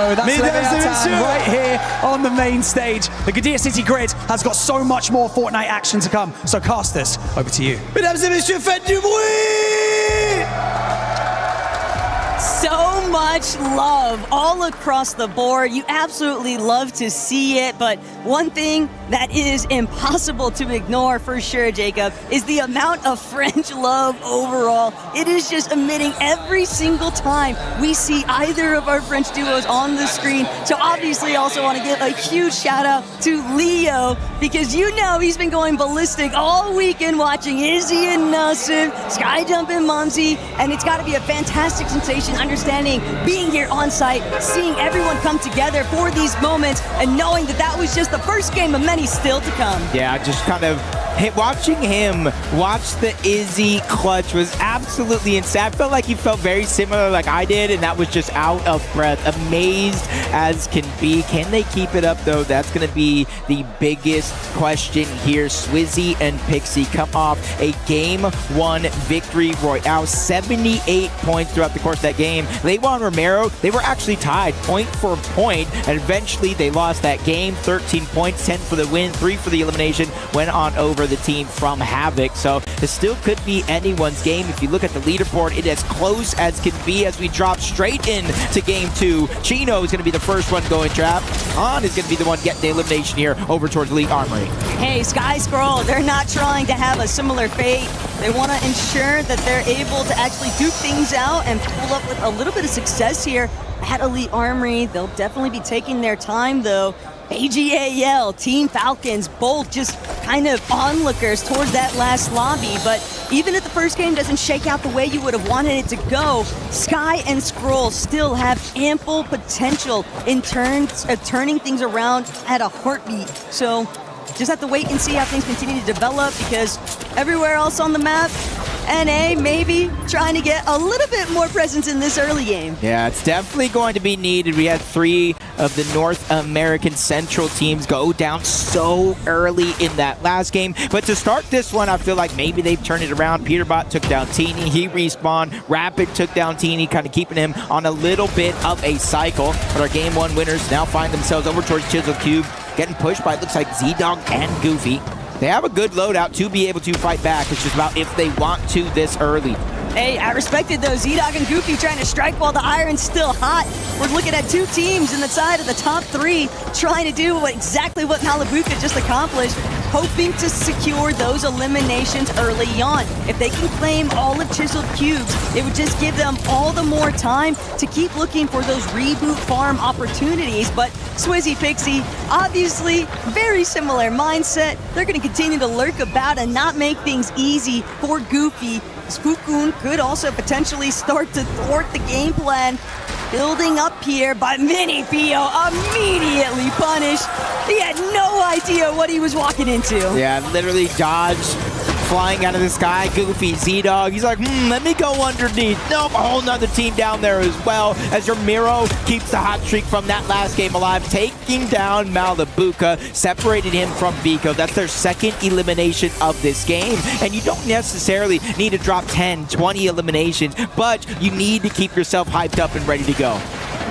Oh, that's elimination right here on the main stage. The Gadir City grid has got so much more Fortnite action to come. So casters, over to you. Mesdames et messieurs, faites du bruit! So much love all across the board. You absolutely love to see it, but one thing that is impossible to ignore for sure, Jacob, is the amount of French love overall. It is just emitting every single time we see either of our French duos on the screen. So obviously I also want to give a huge shout out to Leo, because you know he's been going ballistic all weekend watching Izzy and Nassim, Skyjump and Mumsy, and it's got to be a fantastic sensation understanding being here on site, seeing everyone come together for these moments, and knowing that that was just the first game of many still to come. Yeah, just kind of watching him watch the Izzy clutch was absolutely insane. I felt like he felt very similar like I did, and that was just out of breath, amazed as can be. Can they keep it up though? That's going to be the biggest question here. Swizzy and Pixie come off a game 1 victory royale, 78 points throughout the course of that game. Lewa and Romero, they were actually tied point for point, and eventually they lost that game. 13 points, 10 for the win, 3 for the elimination, went on over the team from Havoc. So this still could be anyone's game. If you look at the leaderboard, it is as close as can be as we drop straight into game 2. Chino is going to be the first one going trap. On is going to be the one getting the elimination here over towards Elite Armory. Hey, Sky Scroll, they're not trying to have a similar fate. They want to ensure that they're able to actually duke things out and pull up with a little bit of success here at Elite Armory. They'll definitely be taking their time though. AGAL, Team Falcons, both just kind of onlookers towards that last lobby, but even if the first game doesn't shake out the way you would have wanted it to go, Sky and Scroll still have ample potential in terms of turning things around at a heartbeat. So just have to wait and see how things continue to develop, because everywhere else on the map, NA maybe trying to get a little bit more presence in this early game. Yeah, it's definitely going to be needed. We had 3 of the North American Central teams go down so early in that last game. But to start this one, I feel like maybe they've turned it around. Peterbot took down Teeny, he respawned. Rapid took down Teeny, kind of keeping him on a little bit of a cycle. But our game 1 winners now find themselves over towards Chisel Cube, getting pushed by, it looks like Z-Dog and Goofy. They have a good loadout to be able to fight back. It's just about if they want to this early. Hey, I respected those Z-Dog and Goofy trying to strike while the iron's still hot. We're looking at 2 teams in the side of the top 3 trying to do exactly what Malibuca just accomplished, hoping to secure those eliminations early on. If they can claim all of Chiseled Cubes, it would just give them all the more time to keep looking for those reboot farm opportunities. But Swizzy Pixie, obviously very similar mindset. They're going to continue to lurk about and not make things easy for Goofy. Spookoon could also potentially start to thwart the game plan. Building up here, but Mini Pio immediately punished. He had no idea what he was walking into. Yeah, literally dodged, flying out of the sky. Goofy, Z-Dog, he's like, let me go underneath. Nope, a whole nother team down there as well, as Ramiro keeps the hot streak from that last game alive, taking down Malibuca, separated him from Vico. That's their 2nd elimination of this game, and you don't necessarily need to drop 10, 20 eliminations, but you need to keep yourself hyped up and ready to go.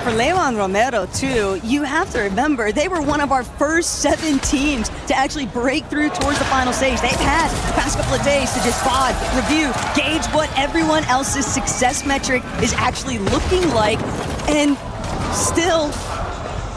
For Lewa and Romero too, you have to remember they were one of our first 7 teams to actually break through towards the final stage. They've had the past couple of days to just pod, review, gauge what everyone else's success metric is actually looking like, and still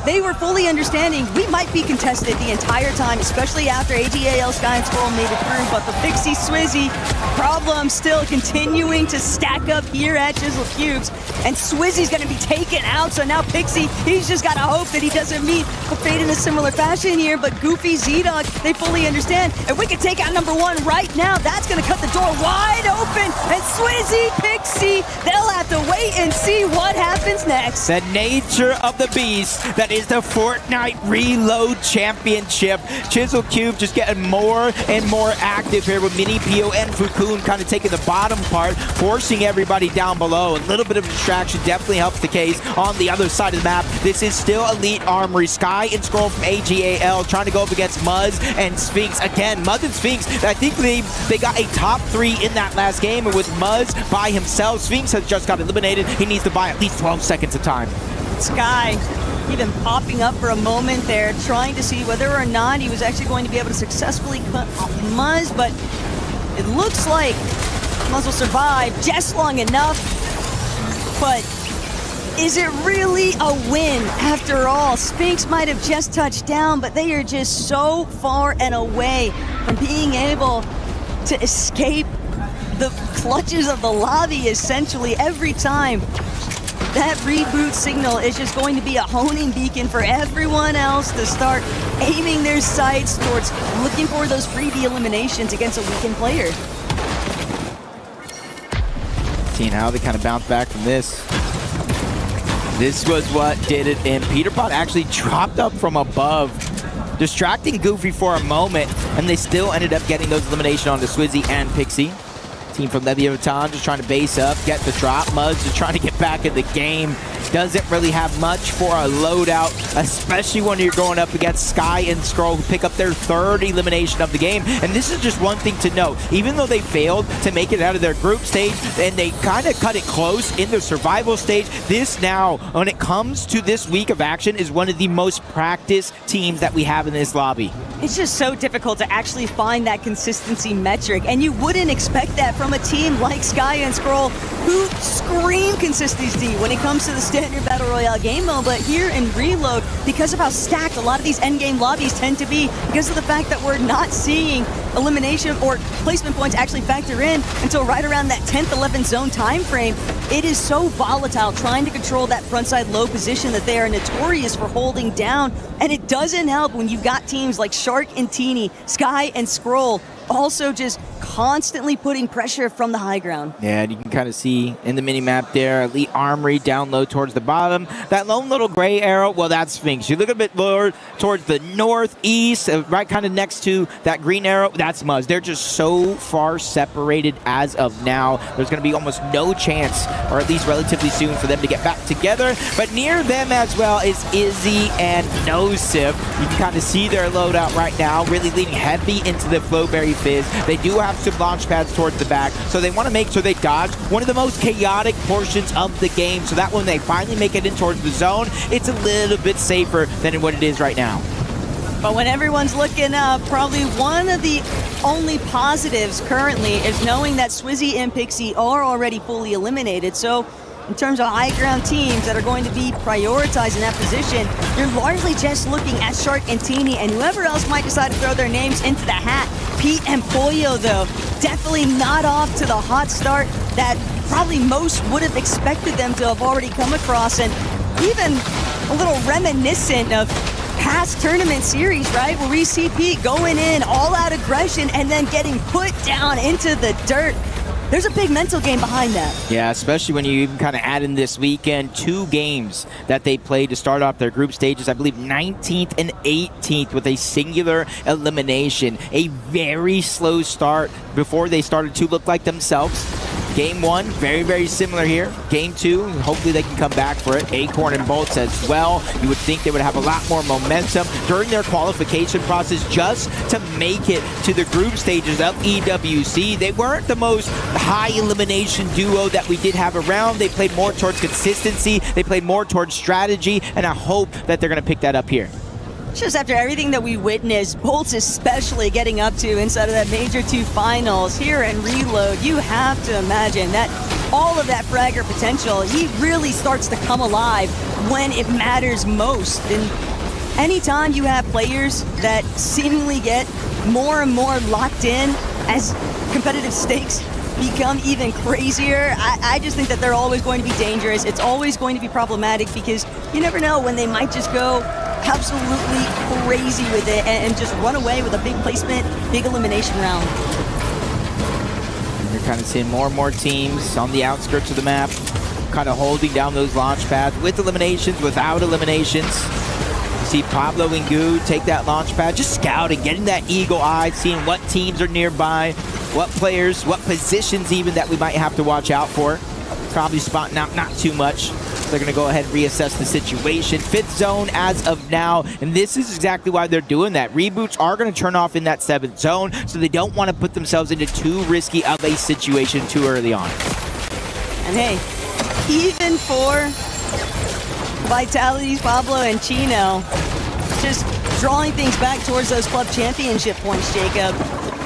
they were fully understanding we might be contested the entire time, especially after AGAL, Sky, and Scroll made it through. But the Pixie Swizzy problem still continuing to stack up here at Chisel Cubes. And Swizzy's going to be taken out, so now Pixie, he's just got to hope that he doesn't meet a fate in a similar fashion here. But Goofy, Z-Dog, they fully understand. If we can take out number 1 right now, that's going to cut the door wide open. And Swizzy, Pixie, they'll have to wait and see what happens next. The nature of the beast that is the Fortnite Reload Championship. Chisel Cube just getting more and more active here with Mini Pio and Fukun kind of taking the bottom part, forcing everybody down below. A little bit of distraction definitely helps the case. On the other side of the map, this is still Elite Armory. Sky and Scroll from AGAL trying to go up against Muzz and Sphinx. Again, Muzz and Sphinx, I think they got a top 3 in that last game, and with Muzz by himself, Sphinx has just got eliminated. He needs to buy at least 12 seconds of time. Sky, even popping up for a moment there, trying to see whether or not he was actually going to be able to successfully cut off Muzz, but it looks like Muzz will survive just long enough. But is it really a win after all? Spinx might have just touched down, but they are just so far and away from being able to escape the clutches of the lobby, essentially. Every time that reboot signal is just going to be a honing beacon for everyone else to start aiming their sights towards looking for those freebie eliminations against a weakened player. Seeing how they kind of bounce back from this. This was what did it, and Peterpot actually dropped up from above, distracting Goofy for a moment, and they still ended up getting those elimination onto Swizzy and Pixie. Team from Leviathan just trying to base up, get the drop. Muzz just trying to get back in the game. Doesn't really have much for a loadout, especially when you're going up against Sky and Skrull, who pick up their third elimination of the game. And this is just one thing to note. Even though they failed to make it out of their group stage, and they kind of cut it close in their survival stage, this now, when it comes to this week of action, is one of the most practiced teams that we have in this lobby. It's just so difficult to actually find that consistency metric, and you wouldn't expect that from a team like Sky and Skrull, who scream consistency when it comes to the standard Battle Royale game mode. But here in Reload, because of how stacked a lot of these endgame lobbies tend to be, because of the fact that we're not seeing elimination or placement points actually factor in until right around that 10th, 11th zone time frame, it is so volatile trying to control that frontside low position that they are notorious for holding down. And it doesn't help when you've got teams like Shark and Teeny, Sky and Skrull also just constantly putting pressure from the high ground. Yeah, and you can kind of see in the mini-map there, Elite Armory down low towards the bottom. That lone little gray arrow, well, that's Spinx. You look a bit lower towards the northeast, right kind of next to that green arrow, that's Muzz. They're just so far separated as of now. There's going to be almost no chance, or at least relatively soon, for them to get back together. But near them as well is Izzy and Nosif. You can kind of see their loadout right now, really leaning heavy into the Flowberry Fizz. They do have some launch pads towards the back, so they want to make sure they dodge one of the most chaotic portions of the game, so that when they finally make it in towards the zone, it's a little bit safer than what it is right now. But when everyone's looking up, probably one of the only positives currently is knowing that Swizzy and Pixie are already fully eliminated. So in terms of high ground teams that are going to be prioritized in that position, you're largely just looking at Shark and Teeny and whoever else might decide to throw their names into the hat. Pete and Pollo, though, definitely not off to the hot start that probably most would have expected them to have already come across, and even a little reminiscent of past tournament series, right? Where we see Pete going in, all out aggression, and then getting put down into the dirt. There's a big mental game behind that. Yeah, especially when you even kind of add in this weekend 2 games that they played to start off their group stages. I believe 19th and 18th with a singular elimination. A very slow start before they started to look like themselves. Game 1, very, very similar here. Game 2, hopefully they can come back for it. Acorn and Bolts as well. You would think they would have a lot more momentum during their qualification process just to make it to the group stages of EWC. They weren't the most high elimination duo that we did have around. They played more towards consistency. They played more towards strategy, and I hope that they're going to pick that up here. Just after everything that we witnessed, Bolts especially getting up to inside of that Major 2 finals here in Reload, you have to imagine that all of that fragger potential, he really starts to come alive when it matters most. And anytime you have players that seemingly get more and more locked in as competitive stakes become even crazier, I just think that they're always going to be dangerous. It's always going to be problematic because you never know when they might just go absolutely crazy with it and just run away with a big placement, big elimination round. You're kind of seeing more and more teams on the outskirts of the map, kind of holding down those launch pads with eliminations, without eliminations. You see Pablo and Goo take that launch pad, just scouting, getting that eagle eye, seeing what teams are nearby, what players, what positions even that we might have to watch out for. Probably spotting out not too much. They're going to go ahead and reassess the situation. 5th zone as of now, and this is exactly why they're doing that. Reboots are going to turn off in that 7th zone, so they don't want to put themselves into too risky of a situation too early on. And hey, even for Vitality's Pablo and Chino just drawing things back towards those club championship points, Jacob.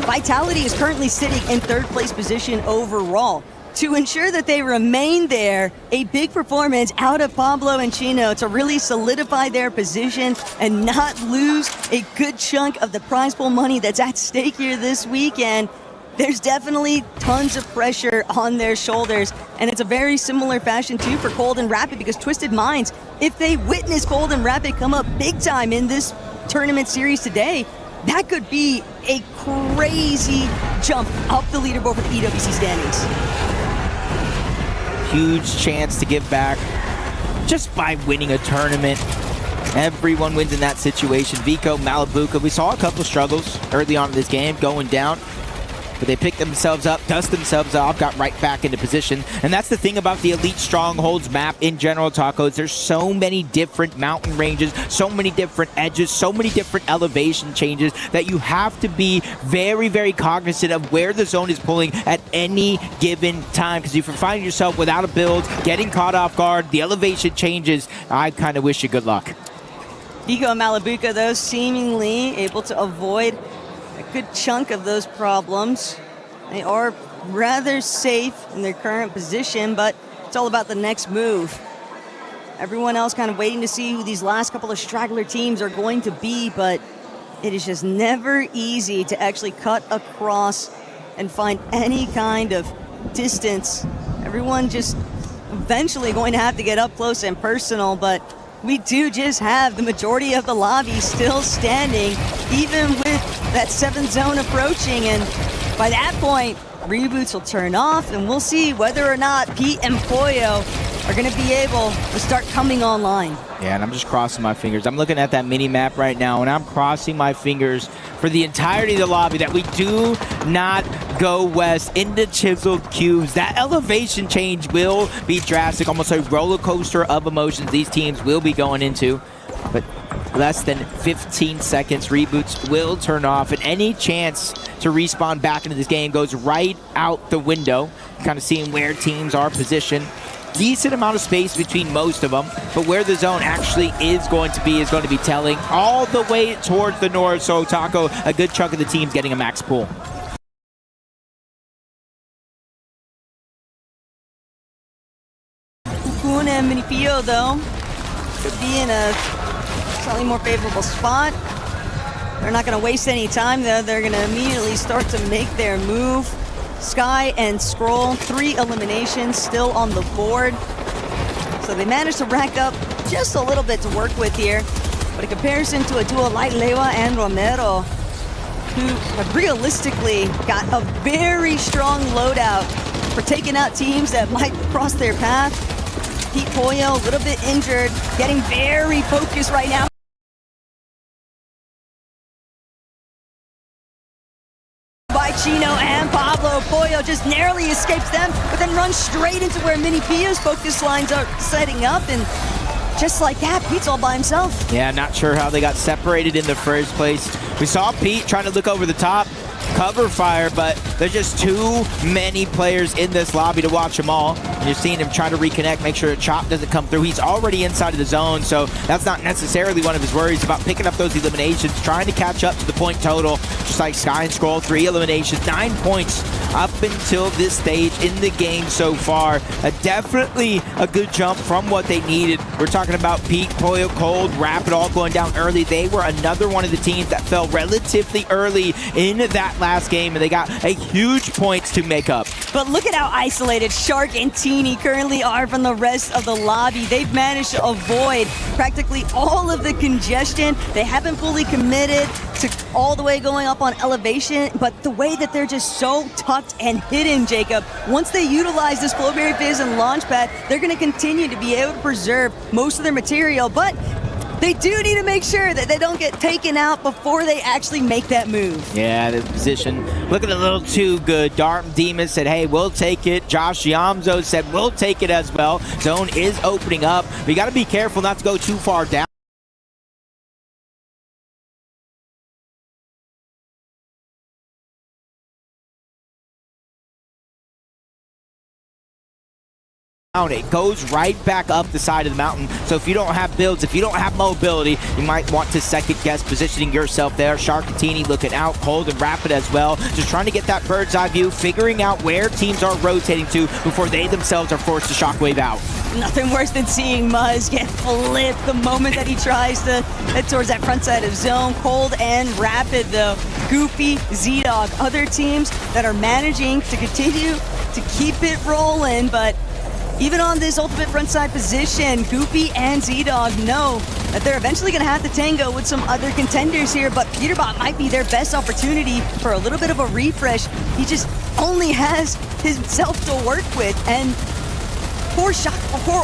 Vitality is currently sitting in third place position overall. To ensure that they remain there, a big performance out of Pablo and Chino to really solidify their position and not lose a good chunk of the prize pool money that's at stake here this weekend. There's definitely tons of pressure on their shoulders, and it's a very similar fashion too for Cold and Rapid, because Twisted Minds, if they witness Cold and Rapid come up big time in this tournament series today, that could be a crazy jump up the leaderboard for the EWC standings. Huge chance to give back just by winning a tournament. Everyone wins in that situation. Vico, Malabuka, we saw a couple struggles early on in this game going down, but they picked themselves up, dust themselves off, got right back into position. And that's the thing about the Elite Strongholds map in general, Tacos. There's so many different mountain ranges, so many different edges, so many different elevation changes that you have to be very, very cognizant of where the zone is pulling at any given time. Because if you're finding yourself without a build, getting caught off guard, the elevation changes, I kind of wish you good luck. Vico and Malabuka, though, seemingly able to avoid a good chunk of those problems. They are rather safe in their current position, but it's all about the next move. Everyone else kind of waiting to see who these last couple of straggler teams are going to be, but it is just never easy to actually cut across and find any kind of distance. Everyone just eventually going to have to get up close and personal, but we do just have the majority of the lobby still standing, even with that 7th zone approaching. And by that point, reboots will turn off, and we'll see whether or not Pete and Pollo are going to be able to start coming online. Yeah, and I'm just crossing my fingers. I'm looking at that mini map right now, and I'm crossing my fingers for the entirety of the lobby that we do not go west into chiseled cubes. That elevation change will be drastic, almost a roller coaster of emotions these teams will be going into. But less than 15 seconds, reboots will turn off, and any chance to respawn back into this game goes right out the window. Kind of seeing where teams are positioned. Decent amount of space between most of them, but where the zone actually is going to be telling all the way towards the north. So Taco, a good chunk of the team's getting a max pool. Kuna and Minipio, though, could be in a slightly more favorable spot. They're not going to waste any time, though. They're going to immediately start to make their move. Sky and Scroll, 3 eliminations still on the board. So they managed to rack up just a little bit to work with here. But in comparison to a duo like Lewa and Romero, who have realistically got a very strong loadout for taking out teams that might cross their path. Pete Pollo, a little bit injured, getting very focused right now. By Chino and Pablo. Pollo just narrowly escapes them, but then runs straight into where Mini Pia's focus lines are setting up, and just like that, Pete's all by himself. Yeah, not sure how they got separated in the first place. We saw Pete trying to look over the top, cover fire, but there's just too many players in this lobby to watch them all. You're seeing him try to reconnect, make sure a chop doesn't come through. He's already inside of the zone, so that's not necessarily one of his worries about picking up those eliminations, trying to catch up to the point total, just like Sky and Scroll, 3 eliminations, 9 points up until this stage in the game so far. Definitely a good jump from what they needed. We're talking about Pete, Pollo, Cold, Rapid all going down early. They were another one of the teams that fell relatively early in that last game, and they got a huge points to make up. But look at how isolated Shark and Teeny currently are from the rest of the lobby. They've managed to avoid practically all of the congestion. They haven't fully committed to all the way going up on elevation, but the way that they're just so tucked and hidden, Jacob, once they utilize this Flowberry Fizz and Launchpad, they're going to continue to be able to preserve most of their material, but they do need to make sure that they don't get taken out before they actually make that move. Yeah, the position looking a little too good. Darm Demon said, hey, we'll take it. Josh Yamzo said, we'll take it as well. Zone is opening up. We got to be careful not to go too far down. It goes right back up the side of the mountain. So if you don't have builds, if you don't have mobility, you might want to second guess positioning yourself there. Shark and Teeny looking out, Cold and Rapid as well. Just trying to get that bird's eye view, figuring out where teams are rotating to before they themselves are forced to shockwave out. Nothing worse than seeing Muzz get flipped the moment that he tries to head towards that front side of zone. Cold and Rapid though. Goofy, Z-Dog, other teams that are managing to continue to keep it rolling, but even on this ultimate frontside position, Goofy and Z-Dog know that they're eventually going to have to tango with some other contenders here, but Peterbot might be their best opportunity for a little bit of a refresh. He just only has himself to work with, and poor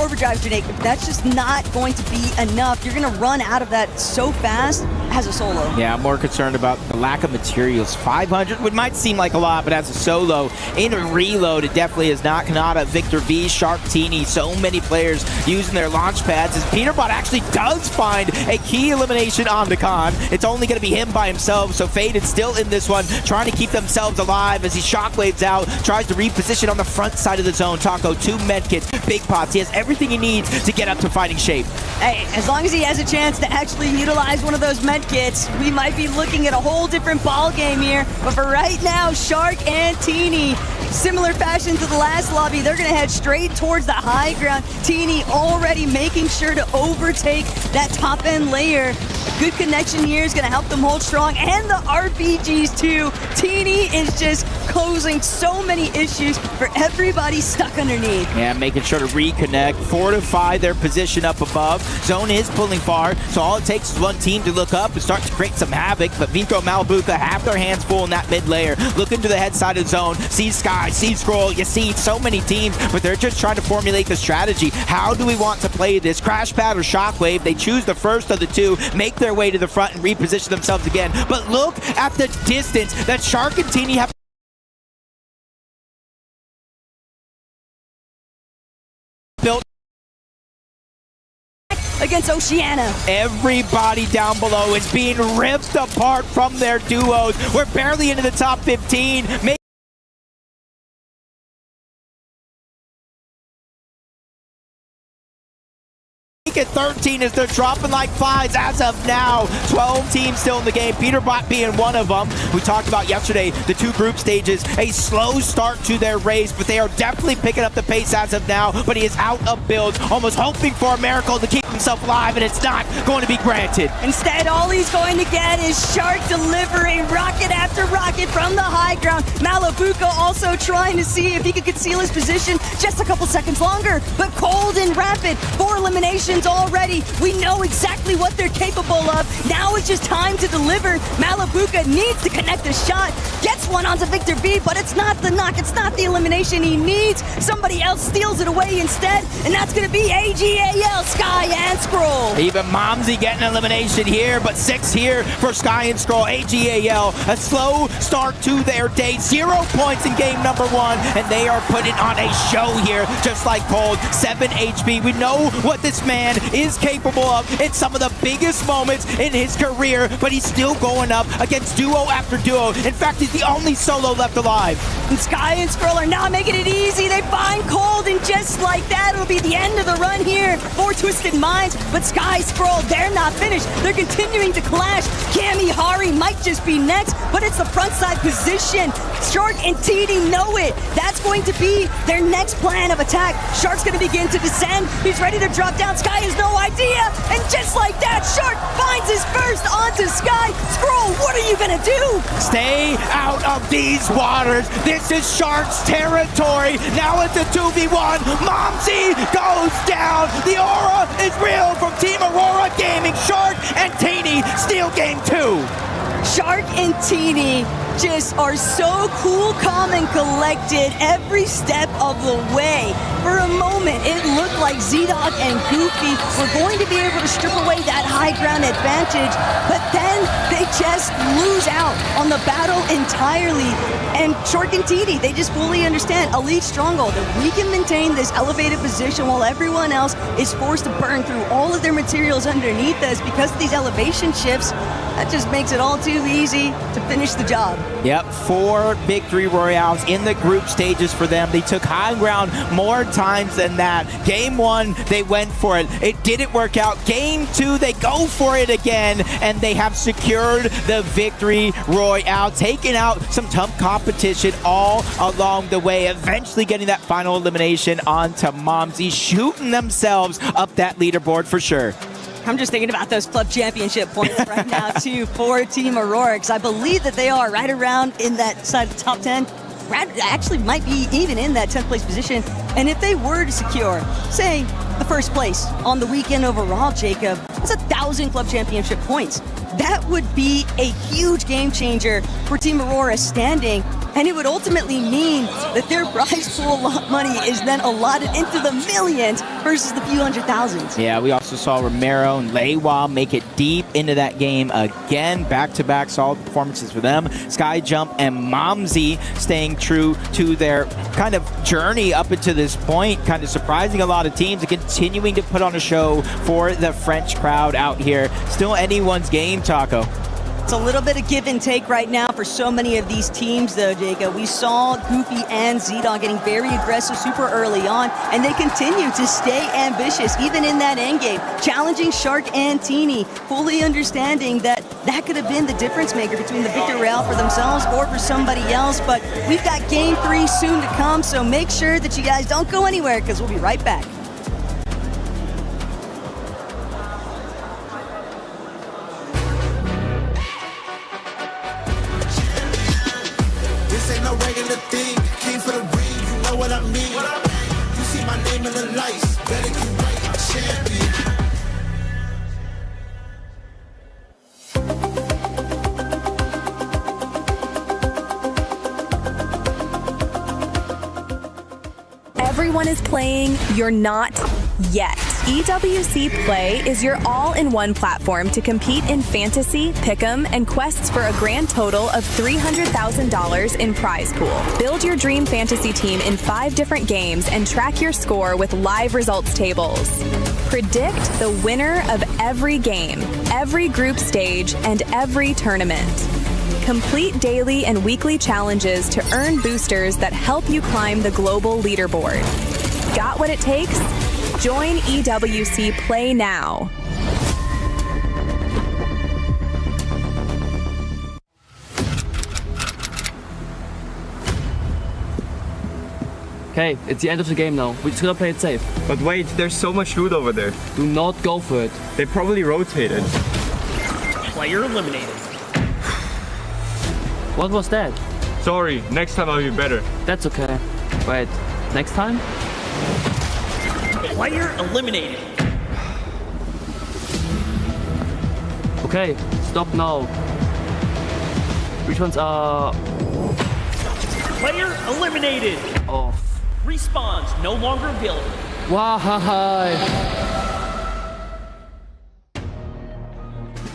overdrive, Janae, that's just not going to be enough. You're going to run out of that so fast as a solo. Yeah, I'm more concerned about the lack of materials. 500 might seem like a lot, but as a solo, in a reload, it definitely is not. Kanata, Victor V, Shark, Teeny, so many players using their launch pads as Peterbot actually does find a key elimination on the con. It's only going to be him by himself, so Faded still in this one, trying to keep themselves alive as he shockwaves out, tries to reposition on the front side of the zone. Taco, 2 medkits, big pots. He has everything he needs to get up to fighting shape. Hey, as long as he has a chance to actually utilize one of those medkits, we might be looking at a whole different ball game here. But for right now, Shark and Teeny, similar fashion to the last lobby, they're going to head straight towards the high ground. Teeny already making sure to overtake that top end layer. A good connection here is going to help them hold strong, and the RPGs too. Teeny is just causing so many issues for everybody stuck underneath. Yeah, making sure to reconnect, fortify their position up above. Zone is pulling far, so all it takes is one team to look up and start to create some havoc. But Vico, Malabuka have their hands full in that mid layer. Looking to the head side of the zone, sees Sky, sees Scroll. You see so many teams, but they're just trying to formulate the strategy. How do we want to play this? Crash Pad or Shockwave? They choose the first of the two, make their way to the front and reposition themselves again. But look at the distance that Shark and Teeny have built against Oceania. Everybody down below is being ripped apart from their duos. We're barely into the top 15. At 13 as they're dropping like flies as of now. 12 teams still in the game, Peterbot being one of them. We talked about yesterday the 2 group stages, a slow start to their race, but they are definitely picking up the pace as of now. But he is out of builds, almost hoping for a miracle to keep himself alive, and it's not going to be granted. Instead, all he's going to get is Shark delivering rocket after rocket from the high ground. Malabuka also trying to see if he could conceal his position just a couple seconds longer, but Cold and Rapid, 4 eliminations already. We know exactly what they're capable of. Now it's just time to deliver. Malabuka needs to connect a shot, gets one onto Victor V, but it's not the knock, it's not the elimination he needs. Somebody else steals it away instead, and that's going to be AGAL, Sky and Scroll. Even Momsy getting an elimination here, but 6 here for Sky and Scroll. AGAL, a slow start to their day. 0 points in game number 1, and they are putting on a show here, just like Cold. 7 HP. We know what this man is capable of in some of the biggest moments in his career, but he's still going up against duo after duo. In fact, he's the only solo left alive. And Sky and Scroll are not making it easy. They find Cold, and just like that, it'll be the end of the run here for Twisted Minds. But Sky, Scroll, they're not finished. They're continuing to clash. Cammy Hari might just be next, but it's the front side position. Shark and TD know it. That's going to be their next plan of attack. Shark's going to begin to descend. He's ready to drop down. Sky has no idea, and just like that, Shark finds his first onto Sky. Scroll, what are you gonna do? Stay out of these waters. This is Shark's territory. Now it's a 2v1. Momsy goes down. The aura is real from Team Aurora Gaming. Shark and Teeny steal game 2. Shark and Teeny just are so cool, calm, and collected every step of the way. For a moment, it looked like Z-Dog and Goofy were going to be able to strip away that high ground advantage, but then they just lose out on the battle entirely. And Shark and TD, they just fully understand Elite Stronghold, that we can maintain this elevated position while everyone else is forced to burn through all of their materials underneath us because of these elevation shifts. That just makes it all too easy to finish the job. Yep, 4 victory royales in the group stages for them. They took high ground more times than that. Game 1, they went for it. It didn't work out. Game 2, they go for it again, and they have secured the victory royale, taking out some tough competition all along the way, eventually getting that final elimination onto Momsy, shooting themselves up that leaderboard for sure. I'm just thinking about those club championship points right now, too, for Team Aurora, because I believe that they are right around in that side of the top 10. Actually might be even in that 10th place position. And if they were to secure, say, the first place on the weekend overall, Jacob, that's 1,000 club championship points. That would be a huge game changer for Team Aurora standing. And it would ultimately mean that their prize pool money is then allotted into the millions versus the few hundred thousands. Yeah, we also saw Romero and Leiwa make it deep into that game again. Back-to-back solid performances for them. Skyjump and Momsy staying true to their kind of journey up until this point, kind of surprising a lot of teams and continuing to put on a show for the French crowd out here. Still anyone's game, Taco. It's a little bit of give and take right now for so many of these teams, though, Jacob. We saw Goofy and Z-Dog getting very aggressive super early on, and they continue to stay ambitious, even in that endgame, challenging Shark and Teeny, fully understanding that that could have been the difference maker between the victory royale for themselves or for somebody else. But we've got Game 3 soon to come, so make sure that you guys don't go anywhere, because we'll be right back. Regular thing, came for the ring, you know what I mean. You see my name in the lights, better get right, I'm champion. Everyone is playing, you're not yet. EWC Play is your all-in-one platform to compete in fantasy, pick'em, and quests for a grand total of $300,000 in prize pool. Build your dream fantasy team in 5 different games and track your score with live results tables. Predict the winner of every game, every group stage, and every tournament. Complete daily and weekly challenges to earn boosters that help you climb the global leaderboard. Got what it takes? Join EWC Play now. Okay, it's the end of the game now. We're just gonna play it safe. But wait, there's so much loot over there. Do not go for it. They probably rotated. Player eliminated. What was that? Sorry, next time I'll be better. That's okay. Wait, next time? Player eliminated. Okay, stop now. Which ones are Player eliminated. off? Respawns no longer available. Why?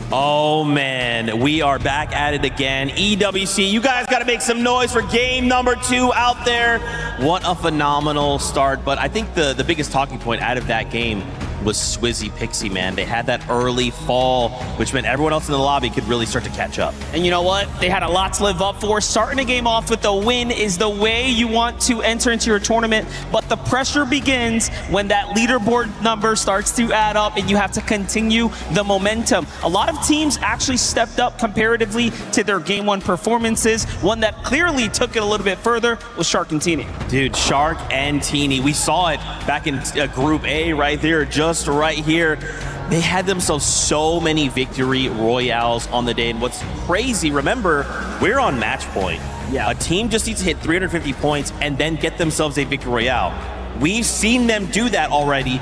Oh man, we are back at it again. EWC, you guys got to make some noise for game number 2 out there. What a phenomenal start, but I think the biggest talking point out of that game was Swizzy Pixie, man. They had that early fall, which meant everyone else in the lobby could really start to catch up. And you know what? They had a lot to live up for. Starting a game off with a win is the way you want to enter into your tournament, but the pressure begins when that leaderboard number starts to add up and you have to continue the momentum. A lot of teams actually stepped up comparatively to their game 1 performances. One that clearly took it a little bit further was Shark and Teeny. Dude, Shark and Teeny, we saw it back in Group A right there, just right here. They had themselves so many victory royales on the day, and what's crazy, remember, we're on match point. Yeah. A team just needs to hit 350 points and then get themselves a victory royale. We've seen them do that already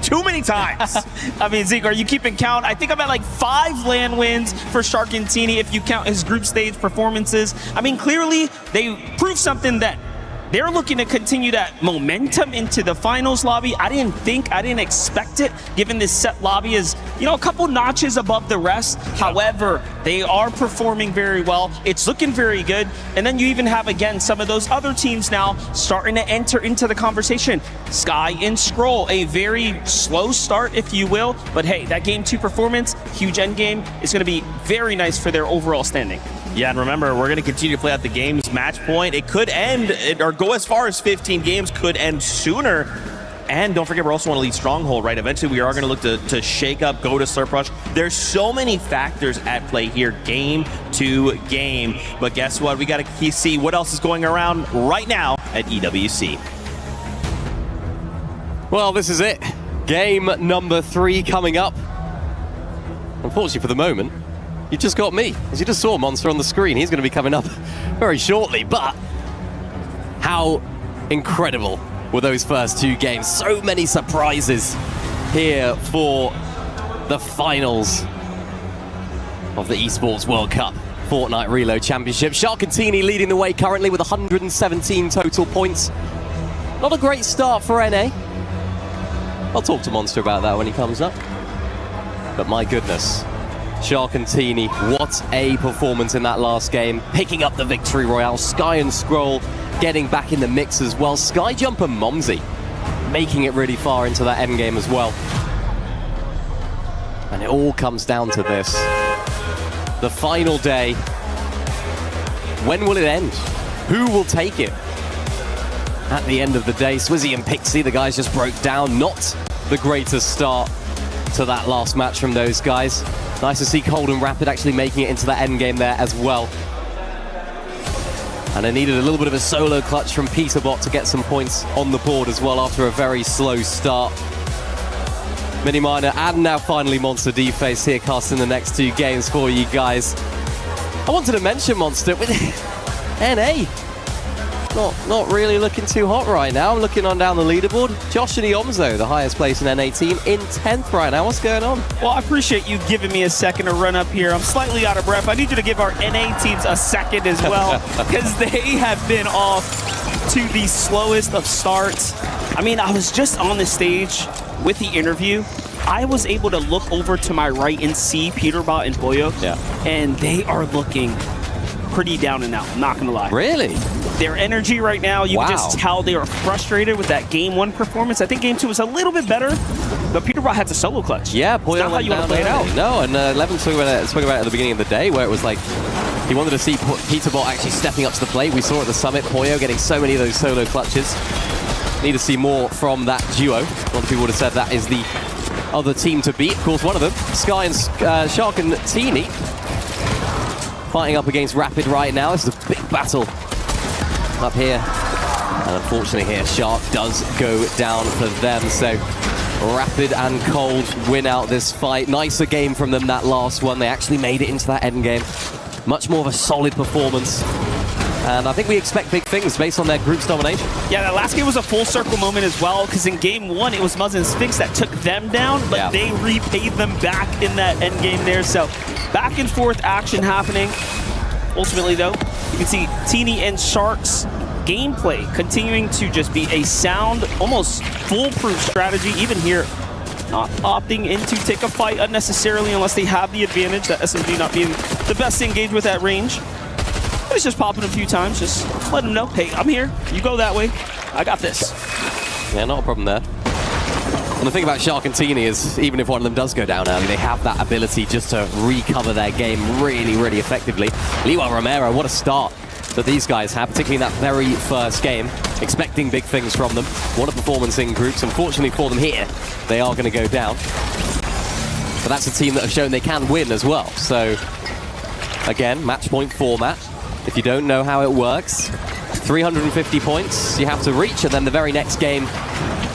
too many times. I mean, Zeke, are you keeping count? I think I'm at like 5 LAN wins for Shark and Teeny if you count his group stage performances. I mean, clearly they proved something that they're looking to continue that momentum into the finals lobby. I didn't expect it, given this set lobby is, you know, a couple notches above the rest. However, they are performing very well. It's looking very good. And then you even have, again, some of those other teams now starting to enter into the conversation. Sky and Scroll, a very slow start, if you will. But hey, that game 2 performance, huge end game, is going to be very nice for their overall standing. Yeah, and remember, we're going to continue to play out the game's match point. It could end, or go as far as 15 games, could end sooner. And don't forget, we're also on a lead stronghold, right? Eventually, we are going to look to shake up, go to Slurp Rush. There's so many factors at play here, game to game. But guess what? We got to see what else is going around right now at EWC. Well, this is it. Game number 3 coming up. Unfortunately for the moment, you just got me. As you just saw Monster on the screen, he's going to be coming up very shortly. But how incredible were those first 2 games? So many surprises here for the finals of the Esports World Cup Fortnite Reload Championship. Sharkantini leading the way currently with 117 total points. Not a great start for NA. I'll talk to Monster about that when he comes up. But my goodness, Sharkantini, what a performance in that last game. Picking up the victory royale. Sky and Scroll getting back in the mix as well. Skyjump and Momsy making it really far into that end game as well. And it all comes down to this. The final day. When will it end? Who will take it? At the end of the day, Swizzy and Pixie, the guys just broke down. Not the greatest start to that last match from those guys. Nice to see Cold and Rapid actually making it into that end game there as well. And they needed a little bit of a solo clutch from Peterbot to get some points on the board as well after a very slow start. Mini Miner and now finally Monster D-Face here casting the next 2 games for you guys. I wanted to mention Monster with NA. Not really looking too hot right now. I'm looking on down the leaderboard. Josh and Eomzo, the highest place in NA team, in 10th right now. What's going on? Well, I appreciate you giving me a second to run up here. I'm slightly out of breath. I need you to give our NA teams a second as well, because they have been off to the slowest of starts. I mean, I was just on the stage with the interview. I was able to look over to my right and see Peterbot and Boyo, and they are looking pretty down and out, I'm not gonna lie. Really? Their energy right now, you can just tell they are frustrated with that game 1 performance. I think game 2 was a little bit better, but Peterbot had the solo clutch. Yeah, Boyo not how you want to play it out. No, and Levin spoke about it at the beginning of the day, where it was like he wanted to see Peterbot actually stepping up to the plate. We saw at the summit, Boyo getting so many of those solo clutches. Need to see more from that duo. A lot of people would have said that is the other team to beat. Of course, one of them, Sky and Sharkantini, fighting up against Rapid right now. This is a big battle up here. And unfortunately here, Shark does go down for them. So Rapid and Cold win out this fight. Nicer game from them, that last one. They actually made it into that end game. Much more of a solid performance. And I think we expect big things based on their group's domination. Yeah, that last game was a full circle moment as well, because in game 1, it was Muzz and Sphinx that took them down, but they repaid them back in that end game there. So back and forth action happening. Ultimately, though, you can see Teeny and Shark's gameplay continuing to just be a sound, almost foolproof strategy. Even here, not opting in to take a fight unnecessarily unless they have the advantage, that SMG not being the best to engage with at range. But it's just popping a few times, just let them know, hey, I'm here, you go that way, I got this. Yeah, not a problem there. And the thing about Sharkantini is, even if one of them does go down early, they have that ability just to recover their game really, really effectively. Liwa Romero, what a start that these guys have, particularly in that very first game. Expecting big things from them. What a performance in groups. Unfortunately for them here, they are going to go down. But that's a team that have shown they can win as well. So, again, match point format. If you don't know how it works, 350 points you have to reach, and then the very next game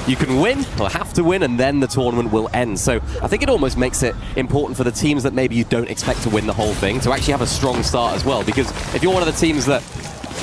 you can win, or have to win, and then the tournament will end. So I think it almost makes it important for the teams that maybe you don't expect to win the whole thing to actually have a strong start as well, because if you're one of the teams that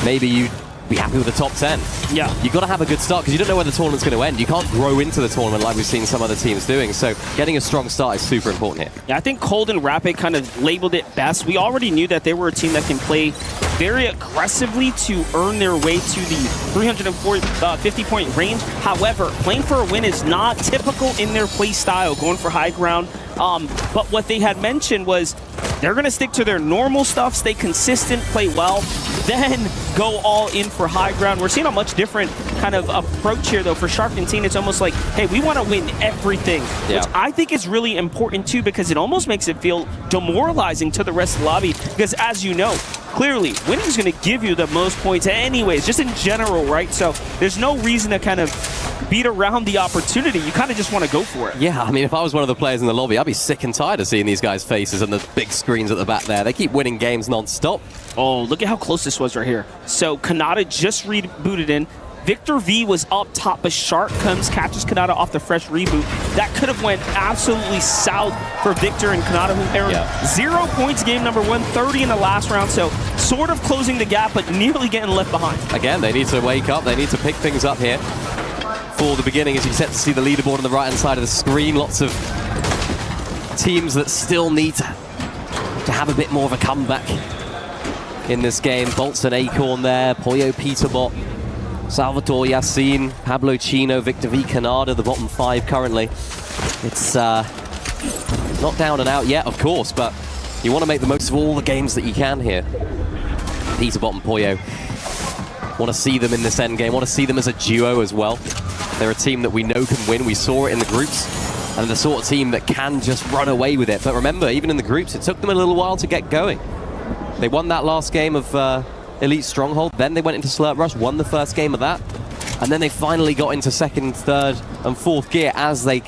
maybe you be happy with the top 10. Yeah. You've got to have a good start because you don't know where the tournament's going to end. You can't grow into the tournament like we've seen some other teams doing. So getting a strong start is super important here. Yeah, I think Cold and Rapid kind of labeled it best. We already knew that they were a team that can play very aggressively to earn their way to the 350-point range. However, playing for a win is not typical in their play style, going for high ground. But what they had mentioned was they're going to stick to their normal stuff, stay consistent, play well, then go all in for high ground. We're seeing a much different kind of approach here, though. For Shark and Teen, it's almost like, hey, we want to win everything, which I think is really important, too, because it almost makes it feel demoralizing to the rest of the lobby. Because, as you know, clearly, winning is going to give you the most points anyways, just in general, right? So there's no reason to kind of beat around the opportunity. You kind of just want to go for it. Yeah, I mean, if I was one of the players in the lobby, I'd be sick and tired of seeing these guys' faces and the big screens at the back there. They keep winning games non-stop. Oh, look at how close this was right here. So Kanata just rebooted in. Victor V was up top, but Shark comes, catches Kanata off the fresh reboot. That could have went absolutely south for Victor and Kanata, who earned 0 points game number 1, 30 in the last round. So sort of closing the gap, but nearly getting left behind. Again, they need to wake up. They need to pick things up here. For the beginning, as you set to see the leaderboard on the right-hand side of the screen, lots of teams that still need to have a bit more of a comeback in this game. Bolts and Acorn there, Pollo Peterbot, Salvatore Yassin, Pablo Chino, Victor V, Canada, the bottom 5 currently. It's not down and out yet, of course, but you want to make the most of all the games that you can here. Peterbot and Pollo. Want to see them in this end game, want to see them as a duo as well. They're a team that we know can win. We saw it in the groups, and the sort of team that can just run away with it. But remember, even in the groups, it took them a little while to get going. They won that last game of Elite Stronghold, then they went into Slurp Rush, won the first game of that, and then they finally got into second, third, and fourth gear as they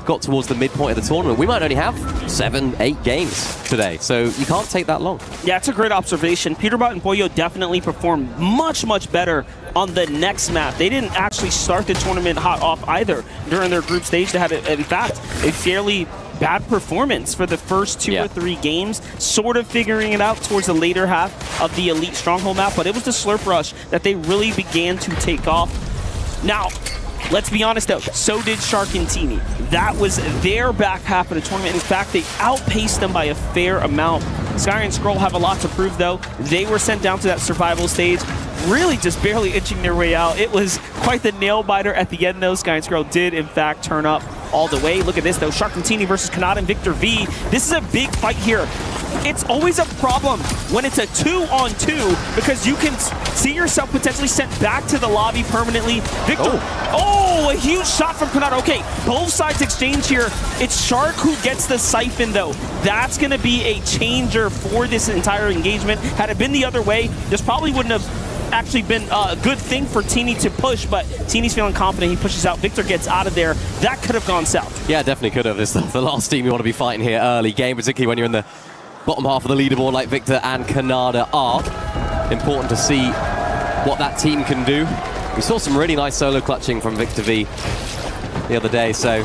got towards the midpoint of the tournament. We might only have 7, 8 games today, so you can't take that long. Yeah, it's a great observation. Peterbot and Pollo definitely performed much, much better on the next map. They didn't actually start the tournament hot off either during their group stage. They had, in fact, a fairly bad performance for the first 2 or 3 games, sort of figuring it out towards the later half of the Elite Stronghold map, but it was the Slurp Rush that they really began to take off. Now, let's be honest though, so did Shark and Teeny. That was their back half of the tournament. In fact, they outpaced them by a fair amount. Sky and Scroll have a lot to prove though. They were sent down to that survival stage, really just barely inching their way out. It was quite the nail biter at the end though. Sky and Scroll did in fact turn up all the way. Look at this though, Shark and Teeny versus Kanata and Victor V. This is a big fight here. It's always a problem when it's a 2-on-2 because you can see yourself potentially sent back to the lobby permanently. Victor, a huge shot from Kanata. Okay, both sides exchange here. It's Shark who gets the siphon though. That's gonna be a changer for this entire engagement. Had it been the other way, this probably wouldn't have actually been a good thing for Teeny to push, but Teeny's feeling confident. He pushes out. Victor gets out of there. That could have gone south. Yeah, definitely could have. It's the last team you want to be fighting here early game, particularly when you're in the bottom half of the leaderboard like Victor and Kanada are. Important to see what that team can do. We saw some really nice solo clutching from Victor V the other day, so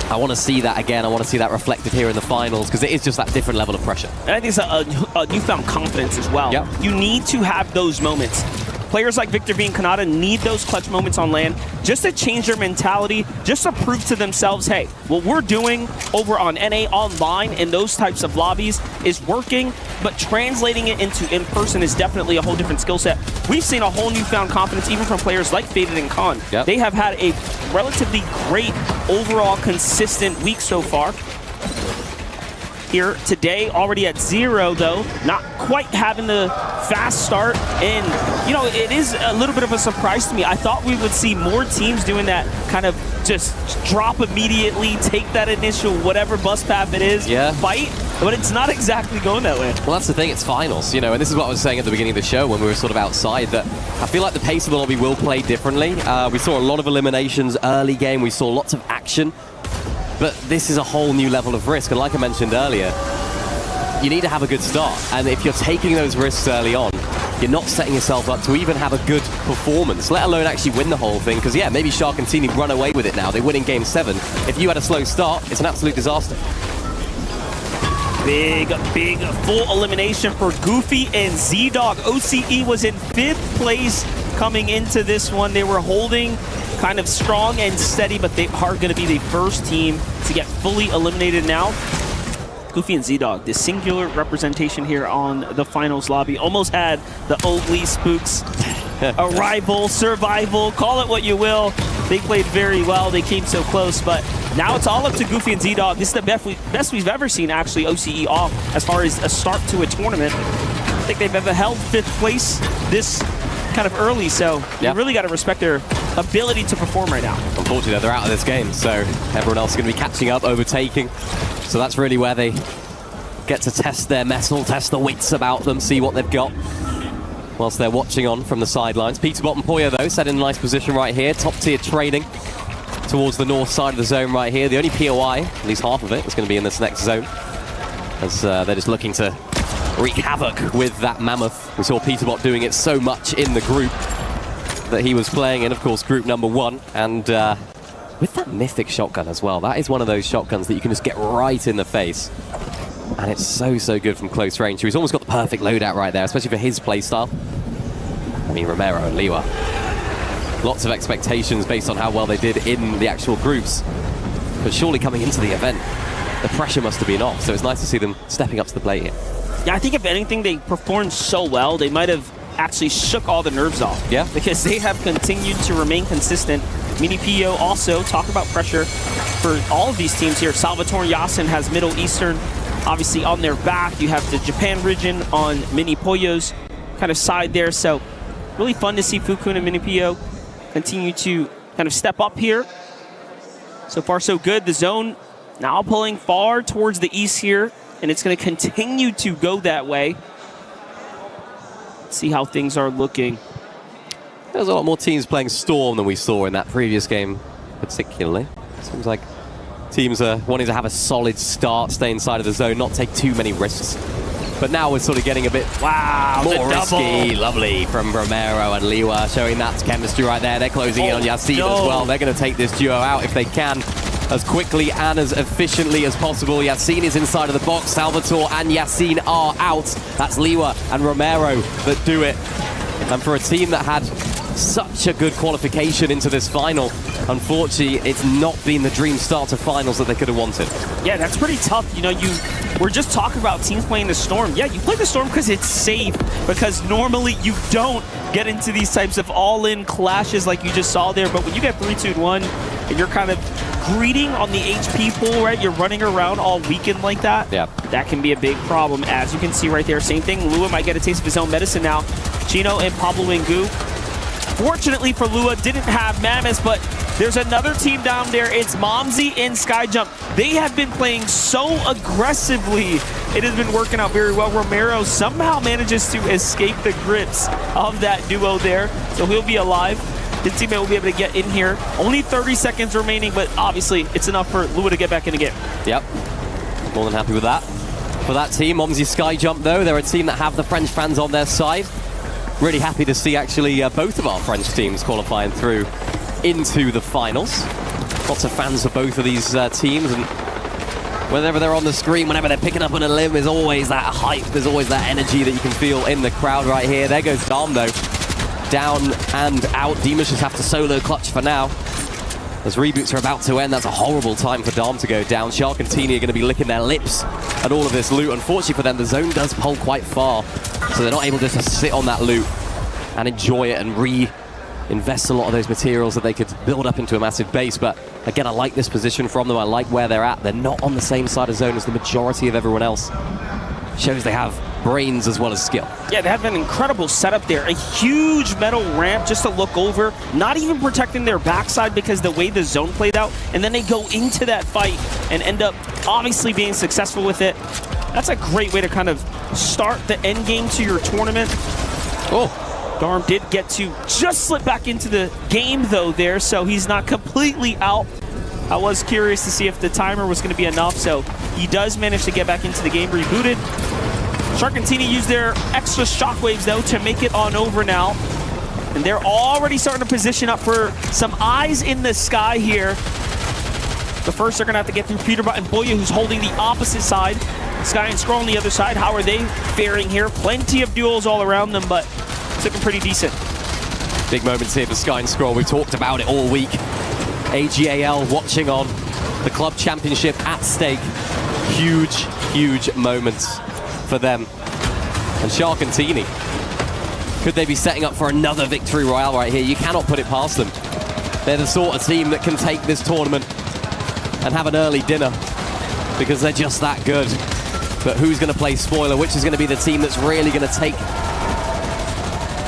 I want to see that again. I want to see that reflected here in the finals because it is just that different level of pressure. And I think it's a newfound confidence as well. Yep. You need to have those moments. Players like Victor V and Kanata need those clutch moments on LAN just to change their mentality, just to prove to themselves, hey, what we're doing over on NA online in those types of lobbies is working, but translating it into in-person is definitely a whole different skill set. We've seen a whole newfound confidence even from players like Faded and Khan. Yep. They have had a relatively great overall consistent week so far. Here today, already at 0 though, not quite having the fast start, and you know, it is a little bit of a surprise to me. I thought we would see more teams doing that kind of just drop immediately, take that initial whatever bus path it is, fight, but it's not exactly going that way. Well, that's the thing, it's finals, you know, and this is what I was saying at the beginning of the show when we were sort of outside, that I feel like the pace of the lobby will play differently. We saw a lot of eliminations early game, we saw lots of action. But this is a whole new level of risk, and like I mentioned earlier, you need to have a good start. And if you're taking those risks early on, you're not setting yourself up to even have a good performance, let alone actually win the whole thing. Because yeah, maybe Shark and Teeny run away with it now. They win in game 7. If you had a slow start, it's an absolute disaster. Big full elimination for Goofy and Z-Dog. OCE was in 5th place coming into this one. They were holding kind of strong and steady, but they are going to be the first team to get fully eliminated now. Goofy and Z-Dog, the singular representation here on the finals lobby. Almost had the Oakley Spooks arrival, survival, call it what you will. They played very well. They came so close, but now it's all up to Goofy and Z-Dog. This is the best we've ever seen, actually, OCE off as far as a start to a tournament. I think they've ever held 5th place this kind of early, so you really got to respect their ability to perform right now. Unfortunately, they're out of this game, so everyone else is going to be catching up, overtaking. So that's really where they get to test their mettle, test the wits about them, see what they've got, whilst they're watching on from the sidelines. Peterbot and Poya, though, set in a nice position right here. Top-tier training towards the north side of the zone right here. The only POI, at least half of it, is going to be in this next zone, as they're just looking to wreak havoc with that Mammoth. We saw Peterbot doing it so much in the group that he was playing in, of course, group number 1. And with that mythic shotgun as well, that is one of those shotguns that you can just get right in the face. And it's so good from close range. He's almost got the perfect loadout right there, especially for his playstyle. I mean, Romero and Liwa. Lots of expectations based on how well they did in the actual groups. But surely coming into the event, the pressure must have been off. So it's nice to see them stepping up to the plate here. Yeah, I think if anything, they performed so well, they might have actually shook all the nerves off. Yeah. Because they have continued to remain consistent. Mini PO also, talk about pressure for all of these teams here. Salvatore Yasin has Middle Eastern obviously on their back. You have the Japan region on Mini Poyo's kind of side there. So really fun to see Fukun and Mini PO continue to kind of step up here. So far so good. The zone now pulling far towards the east here, and it's going to continue to go that way. Let's see how things are looking. There's a lot more teams playing Storm than we saw in that previous game, particularly. Seems like teams are wanting to have a solid start, stay inside of the zone, not take too many risks. But now we're sort of getting a bit more risky. Lovely from Romero and Liwa, showing that chemistry right there. They're closing in on Yasin as well. They're going to take this duo out if they can, as quickly and as efficiently as possible. Yasin is inside of the box. Salvatore and Yasin are out. That's Liwa and Romero that do it. And for a team that had such a good qualification into this final, unfortunately, it's not been the dream start to finals that they could have wanted. Yeah, that's pretty tough. You know, we're just talking about teams playing the Storm. Yeah, you play the Storm because it's safe, because normally you don't get into these types of all-in clashes like you just saw there. But when you get 3-2-1 and you're kind of greeting on the HP pool, right? You're running around all weekend like that. Yeah. That can be a big problem, as you can see right there. Same thing, Lua might get a taste of his own medicine now. Chino and Pablo Wingu. Fortunately for Lua, didn't have Mammoth, but there's another team down there. It's Momsy and Skyjump. They have been playing so aggressively. It has been working out very well. Romero somehow manages to escape the grips of that duo there, so he'll be alive. His teammate will be able to get in here. Only 30 seconds remaining, but obviously it's enough for Lua to get back in again. Yep, more than happy with that. For that team, Momsy Skyjump, though, they're a team that have the French fans on their side. Really happy to see, actually, both of our French teams qualifying through into the finals. Lots of fans for both of these teams, and whenever they're on the screen, whenever they're picking up on a limb, there's always that hype, there's always that energy that you can feel in the crowd right here. There goes Dom, though. Down and out. Demus just have to solo clutch for now. As reboots are about to end, that's a horrible time for Dom to go down. Shark and Teeny are going to be licking their lips at all of this loot. Unfortunately for them, the zone does pull quite far, so they're not able just to sit on that loot and enjoy it and reinvest a lot of those materials that they could build up into a massive base. But again, I like this position from them. I like where they're at. They're not on the same side of zone as the majority of everyone else. Shows they have brains as well as skill. Yeah, they have an incredible setup there. A huge metal ramp just to look over, not even protecting their backside because the way the zone played out, and then they go into that fight and end up obviously being successful with it. That's a great way to kind of start the end game to your tournament. Oh, Darm did get to just slip back into the game though there, so he's not completely out. I was curious to see if the timer was going to be enough, so he does manage to get back into the game, rebooted. Shark and Teeny use their extra shockwaves, though, to make it on over now. And they're already starting to position up for some eyes in the sky here. But first, they're going to have to get through Peterbot and Boya, who's holding the opposite side. Sky and Scroll on the other side, how are they faring here? Plenty of duels all around them, but it's looking pretty decent. Big moments here for Sky and Scroll. We've talked about it all week. AGAL watching on. The club championship at stake. Huge, huge moments for them. And Shark and Teeny. Could they be setting up for another victory royale right here? You cannot put it past them. They're the sort of team that can take this tournament and have an early dinner because they're just that good. But who's going to play spoiler? Which is going to be the team that's really going to take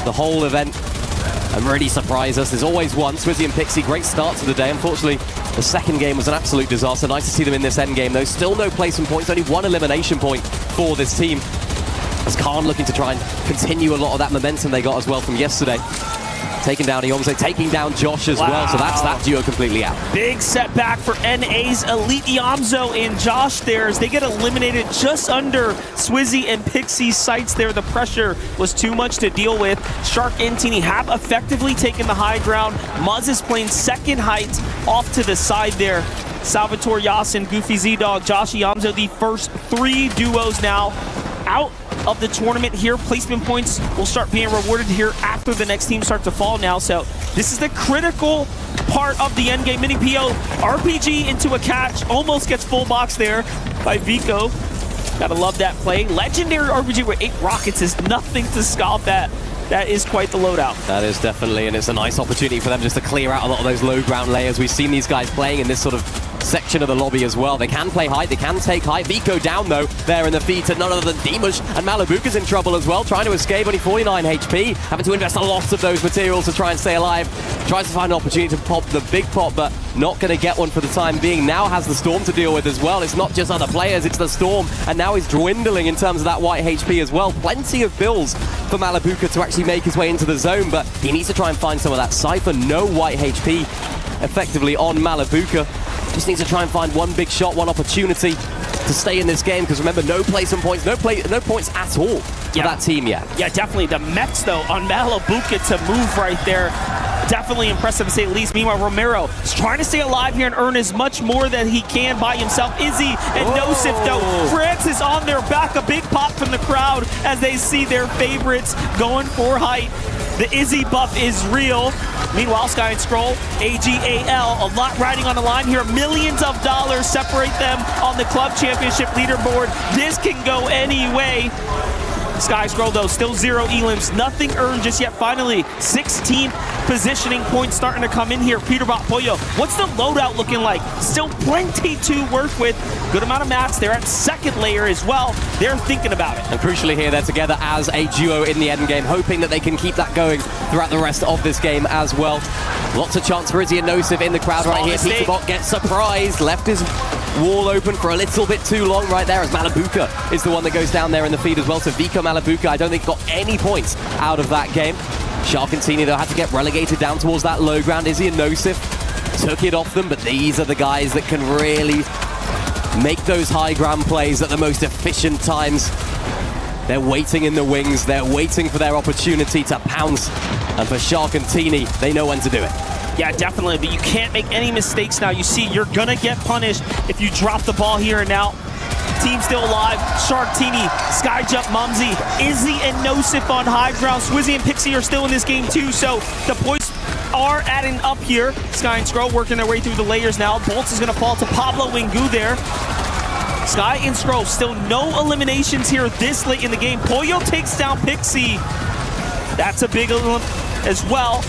the whole event and really surprise us? There's always one. Swizzy and Pixie, great start to the day. Unfortunately, the second game was an absolute disaster. Nice to see them in this end game, though. Still no placement points, only one elimination point for this team. As Khan looking to try and continue a lot of that momentum they got as well from yesterday. Taking down Eomse, taking down Josh as well, so that's that duo completely out. Big setback for NA's Elite Eomse and Josh there as they get eliminated just under Swizzy and Pixie's sights there. The pressure was too much to deal with. Shark and Teeny have effectively taken the high ground. Muzz is playing second height off to the side there. Salvatore Yasin, Goofy Z-Dog, Josh Eomse, the first 3 duos now out of the tournament here. Placement points will start being rewarded here after the next team starts to fall now. So this is the critical part of the endgame. Mini PO RPG into a catch, almost gets full box there by Vico. Gotta love that play. Legendary RPG with 8 rockets is nothing to scoff at. That is quite the loadout. That is definitely, and it's a nice opportunity for them just to clear out a lot of those low ground layers. We've seen these guys playing in this sort of section of the lobby as well. They can play high, they can take high. Vico down though, there in the feed to none other than Dimush, and Malabuka's in trouble as well, trying to escape, only 49 HP, having to invest a lot of those materials to try and stay alive. Tries to find an opportunity to pop the big pop, but not going to get one for the time being. Now has the Storm to deal with as well. It's not just other players, it's the Storm, and now he's dwindling in terms of that white HP as well. Plenty of bills for Malabuka to actually make his way into the zone, but he needs to try and find some of that Cypher. No white HP effectively on Malabuka. Just needs to try and find one big shot, one opportunity to stay in this game, because remember, no placement points, no points at all for that team yet. Yeah, definitely. The Mets, though, on Malabuka to move right there. Definitely impressive to say the least. Meanwhile, Romero is trying to stay alive here and earn as much more that he can by himself. Izzy and Nosif, though. Francis on their back. A big pop from the crowd as they see their favorites going for height. The Izzy buff is real. Meanwhile, Sky and Scroll, AGAL, a lot riding on the line here. Millions of dollars separate them on the club championship leaderboard. This can go any way. Sky Scroll, though, still 0 elims. Nothing earned just yet. Finally, 16 positioning points starting to come in here. Peterbot Pollo, what's the loadout looking like? Still plenty to work with. Good amount of mats. They're at second layer as well. They're thinking about it. And crucially here, they're together as a duo in the end game, hoping that they can keep that going throughout the rest of this game as well. Lots of chance for Izzy and Nosif in the crowd right here. Peterbot gets surprised, left his wall open for a little bit too long right there, as Malabuka is the one that goes down there in the feed as well. So Vico Malabuka, I don't think got any points out of that game. Shark and Teeny, though, had to get relegated down towards that low ground. Izzy and Nosif took it off them, but these are the guys that can really make those high ground plays at the most efficient times. They're waiting in the wings, they're waiting for their opportunity to pounce. And for Shark and Teeny, they know when to do it. Yeah, definitely, but you can't make any mistakes now. You see, you're gonna get punished if you drop the ball here and now. Team still alive. Shark, Teeny, Sky Jump, Mumsy, Izzy and Nosif on high ground. Swizzy and Pixie are still in this game too, so the points are adding up here. Sky and Scroll working their way through the layers now. Bolts is gonna fall to Pablo Wingu there. Sky and Scroll, still no eliminations here this late in the game. Pollo takes down Pixie. That's a big elim as well.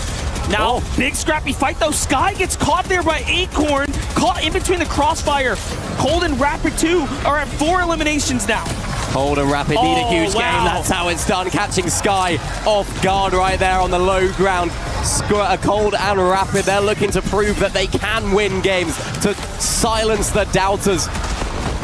Now, big scrappy fight though. Sky gets caught there by Acorn, caught in between the crossfire. Cold and Rapid 2 are at 4 eliminations now. Cold and Rapid need a huge game. That's how it's done. Catching Sky off guard right there on the low ground. Cold and Rapid, they're looking to prove that they can win games, to silence the doubters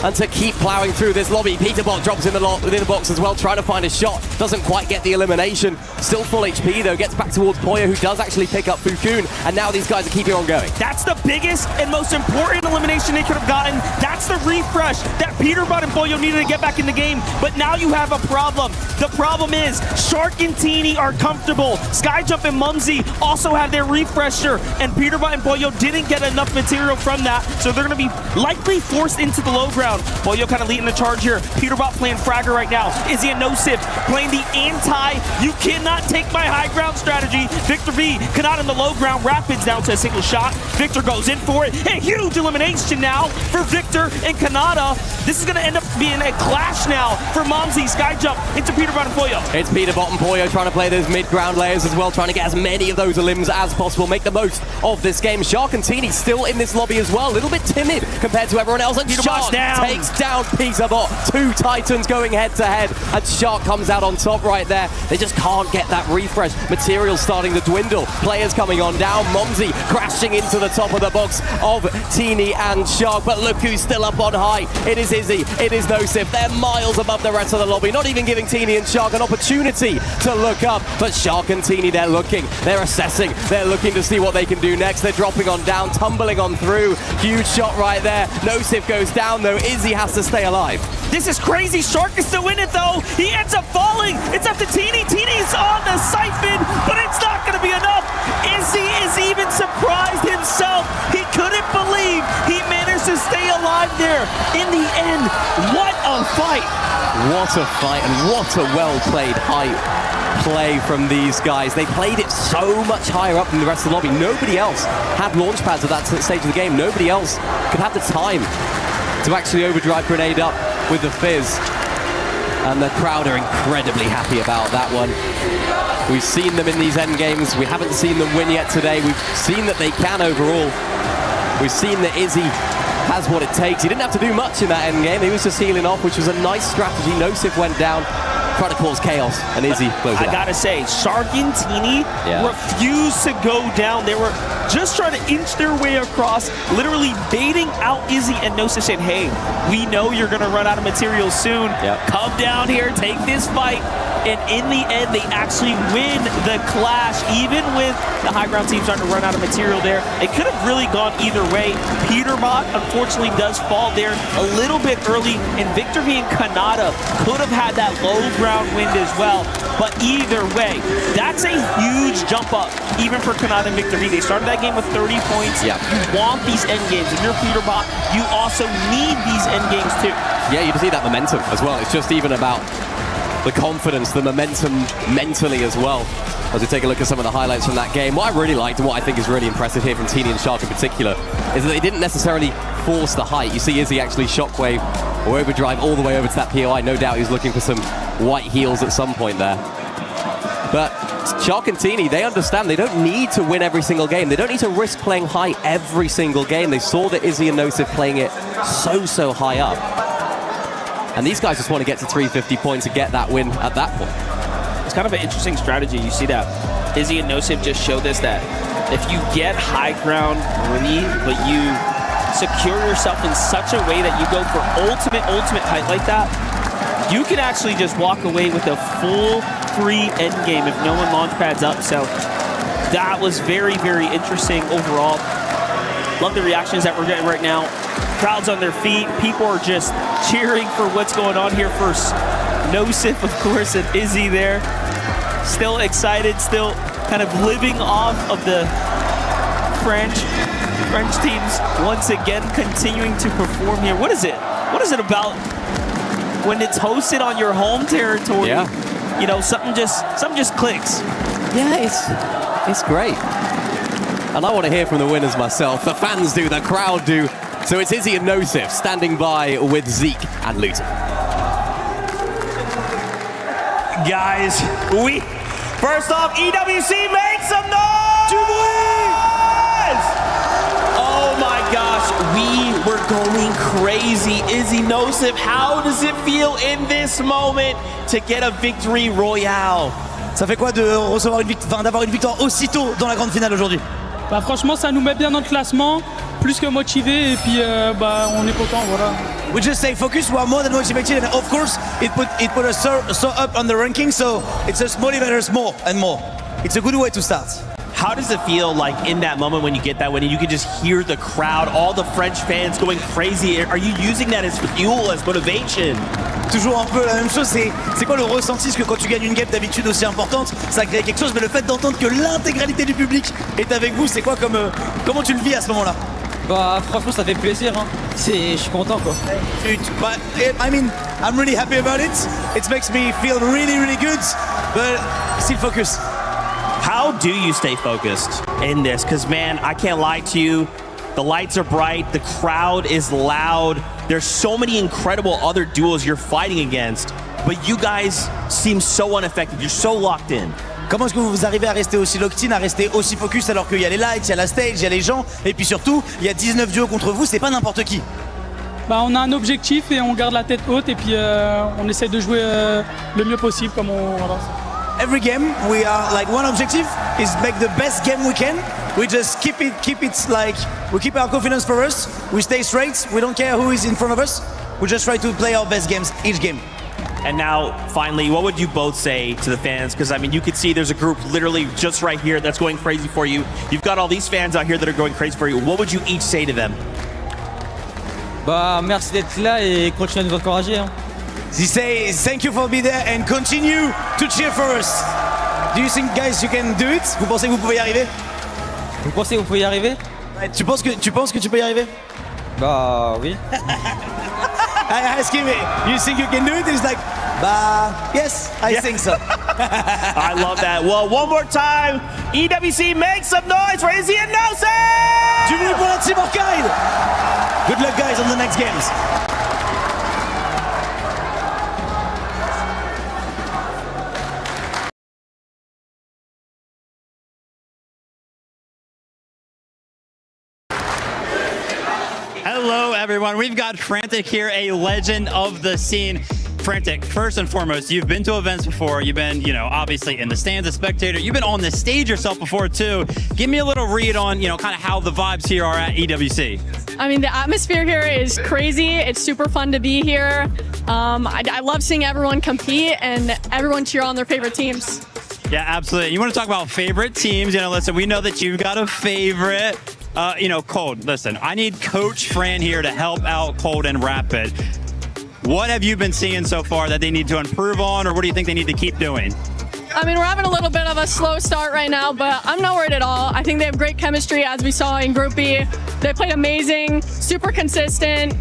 and to keep plowing through this lobby. Peterbot drops in the box as well, trying to find a shot. Doesn't quite get the elimination. Still full HP though, gets back towards Pollo, who does actually pick up Fukun, and now these guys are keeping on going. That's the biggest and most important elimination they could have gotten. That's the refresh that Peterbot and Pollo needed to get back in the game, but now you have a problem. The problem is Shark and Teeny are comfortable. Skyjump and Mumsy also have their refresher, and Peterbot and Pollo didn't get enough material from that, so they're going to be likely forced into the low ground. ground. Boyo kind of leading the charge here. Peterbot playing Fragger right now. Izzy and Nosif playing the you cannot take my high ground strategy. Victor V, Kanata in the low ground. Rapids down to a single shot. Victor goes in for it. A huge elimination now for Victor and Kanata. This is going to end up being a clash now for Momsy. Sky jump into Peterbot and Boyo. It's Peterbot and Boyo trying to play those mid-ground layers as well, trying to get as many of those elims as possible, make the most of this game. Shark and Teeny still in this lobby as well, a little bit timid compared to everyone else. And Shark takes down Peterbot. Two Titans going head-to-head, and Shark comes out on top right there. They just can't get that refresh. Material starting to dwindle. Players coming on down. Momsy crashing into the top of the box of Teeny and Shark. But look who's still up on high. It is Izzy. It is Nosif. They're miles above the rest of the lobby, not even giving Teeny and Shark an opportunity to look up. But Shark and Teeny, they're looking. They're assessing. They're looking to see what they can do next. They're dropping on down, tumbling on through. Huge shot right there. Nosif goes down though. Izzy has to stay alive. This is crazy. Shark is still in it though. He ends up falling. It's up to Teeny. Teeny's on the siphon, but it's not going to be enough. Izzy is even surprised himself. He couldn't believe he managed to stay alive there. In the end, what a fight. What a fight, and what a well-played high play from these guys. They played it so much higher up than the rest of the lobby. Nobody else had launch pads at that stage of the game. Nobody else could have the time to actually overdrive grenade up with the fizz. And the crowd are incredibly happy about that one. We've seen them in these end games. We haven't seen them win yet today. We've seen that they can overall. We've seen that Izzy has what it takes. He didn't have to do much in that end game. He was just healing off, which was a nice strategy. Nosif went down, trying to cause chaos, and Izzy closed it out. I gotta say, Shark and Teeny refused to go down. They were just trying to inch their way across, literally baiting out Izzy and Nosif, saying, hey, we know you're gonna run out of materials soon. Come down here, take this fight. And in the end, they actually win the clash, even with the high ground team starting to run out of material there. It could have really gone either way. Peterbot, unfortunately, does fall there a little bit early, and Victor V and Kanata could have had that low ground wind as well. But either way, that's a huge jump up, even for Kanata and Victor V. They started that game with 30 points. You want these end games. If you're Peterbot, you also need these end games too. Yeah, you just need that momentum as well. It's just even about the confidence, the momentum mentally as well. As we take a look at some of the highlights from that game, what I really liked and what I think is really impressive here from Teeny and Shark in particular is that they didn't necessarily force the height. You see Izzy actually shockwave or overdrive all the way over to that POI. No doubt he's looking for some white heels at some point there. But Shark and Teeny, they understand they don't need to win every single game. They don't need to risk playing high every single game. They saw that Izzy and Nosif playing it so high up. And these guys just want to get to 350 points and get that win at that point. It's kind of an interesting strategy. You see that Izzy and Nosif just showed us that if you get high ground early, but you secure yourself in such a way that you go for ultimate height like that, you can actually just walk away with a full free end game if no one launch pads up. So that was very interesting overall. Love the reactions that we're getting right now. Crowds on their feet. People are just cheering for what's going on here first. Nosif, of course, and Izzy there. Still excited, still kind of living off of the French teams once again continuing to perform here. What is it? What is it about when it's hosted on your home territory? You know, something just clicks. Yeah, it's great. And I want to hear from the winners myself. The fans do, the crowd do. So it's Izzy and Nosif standing by with Zeke and Luton. Guys, first off, EWC, make some noise! Oh my gosh, we were going crazy. Izzy, Nosif, how does it feel in this moment to get a victory royale? Ça fait quoi de recevoir d'avoir une victoire aussitôt dans la grande finale aujourd'hui? Bah franchement, ça nous met bien dans le classement, plus que motivé, et puis on est content, voilà. We just stay focused. We are more than motivated, and of course, it put us so up on the ranking. So it just motivates us more and more. It's a good way to start. How does it feel like in that moment when you get that win and you can just hear the crowd, all the French fans going crazy? Are you using that as fuel, as motivation? Toujours un peu la même chose, c'est quoi le ressenti? Parce que quand tu gagnes une game d'habitude aussi importante, ça crée quelque chose, mais le fait d'entendre que l'intégralité du public est avec vous, c'est quoi comment tu le vis à ce moment-là? Bah franchement ça fait plaisir, hein. Je suis content quoi. But I mean, I'm really happy about it. It makes me feel really, really good, but still focus. How do you stay focused in this? Because, man, I can't lie to you. The lights are bright. The crowd is loud. There's so many incredible other duos you're fighting against, but you guys seem so unaffected. You're so locked in. Comment est-ce que vous arrivez à rester aussi locked in, à rester aussi focus alors qu'il y a les lights, il y a la stage, il y a les gens, et puis surtout, il y a 19 duos contre vous, c'est pas n'importe qui. Bah, on a un objectif et on garde la tête haute et puis on essaie de jouer le mieux possible comme on avance. Every game, we are like one objective is make the best game we can. We just keep it like we keep our confidence for us. We stay straight. We don't care who is in front of us. We just try to play our best games each game. And now, finally, what would you both say to the fans? Because, I mean, you can see there's a group literally just right here that's going crazy for you. You've got all these fans out here that are going crazy for you. What would you each say to them? Bah merci d'être là et continuez de vous encourager, hein. They say thank you for being there and continue to cheer for us. Do you think, guys, you can do it? Vous pensez que vous pouvez y arriver? Vous pensez que vous pouvez y arriver? Tu penses que tu peux y arriver? Bah oui. I ask him, you think you can do it? He's like, bah, yes, I think so. I love that. Well, one more time, EWC, make some noise for Izzy and Nelson! Du bruit pour la team Arcade! Good luck, guys, on the next games. Hello, everyone. We've got Frantic here, a legend of the scene. Frantic, first and foremost, you've been to events before. You've been, obviously in the stands, a spectator. You've been on the stage yourself before, too. Give me a little read on, kind of how the vibes here are at EWC. I mean, the atmosphere here is crazy. It's super fun to be here. I love seeing everyone compete and everyone cheer on their favorite teams. Yeah, absolutely. You want to talk about favorite teams? Listen, we know that you've got a favorite. Cold, listen, I need Coach Fran here to help out Cold and Rapid. What have you been seeing so far that they need to improve on, or what do you think they need to keep doing? I mean, we're having a little bit of a slow start right now, but I'm not worried at all. I think they have great chemistry, as we saw in Group B. They played amazing, super consistent.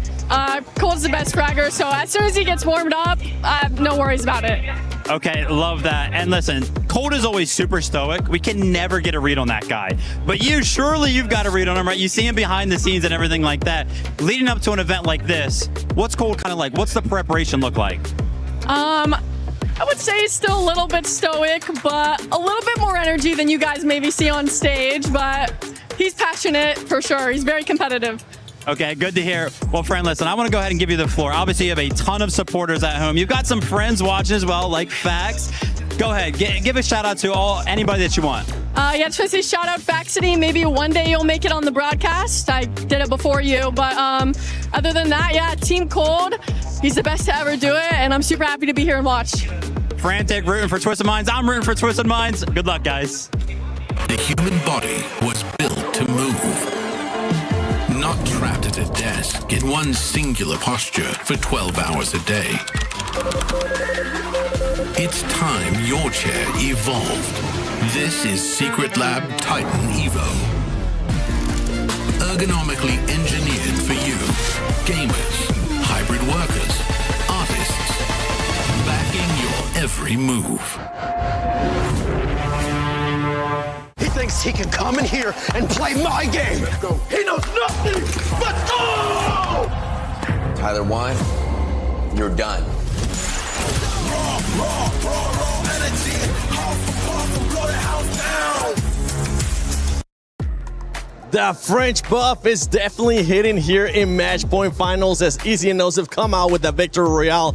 Cold's the best fragger, so as soon as he gets warmed up, I have no worries about it. Okay, love that. And listen, Cold is always super stoic. We can never get a read on that guy. But you've got a read on him, right? You see him behind the scenes and everything like that. Leading up to an event like this, what's Cold kind of like? What's the preparation look like? I would say he's still a little bit stoic, but a little bit more energy than you guys maybe see on stage. But he's passionate for sure. He's very competitive. Okay, good to hear. Well, friend, listen, I want to go ahead and give you the floor. Obviously, you have a ton of supporters at home. You've got some friends watching as well, like Fax. Go ahead, give a shout out to anybody that you want. Yeah, just want to say shout out Faxity. Maybe one day you'll make it on the broadcast. I did it before you, but other than that, yeah, Team Cold, he's the best to ever do it, and I'm super happy to be here and watch. Frantic, rooting for Twisted Minds. I'm rooting for Twisted Minds. Good luck, guys. The human body was built to move. Not trapped at a desk in one singular posture for 12 hours a day. It's time your chair evolved. This is Secret Lab Titan Evo. Ergonomically engineered for you, gamers, hybrid workers, artists, backing your every move. He thinks he can come in here and play my game. He knows nothing but go! Tyler Wine, you're done. Raw energy. Blow the house down. The French buff is definitely hitting here in match point finals as Easy and Nose have come out with the victory royale.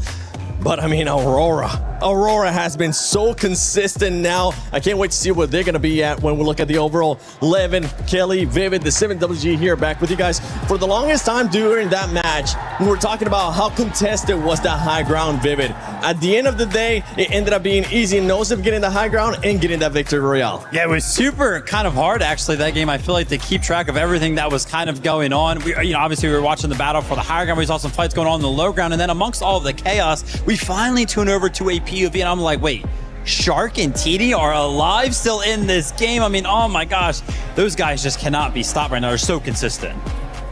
But I mean, Aurora has been so consistent now. I can't wait to see where they're going to be at when we look at the overall. Levin, Kelly, Vivid, the 7WG here back with you guys. For the longest time during that match, we were talking about how contested was that high ground, Vivid. At the end of the day, it ended up being Easy and Nose of getting the high ground and getting that victory royale. Yeah, it was super kind of hard, actually, that game. I feel like to keep track of everything that was kind of going on. Obviously, we were watching the battle for the high ground. We saw some fights going on in the low ground. And then amongst all of the chaos, we finally tune over to a POV, and I'm like, wait, Shark and TD are alive still in this game? I mean, oh my gosh, those guys just cannot be stopped right now. They're so consistent.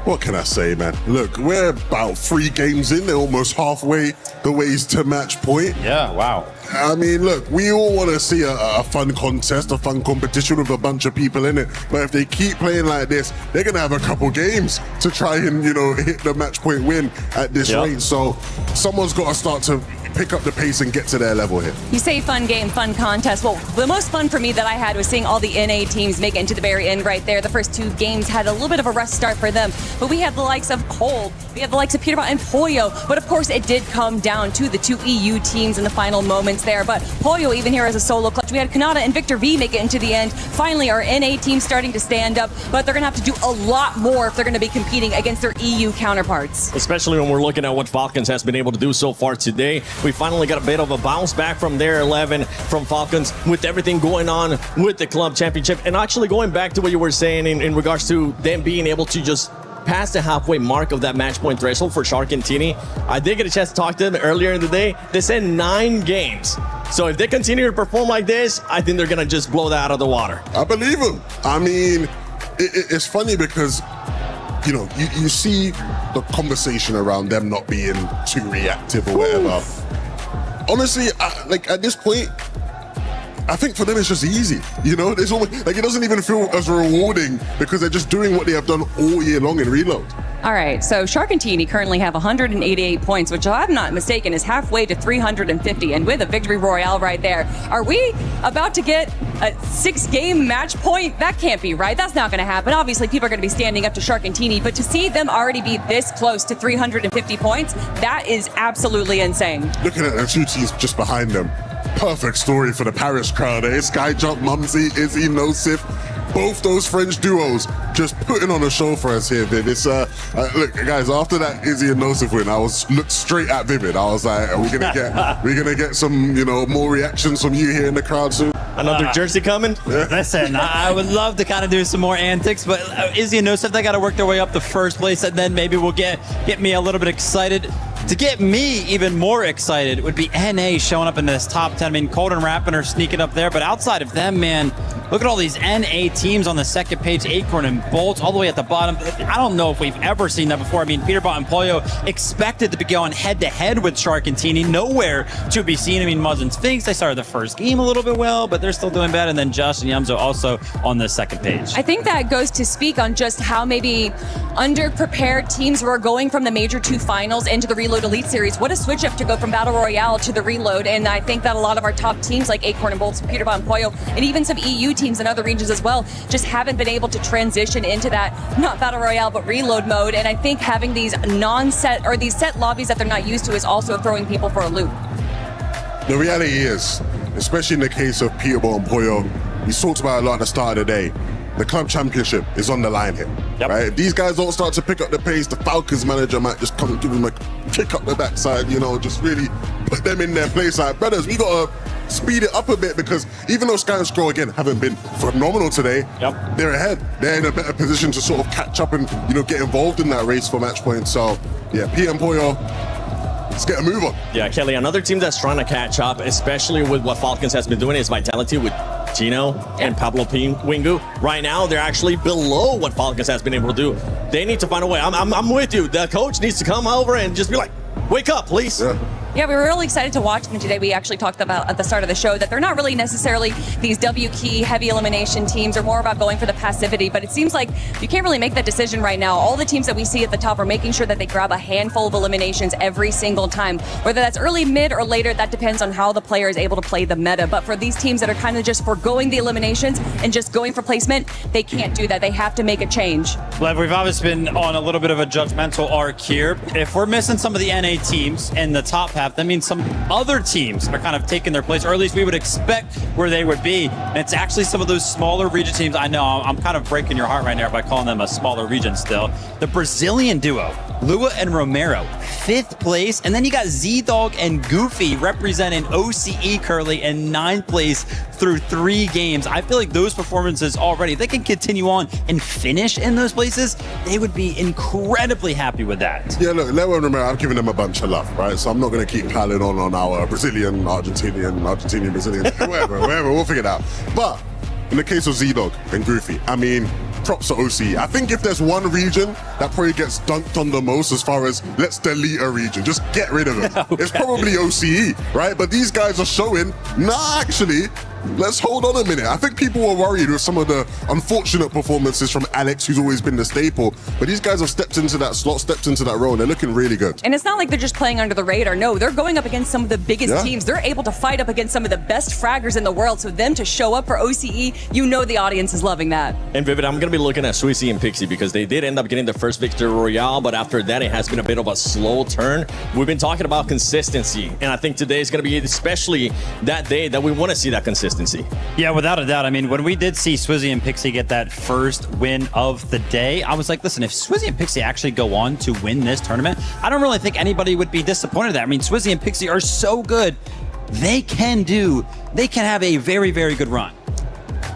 What can I say, man? Look, we're about 3 games in. They're almost halfway the ways to match point. Yeah, wow. I mean, look, we all want to see a fun contest, a fun competition with a bunch of people in it. But if they keep playing like this, they're going to have a couple games to try and, hit the match point win at this rate. So someone's got to start to pick up the pace and get to their level here. You say fun game, fun contest. Well, the most fun for me that I had was seeing all the NA teams make it into the very end right there. The first 2 games had a little bit of a rough start for them, but we had the likes of Cold, we had the likes of Peterbot and Pollo, but of course it did come down to the 2 EU teams in the final moments there. But Pollo even here as a solo clutch. We had Kanata and Victor V make it into the end. Finally, our NA team starting to stand up, but they're going to have to do a lot more if they're going to be competing against their EU counterparts. Especially when we're looking at what Falcons has been able to do so far today. We finally got a bit of a bounce back from their 11 from Falcons with everything going on with the club championship. And actually going back to what you were saying in regards to them being able to just pass the halfway mark of that match point threshold for Shark and Tini. I did get a chance to talk to them earlier in the day. They said 9 games. So if they continue to perform like this, I think they're going to just blow that out of the water. I believe them. I mean, it's funny because you see the conversation around them not being too reactive or whatever. Honestly, at this point, I think for them it's just easy. There's almost, it doesn't even feel as rewarding because they're just doing what they have done all year long in Reload. All right, so Shark and Tini currently have 188 points, which, if I'm not mistaken, is halfway to 350. And with a victory royale right there, are we about to get a 6-game match point? That can't be right. That's not going to happen. Obviously, people are going to be standing up to Shark and Tini, but to see them already be this close to 350 points, that is absolutely insane. Looking at the 2 teams just behind them, perfect story for the Paris crowd. It's Skyjump, Mumsy, Izzy, Nosif. Both those French duos just putting on a show for us here, Viv. It's look, guys. After that Izzy and Nosif win, I looked straight at Vivid. I was like, "Are we gonna get some, more reactions from you here in the crowd soon?" Another jersey coming? Listen, I would love to kind of do some more antics, but Izzy and Nosif, they got to work their way up to first place, and then maybe we'll get me a little bit excited. To get me even more excited would be NA showing up in this top 10. I mean, Cold and Rappin are sneaking up there, but outside of them, man, look at all these NA teams on the second page. Acorn and Bolts all the way at the bottom. I don't know if we've ever seen that before. I mean, Peterbot and Pollo expected to be going head-to-head with Shark and Tini. Nowhere to be seen. I mean, Muzz and Sphinx, they started the first game a little bit well, but they're still doing bad. And then Josh and Yumzo also on the second page. I think that goes to speak on just how maybe underprepared teams were going from the Major 2 finals into the Reload Elite Series. What a switch up to go from Battle Royale to the Reload. And I think that a lot of our top teams like Acorn and Bolts, Peterbot and Pollo, and even some EU teams in other regions as well, just haven't been able to transition into that, not Battle Royale, but Reload mode. And I think having these non-set or these set lobbies that they're not used to is also throwing people for a loop. The reality is, especially in the case of Peterbot and Pollo, we talked about a lot at the start of the day. The club championship is on the line here, right? If these guys don't start to pick up the pace, the Falcons manager might just come and give them a kick up the backside, just really put them in their place. Like, brothers, we got to speed it up a bit because even though Sky and Scroll, again, haven't been phenomenal today, they're ahead. They're in a better position to sort of catch up and, get involved in that race for match points. So, yeah, Pete and Pollo, let's get a move on. Yeah, Kelly, another team that's trying to catch up, especially with what Falcons has been doing, is Vitality with Gino and Pablo Wingu. Right now, they're actually below what Falcons has been able to do. They need to find a way. I'm with you. The coach needs to come over and just be like, wake up, please. Yeah, we were really excited to watch them today. We actually talked about at the start of the show that they're not really necessarily these W-key heavy elimination teams. They're more about going for the passivity, but it seems like you can't really make that decision right now. All the teams that we see at the top are making sure that they grab a handful of eliminations every single time. Whether that's early, mid, or later, that depends on how the player is able to play the meta. But for these teams that are kind of just foregoing the eliminations and just going for placement, they can't do that. They have to make a change. Lev, we've obviously been on a little bit of a judgmental arc here. If we're missing some of the NA teams in the top half, that means some other teams are kind of taking their place, or at least we would expect where they would be. And it's actually some of those smaller region teams. I know I'm kind of breaking your heart right now by calling them a smaller region still. The Brazilian duo, Lua and Romero, 5th place. And then you got Z-Dog and Goofy representing OCE currently in 9th place through 3 games. I feel like those performances already, if they can continue on and finish in those places, they would be incredibly happy with that. Yeah, look, Lua and Romero, I've given them a bunch of love, right? So I'm not going to keep piling on our Brazilian, Argentinian, Brazilian, whatever, we'll figure it out. But in the case of Z-Dog and Goofy, I mean, props to OCE. I think if there's one region that probably gets dunked on the most as far as let's delete a region, just get rid of it. It's probably OCE, right? But these guys are showing, nah, actually, let's hold on a minute. I think people were worried with some of the unfortunate performances from Alex, who's always been the staple. But these guys have stepped into that slot, stepped into that role, and they're looking really good. And it's not like they're just playing under the radar. No, they're going up against some of the biggest teams. They're able to fight up against some of the best fraggers in the world. So them to show up for OCE, you know the audience is loving that. And Vivid, I'm going to be looking at Swissy and Pixie because they did end up getting the first victory royale, but after that, it has been a bit of a slow turn. We've been talking about consistency, and I think today is going to be especially that day that we want to see that consistency. Yeah, without a doubt. I mean, when we did see Swizzy and Pixie get that first win of the day, I was like, listen, if Swizzy and Pixie actually go on to win this tournament, I don't really think anybody would be disappointed there. I mean, Swizzy and Pixie are so good. They can have a very, very good run.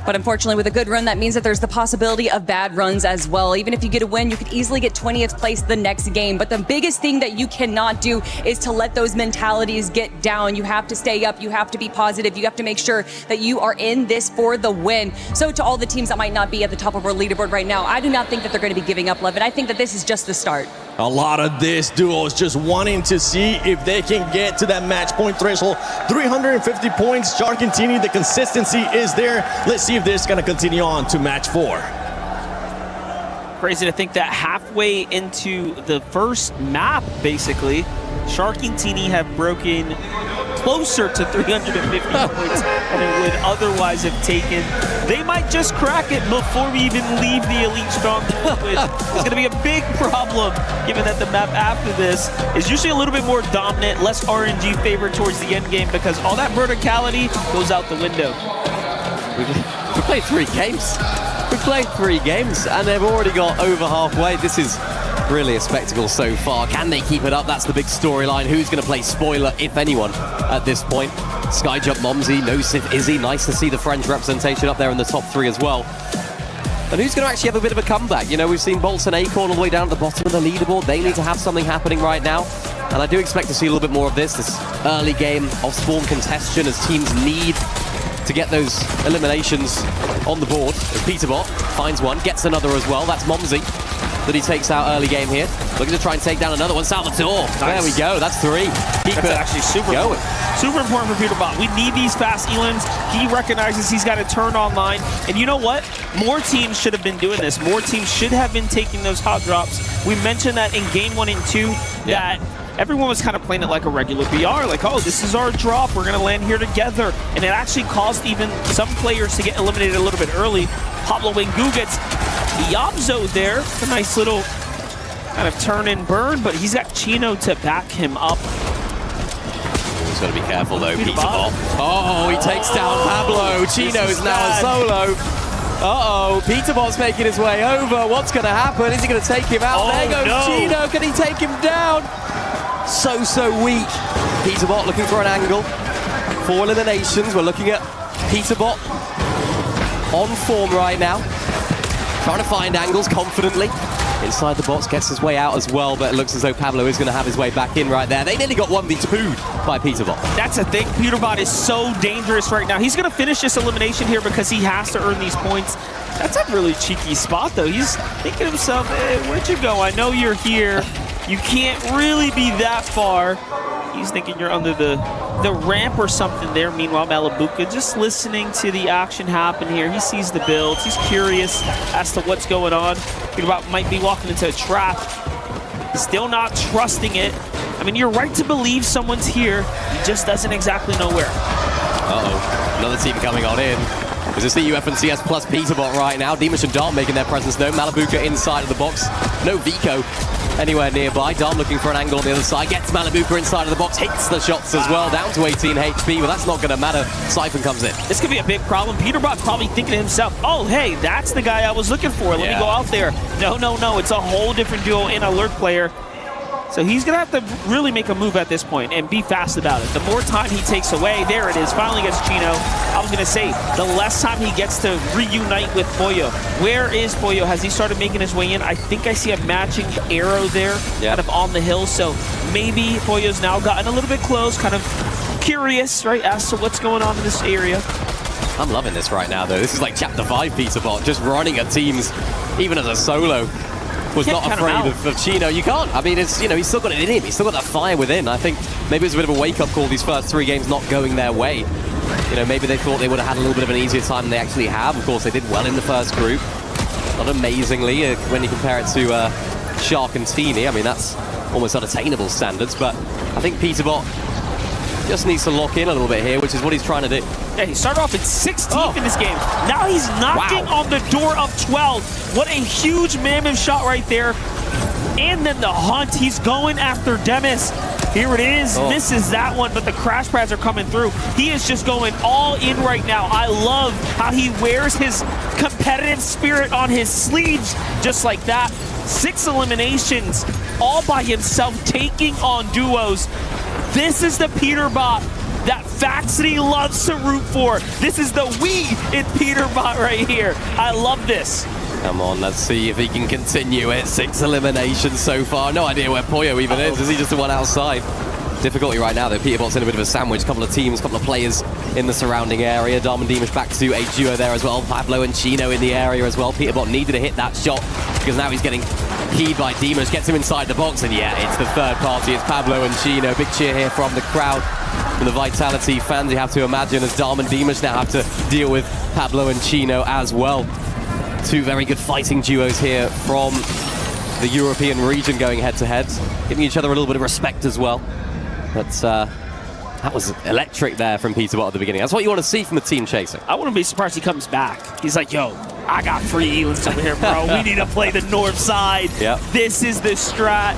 But unfortunately, with a good run, that means that there's the possibility of bad runs as well. Even if you get a win, you could easily get 20th place the next game. But the biggest thing that you cannot do is to let those mentalities get down. You have to stay up. You have to be positive. You have to make sure that you are in this for the win. So to all the teams that might not be at the top of our leaderboard right now, I do not think that they're going to be giving up love. And I think that this is just the start. A lot of this duo is just wanting to see if they can get to that match point threshold. 350 points, Sharkintini, the consistency is there. Let's see if this is going to continue on to match 4. Crazy to think that halfway into the first map, basically, Sharkintini have broken closer to 350 points than it would otherwise have taken. They might just crack it before we even leave the Elite Stronghold, which is going to be a big problem, given that the map after this is usually a little bit more dominant, less RNG favored towards the end game, because all that verticality goes out the window. We played 3 games. We played 3 games, and they've already got over halfway. This is really a spectacle so far. Can they keep it up? That's the big storyline. Who's going to play spoiler, if anyone, at this point? Skyjump, Momsy, Nosif, Izzy. Nice to see the French representation up there in the top 3 as well. And who's going to actually have a bit of a comeback? You know, we've seen Bolts and Acorn all the way down at the bottom of the leaderboard. They need to have something happening right now. And I do expect to see a little bit more of this early game of spawn congestion as teams need to get those eliminations on the board. As Peterbot finds one, gets another as well. That's Momsy that he takes out early game here. Looking to try and take down another one. Salvatore. Nice. There we go. That's 3. Keep That's it actually super going. Super important for Peterbot. We need these fast elims. He recognizes he's got to turn online. And you know what? More teams should have been doing this. More teams should have been taking those hot drops. We mentioned that in game 1 and 2 that everyone was kind of playing it like a regular BR, like, oh, this is our drop, we're gonna land here together. And it actually caused even some players to get eliminated a little bit early. Pablo Wengu gets Yabzo there. It's a nice little kind of turn and burn, but he's got Chino to back him up. He's got to be careful though, Peterbot. Oh, he takes down Pablo. Chino's now a solo. Uh-oh, Peterbot's making his way over. What's going to happen? Is he going to take him out? There goes Chino. Can he take him down? So weak. Peterbot looking for an angle. 4 eliminations. We're looking at Peterbot on form right now. Trying to find angles confidently. Inside the box, gets his way out as well, but it looks as though Pablo is going to have his way back in right there. They nearly got 1v2'd by Peterbot. That's the thing. Peterbot is so dangerous right now. He's going to finish this elimination here because he has to earn these points. That's a really cheeky spot, though. He's thinking to himself, hey, where'd you go? I know you're here. You can't really be that far. He's thinking you're under the ramp or something there. Meanwhile, Malabuka just listening to the action happen here. He sees the builds. He's curious as to what's going on. Peterbot might be walking into a trap. Still not trusting it. I mean, you're right to believe someone's here. He just doesn't exactly know where. Uh-oh, another team coming on in. This is the UF&CS plus Peterbot right now. Demush and Dom making their presence known. Malabuka inside of the box. No Vico anywhere nearby. Dom looking for an angle on the other side. Gets Malabuka inside of the box. Hits the shots as well. Down to 18 HP, but that's not going to matter. Siphon comes in. This could be a big problem. Peterbot's probably thinking to himself, oh, hey, that's the guy I was looking for. Let me go out there. No. It's a whole different duo in Alert player. So he's going to have to really make a move at this point and be fast about it. The more time he takes away, there it is, finally gets Chino. I was going to say, the less time he gets to reunite with Pollo. Where is Pollo? Has he started making his way in? I think I see a matching arrow there, kind of on the hill. So maybe Pollo's now gotten a little bit close, kind of curious, right, as to what's going on in this area. I'm loving this right now, though. This is like Chapter 5 Peterbot, just running at teams, even as a solo. Was not afraid of Chino. You can't. I mean, it's, you know, he's still got it in him. He's still got that fire within. I think maybe it was a bit of a wake-up call, these first 3 games not going their way. You know, maybe they thought they would have had a little bit of an easier time than they actually have. Of course, they did well in the first group. Not amazingly when you compare it to Shark and Teeny. I mean, that's almost unattainable standards, but I think Peterbot just needs to lock in a little bit here, which is what he's trying to do. Yeah, he started off in 16th in this game. Now he's knocking on the door of 12. What a huge mammoth shot right there. And then the hunt, he's going after Demis. Here it is, misses that one, but the crash pads are coming through. He is just going all in right now. I love how he wears his competitive spirit on his sleeves just like that. 6 eliminations all by himself, taking on duos. This is the Peterbot that Faxity loves to root for. This is the we in Peterbot right here. I love this. Come on, let's see if he can continue it. 6 eliminations so far. No idea where Poyo even is. Is he just the one outside? Difficulty right now, though. Peterbot's in a bit of a sandwich. Couple of teams, couple of players in the surrounding area. Dom and Dimash back to a duo there as well. Pablo and Chino in the area as well. Peterbot needed to hit that shot because now he's getting keyed by Dimash. Gets him inside the box, and yeah, it's the third party. It's Pablo and Chino. Big cheer here from the crowd. From the Vitality fans, you have to imagine, as Dom and Dimash now have to deal with Pablo and Chino as well. 2 very good fighting duos here from the European region going head-to-head, giving each other a little bit of respect as well. But that was electric there from Peterbot at the beginning. That's what you want to see from the team chasing. I wouldn't be surprised he comes back. He's like, yo, I got free Elans over here, bro. We need to play the north side. Yep. This is the strat.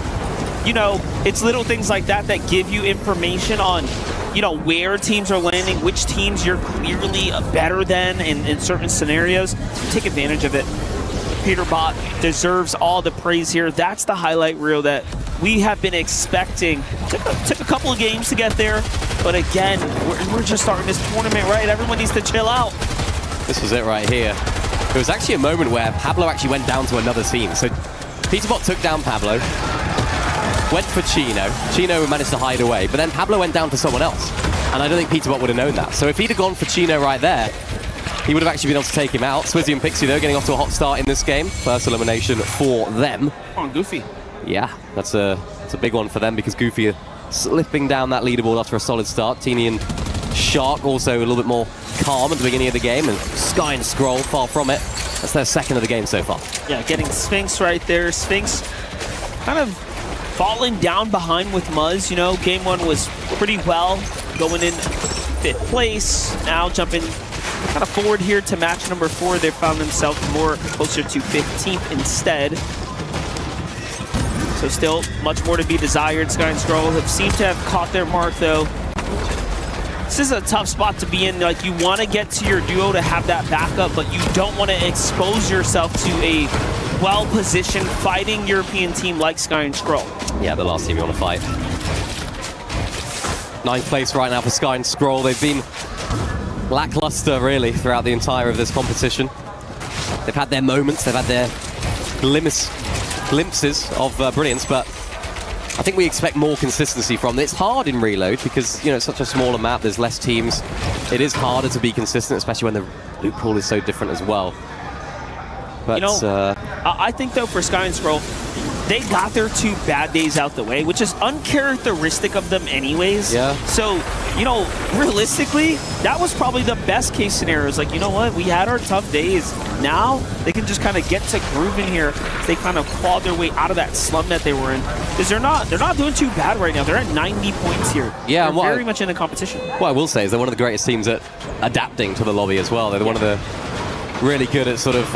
You know, it's little things like that that give you information on, you know, where teams are landing, which teams you're clearly better than in certain scenarios. Take advantage of it. Peterbot deserves all the praise here. That's the highlight reel that we have been expecting. Took a couple of games to get there, but again, we're just starting this tournament, right? Everyone needs to chill out. This was it right here. There was actually a moment where Pablo actually went down to another team. So Peterbot took down Pablo, went for Chino. Chino managed to hide away, but then Pablo went down to someone else. And I don't think Peterbot would have known that. So if he'd have gone for Chino right there, he would have actually been able to take him out. Swizzy and Pixie, though, getting off to a hot start in this game. First elimination for them. Come on, Goofy. Yeah, that's a big one for them because Goofy are slipping down that leaderboard after a solid start. Teeny and Shark also a little bit more calm at the beginning of the game, and Sky and Scroll far from it. That's their second of the game so far. Yeah, getting Sphinx right there. Sphinx kind of falling down behind with Muzz. You know, game 1 was pretty well, going in 5th place. Now jumping kind of forward here to match number 4. They found themselves more closer to 15th instead. So still much more to be desired. Sky and Scroll have seemed to have caught their mark, though. This is a tough spot to be in. Like, you want to get to your duo to have that backup, but you don't want to expose yourself to a well-positioned fighting European team like Sky and Scroll. Yeah, the last team you want to fight. 9th place right now for Sky and Scroll. They've been lackluster, really, throughout the entire of this competition. They've had their moments, they've had their glimpses of brilliance, but I think we expect more consistency from them. It's hard in Reload because, you know, it's such a smaller map, there's less teams. It is harder to be consistent, especially when the loot pool is so different as well. But, you know, I think, though, for Sky and Scroll, they got their 2 bad days out the way, which is uncharacteristic of them anyways. Yeah. So, you know, realistically, that was probably the best case scenario. It's like, you know what, we had our tough days. Now they can just kind of get to grooving here. They kind of clawed their way out of that slump that they were in. Because they're not doing too bad right now. They're at 90 points here. Yeah, they're very much in the competition. What I will say is they're one of the greatest teams at adapting to the lobby as well. They're one of the really good at sort of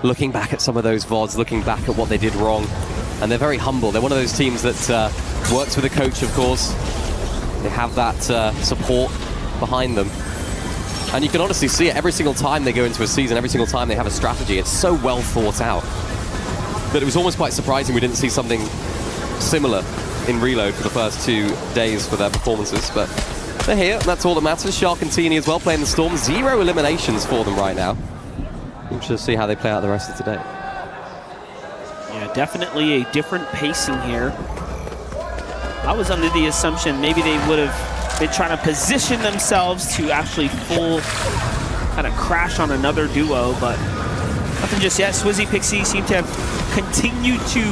looking back at some of those VODs, looking back at what they did wrong, and they're very humble. They're one of those teams that works with a coach, of course. They have that support behind them. And you can honestly see it every single time they go into a season, every single time they have a strategy. It's so well thought out that it was almost quite surprising we didn't see something similar in Reload for the first 2 days for their performances. But they're here, and that's all that matters. Shark and Teeny as well playing the Storm. 0 eliminations for them right now. We'll just see how they play out the rest of today. Yeah, definitely a different pacing here. I was under the assumption maybe they would have been trying to position themselves to actually full kind of crash on another duo, but nothing just yet. Swizzy Pixie seem to have continued to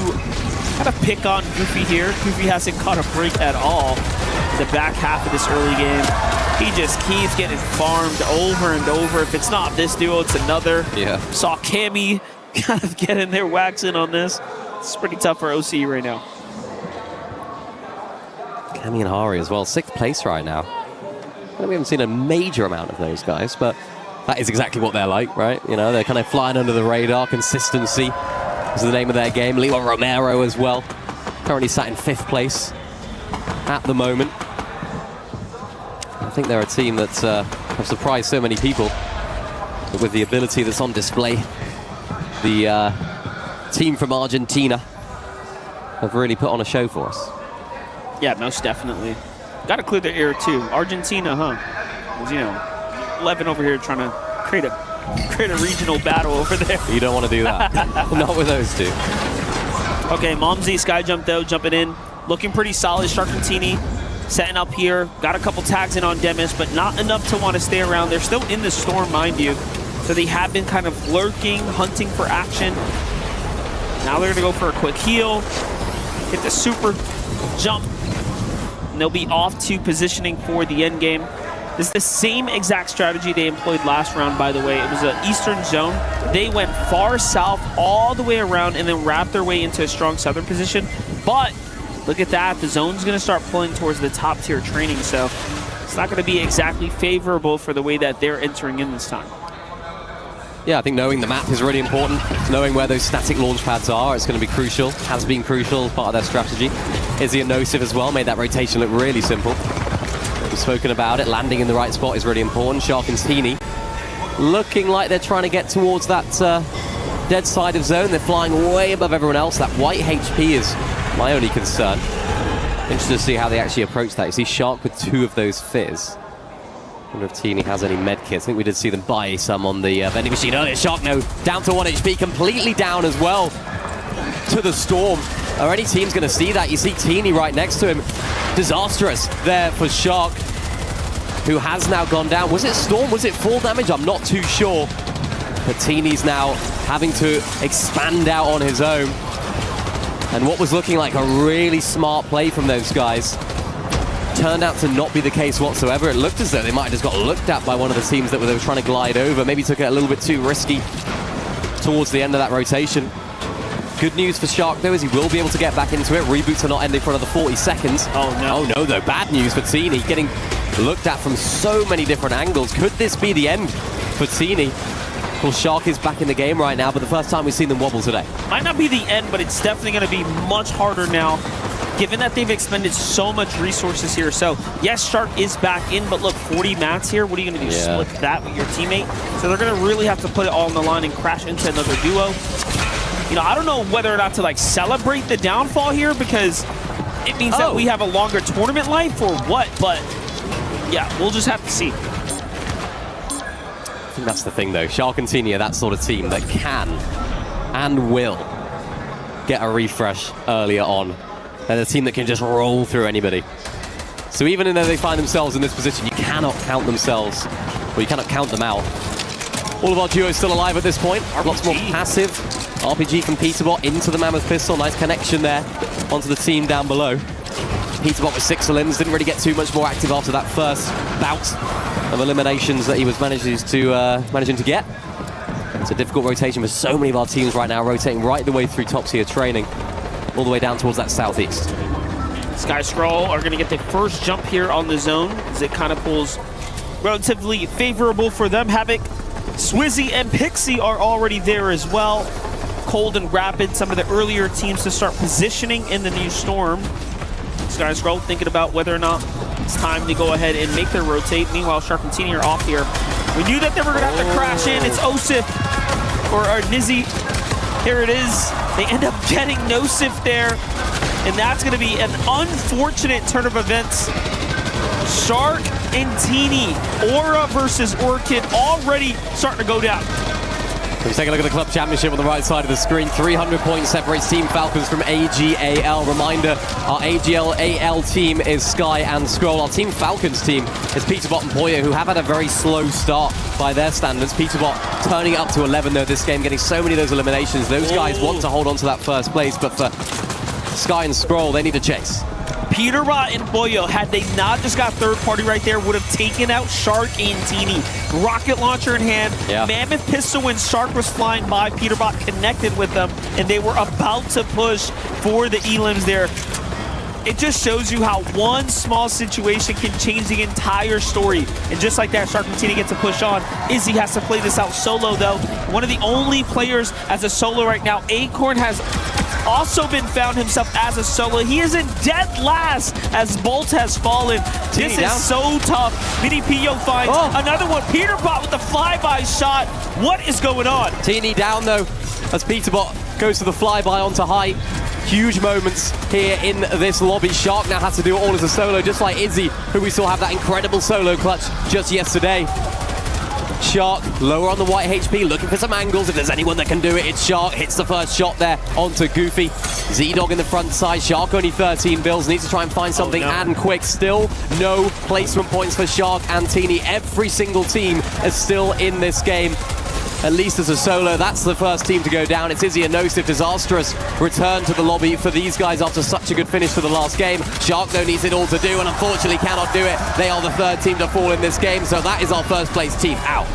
kind of pick on Goofy here. Goofy hasn't caught a break at all in the back half of this early game. He just keeps getting farmed over and over. If it's not this duo, it's another. Yeah. Saw Cammy kind of get in there, waxing on this. It's pretty tough for OC right now. Cammy and Hari as well, 6th place right now. We haven't seen a major amount of those guys, but that is exactly what they're like, right? You know, they're kind of flying under the radar. Consistency is the name of their game. Leon Romero as well, currently sat in 5th place at the moment. I think they're a team that have surprised so many people, but with the ability that's on display, the team from Argentina have really put on a show for us. Yeah, most definitely. Got to clear their air too. Argentina, huh? 'Cause, you know, 11 over here trying to create a regional battle over there. You don't want to do that. Not with those two. Okay, Momsy Sky Jump though, jumping in, looking pretty solid. Sharkantini setting up here. Got a couple tags in on Demis, but not enough to want to stay around. They're still in the storm, mind you. So they have been kind of lurking, hunting for action. Now they're gonna go for a quick heal, hit the super jump, and they'll be off to positioning for the end game. This is the same exact strategy they employed last round, by the way. It was an eastern zone. They went far south all the way around and then wrapped their way into a strong southern position. But look at that, the zone's gonna start pulling towards the top tier training, so it's not gonna be exactly favorable for the way that they're entering in this time. Yeah, I think knowing the map is really important. Knowing where those static launch pads are, it's going to be crucial. Has been crucial as part of their strategy. Izzy and Nosif as well made that rotation look really simple. We've spoken about it. Landing in the right spot is really important. Shark and Teeny looking like they're trying to get towards that dead side of zone. They're flying way above everyone else. That white HP is my only concern. Interested to see how they actually approach that. You see Shark with 2 of those Fizz. I wonder if Teeny has any med kits. I think we did see them buy some on the vending machine earlier. Shark, no, down to 1 HP, completely down as well to the Storm. Are any teams going to see that? You see Teeny right next to him. Disastrous there for Shark, who has now gone down. Was it Storm? Was it full damage? I'm not too sure. But Teeny's now having to expand out on his own. And what was looking like a really smart play from those guys turned out to not be the case whatsoever. It looked as though they might have just got looked at by one of the teams that they were trying to glide over. Maybe took it a little bit too risky towards the end of that rotation. Good news for Shark, though, is he will be able to get back into it. Reboots are not ending for another 40 seconds. Oh, no. Oh, no, though. Bad news for Teeny. Getting looked at from so many different angles. Could this be the end for Teeny? Well, Shark is back in the game right now, but the first time we've seen them wobble today. Might not be the end, but it's definitely going to be much harder now, given that they've expended so much resources here. So, yes, Shark is back in, but look, 40 mats here. What are you going to do, split that with your teammate? So they're going to really have to put it all on the line and crash into another duo. You know, I don't know whether or not to, like, celebrate the downfall here, because it means that we have a longer tournament life or what, but, yeah, we'll just have to see. I think that's the thing, though. Shark and Teeny are that sort of team that can and will get a refresh earlier on. They're the team that can just roll through anybody. So even though they find themselves in this position, you cannot count themselves, or you cannot count them out. All of our duos still alive at this point. Lots more passive. RPG from Peterbot into the Mammoth Pistol. Nice connection there onto the team down below. Peterbot with 6 limbs. Didn't really get too much more active after that first bout of eliminations that he was managing to get. It's a difficult rotation for so many of our teams right now, rotating right the way through top tier training, all the way down towards that southeast. Sky Scroll are going to get the first jump here on the zone, as it kind of pulls relatively favorable for them. Havoc, Swizzy, and Pixie are already there as well. Cold and Rapid, some of the earlier teams to start positioning in the new Storm. Sky Scroll thinking about whether or not it's time to go ahead and make their rotate. Meanwhile, Shark and Teeny are off here. We knew that they were going to have to crash in. It's Osif, or Nizzy. Here it is. They end up getting Nosif there, and that's going to be an unfortunate turn of events. Shark and Teeny, Aura versus Orchid, already starting to go down. Let's take a look at the Club Championship on the right side of the screen. 300 points separates Team Falcons from AGAL. Reminder, our AGL team is Sky and Scroll. Our Team Falcons team is Peterbot and Poyo, who have had a very slow start by their standards. Peterbot turning it up to 11 though this game, getting so many of those eliminations. Those guys want to hold on to that first place, but for Sky and Scroll, they need to chase. Peterbot and Poyo, had they not just got third party right there, would have taken out Shark and Teeny. Rocket launcher in hand, Mammoth pistol when Shark was flying by, Peterbot connected with them, and they were about to push for the elims there. It just shows you how one small situation can change the entire story. And just like that, Shark and Teeny gets a push on. Izzy has to play this out solo though. One of the only players as a solo right now. Acorn has also been found himself as a solo. He is in dead last as Bolt has fallen. This is so tough. Mini Pio finds another one. Peterbot with the flyby shot. What is going on? Teeny down though as Peterbot goes to the flyby onto height. Huge moments here in this lobby. Shark now has to do it all as a solo, just like Izzy, who we saw have that incredible solo clutch just yesterday. Shark lower on the white HP, looking for some angles. If there's anyone that can do it, it's Shark. Hits the first shot there onto Goofy. Z-Dog in the front side. Shark only 13 bills. Needs to try and find something and quick. Still no placement points for Shark and Teeny. Every single team is still in this game. At least as a solo, that's the first team to go down. It's Izzy and Nosif. Disastrous return to the lobby for these guys after such a good finish for the last game. Shark though needs it all to do and unfortunately cannot do it. They are the third team to fall in this game, so that is our first place team out.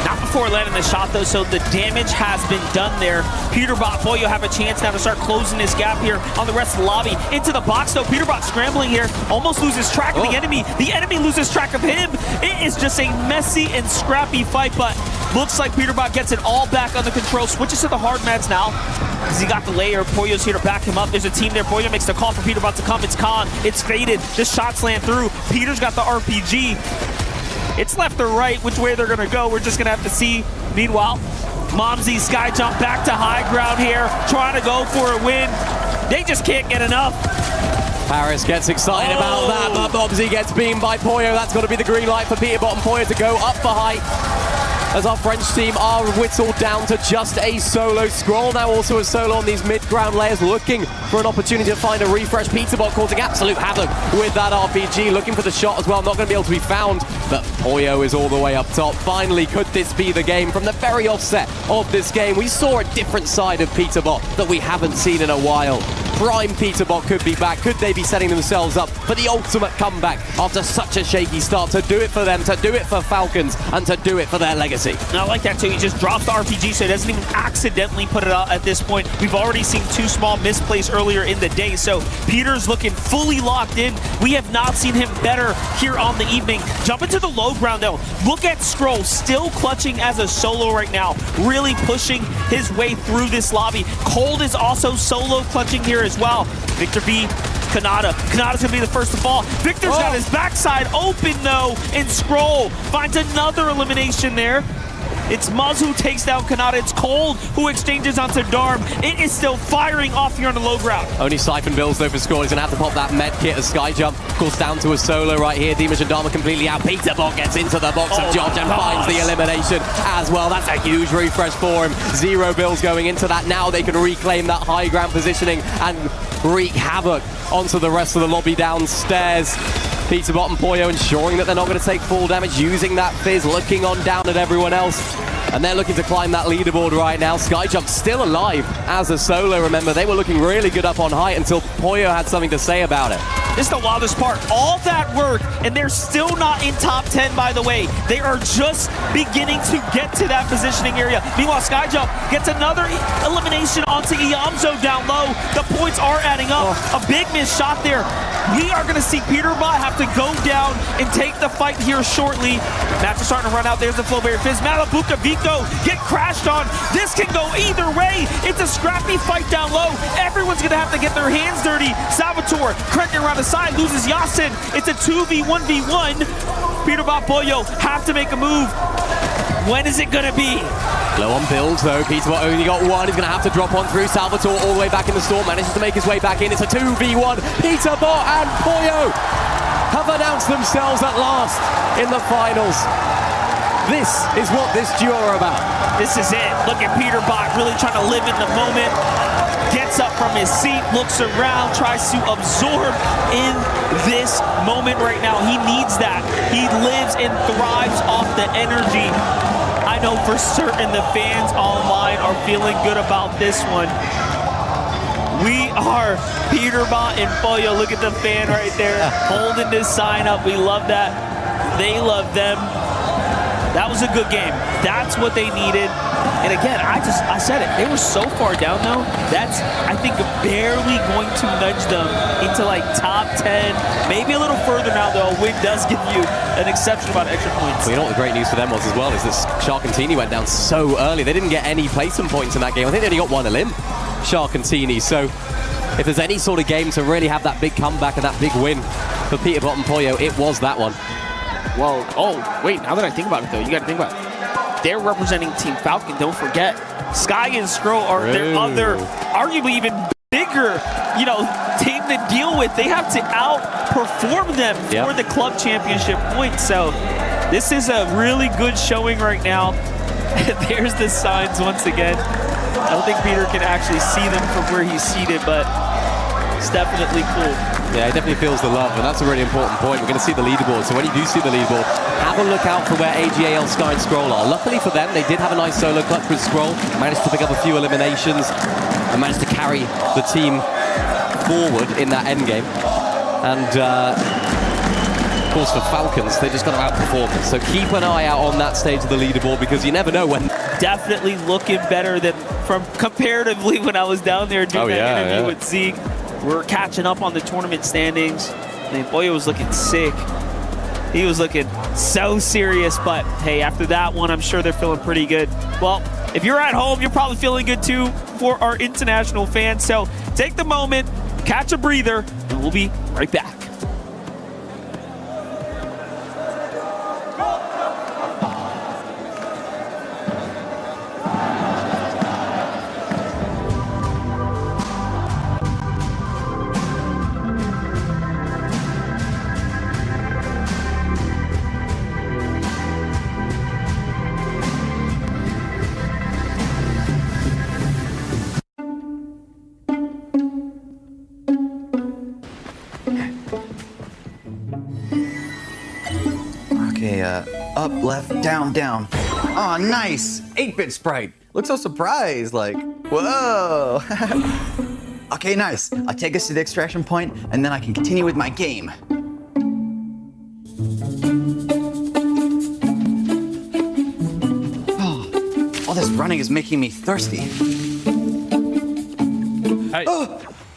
Not before landing the shot though, so the damage has been done there. Peterbot, Poyo have a chance now to start closing this gap here on the rest of the lobby. Into the box though, Peterbot scrambling here, almost loses track of the enemy. The enemy loses track of him. It is just a messy and scrappy fight, but looks like Peterbot gets it all back under control, switches to the hard meds now. Because he got the layer, Poyo's here to back him up. There's a team there, Poyo makes the call for Peterbot to come. It's Khan, it's faded, the shots land through. Peter's got the RPG. It's left or right, which way they're gonna go, we're just gonna have to see. Meanwhile, Momsy sky jump back to high ground here, trying to go for a win. They just can't get enough. Paris gets excited about that, but Momsy gets beamed by Poyo. That's got to be the green light for Peterbot and Poyo to go up for height. As our French team are whittled down to just a solo. Scroll now also a solo on these mid-ground layers, looking for an opportunity to find a refresh. Peterbot causing absolute havoc with that RPG, looking for the shot as well, not going to be able to be found, but Poyo is all the way up top. Finally, could this be the game? From the very offset of this game, we saw a different side of Peterbot that we haven't seen in a while. Prime Peterbot could be back. Could they be setting themselves up for the ultimate comeback after such a shaky start? To do it for them, to do it for Falcons, and to do it for their legacy. And I like that too. He just drops the RPG so he doesn't even accidentally put it out at this point. We've already seen two small misplays earlier in the day, so Peter's looking fully locked in. We have not seen him better here on the evening. Jump into the low ground though. Look at Scroll still clutching as a solo right now, really pushing his way through this lobby. Cold is also solo clutching here as well. Victor B, Kanata. Kanata's gonna be the first to fall. Victor's got his backside open though, and Scroll finds another elimination there. It's Muzz who takes down Kanata. It's Cold who exchanges onto Darm. It is still firing off here on the low ground. Only Siphon bills though for Scroll. He's gonna have to pop that med kit as Sky Jump. Of course, down to a solo right here. Dimash and Dharma completely out. Peterbot gets into the box of Josh and finds the elimination as well. That's a huge refresh for him. 0 bills going into that. Now they can reclaim that high ground positioning and wreak havoc onto the rest of the lobby downstairs. Peterbot and Poyo ensuring that they're not going to take full damage, using that fizz, looking on down at everyone else. And they're looking to climb that leaderboard right now. Skyjump still alive as a solo. Remember, they were looking really good up on height until Poyo had something to say about it. This is the wildest part. All that work, and they're still not in top 10, by the way. They are just beginning to get to that positioning area. Meanwhile, Skyjump gets another elimination onto Iamzo down low. The points are adding up. A big miss shot there. We are going to see Peterbot have to go down and take the fight here shortly. Match is starting to run out. There's the Flowberry Fizz. Malabuka Vico get crashed on. This can go either way. It's a scrappy fight down low. Everyone's going to have to get their hands dirty. Salvatore cranking around the side, loses Yasin. It's a 2v1v1. Peterbot, Poyo have to make a move. When is it going to be? Low on builds though. Peterbot only got one. He's going to have to drop on through. Salvatore all the way back in the storm. Manages to make his way back in. It's a 2v1. Peterbot and Poyo have announced themselves at last in the finals. This is what this duo are about. This is it. Look at Peterbot really trying to live in the moment. Gets up from his seat, looks around, tries to absorb in this moment right now. He needs that. He lives and thrives off the energy. I know for certain the fans online are feeling good about this one. We are Peterbot and Pollo. Look at the fan right there holding this sign up. We love that. They love them. That was a good game. That's what they needed. And again, I said it. They were so far down though. That's, I think, barely going to nudge them into like top 10. Maybe a little further now though. A win does give you an exceptional amount of extra points. Well, you know what the great news for them was as well is that Sharkantini went down so early. They didn't get any placement points in that game. I think they only got one elim, Sharkantini. So if there's any sort of game to really have that big comeback and that big win for Peterbot and Pollo, it was that one. Well, oh, wait, now that I think about it, though, you got to think about it. They're representing Team Falcon, don't forget. Sky and Skrull are their other, arguably even bigger, team to deal with. They have to outperform them for the club championship points. So this is a really good showing right now. There's the signs once again. I don't think Peter can actually see them from where he's seated, but it's definitely cool. Yeah, he definitely feels the love, and that's a really important point. We're going to see the leaderboard, so when you do see the leaderboard, have a look out for where AGAL, Sky and Skrull are. Luckily for them, they did have a nice solo clutch with Skrull, managed to pick up a few eliminations, and managed to carry the team forward in that endgame. And of course for Falcons, they just got to outperform them. So keep an eye out on that stage of the leaderboard, because you never know when. Definitely looking better than from comparatively when I was down there doing that interview with Zeke. We're catching up on the tournament standings. And Pollo was looking sick. He was looking so serious, but hey, after that one, I'm sure they're feeling pretty good. Well, if you're at home, you're probably feeling good too for our international fans. So take the moment, catch a breather, and we'll be right back. Up, left, down, down. Oh, nice! 8-bit sprite. Looks so surprised, like, whoa! Okay, nice. I'll take us to the extraction point, and then I can continue with my game. Oh, all this running is making me thirsty. Hey,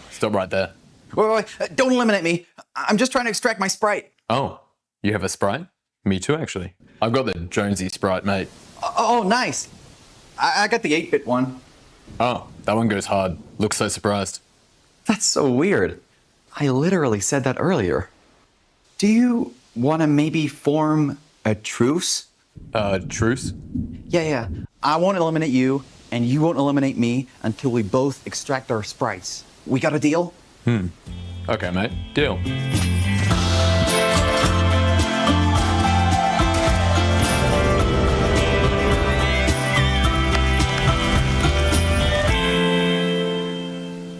stop right there. Wait, don't eliminate me. I'm just trying to extract my sprite. Oh, you have a sprite? Me too, actually. I've got the Jonesy sprite, mate. Oh, nice. I got the 8-bit one. Oh, that one goes hard. Looks so surprised. That's so weird. I literally said that earlier. Do you want to maybe form a truce? Truce? Yeah. I won't eliminate you, and you won't eliminate me until we both extract our sprites. We got a deal? Okay, mate. Deal.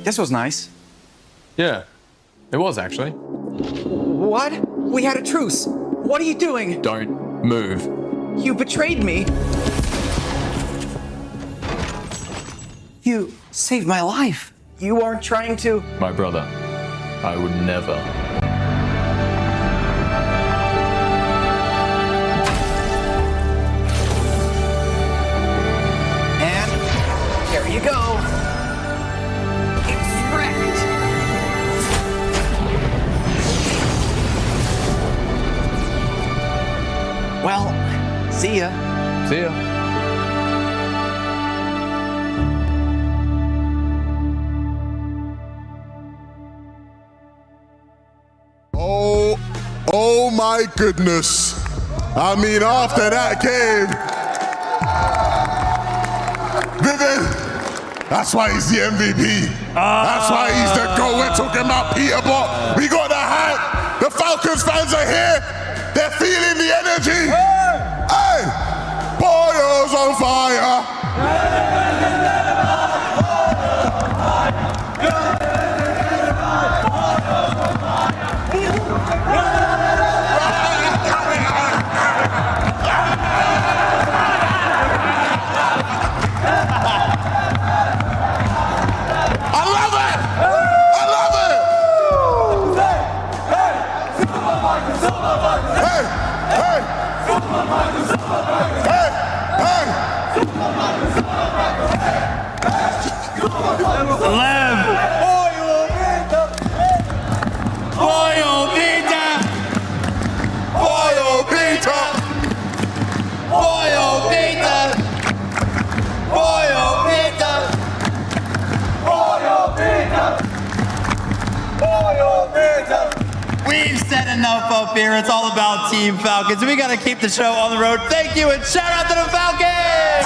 This was nice. Yeah, it was actually. What? We had a truce. What are you doing? Don't move. You betrayed me. You saved my life. You aren't trying to... My brother, I would never. And there you go. Well, see ya. See ya. Oh my goodness. I mean, after that game, Vivian, that's why he's the MVP. That's why he's the GOAT. We're talking about Peterbot. We got the hype. The Falcons fans are here. They're feeling the energy. Hey! Pollo pizza! Pollo pizza! Pollo pizza! Pollo pizza! We've said enough up here. It's all about Team Falcons. We got to keep the show on the road. Thank you and shout out to the Falcons!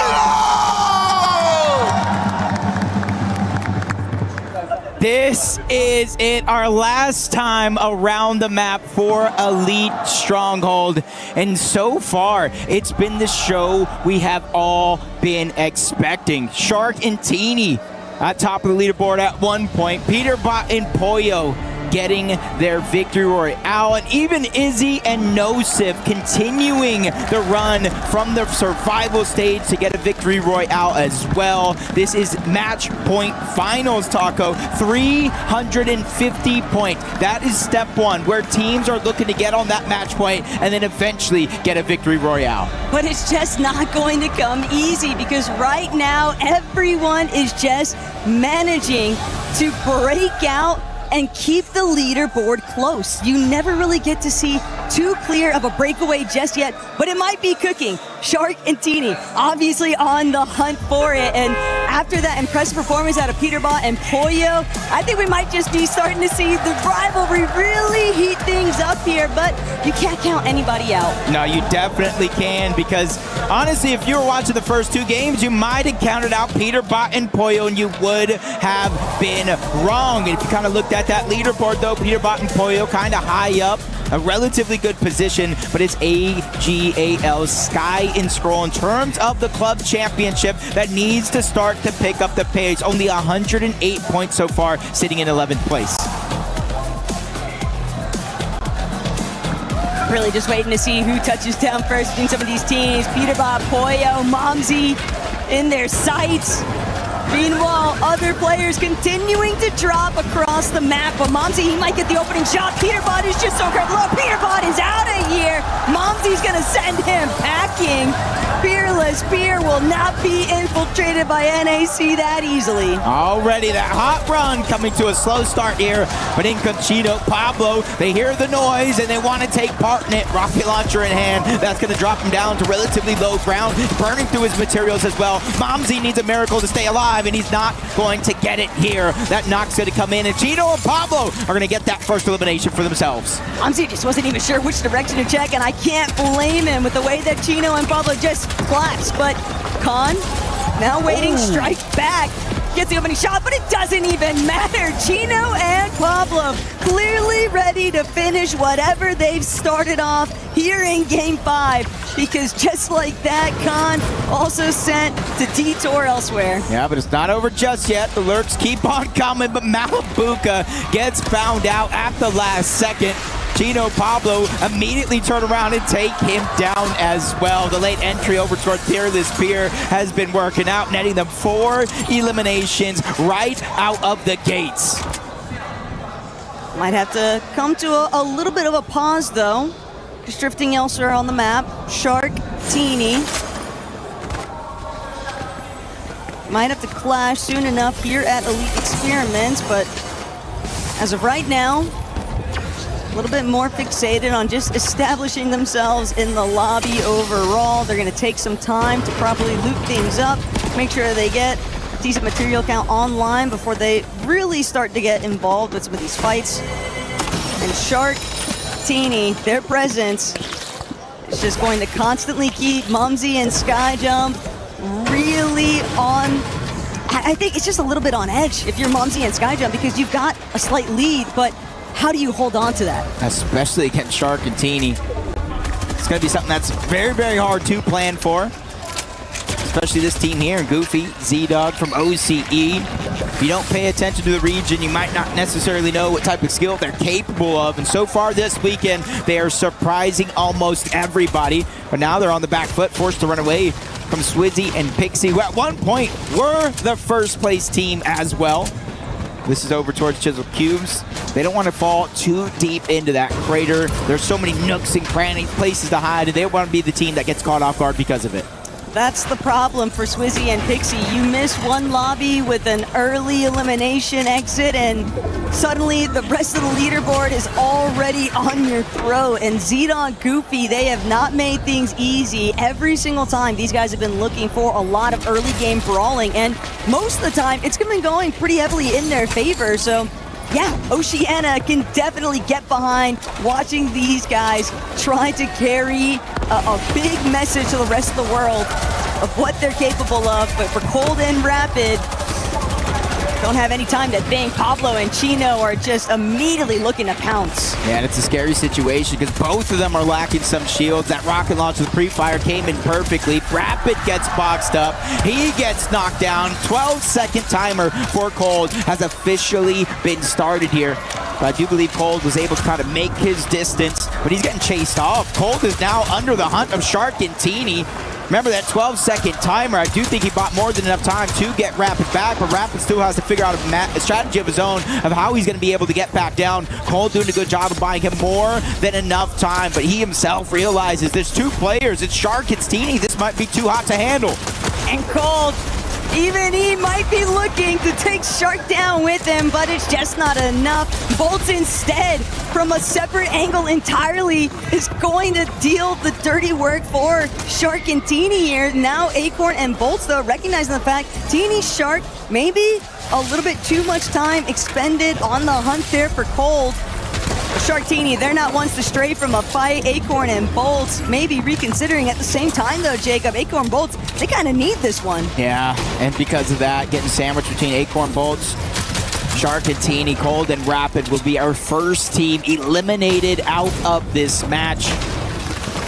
This is it, our last time around the map for Elite Stronghold. And so far, it's been the show we have all been expecting. Shark and Teeny at top of the leaderboard at one point. Peterbot and Pollo getting their victory royale, and even Izzy and Nosif continuing the run from the survival stage to get a victory royale as well. This is match point finals, Taco. 350 points. That is step one, where teams are looking to get on that match point and then eventually get a victory royale. But it's just not going to come easy, because right now everyone is just managing to break out and keep the leaderboard close. You never really get to see too clear of a breakaway just yet, but it might be cooking. Shark and Teeny obviously on the hunt for it, and after that impressive performance out of Peterbot and Pollo, I think we might just be starting to see the rivalry really heat things up here, but you can't count anybody out. No, you definitely can, because honestly, if you were watching the first two games, you might have counted out Peterbot and Pollo, and you would have been wrong. And if you kind of looked at that leaderboard, though, Peterbot and Pollo kind of high up, a relatively good position, but it's AGAL Sky and Scroll in terms of the club championship that needs to start to pick up the pace. Only 108 points so far, sitting in 11th place. Really just waiting to see who touches down first in some of these teams. Peterbot, Pollo, Momsy in their sights. Meanwhile, other players continuing to drop across the map. But Momsy, he might get the opening shot. Peterbot is just so incredible. Peterbot is out of here. Momsy's going to send him packing. Fearless Fear will not be infiltrated by NAC that easily. Already that hot run coming to a slow start here, but in Chino, Pablo, they hear the noise and they want to take part in it. Rocket launcher in hand, that's going to drop him down to relatively low ground, burning through his materials as well. Momsy needs a miracle to stay alive, and he's not going to get it here. That knock's going to come in, and Chino and Pablo are going to get that first elimination for themselves. Momsy just wasn't even sure which direction to check, and I can't blame him with the way that Chino and Pablo just collapsed. But Khan, now waiting, strike back, gets the opening shot, but it doesn't even matter. Chino and Pablo clearly ready to finish whatever they've started off here in Game 5, because just like that, Khan also sent to detour elsewhere. Yeah, but it's not over just yet. The lurks keep on coming, but Malibuca gets found out at the last second. Chino Pablo immediately turn around and take him down as well. The late entry over toward Fearless Fear has been working out, netting them 4 eliminations right out of the gates. Might have to come to a little bit of a pause, though. Just drifting elsewhere on the map. Shark, Teeny. Might have to clash soon enough here at Elite Experiments, but as of right now, a little bit more fixated on just establishing themselves in the lobby overall. They're going to take some time to properly loot things up, make sure they get a decent material count online before they really start to get involved with some of these fights. And Shark, Teeny, their presence is just going to constantly keep Mumsy and Skyjump really on. I think it's just a little bit on edge if you're Mumsy and Skyjump, because you've got a slight lead, but how do you hold on to that? Especially against Shark and Teeny. It's going to be something that's very, very hard to plan for. Especially this team here, Goofy, Z-Dog from OCE. If you don't pay attention to the region, you might not necessarily know what type of skill they're capable of. And so far this weekend, they are surprising almost everybody. But now they're on the back foot, forced to run away from Swizzy and Pixie, who at one point were the first place team as well. This is over towards Chisel Cubes. They don't want to fall too deep into that crater. There's so many nooks and crannies, places to hide, and they want to be the team that gets caught off guard because of it. That's the problem for Swizzy and Pixie. You miss one lobby with an early elimination exit, and suddenly the rest of the leaderboard is already on your throat. And Z-Dog, Goofy, they have not made things easy. Every single time, these guys have been looking for a lot of early game brawling, and most of the time, it's been going pretty heavily in their favor. So yeah, Oceania can definitely get behind watching these guys try to carry a big message to the rest of the world of what they're capable of. But for Cold and Rapid, don't have any time to think. Pablo and Chino are just immediately looking to pounce. Yeah, and it's a scary situation because both of them are lacking some shields. That rocket launch with pre-fire came in perfectly. Rapid gets boxed up. He gets knocked down. 12-second timer for Cold has officially been started here. But I do believe Cold was able to kind of make his distance, but he's getting chased off. Cold is now under the hunt of Shark and Teeny. Remember that 12-second timer, I do think he bought more than enough time to get Rapid back, but Rapid still has to figure out a strategy of his own of how he's going to be able to get back down. Cole doing a good job of buying him more than enough time, but he himself realizes there's two players. It's Shark, it's Teeny. This might be too hot to handle. And Cold, even he might be looking to take Shark down with him, but it's just not enough. Bolts instead, from a separate angle entirely, is going to deal the dirty work for Shark and Teeny here. Now Acorn and Bolts, though, recognizing the fact Teeny, Shark, maybe a little bit too much time expended on the hunt there for Cold. Shark Teeny, they're not ones to stray from a fight. Acorn and Bolts maybe reconsidering at the same time, though, Jacob. Acorn Bolts, they kind of need this one. Yeah, and because of that, getting sandwiched between Acorn Bolts, Shark and Teeny, Cold and Rapid will be our first team eliminated out of this match.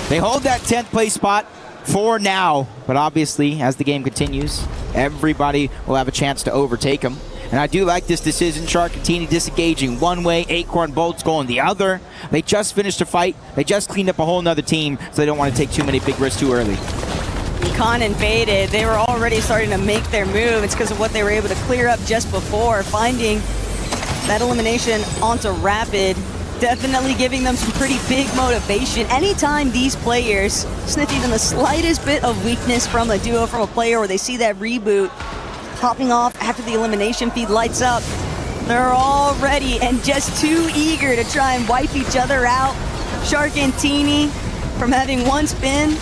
They hold that 10th place spot for now, but obviously, as the game continues, everybody will have a chance to overtake them. And I do like this decision. Shark and Teeny disengaging one way, Acorn Bolts going the other. They just finished a fight. They just cleaned up a whole nother team, so they don't want to take too many big risks too early. Con and Faded, they were already starting to make their move. It's because of what they were able to clear up just before, finding that elimination onto Rapid. Definitely giving them some pretty big motivation. Anytime these players sniff even the slightest bit of weakness from a duo, from a player, or they see that reboot popping off after the elimination feed lights up, they're all ready and just too eager to try and wipe each other out. Shark and Teeny, from having once been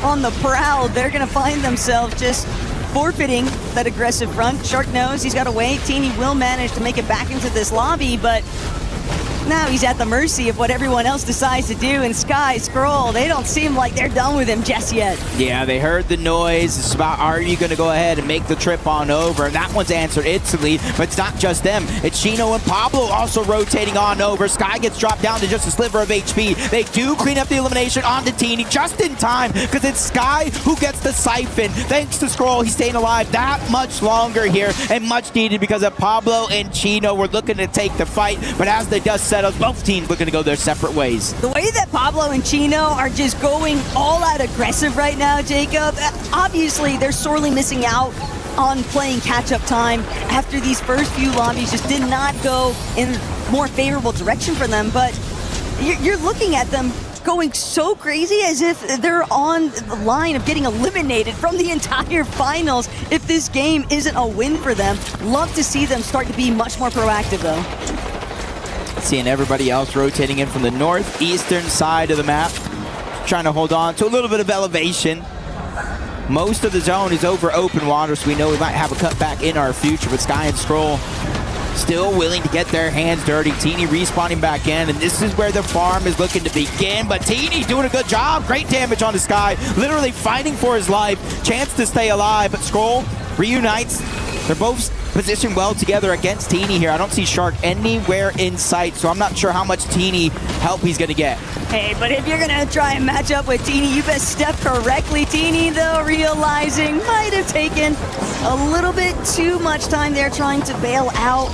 on the prowl, they're gonna find themselves just forfeiting that aggressive front. Shark knows he's gotta wait. Teeny will manage to make it back into this lobby, but now he's at the mercy of what everyone else decides to do. And Sky, Scroll, they don't seem like they're done with him just yet. Yeah, they heard the noise. It's about, are you going to go ahead and make the trip on over? And that one's answered instantly, but it's not just them. It's Chino and Pablo also rotating on over. Sky gets dropped down to just a sliver of HP. They do clean up the elimination onto Teeny just in time, because it's Sky who gets the siphon. Thanks to Scroll, he's staying alive that much longer here, and much needed because of Pablo and Chino were looking to take the fight, but as the dust settles, both teams looking to go their separate ways. The way that Pablo and Chino are just going all out aggressive right now, Jacob, obviously they're sorely missing out on playing catch-up time after these first few lobbies just did not go in more favorable direction for them, but you're looking at them going so crazy as if they're on the line of getting eliminated from the entire finals if this game isn't a win for them. Love to see them start to be much more proactive, though. Seeing everybody else rotating in from the northeastern side of the map, trying to hold on to a little bit of elevation. Most of the zone is over open water, so we know we might have a cutback in our future, but Sky and Scroll still willing to get their hands dirty. Teeny respawning back in, and this is where the farm is looking to begin, but Teeny doing a good job. Great damage on the Sky, literally fighting for his life. Chance to stay alive, but Scroll reunites. They're both positioned well together against Teeny here. I don't see Shark anywhere in sight, so I'm not sure how much Teeny help he's gonna get. Hey, but if you're gonna try and match up with Teeny, you best step correctly. Teeny, though, realizing might have taken a little bit too much time there trying to bail out.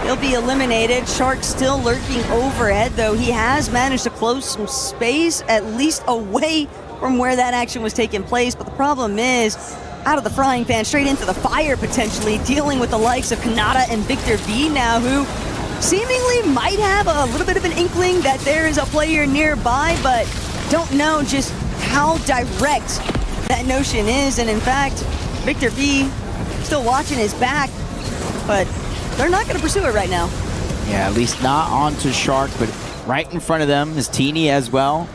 He'll be eliminated. Shark still lurking overhead, though he has managed to close some space, at least away from where that action was taking place. But the problem is, out of the frying pan, straight into the fire, potentially, dealing with the likes of Kanata and Victor V now, who seemingly might have a little bit of an inkling that there is a player nearby, but don't know just how direct that notion is. And in fact, Victor V still watching his back, but they're not going to pursue it right now. Yeah, at least not onto Shark, but right in front of them is Teeny as well,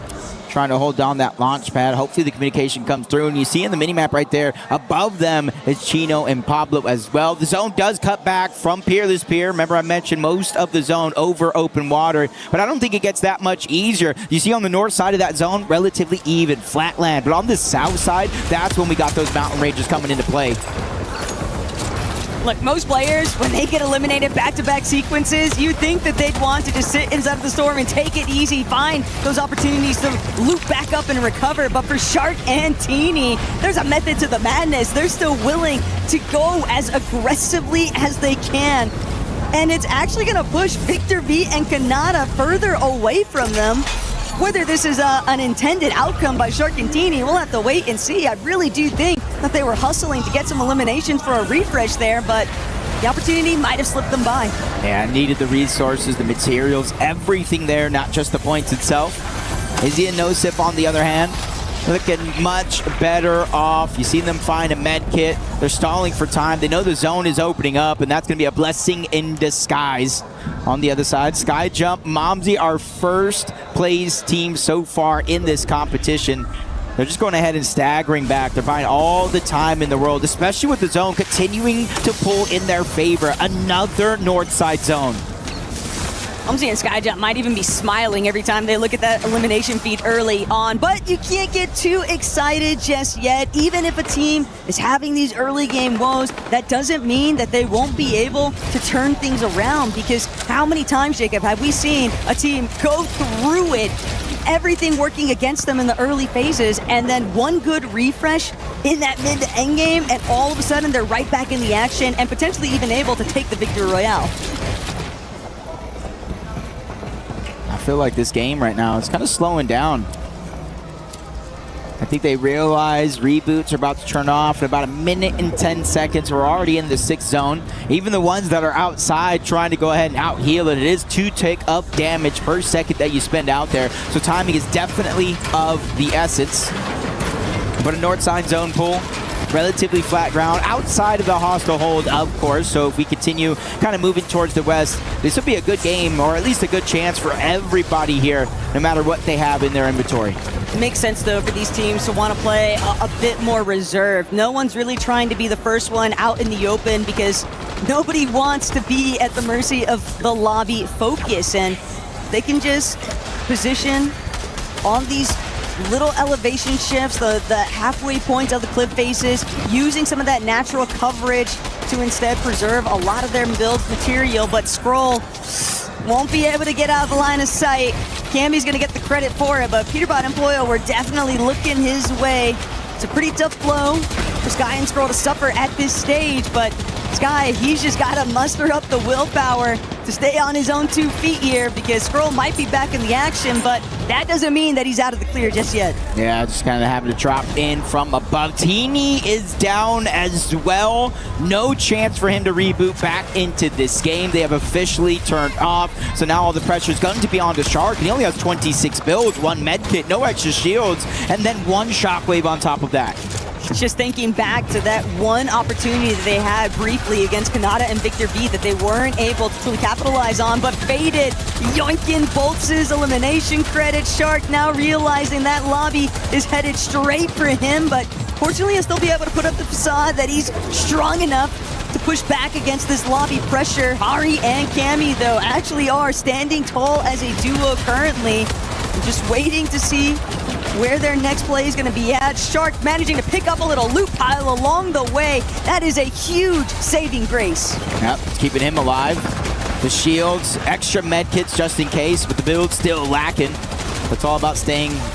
trying to hold down that launch pad. Hopefully the communication comes through, and you see in the minimap right there, above them is Chino and Pablo as well. The zone does cut back from Peerless Pier. Remember I mentioned most of the zone over open water, but I don't think it gets that much easier. You see on the north side of that zone, relatively even, flat land, but on the south side, that's when we got those mountain ranges coming into play. Look, most players, when they get eliminated back-to-back sequences, you think that they'd want to just sit inside of the storm and take it easy, find those opportunities to loop back up and recover. But for Shark and Teeny, there's a method to the madness. They're still willing to go as aggressively as they can. And it's actually going to push Victor V and Kanata further away from them. Whether this is an intended outcome by Shark and Teeny, we'll have to wait and see. I really do think that they were hustling to get some eliminations for a refresh there, but the opportunity might have slipped them by. Yeah, needed the resources, the materials, everything there, not just the points itself. Izzy and Nosip, on the other hand, looking much better off. You see them find a med kit. They're stalling for time. They know the zone is opening up, and that's going to be a blessing in disguise. On the other side, Sky Jump, Momsy, our first place team so far in this competition. They're just going ahead and staggering back. They're buying all the time in the world, especially with the zone continuing to pull in their favor. Another north side zone. Momsy and Skyjump might even be smiling every time they look at that elimination feed early on, but you can't get too excited just yet. Even if a team is having these early game woes, that doesn't mean that they won't be able to turn things around, because how many times, Jacob, have we seen a team go through it, everything working against them in the early phases, and then one good refresh in that mid to end game, and all of a sudden they're right back in the action and potentially even able to take the victory royale. I feel like this game right now is kind of slowing down. I think they realize reboots are about to turn off in about 1 minute and 10 seconds. We're already in the 6th zone. Even the ones that are outside trying to go ahead and out-heal it, it is 2 tick of damage per second that you spend out there. So timing is definitely of the essence. But a north side zone pool, relatively flat ground outside of the hostile hold, of course. So if we continue kind of moving towards the west, this would be a good game, or at least a good chance for everybody here, no matter what they have in their inventory. It makes sense, though, for these teams to want to play a bit more reserved. No one's really trying to be the first one out in the open, because nobody wants to be at the mercy of the lobby focus, and they can just position on these little elevation shifts, the halfway points of the cliff faces, using some of that natural coverage to instead preserve a lot of their build material. But Skrull won't be able to get out of the line of sight. Cammy's gonna get the credit for it, but Peterbot and Ployo were definitely looking his way. It's a pretty tough blow for Sky and Skrull to suffer at this stage, but Sky, he's just gotta muster up the willpower to stay on his own 2 feet here, because Skrull might be back in the action, but that doesn't mean that he's out of the clear just yet. Yeah, just kind of having to drop in from above. Teeny is down as well. No chance for him to reboot back into this game. They have officially turned off, so now all the pressure is going to be on to Shark, and he only has 26 builds, 1 med kit, no extra shields, and then 1 shockwave on top of that. Just thinking back to that one opportunity that they had briefly against Kanata and Victor V that they weren't able to fully capitalize on, but Faded yoinking Bolts' elimination credit. Shark now realizing that lobby is headed straight for him, but fortunately he'll still be able to put up the facade that he's strong enough to push back against this lobby pressure. Hari and Cammy, though, actually are standing tall as a duo currently. I'm just waiting to see where their next play is going to be at. Shark managing to pick up a little loot pile along the way. That is a huge saving grace. Yep, it's keeping him alive. The shields, extra med kits just in case, but the build still lacking. It's all about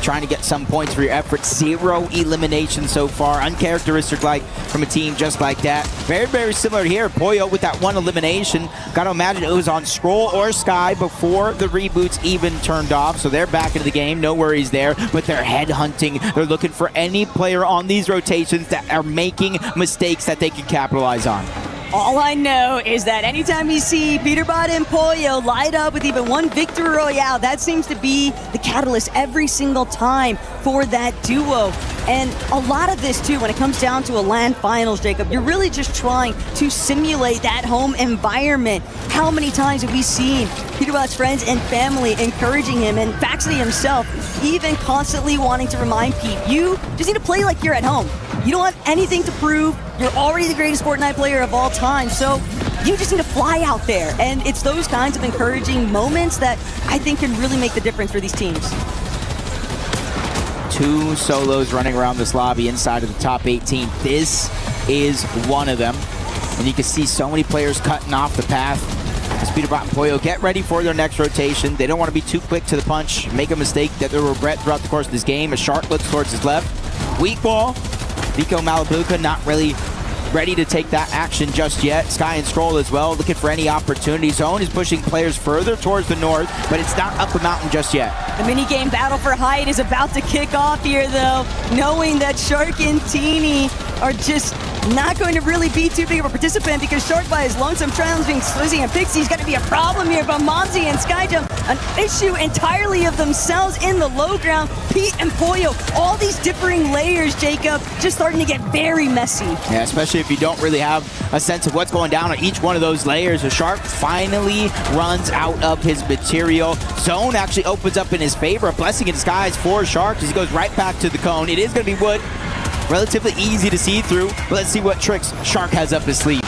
trying to get some points for your efforts. 0 elimination so far. Uncharacteristic-like from a team just like that. Very, very similar here. Poyo with that 1 elimination. Gotta imagine it was on Skrull or Sky before the reboots even turned off. So they're back into the game. No worries there. But they're headhunting. They're looking for any player on these rotations that are making mistakes that they can capitalize on. All I know is that anytime you see Peterbot and Poyo light up with even 1 victory royale, that seems to be the catalyst every single time for that duo. And a lot of this too, when it comes down to a LAN finals, Jacob, you're really just trying to simulate that home environment. How many times have we seen Peterbot's friends and family encouraging him, and Faxity himself even constantly wanting to remind Pete, you just need to play like you're at home. You don't have anything to prove. You're already the greatest Fortnite player of all time, so you just need to fly out there. And it's those kinds of encouraging moments that I think can really make the difference for these teams. 2 solos running around this lobby inside of the top 18. This is one of them. And you can see so many players cutting off the path. As Peterbot and Pollo get ready for their next rotation. They don't want to be too quick to the punch, make a mistake that they'll regret throughout the course of this game. As Shark looks towards his left. Weak ball. Vico Malabuka not really ready to take that action just yet. Sky and Scroll as well, looking for any opportunity. Zone is pushing players further towards the north, but it's not up the mountain just yet. The minigame battle for height is about to kick off here, though, knowing that Shark and Teeny are just not going to really be too big of a participant, because Shark by his lonesome challenging Swizzy and Pixie is going to be a problem here, but Momsy and Skyjump, an issue entirely of themselves in the low ground. Pete and Pollo, all these differing layers, Jacob, just starting to get very messy. Yeah, especially if you don't really have a sense of what's going down on each one of those layers. So Shark finally runs out of his material. Zone actually opens up in his favor, a blessing in disguise for Shark as he goes right back to the cone. It is going to be wood. Relatively easy to see through, but let's see what tricks Shark has up his sleeve.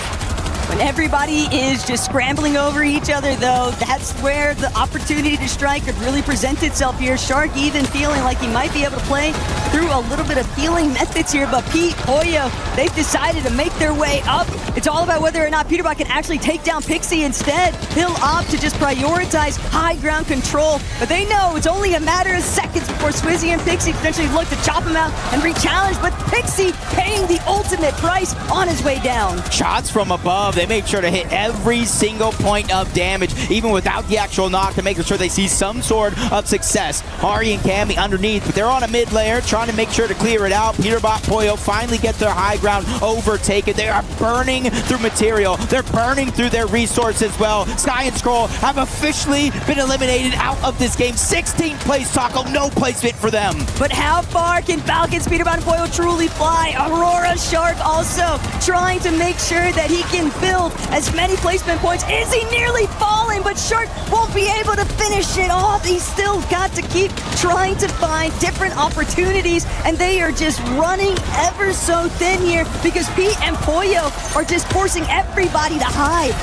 When everybody is just scrambling over each other, though, that's where the opportunity to strike could really present itself here. Shark even feeling like he might be able to play through a little bit of healing methods here, but Pete, Pollo, they've decided to make their way up. It's all about whether or not Peterbot can actually take down Pixie instead. He'll opt to just prioritize high ground control, but they know it's only a matter of seconds before Swizzy and Pixie potentially look to chop him out and re-challenge, but Pixie paying the ultimate price on his way down. Shots from above. They make sure to hit every single point of damage, even without the actual knock, to make sure they see some sort of success. Hari and Cammy underneath, but they're on a mid layer, trying to make sure to clear it out. Peterbot, Pollo finally get their high ground overtaken. They are burning through material. They're burning through their resources as well. Sky and Scroll have officially been eliminated out of this game. 16th place Taco, no placement for them. But how far can Falcons, Peterbot, and Pollo truly fly? Aurora Shark also trying to make sure that he can build as many placement points. Is he nearly falling? But Shark won't be able to finish it off. He's still got to keep trying to find different opportunities, and they are just running ever so thin here because Pete and Pollo are just forcing everybody to hide.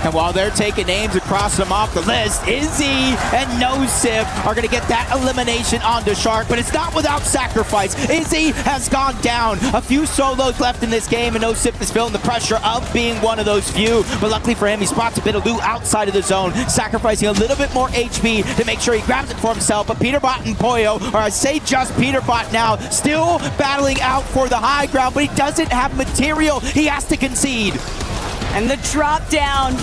And while they're taking names and crossing them off the list, Izzy and Nosip are going to get that elimination onto Shark, but it's not without sacrifice. Izzy has gone down. A few solos left in this game, and Nosip is feeling the pressure of being one of those few, but luckily for him, he spots a bit of loot outside of the zone, sacrificing a little bit more HP to make sure he grabs it for himself. But Peterbot and Pollo, or I say just Peterbot now, still battling out for the high ground, but he doesn't have material. He has to concede. And the drop down,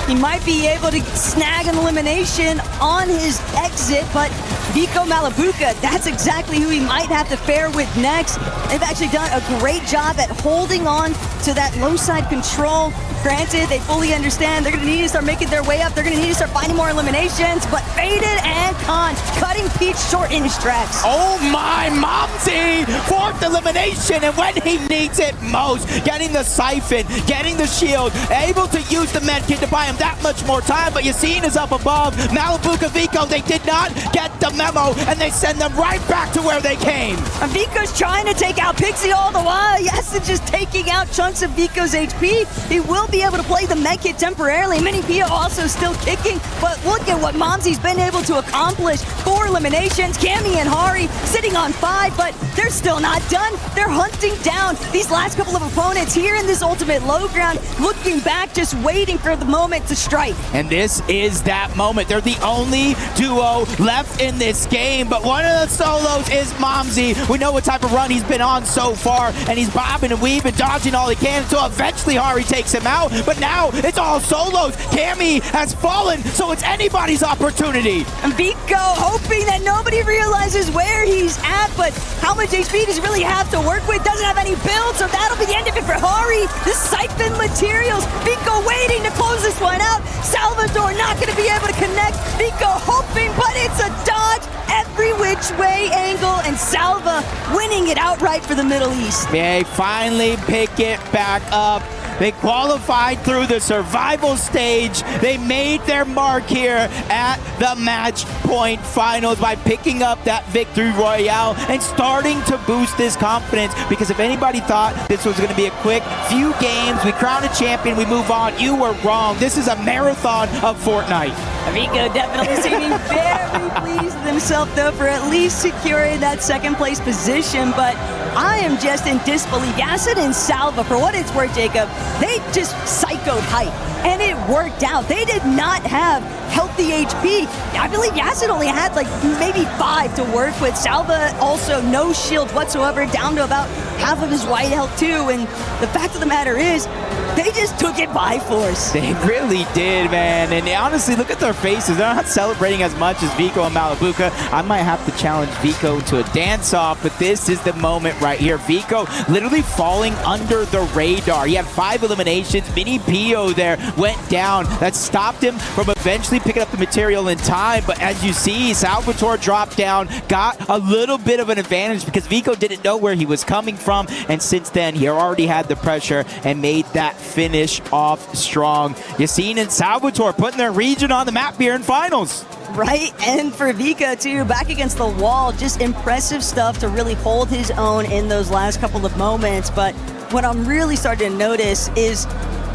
he might be able to snag an elimination on his exit, but Vico Malabuka, that's exactly who he might have to fare with next. They've actually done a great job at holding on to that low side control. Granted, they fully understand they're going to need to start making their way up. They're going to need to start finding more eliminations, but Faded and Khan cutting Pete short in his tracks. Oh my, Momsy! 4th elimination, and when he needs it most, getting the siphon, getting the shield, able to use the medkit to buy him that much more time, but Yassine is up above. Malabuka, Vico, they did not get the memo, and they send them right back to where they came. And Vico's trying to take out Pixie all the while. Yes, it's just taking out chunks of Vico's HP. He will be able to play the medkit temporarily. Mini Pia also still kicking, but look at what Momsy's been able to accomplish. 4 eliminations, Cammy and Hari sitting on 5, but they're still not done. They're hunting down these last couple of opponents here in this ultimate low ground, looking back, just waiting for the moment to strike. And this is that moment. They're the only duo left in this game, but one of the solos is Momsy. We know what type of run he's been on so far, and he's bobbing and weaving, dodging all he can until eventually Hari takes him out. But now it's all solos. Cammy has fallen, so it's anybody's opportunity. And Vico hoping that nobody realizes where he's at, but how much HP does he really have to work with? Doesn't have any build, so that'll be the end of it for Hari. The siphon materials. Vico waiting to close this one out. Salvador not going to be able to connect. Vico hoping, but it's a dodge every which way angle, and Salva winning taking it outright for the Middle East. They finally pick it back up. They qualified through the survival stage. They made their mark here at the match point finals by picking up that victory royale and starting to boost this confidence, because if anybody thought this was going to be a quick few games, we crown a champion, we move on, you were wrong. This is a marathon of Fortnite. Vico definitely seeming very pleased with himself, though, for at least securing that second place position. But I am just in disbelief. Yacid and Salva, for what it's worth, Jacob, they just psychoed hype, and it worked out. They did not have healthy HP. I believe Yacid only had like maybe 5 to work with. Salva also no shield whatsoever, down to about half of his white health too. And the fact of the matter is, they just took it by force. They really did, man. And honestly, look at their faces. They're not celebrating as much as Vico and Malabuka. I might have to challenge Vico to a dance-off, but this is the moment right here. Vico literally falling under the radar. He had 5 eliminations. Mini Pio there went down. That stopped him from eventually picking up the material in time. But as you see, Salvatore dropped down, got a little bit of an advantage because Vico didn't know where he was coming from. And since then, he already had the pressure and made that finish off strong. Yassine and Salvatore putting their region on the map here in finals. Right, and for Vika too, back against the wall, just impressive stuff to really hold his own in those last couple of moments. But what I'm really starting to notice is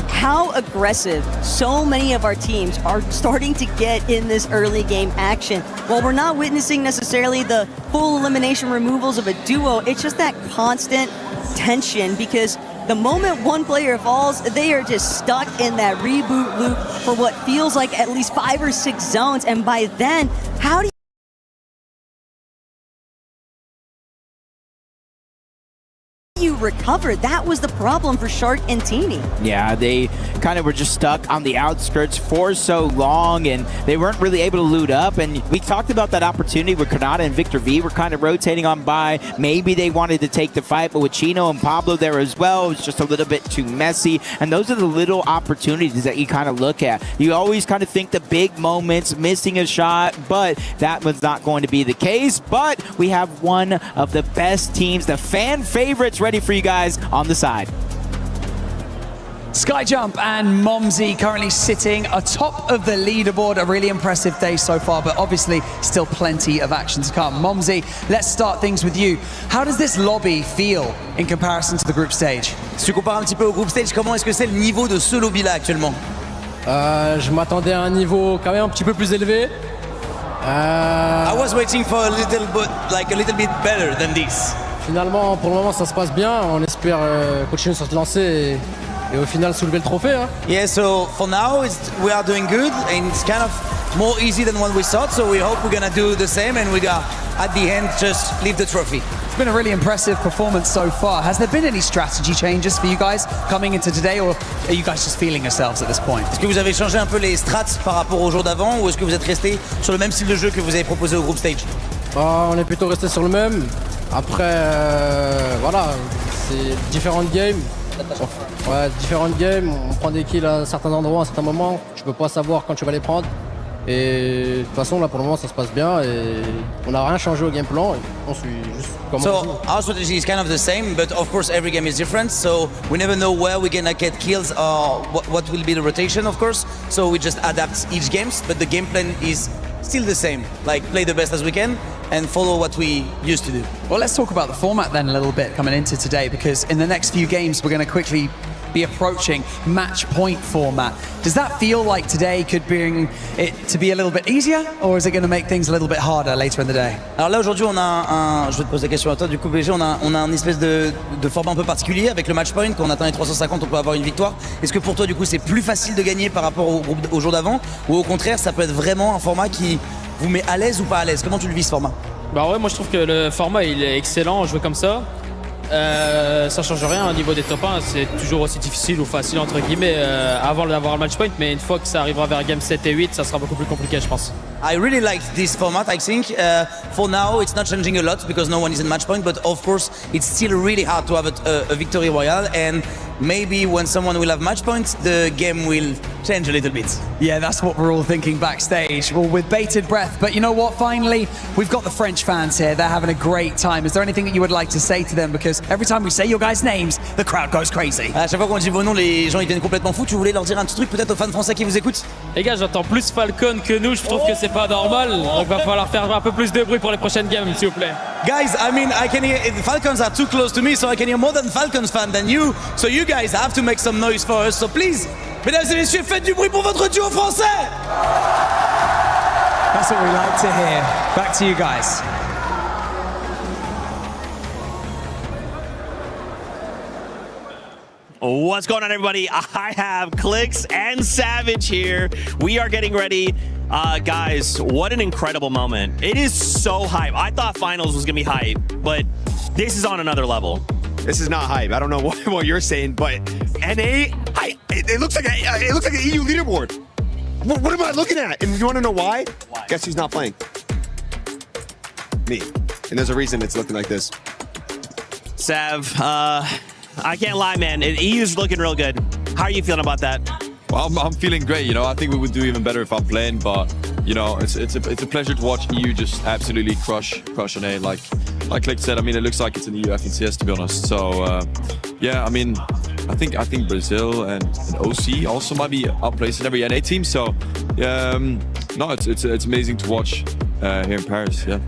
how aggressive so many of our teams are starting to get in this early game action. While we're not witnessing necessarily the full elimination removals of a duo, it's just that constant tension, because the moment one player falls, they are just stuck in that reboot loop for what feels like at least 5 or 6 zones. And by then, how do you recover? That was the problem for Shark and Teeny. Yeah, they kind of were just stuck on the outskirts for so long, and they weren't really able to loot up. And we talked about that opportunity where Kanata and Victor V were kind of rotating on by. Maybe they wanted to take the fight, but with Chino and Pablo there as well, it was just a little bit too messy. And those are the little opportunities that you kind of look at. You always kind of think the big moments, missing a shot, but that was not going to be the case. But we have one of the best teams, the fan favorites, ready for you guys on the side. Skyjump and Momsy currently sitting atop of the leaderboard. A really impressive day so far, but obviously still plenty of action to come. Momsy, let's start things with you. How does this lobby feel in comparison to the group stage? Si tu compares un petit peu au group stage, comment est-ce que c'est le niveau de ce lobby là actuellement? Je m'attendais à un niveau quand même un petit peu plus élevé. I was waiting for a little bit better than this. Finalement, pour le moment, ça se passe bien. On espère continuer sur cette lancée et au final soulever le trophée. Hein. Yeah, so for now we are doing good, and it's kind of more easy than what we thought. So we hope we're gonna do the same, and we got at the end just leave the trophy. It's been a really impressive performance so far. Has there been any strategy changes for you guys coming into today, or are you guys just feeling yourselves at this point? Est-ce que vous avez changé un peu les strats par rapport au jour d'avant, ou est-ce que vous êtes resté sur le même style de jeu que vous avez proposé au group stage? On est plutôt resté sur le même. Après, voilà, c'est différentes games. Ouais, différentes games. On prend des kills à certains endroits, à certains moments. Tu peux pas savoir quand tu vas les prendre. Et de toute façon, là, pour le moment, ça se passe bien. Et on n'a rien changé au game plan. On suit juste comme on joue. So our strategy is kind of the same, but of course every game is different. So we never know where we're gonna get kills or what will be the rotation, of course. So we just adapt each games, but the game plan is still the same. Like, play the best as we can and follow what we used to do. Well, let's talk about the format then a little bit coming into today, because in the next few games we're going to quickly be approaching match point format. Does that feel like today could bring it to be a little bit easier, or is it going to make things a little bit harder later in the day? Alors là aujourd'hui on a je vais te poser la question à toi, du coup BG, on a un espèce de format un peu particulier avec le match point. Quand on atteint les 350 on peut avoir une victoire. Est-ce que pour toi du coup c'est plus facile de gagner par rapport au jour d'avant, ou au contraire ça peut être vraiment un format qui vous met à l'aise ou pas à l'aise? Comment tu le vis ce format? Bah ouais, moi je trouve que le format il est excellent, jouer comme ça. Ça change rien au niveau des top 1, c'est toujours aussi difficile ou facile entre guillemets avant d'avoir le match point, mais une fois que ça arrivera vers game 7 et 8, ça sera beaucoup plus compliqué je pense. I really like this format. I think for now it's not changing a lot because no one is in match point, but of course it's still really hard to have a victory royale, and maybe when someone will have match points the game will change a little bit. Yeah, that's what we're all thinking backstage. Well, with bated breath. But you know what? Finally, we've got the French fans here. They're having a great time. Is there anything that you would like to say to them? Because every time we say your guys' names, the crowd goes crazy. À chaque fois qu'on dit vos noms, les gens ils deviennent complètement fous. Tu voulais leur dire un petit truc peut-être aux fans français qui vous écoutent? Les gars, j'entends plus Falcon que nous. Je trouve que c'est pas normal. Donc va falloir faire un peu plus de bruit pour les prochaines games, s'il vous plaît. Guys, I mean, I can hear the Falcons are too close to me, so I can hear more than Falcons fan than you. So you guys have to make some noise for us. So please, mesdames et messieurs, faites du bruit pour votre duo français. That's what we like to hear. Back to you guys. What's going on, everybody? I have Clicks and Savage here. We are getting ready. Guys, what an incredible moment. It is so hype. I thought finals was going to be hype, but this is on another level. This is not hype. I don't know what you're saying, but NA, it looks like an EU leaderboard. What am I looking at? And you want to know why? Guess who's not playing? Me. And there's a reason it's looking like this. Sav, I can't lie, man. EU's looking real good. How are you feeling about that? Well, I'm feeling great. You know, I think we would do even better if I'm playing, but you know, it's a pleasure to watch EU just absolutely crush NA. Like Click said, I mean, it looks like it's in the EU FNCS, to be honest. So yeah, I mean, I think Brazil and OC also might be outplacing every NA team. So no, it's amazing to watch here in Paris. Yeah.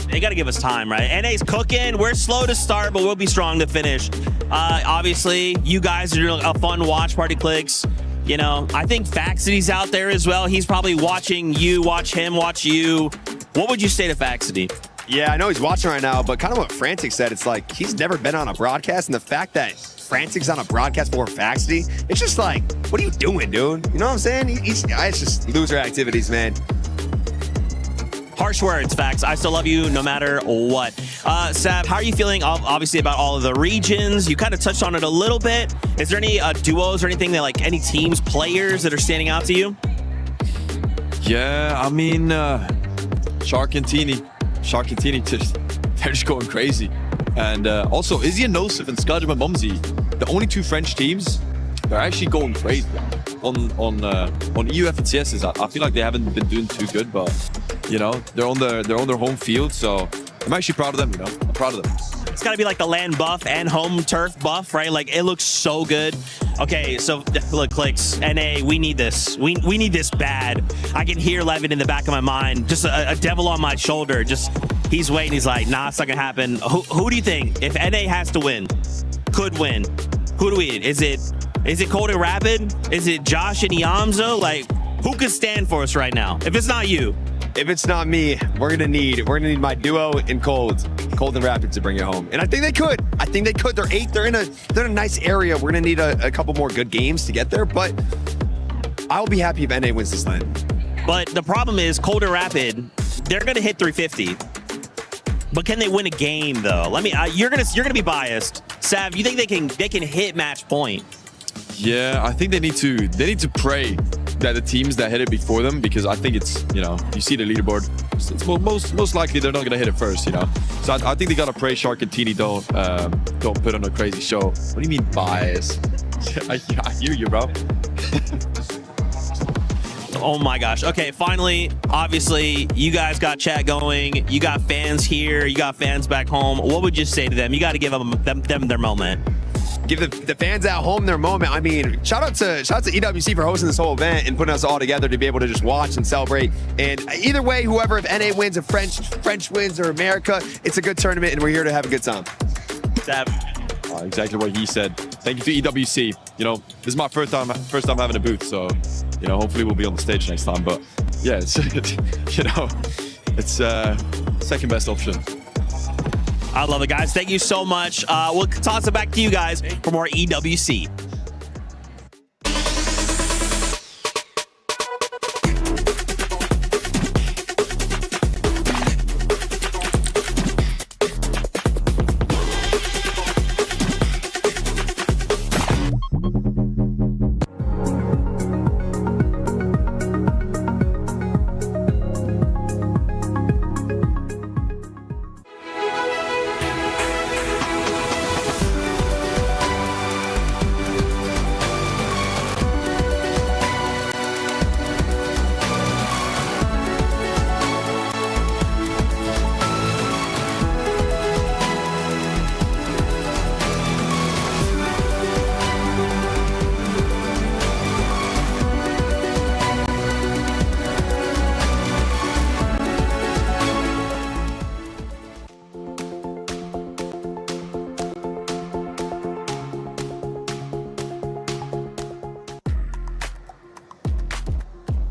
They got to give us time, right? NA's cooking. We're slow to start, but we'll be strong to finish. Obviously, you guys are doing a fun watch party, Clicks. You know, I think Faxity's out there as well. He's probably watching you, watch him, watch you. What would you say to Faxity? Yeah, I know he's watching right now, but kind of what Frantic said, it's like he's never been on a broadcast, and the fact that Frantic's on a broadcast for Faxity, it's just like, what are you doing, dude? You know what I'm saying? It's just loser activities, man. Harsh words, Fax. I still love you no matter what. Sav, how are you feeling, obviously, about all of the regions? You kind of touched on it a little bit. Is there any duos or anything that, like, any teams, players that are standing out to you? Yeah, I mean, Shark and Teeny, they're just going crazy. And also, Izzy and Nosif and Skadjum and Mumsy, the only two French teams, they're actually going crazy on EU FNCSs. I feel like they haven't been doing too good, but you know, they're on their home field, so I'm actually proud of them. You know, I'm proud of them. It's got to be like the land buff and home turf buff, right? Like, it looks so good. Okay, so look, Clicks, NA, we need this. We need this bad. I can hear Levin in the back of my mind, just a devil on my shoulder. Just, he's waiting. He's like, nah, it's not going to happen. Who do you think, if NA has to win, could win, who do we? Is it Cold and Rapid? Is it Josh and Iamzo? Like, who could stand for us right now? If it's not you. If it's not me, we're gonna need my duo and Cold and Rapid to bring it home. And I think they could. They're 8. They're in a nice area. We're gonna need a couple more good games to get there. But I'll be happy if NA wins this land. But the problem is, Cold and Rapid, they're gonna hit 350. But can they win a game though? You're gonna be biased. Sav, you think they can hit match point? Yeah, I think they need to pray that the teams that hit it before them, because I think it's, you know, you see the leaderboard, it's most likely they're not gonna hit it first, you know. So I think they gotta pray Shark and Teeny don't put on a crazy show. What do you mean bias? I hear you, bro. Oh my gosh. Okay, finally, obviously, you guys got chat going. You got fans here. You got fans back home. What would you say to them? You got to give them their moment. Give the fans at home their moment. I mean, shout out to EWC for hosting this whole event and putting us all together to be able to just watch and celebrate. And either way, whoever, if NA wins, if French wins, or America, it's a good tournament, and we're here to have a good time. Exactly what he said. Thank you to EWC. You know, this is my first time having a booth, so you know, hopefully we'll be on the stage next time. But yeah, it's you know, it's second best option. I love it, guys. Thank you so much. We'll toss it back to you guys for more EWC.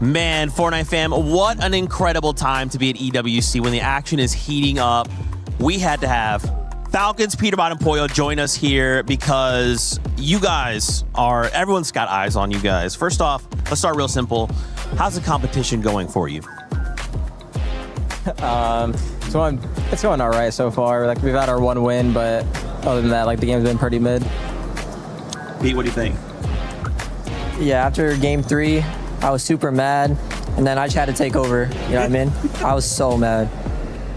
Man, Fortnite fam, what an incredible time to be at EWC when the action is heating up. We had to have Falcons, Peterbot, and Pollo join us here because you guys are, everyone's got eyes on you guys. First off, let's start real simple. How's the competition going for you? It's going all right so far. Like, we've had our one win, but other than that, like, the game's been pretty mid. Pete, what do you think? Yeah, after game 3, I was super mad, and then I just had to take over. You know what I mean? I was so mad.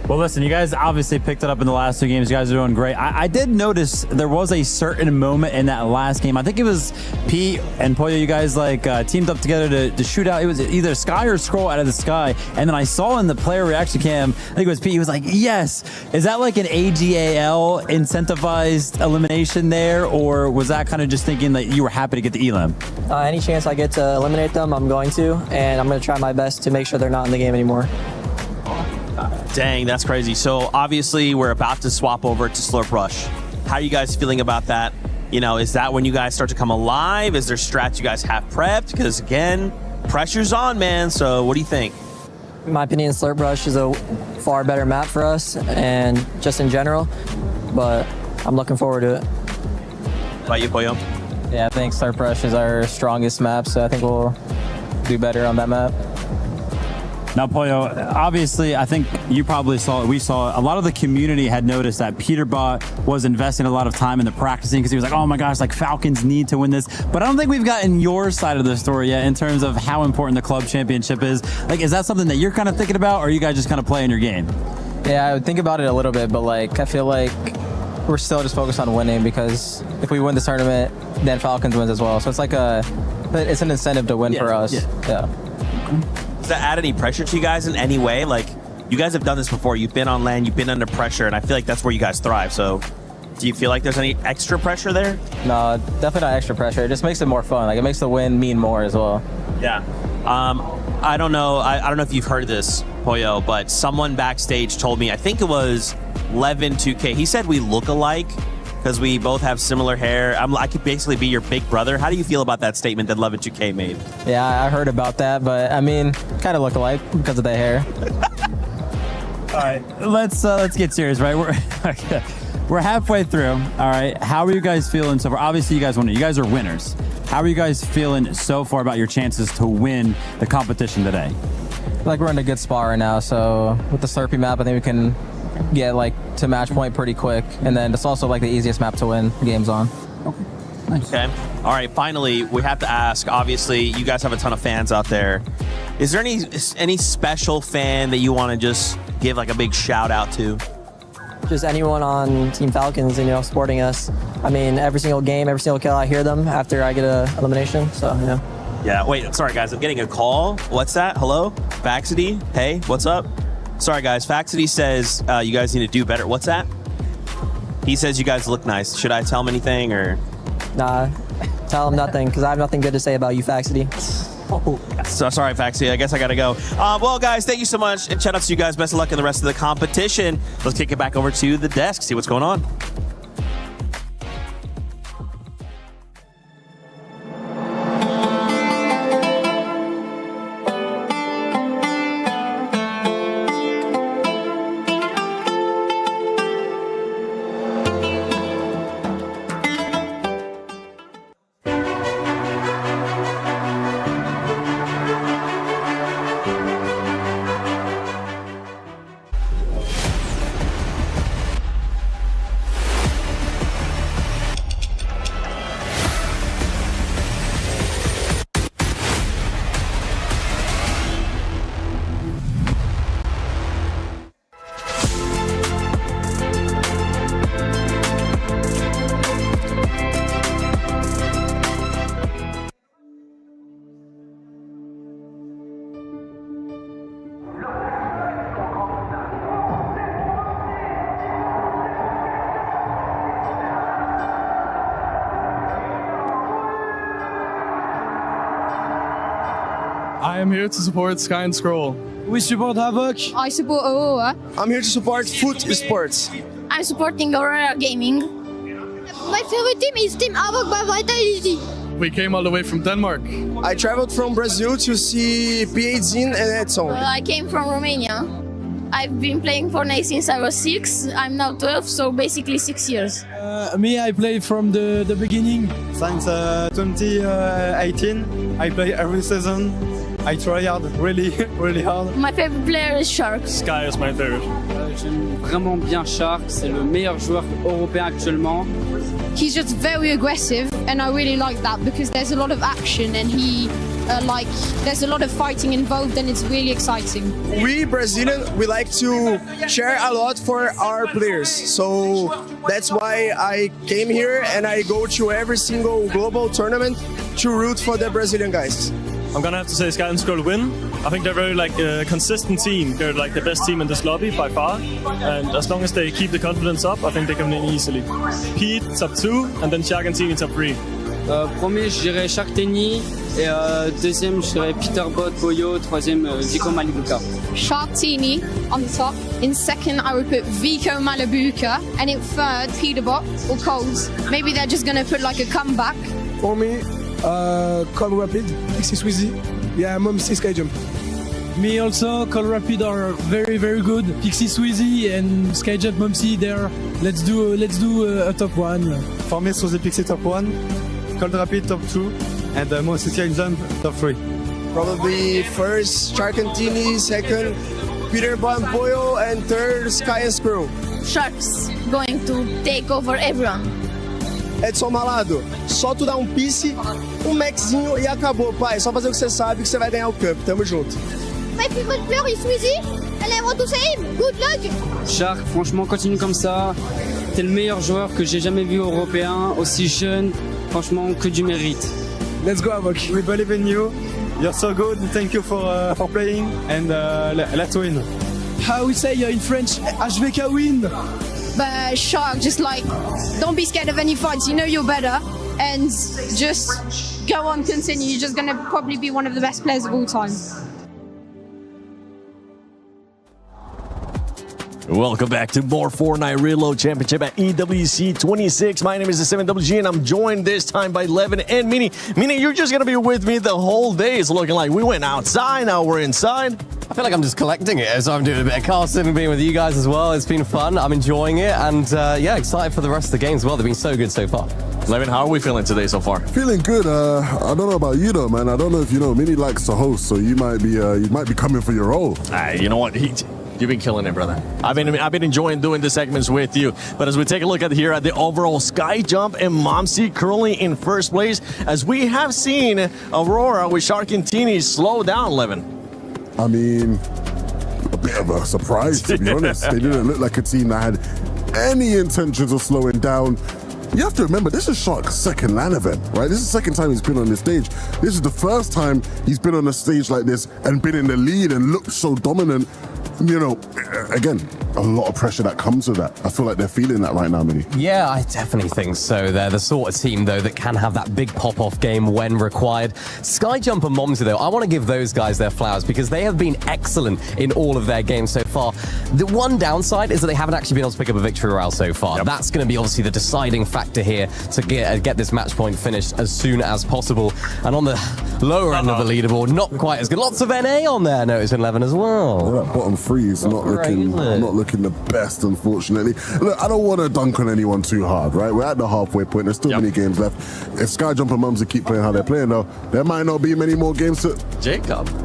Well, listen, you guys obviously picked it up in the last 2 games. You guys are doing great. I did notice there was a certain moment in that last game. I think it was Pete and Pollo, you guys like teamed up together to shoot out. It was either Sky or Scroll out of the sky. And then I saw in the player reaction cam, I think it was Pete, he was like, yes. Is that like an AGAL incentivized elimination there? Or was that kind of just thinking that you were happy to get the elim? Any chance I get to eliminate them, I'm going to. And I'm going to try my best to make sure they're not in the game anymore. Dang, that's crazy. So obviously we're about to swap over to Slurp Rush. How are you guys feeling about that? You know, is that when you guys start to come alive? Is there strats you guys have prepped? Because again, pressure's on, man. So what do you think? In my opinion, Slurp Rush is a far better map for us and just in general, but I'm looking forward to it. How about you, Pollo? Yeah, I think Slurp Rush is our strongest map, so I think we'll do better on that map. Now, Pollo, obviously, I think you probably saw it. We saw it. A lot of the community had noticed that Peterbot was investing a lot of time in the practicing because he was like, oh my gosh, like Falcons need to win this. But I don't think we've gotten your side of the story yet in terms of how important the club championship is. Like, is that something that you're kind of thinking about, or are you guys just kind of playing your game? Yeah, I would think about it a little bit, but like, I feel like we're still just focused on winning because if we win this tournament, then Falcons wins as well. So it's like it's an incentive to win for us. Yeah. Does that add any pressure to you guys in any way? Like, you guys have done this before. You've been on land, you've been under pressure, and I feel like that's where you guys thrive. So do you feel like there's any extra pressure there? No, definitely not extra pressure. It just makes it more fun. Like, it makes the win mean more as well. Yeah. I don't know. I don't know if you've heard this, Pollo, but someone backstage told me, I think it was Levin 2K. He said we look alike because we both have similar hair. I could basically be your big brother. How do you feel about that statement that Levin 2K made? Yeah, I heard about that, but I mean, kind of look alike because of the hair. All right, let's get serious, right? We're halfway through. All right, how are you guys feeling so far? Obviously, you guys won it. You guys are winners. How are you guys feeling so far about your chances to win the competition today? Like, we're in a good spot right now, so with the Slurpee map, I think we can get like to match point pretty quick, and then it's also like the easiest map to win games on. Okay, nice. Okay. All right, finally, we have to ask, obviously, you guys have a ton of fans out there. Is there any special fan that you want to just give like a big shout out to? Just anyone on Team Falcons, you know, supporting us. I mean, every single game, every single kill, I hear them after I get a elimination, so, you know. Yeah, wait, sorry guys, I'm getting a call. What's that? Hello? Faxity? Hey, what's up? Sorry guys, Faxity says you guys need to do better. What's that? He says you guys look nice. Should I tell him anything or? Nah, tell him nothing because I have nothing good to say about you, Faxity. Oh, so sorry, Faxity. I guess I gotta go. Well, guys, thank you so much, and shout out to you guys. Best of luck in the rest of the competition. Let's kick it back over to the desk, see what's going on. I am here to support Sky and Scroll. We support Havoc. I support Aurora. I'm here to support Foot Esports. I'm supporting Aurora Gaming. My favorite team is Team Havoc by Vitality. We came all the way from Denmark. I traveled from Brazil to see Piedzin and Edson. I came from Romania. I've been playing Fortnite since I was 6. I'm now 12, so basically 6 years. Me, I played from the beginning. Since 2018, I play every season. I try hard, really, really hard. My favorite player is Shark. Sky is my favorite. J'aime vraiment bien Shark, c'est le meilleur joueur européen actuellement. He's just very aggressive, and I really like that because there's a lot of action and there's a lot of fighting involved, and it's really exciting. We Brazilians, we like to share a lot for our players. So that's why I came here and I go to every single global tournament to root for the Brazilian guys. I'm gonna have to say Sky and Scroll win. I think they're very consistent team. They're like the best team in this lobby by far. And as long as they keep the confidence up, I think they can win easily. Pete top 2 and then Championshi top 3. Premier, je dirais Shark Tenny. Et deuxième, je dirais Peter Bot, Boyo. Troisième, Vico Malibuka. Shark Teeny on the top. In second, I would put Vico Malabuka. And in third, Peterbot or Coles. Maybe they're just gonna put like a comeback. For me, Call Rapid, Pixie Sweezy, yeah, Mumsy Sky Jump. Me also, Call Rapid are very, very good. Pixie Sweezy and Sky Jump Mumsy there. Let's do a top 1. For me, Sweezy Pixie top 1, Cold Rapid top 2, and Mumsy Sky Jump top 3. Probably first, Charcantini, second, Peter Bon Pollo, and third, Sky and Screw. Sharks going to take over everyone. Edson Malado, só tu dar um piece, um maxinho e acabou, pai. Só fazer o que você sabe que você vai ganhar o cup. Tamo junto. My favorite player is Sweezy, and I want to say him, good luck. Shark, franchement, continue comme ça. T'es le meilleur joueur que j'ai jamais vu européen, aussi jeune. Franchement, que du mérite. Let's go, Avok. We believe in you. You're so good. Thank you for playing, and let's win. How we say in French, HVK win. But Shark, just don't be scared of any fights. You know you're better, and just go on, continue. You're just gonna probably be one of the best players of all time. Welcome back to more Fortnite Reload Championship at EWC 26. My name is the 7WG, and I'm joined this time by Levin and Mini. Mini, you're just gonna be with me the whole day. It's looking like we went outside, now we're inside. I feel like I'm just collecting it as I'm doing a bit of casting and being with you guys as well. It's been fun. I'm enjoying it, and yeah, excited for the rest of the games as well. They've been so good so far. Levin, how are we feeling today so far? Feeling good. I don't know about you though, man. I don't know if you know, Mini likes to host, so you might be coming for your role. You know what? You've been killing it, brother. I've been enjoying doing the segments with you. But as we take a look at here at the overall Sky Jump and Momsy currently in first place, as we have seen Aurora with Charcantini slow down, Levin. I mean, a bit of a surprise, to be honest. They didn't look like a team that had any intentions of slowing down. You have to remember, this is Shark's second LAN event, right? This is the second time he's been on this stage. This is the first time he's been on a stage like this and been in the lead and looked so dominant. You know, again, a lot of pressure that comes with that. I feel like they're feeling that right now, Mini. Yeah, I definitely think so. They're the sort of team, though, that can have that big pop-off game when required. Skyjump and Momsy, though, I want to give those guys their flowers because they have been excellent in all of their games so far. The one downside is that they haven't actually been able to pick up a victory royale so far. Yep. That's going to be obviously the deciding factor here to get this match point finished as soon as possible. And on the lower end of the leaderboard, not quite as good. Lots of NA on there, notice 11 as well. Yeah, that bottom three is not looking the best, unfortunately. Look, I don't want to dunk on anyone too hard, right? We're at the halfway point. There's still many games left. If Skyjump and Mumsy keep playing how they're playing, though, there might not be many more games to... Jacob. I'm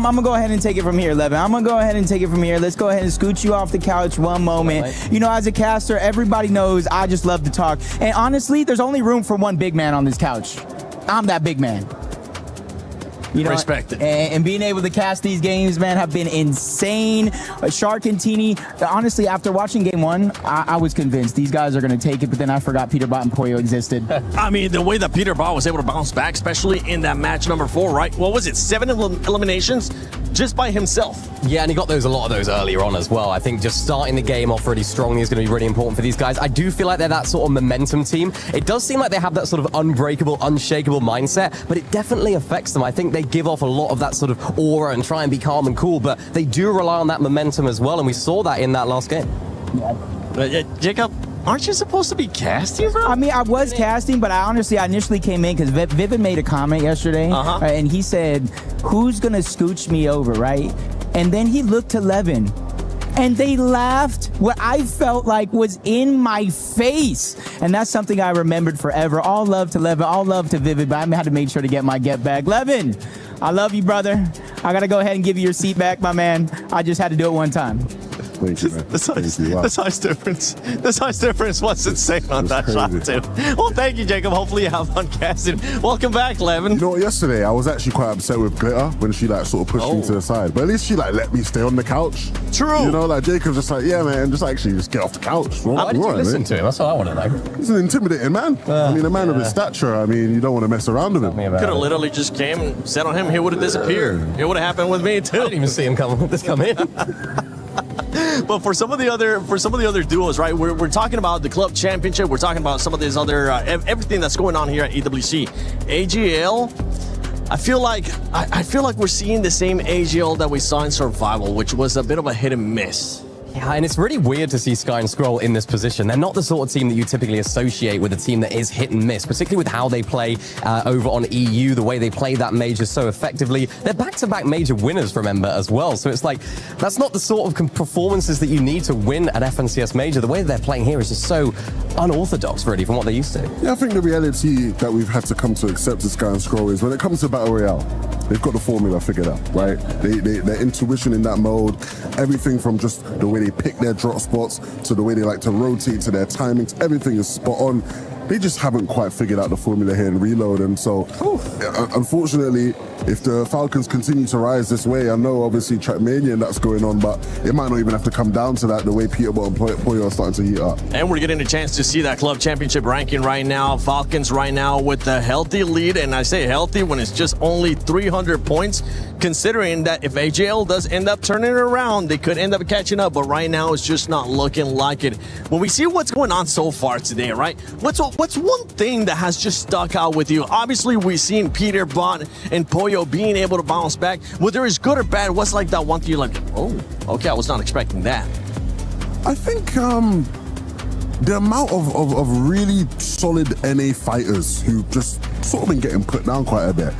going to go ahead and take it from here, Levin. I'm going to go ahead and take it from here. Let's go ahead and scoot you off the couch one moment. You know, as a caster, everybody knows I just love to talk. And honestly, there's only room for one big man on this couch. I'm that big man. You know, respect it. And being able to cast these games, man, have been insane. Charcantini, honestly, after watching game one, I was convinced these guys are going to take it, but then I forgot Peter Bot and Pollo existed. I mean, the way that Peter Bot was able to bounce back, especially in that match number 4, right? What was it, 7 eliminations just by himself? Yeah, and he got a lot of those earlier on as well. I think just starting the game off really strongly is going to be really important for these guys. I do feel like they're that sort of momentum team. It does seem like they have that sort of unbreakable, unshakable mindset, but it definitely affects them. I think they give off a lot of that sort of aura and try and be calm and cool, but they do rely on that momentum as well, and we saw that in that last game. Jacob, Aren't you supposed to be casting, bro? I mean, I was casting, but I initially came in because Vivid made a comment yesterday, and he said, "Who's gonna scooch me over?" Right, and then he looked to Levin, and they laughed what I felt like was in my face, and that's something I remembered forever. All love to Levin, all love to Vivid, but I had to make sure to get my get back. Levin, I love you, brother. I gotta go ahead and give you your seat back, my man. I just had to do it one time. Thank you, man. The size difference. The size difference was insane on that shot, too. Well, thank you, Jacob. Hopefully you have fun casting. Welcome back, Levin. You know what, yesterday I was actually quite upset with Glitter when she like sort of pushed me to the side. But at least she like let me stay on the couch. True. You know, like Jacob's just like, yeah, man, just get off the couch. Why did you listen to him? That's what I want to know. He's an intimidating man. I mean, a man of his stature, I mean, you don't want to mess around with him. Could have literally just came and sat on him. He would have disappeared. It would have happened with me, too. I didn't even see him come in. But for some of the other duos, right? We're talking about the club championship. We're talking about some of these other everything that's going on here at EWC. AGL. I feel like we're seeing the same AGL that we saw in Survival, which was a bit of a hit and miss. Yeah, and it's really weird to see Sky and Scroll in this position. They're not the sort of team that you typically associate with a team that is hit and miss, particularly with how they play over on EU, the way they play that major so effectively. They're back-to-back major winners, remember, as well. So it's like, that's not the sort of performances that you need to win an FNCS major. The way they're playing here is just so unorthodox, really, from what they're used to. Yeah, I think the reality that we've had to come to accept as Sky and Scroll is when it comes to Battle Royale, they've got the formula figured out, right? Their intuition in that mode, everything from just the way they pick their drop spots to the way they like to rotate to their timings, everything is spot on. They just haven't quite figured out the formula here in Reload, and so unfortunately, if the Falcons continue to rise this way, I know obviously Trackmania and that's going on, but it might not even have to come down to that, the way Peterborough and Poyo are starting to heat up. And we're getting a chance to see that club championship ranking right now. Falcons right now with a healthy lead, and I say healthy when it's just only 300 points, considering that if AJL does end up turning it around, they could end up catching up, but right now it's just not looking like it. When we see what's going on so far today, right? What's one thing that has just stuck out with you? Obviously, we've seen Peter, Bot, and Poyo being able to bounce back. Whether it's good or bad, what's like that one thing you're like, oh, okay, I was not expecting that? I think the amount of really solid NA fighters who just sort of been getting put down quite a bit.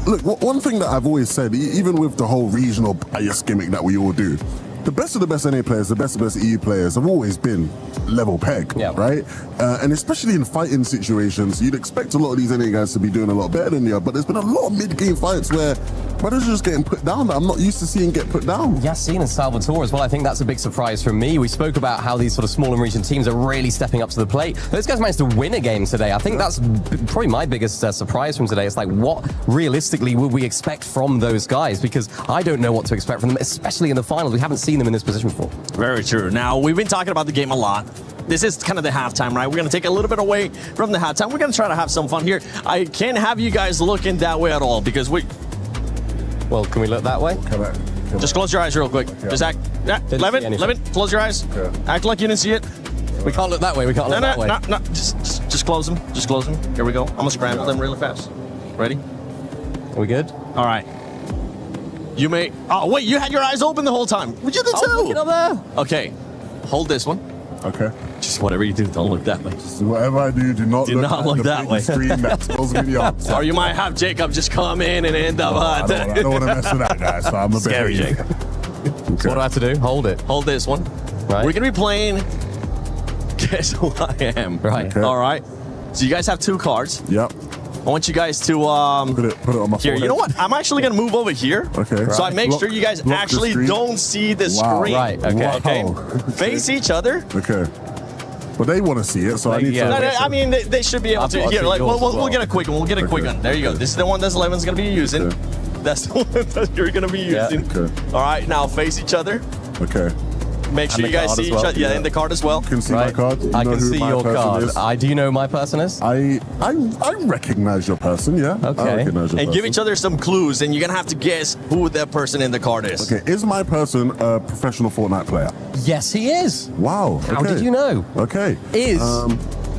Look, one thing that I've always said, even with the whole regional bias gimmick that we all do, the best of the best NA players, the best EU players have always been level peg, right? And especially in fighting situations, you'd expect a lot of these NA guys to be doing a lot better than you, but there's been a lot of mid-game fights where brothers are just getting put down that I'm not used to seeing get put down. Yassine and Salvatore as well. I think that's a big surprise for me. We spoke about how these sort of small and region teams are really stepping up to the plate. Those guys managed to win a game today. I think that's probably my biggest surprise from today. It's like, what realistically would we expect from those guys? Because I don't know what to expect from them, especially in the finals. We haven't seen them in this position before. Very true. Now, we've been talking about the game a lot. This is kind of the halftime, right? We're going to take a little bit away from the halftime. We're going to try to have some fun here. I can't have you guys looking that way at all because Well, can we look that way? Come on. Just close your eyes real quick. Just act. Levin, close your eyes. Act like you didn't see it. We can't look that way. We can't look that way. No. Just close them. Just close them. Here we go. I'm going to scramble them really fast. Ready? Are we good? All right. You may... Oh, wait. You had your eyes open the whole time. Would you do too? Look up there. Okay. Hold this one. Okay. Just whatever you do, don't look that way. Whatever I do not look that way. Screen that tells me the answer. Or you might have Jacob just come in and end up... I don't want to mess with that guy, so I'm a bit... Scary, Jacob. Okay. What do I have to do? Hold it. Hold this one. Right. We're going to be playing Guess Who I Am. Right. Okay. All right. So you guys have 2 cards. Yep. I want you guys to... Put it on my here, forehead. you know what? I'm actually going to move over here. Okay. So I make sure you guys actually don't see the screen. Right. Okay. Wow. Okay. Face each other. Okay. But they want to see it, so I need to... No, I mean, they should be able to. Here, like, we'll get a quick one. We'll get a quick one. There you go. This is the one that Levin's going to be using. Okay. That's the one that you're going to be using. Okay. All right, now face each other. Okay. Make sure you guys see each other. Yeah, in the card as well. You can see my card. I can see your card. Do you know my person is? I recognize your person, yeah. Okay. I recognize your person. And give each other some clues, and you're going to have to guess who that person in the card is. Okay, is my person a professional Fortnite player? Yes, he is. Wow. How okay. did you know? Okay. Is...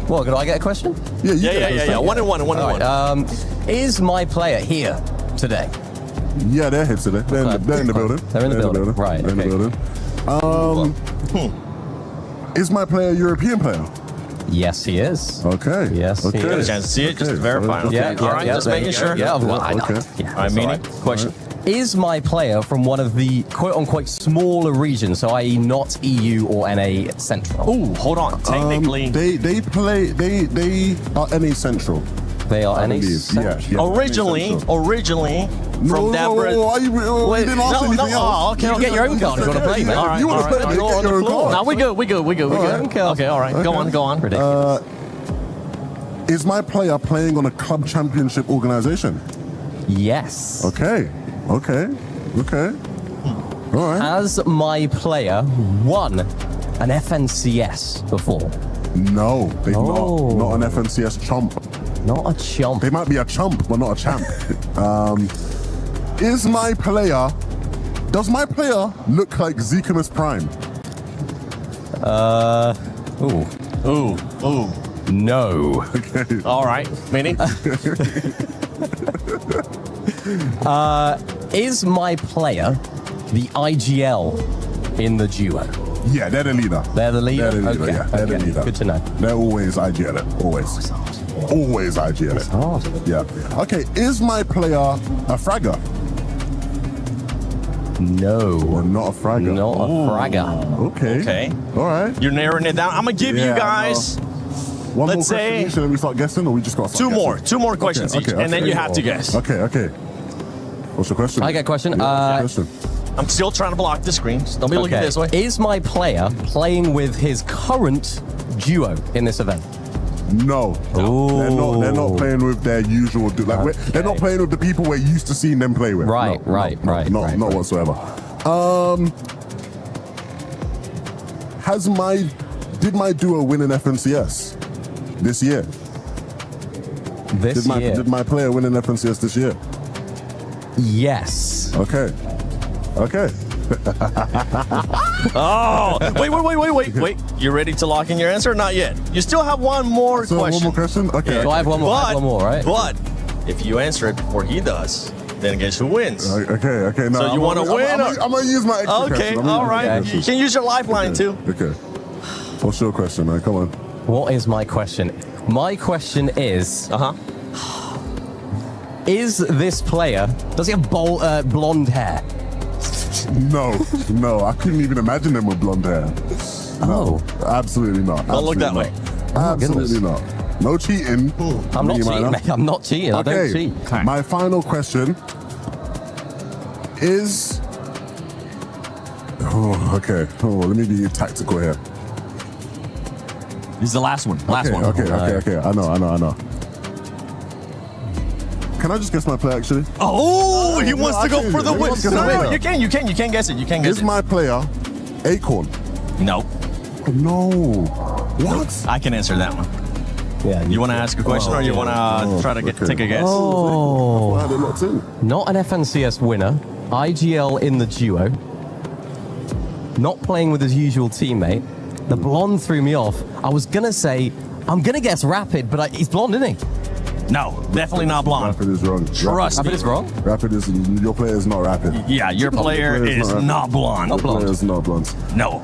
What, do I get a question? Yeah, you Yeah. One and one. Is my player here today? Yeah, they're here today. They're in the building. They're in the building. Right, They're in the building. Is my player a European player? Yes, he is. Okay. Yes, Okay. he Get a is. chance to see it, just to verify. Yeah, All right, just there making you go. sure. Yeah, well, I know. Okay. Yeah, All right, that's Meanie, right. question. Is my player from one of the quote-unquote smaller regions, so i.e. not EU or NA Central? Oh, hold on. Technically, They are NA Central. They are I NA believe. Central. Yeah, originally, NA Central. from that. You didn't ask anything else. Oh, okay. You get your own card if you want to play, man. All right, You want to play, all you get your own card. Now we good. Okay, all right. Go on. Ridiculous. Is my player playing on a club championship organization? Yes. Okay. All right. Has my player won an FNCS before? No, they've Oh. not an FNCS chump. Not a chump. They might be a chump, but not a champ. Does my player look like Zikamus Prime? Ooh. No. Okay. All right, Meanie. Is my player the IGL in the duo? Yeah, they're the leader. They're the leader? They're the leader, Okay, yeah. They're the okay. leader. Good to know. They're always IGL it. Always. Always IGL it. hard. Yeah. Okay, is my player a fragger? No. Or not a fragger? Not a fragger. Okay. All right. You're narrowing it down. I'm gonna give you Yeah, guys One Let's more question say- each, and then we start guessing, or we just got to start guessing? two more questions each, and then you have to guess. Okay. What's the question? I get a question. Yeah, what's the question? I'm still trying to block the screen. So don't be looking this way. Is my player playing with his current duo in this event? No. They're not playing with their usual. They're not playing with the people we're used to seeing them play with. Right. Not whatsoever. Did my duo win an FNCS this year? Did my player win an FNCS this year? Yes. Okay. Oh, wait. You ready to lock in your answer or not yet? You still have one more So question. one more question? Okay. So I have one more, right? But if you answer it before he does, then guess who wins? Okay. No, So you want to win? I'm gonna use my extra Okay, question. all right. You can use your lifeline too. Okay. What's your question, man? Come on. What is my question? My question is... Is this player... Does he have blonde hair? No, I couldn't even imagine them with blonde hair. No, absolutely not. Don't look that way. Absolutely not. No cheating. I'm not Me, cheating, man. mate. I'm not cheating. I don't cheat. My final question is... Okay. Let me be tactical here. This is the last one. Okay. I know. Can I just guess my player, actually? Oh, he wants to go for the win. No, you can guess it. Is my player Acorn? No. What? I can answer that one. Yeah. You want to ask a question or you want to try to take a guess? Oh. Wow, they're locked in. Not an FNCS winner. IGL in the duo. Not playing with his usual teammate. The blonde threw me off. I was going to say, I'm going to guess Rapid, but he's blonde, isn't he? No, definitely not blonde. Rapid is wrong. Trust me. Rapid is wrong? Rapid is... Your player is not Rapid. Yeah, your player is not blonde. Your player is not blonde. No.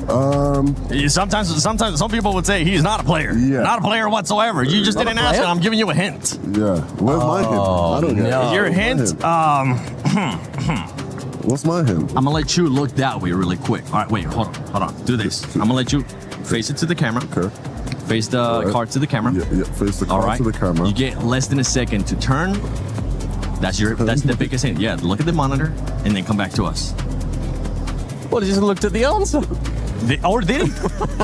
Sometimes some people would say he's not a player. Yeah. Not a player whatsoever. You just Not didn't a ask player? it. I'm giving you a hint. Yeah. Where's my hint? I don't get it. no. Your Where's my hint, What's my hint? I'm gonna let you look that way really quick. All right, wait, hold on. Do this. I'm gonna let you face it to the camera. Okay. Face the card to the camera. Yeah, face the All card right. to the camera. You get less than a second to turn. That's the biggest hint. Yeah, look at the monitor and then come back to us. Well, he just looked at the answer. Or did he?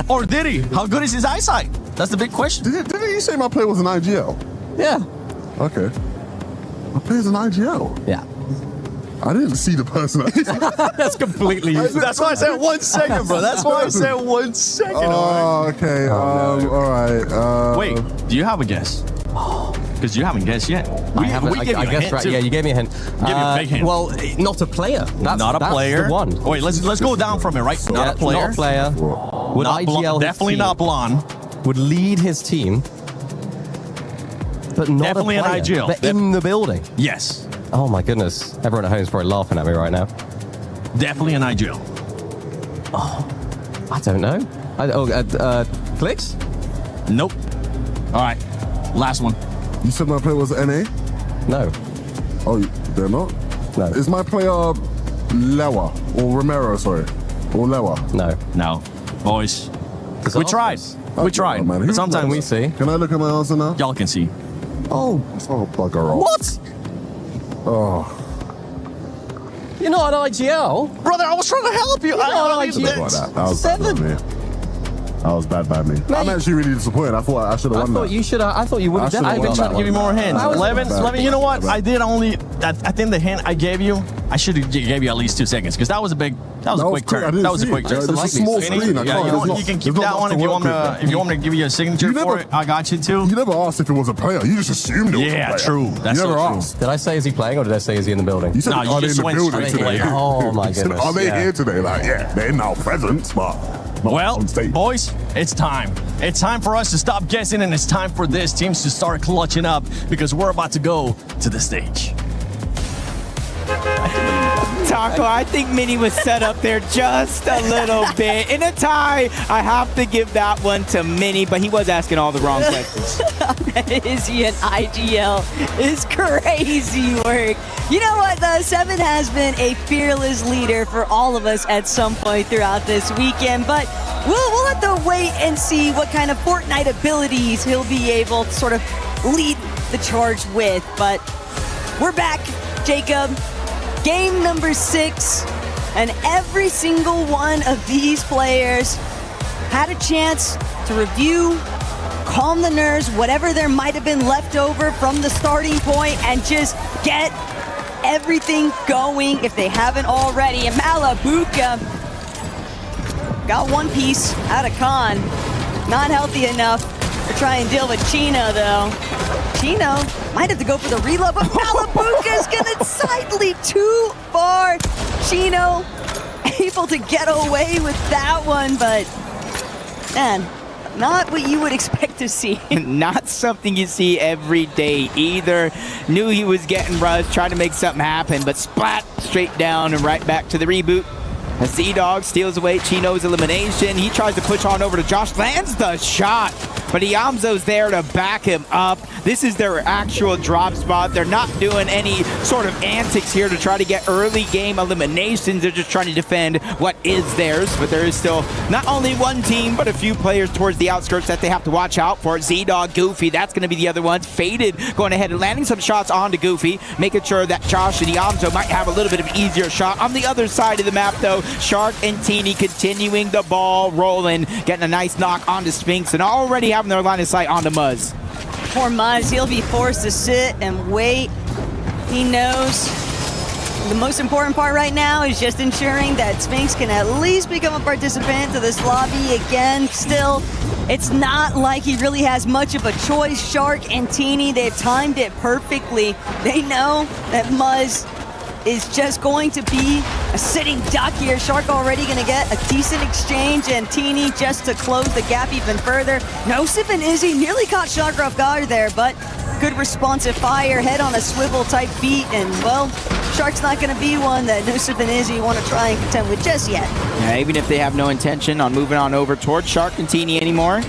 Or did he? How good is his eyesight? That's the big question. Didn't you say my player was an IGL? Yeah. Okay. My player's an IGL? Yeah. I didn't see the person. That's completely useless. That's why I said 1 second, bro. That's why I said 1 second. Oh, okay. All right. Wait, do you have a guess? Because you haven't guessed yet. I haven't. I guessed right. Too. Yeah, you gave me a hint. Give you a big hint. Well, not a player. That's not a player. The one. Wait, let's go down from it, right? Not a player. Not a player. Would Not IGL definitely his team, not blonde. Would lead his team, but not Definitely a an player. IGL. But in the building. Yes. Oh my goodness! Everyone at home is probably laughing at me right now. Definitely an IGL. I don't know. Clicks? Nope. All right, last one. You said my player was NA? No. Oh, they're not? No. Is my player Lewa or Romero, sorry? Or Lewa? No. No. Boys, we tried. We tried. man. But sometimes we see. Can I look at my answer now? Y'all can see. Oh, bugger off. What? Oh. You're not an IGL? Brother, I was trying to help you. You're not an Sorry about IGL. that. That was bad by me. That was bad by me. I'm actually really disappointed. I thought I should have won that. I thought you would have done I I've should've been won trying to that give you one. more hints. That was Levin, bad. you know what? Bad. I did only. I think the hint I gave you, I should have gave you at least 2 seconds because that was a quick turn. That was a quick turn. It's a small screen. You can keep that one if you want me. If you want me to give you a signature for it, I got you too. You never asked if it was a player. You just assumed it was a player. Yeah, true. That's you never so true. asked. Did I say is he playing or did I say is he in the building? You said, No, you are they in just the went building straight today? player. Oh my You said, goodness. are they yeah. here today? Like, yeah, they're now present, but not Well, on stage. boys, it's time. It's time for us to stop guessing and it's time for this teams to start clutching up because we're about to go to the stage. Taco, I think Mini was set up there just a little bit. In a tie, I have to give that one to Mini, but he was asking all the wrong questions. Izzy and IGL is crazy work. You know what, though? Seven has been a fearless leader for all of us at some point throughout this weekend, but we'll have to wait and see what kind of Fortnite abilities he'll be able to sort of lead the charge with. But we're back, Jacob. Game number 6, and every single one of these players had a chance to review, calm the nerves, whatever there might have been left over from the starting point, and just get everything going if they haven't already. And Malabuka got one piece out of Khan. Not healthy enough to try and deal with Chino, though. Chino might have to go for the reload, but Malabuka's gonna side leap too far. Chino able to get away with that one, but man, not what you would expect to see. Not something you see every day either. Knew he was getting rushed, tried to make something happen, but splat, straight down and right back to the reboot. As Z-Dog steals away Chino's elimination. He tries to push on over to Josh, lands the shot, but Iamzo's there to back him up. This is their actual drop spot. They're not doing any sort of antics here to try to get early game eliminations. They're just trying to defend what is theirs, but there is still not only one team, but a few players towards the outskirts that they have to watch out for. Z-Dog, Goofy, that's going to be the other ones. Faded going ahead and landing some shots onto Goofy, making sure that Josh and Iamzo might have a little bit of an easier shot. On the other side of the map, though, Shark and Teeny continuing the ball rolling, getting a nice knock onto Spinks, and already having their line of sight onto Muzz. Poor Muzz, he'll be forced to sit and wait. He knows the most important part right now is just ensuring that Spinks can at least become a participant to this lobby again. Still, it's not like he really has much of a choice. Shark and Teeny, they've timed it perfectly. They know that Muzz is just going to be a sitting duck here. Shark already going to get a decent exchange, and Teeny just to close the gap even further. Nosip and Izzy nearly caught Shark off guard there, but good responsive fire, head on a swivel type beat, and well, Shark's not going to be one that Nosip and Izzy want to try and contend with just yet. Yeah, even if they have no intention on moving on over towards Shark and Teeny anymore,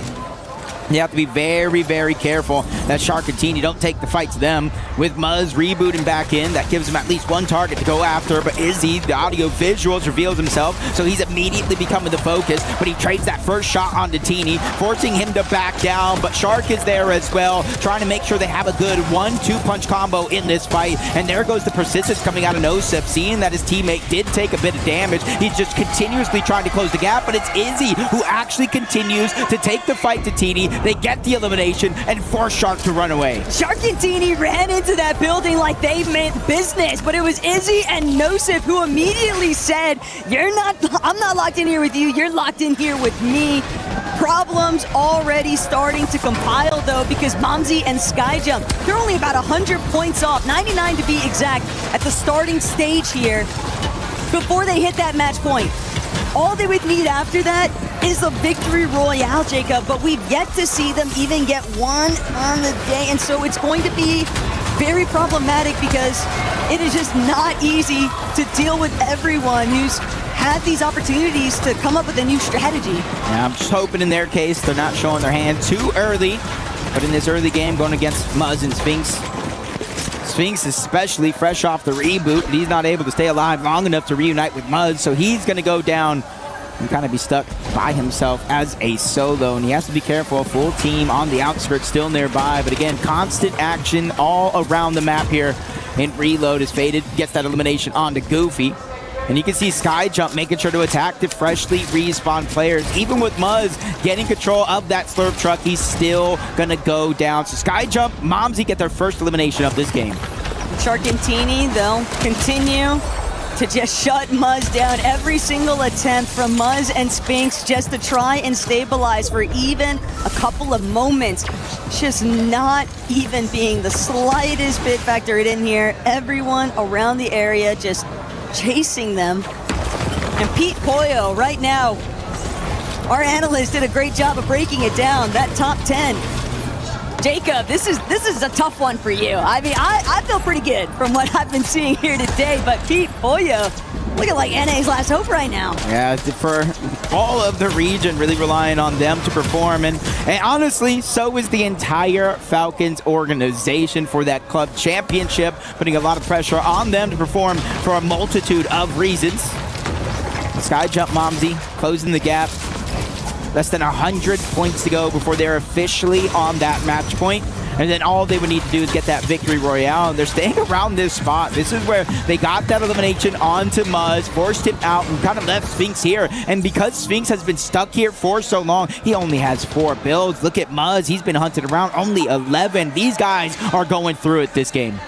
you have to be very, very careful that Shark and Teeny don't take the fight to them. With Muzz rebooting back in, that gives him at least one target to go after, but Izzy, the audio visuals, reveals himself, so he's immediately becoming the focus, but he trades that first shot onto Teeny, forcing him to back down, but Shark is there as well, trying to make sure they have a good 1-2 punch combo in this fight, and there goes the persistence coming out of Nosip, seeing that his teammate did take a bit of damage. He's just continuously trying to close the gap, but it's Izzy who actually continues to take the fight to Teeny. They get the elimination and force Shark to run away. Shark and Teeny ran into that building like they meant business, but it was Izzy and Nosip who immediately said, I'm not locked in here with you, you're locked in here with me. Problems already starting to compile though, because Momsy and Skyjump, they're only about 100 points off, 99 to be exact, at the starting stage here before they hit that match point. All they would need after that is a victory royale, Jacob, but we've yet to see them even get one on the day, and so it's going to be very problematic because it is just not easy to deal with everyone who's had these opportunities to come up with a new strategy. Yeah, I'm just hoping in their case they're not showing their hand too early. But in this early game, going against Muzz and Sphinx. Sphinx especially fresh off the reboot, but he's not able to stay alive long enough to reunite with Muzz, so he's going to go down and kind of be stuck by himself as a solo, and he has to be careful. Full team on the outskirts still nearby, but again, constant action all around the map here. And Reload is faded, gets that elimination onto Goofy. And you can see Skyjump making sure to attack the freshly respawned players. Even with Muzz getting control of that slurp truck, he's still gonna go down. So Skyjump, Momsy get their first elimination of this game. Shark and Teeny, they'll continue to just shut Muzz down. Every single attempt from Muzz and Sphinx just to try and stabilize for even a couple of moments. Just not even being the slightest bit factored in here. Everyone around the area just chasing them. And Pete Pollo right now, our analyst did a great job of breaking it down. That top 10. Jacob, this is a tough one for you. I mean, I feel pretty good from what I've been seeing here today, but Pete Pollo, looking like NA's last hope right now. Yeah, for all of the region, really relying on them to perform. And honestly, so is the entire Falcons organization for that club championship, putting a lot of pressure on them to perform for a multitude of reasons. Skyjump Momsy closing the gap. Less than 100 points to go before they're officially on that match point. And then all they would need to do is get that victory royale. And they're staying around this spot. This is where they got that elimination onto Muzz, forced him out, and kind of left Sphinx here. And because Sphinx has been stuck here for so long, he only has 4 builds. Look at Muzz. He's been hunted around, only 11. These guys are going through it this game.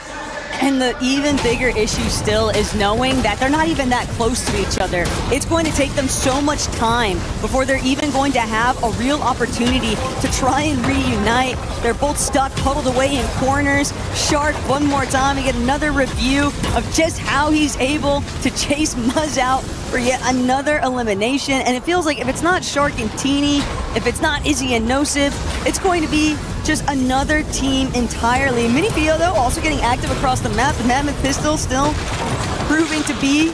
And the even bigger issue still is knowing that they're not even that close to each other. It's going to take them so much time before they're even going to have a real opportunity to try and reunite. They're both stuck, huddled away in corners. Shark, one more time, we get another review of just how he's able to chase Muzz out for yet another elimination. And it feels like if it's not Shark and Teeny, if it's not Izzy and Nosif, it's going to be just another team entirely. Minifio, though, also getting active across the map. The Mammoth Pistol still proving to be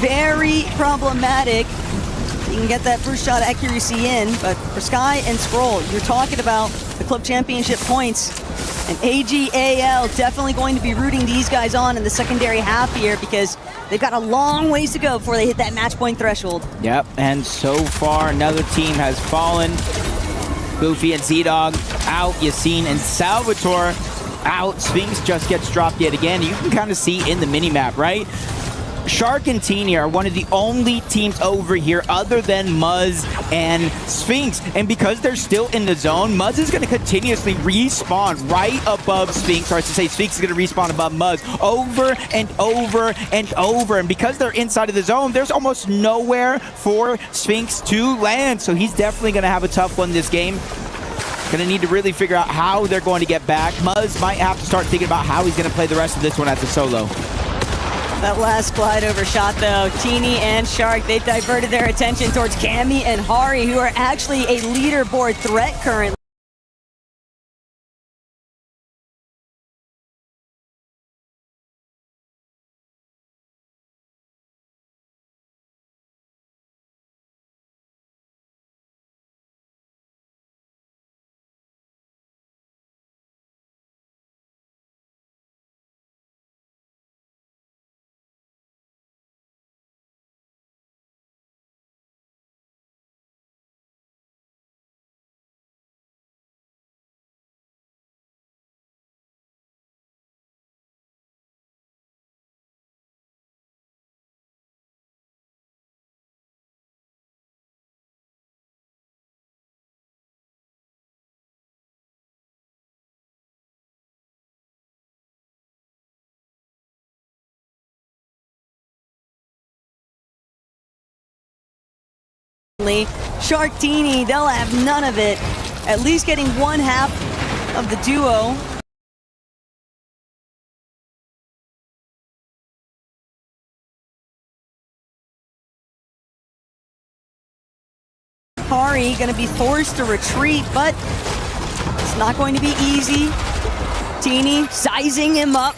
very problematic. You can get that first shot accuracy in, but for Sky and Scroll, you're talking about the club championship points. And AGAL definitely going to be rooting these guys on in the secondary half here because they've got a long ways to go before they hit that match point threshold. Yep, and so far another team has fallen. Goofy and Z-Dog out, Yassine and Salvatore out. Sphinx just gets dropped yet again. You can kind of see in the mini-map, right? Shark and Teeny are one of the only teams over here other than Muzz and Sphinx. And because they're still in the zone, Muzz is going to continuously respawn right above Sphinx. Or I should say Sphinx is going to respawn above Muzz over and over and over. And because they're inside of the zone, there's almost nowhere for Sphinx to land. So he's definitely going to have a tough one this game. Going to need to really figure out how they're going to get back. Muzz might have to start thinking about how he's going to play the rest of this one as a solo. That last glide over shot, though, Teeny and Shark, they've diverted their attention towards Cammy and Hari, who are actually a leaderboard threat currently. Shark Teeny, they'll have none of it. At least getting one half of the duo. Hari gonna be forced to retreat, but it's not going to be easy. Teeny sizing him up,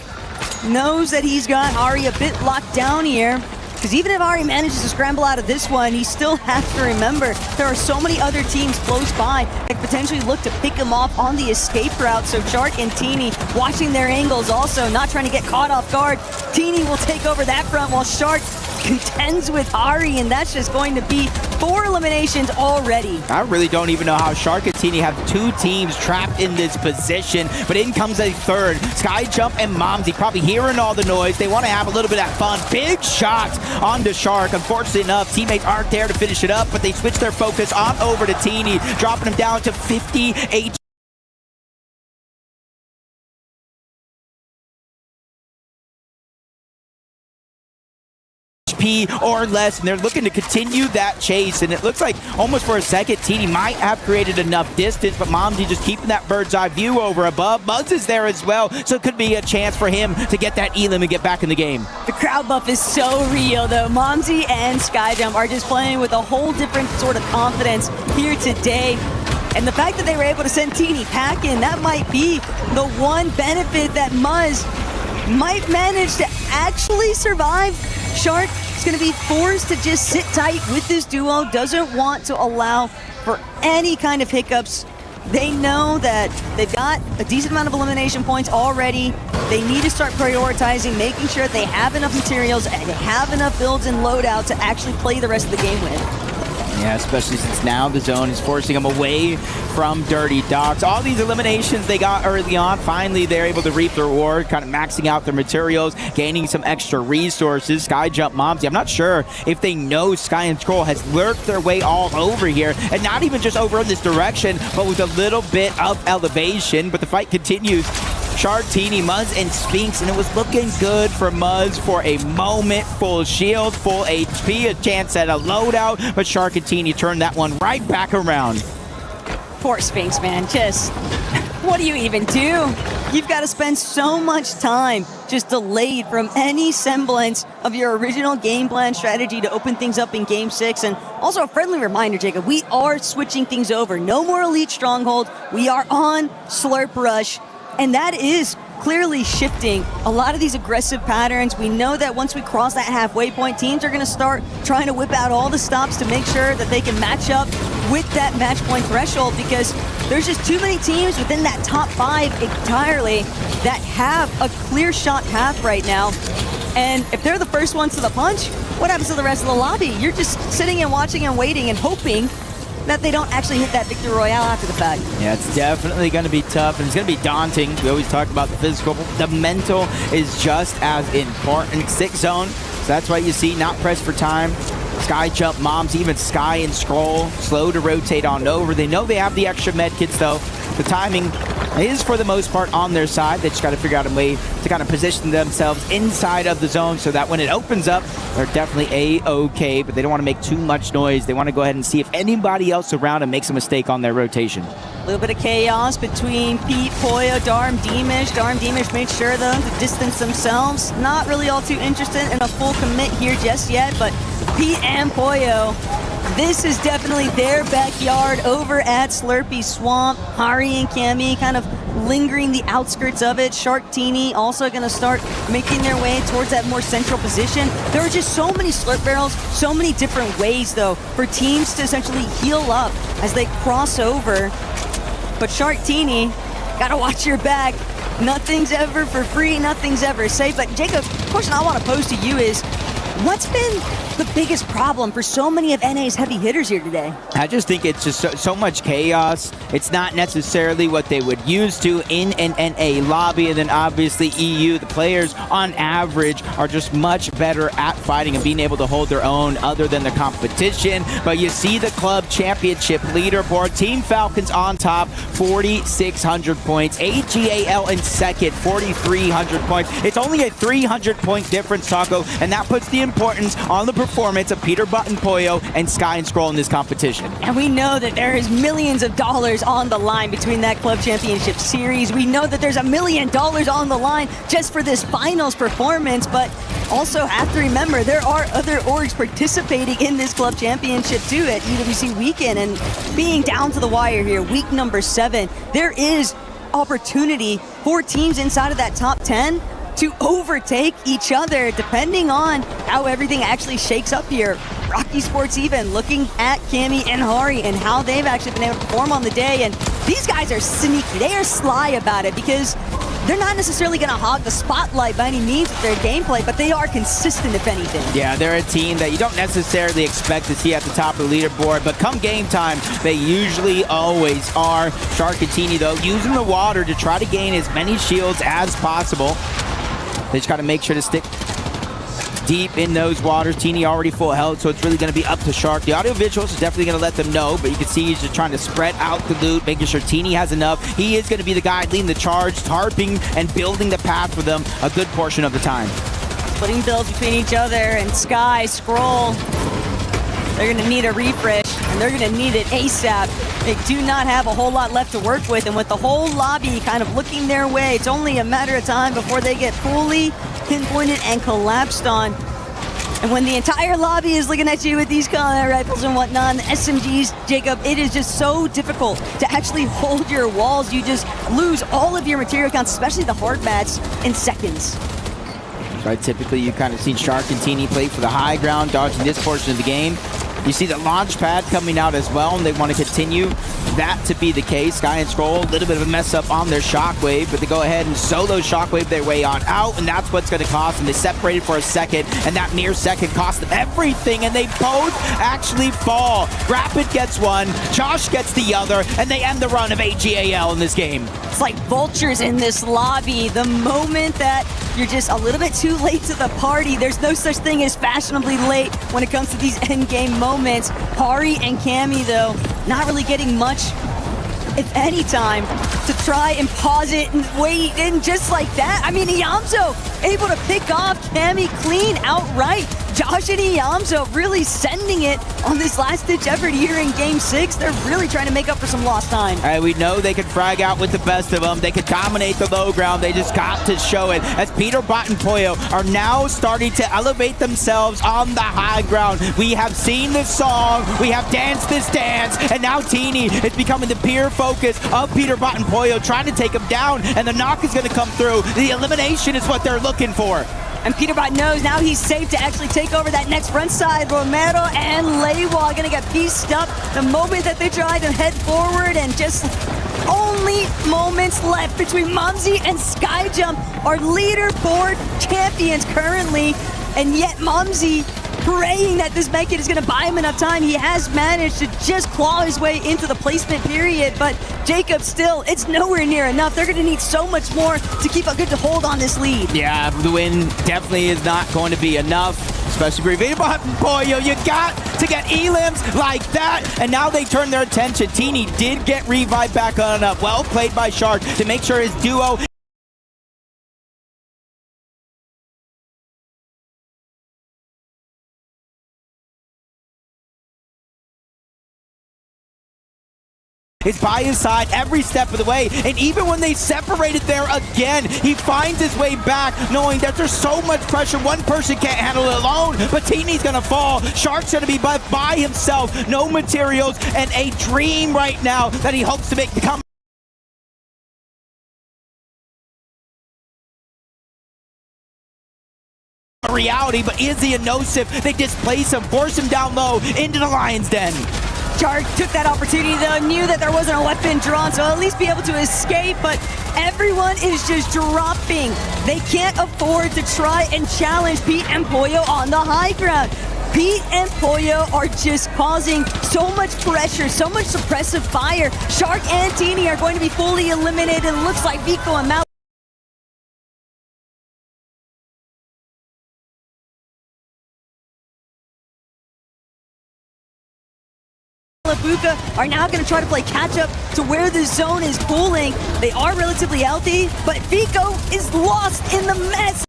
knows that he's got Hari a bit locked down here. Because even if Ari manages to scramble out of this one, he still has to remember there are so many other teams close by that could potentially look to pick him off on the escape route. So Shark and Teeny watching their angles also, not trying to get caught off guard. Teeny will take over that front while Shark contends with Ari, and that's just going to be 4 eliminations already. I really don't even know how Shark and Teeny have 2 teams trapped in this position, but in comes a third. Skyjump and Momsy probably hearing all the noise. They want to have a little bit of fun. Big shot onto Shark. Unfortunately enough, teammates aren't there to finish it up, but they switch their focus on over to Teeny, dropping him down to 58. Or less, and they're looking to continue that chase, and it looks like almost for a second Teeny might have created enough distance, but Momsy just keeping that bird's eye view over above. Muzz is there as well, so it could be a chance for him to get that elim and get back in the game. The crowd buff is so real though. Momsy and Skyjump are just playing with a whole different sort of confidence here today. And the fact that they were able to send Teeny packing, that might be the one benefit that Muzz might manage to actually survive. Shark is going to be forced to just sit tight with this duo, doesn't want to allow for any kind of hiccups. They know that they've got a decent amount of elimination points already. They need to start prioritizing, making sure they have enough materials and they have enough builds and loadout to actually play the rest of the game with. Yeah, especially since now the zone is forcing them away from Dirty Dogs. All these eliminations they got early on, finally they're able to reap the reward, kind of maxing out their materials, gaining some extra resources. Skyjump, Momsy, I'm not sure if they know Sky and Scroll has lurked their way all over here, and not even just over in this direction, but with a little bit of elevation. But the fight continues. Shark, Teeny, Muzz, and Sphinx, and it was looking good for Muzz for a moment. Full shield, full HP, a chance at a loadout, but Shark and Teeny turned that one right back around. Poor Sphinx, man. Just, what do you even do? You've got to spend so much time just delayed from any semblance of your original game plan strategy to open things up in Game 6. And also a friendly reminder, Jacob, we are switching things over. No more Elite Stronghold. We are on Slurp Rush. And that is clearly shifting a lot of these aggressive patterns. We know that once we cross that halfway point, teams are going to start trying to whip out all the stops to make sure that they can match up with that match point threshold, because there's just too many teams within that top 5 entirely that have a clear shot path right now. And if they're the first ones to the punch, what happens to the rest of the lobby? You're just sitting and watching and waiting and hoping that they don't actually hit that victory royale after the fact. Yeah, it's definitely going to be tough, and it's going to be daunting. We always talk about the physical, the mental is just as important. 6 zone, so that's why you see not pressed for time. Skyjump, Momsy, even Sky and Scroll, slow to rotate on over. They know they have the extra med kits though. The timing is for the most part on their side. They just got to figure out a way to kind of position themselves inside of the zone so that when it opens up, they're definitely A-okay, but they don't want to make too much noise. They want to go ahead and see if anybody else around them makes a mistake on their rotation. A little bit of chaos between Pete, Poyo, Darm, Deemish. Darm, Deemish made sure though to distance themselves. Not really all too interested in a full commit here just yet, but Pete and Poyo, this is definitely their backyard over at Slurpy Swamp. Hari and Cammy kind of lingering the outskirts of it. Shark, Teeny also going to start making their way towards that more central position. There are just so many slurp barrels, so many different ways though for teams to essentially heal up as they cross over. But Shark, Teeny, gotta watch your back. Nothing's ever for free, nothing's ever safe. But Jacob, the question I want to pose to you is, what's been the biggest problem for so many of NA's heavy hitters here today? I just think it's just so much chaos. It's not necessarily what they would use to in an NA lobby, and then obviously EU, the players on average are just much better at fighting and being able to hold their own other than the competition. But you see the club championship leaderboard, Team Falcons on top, 4,600 points. AGAL in second, 4,300 points. It's only a 300-point difference, Taco, and that puts the importance on the performance of Peter Button, Poyo, and Sky and Scroll in this competition. And we know that there is millions of dollars on the line between that club championship series. We know that there's $1 million on the line just for this finals performance, but also have to remember there are other orgs participating in this club championship too at EWC weekend, and being down to the wire here, week number 7, there is opportunity for teams inside of that top 10 to overtake each other, depending on how everything actually shakes up here. Rocky Sports even looking at Cammy and Hari and how they've actually been able to perform on the day. And these guys are sneaky. They are sly about it because they're not necessarily going to hog the spotlight by any means with their gameplay, but they are consistent, if anything. Yeah, they're a team that you don't necessarily expect to see at the top of the leaderboard, but come game time, they usually always are. Shark and Teeny, though, using the water to try to gain as many shields as possible. They just got to make sure to stick deep in those waters. Teeny already full health, so it's really going to be up to Shark. The audio visuals is definitely going to let them know, but you can see he's just trying to spread out the loot, making sure Teeny has enough. He is going to be the guy leading the charge, tarping and building the path for them a good portion of the time. Splitting builds between each other, and Sky, Scroll, they're going to need a refresh, and they're going to need it ASAP. They do not have a whole lot left to work with, and with the whole lobby kind of looking their way, it's only a matter of time before they get fully pinpointed and collapsed on. And when the entire lobby is looking at you with these combat rifles and whatnot, and the SMGs, Jacob, it is just so difficult to actually hold your walls. You just lose all of your material counts, especially the hard mats, in seconds. Right, typically you kind of seen Shark and Teeny play for the high ground, dodging this portion of the game. You see the launch pad coming out as well, and they want to continue that to be the case. Sky and Scroll, a little bit of a mess up on their Shockwave, but they go ahead and solo Shockwave their way on out, and that's what's going to cost them. They separated for a second, and that mere second cost them everything, and they both actually fall. Rapid gets one, Josh gets the other, and they end the run of AGAL in this game. It's like vultures in this lobby. The moment that you're just a little bit too late to the party, there's no such thing as fashionably late when it comes to these endgame moments. Hari and Cammy, though, not really getting much, if any, time to try and pause it and wait, and just like that, I mean, Iamzo able to pick off Cammy clean outright. Josh and Iamzo really sending it on this last-ditch effort here in Game 6. They're really trying to make up for some lost time. All right, we know they can frag out with the best of them. They can dominate the low ground. They just got to show it, as Peterbot and Poyo are now starting to elevate themselves on the high ground. We have seen this song, we have danced this dance, and now Teeny is becoming the peer focus of Peterbot and Poyo, trying to take him down, and the knock is going to come through. The elimination is what they're looking for. And Peterbot knows now he's safe to actually take over that next front side. Romero and Leiwa gonna get pieced up the moment that they try to head forward, and just only moments left between Mumsy and Skyjump, our leaderboard champions currently, and yet Mumsy praying that this medkit is going to buy him enough time. He has managed to just claw his way into the placement period, but Jacob still, it's nowhere near enough. They're going to need so much more to keep a good hold on this lead. Yeah, the win definitely is not going to be enough, especially for Peterbot and Poyo. You got to get elims like that, and now they turn their attention. Teeny did get revived back on enough. Well played by Shark to make sure his duo is by his side every step of the way, and even when they separated there again, he finds his way back, knowing that there's so much pressure, one person can't handle it alone, but Teeny's gonna fall. Shark's gonna be by himself, no materials, and a dream right now that he hopes to make become a reality. But Izzy and Nosif, they displace him, force him down low into the Lion's Den. Shark took that opportunity, though, knew that there wasn't a weapon drawn, so at least be able to escape, but everyone is just dropping. They can't afford to try and challenge Pete and Poyo on the high ground. Pete and Poyo are just causing so much pressure, so much suppressive fire. Shark and Teeny are going to be fully eliminated. It looks like Vico and Mal are now going to try to play catch up to where the zone is pulling. They are relatively healthy, but Vico is lost in the mess.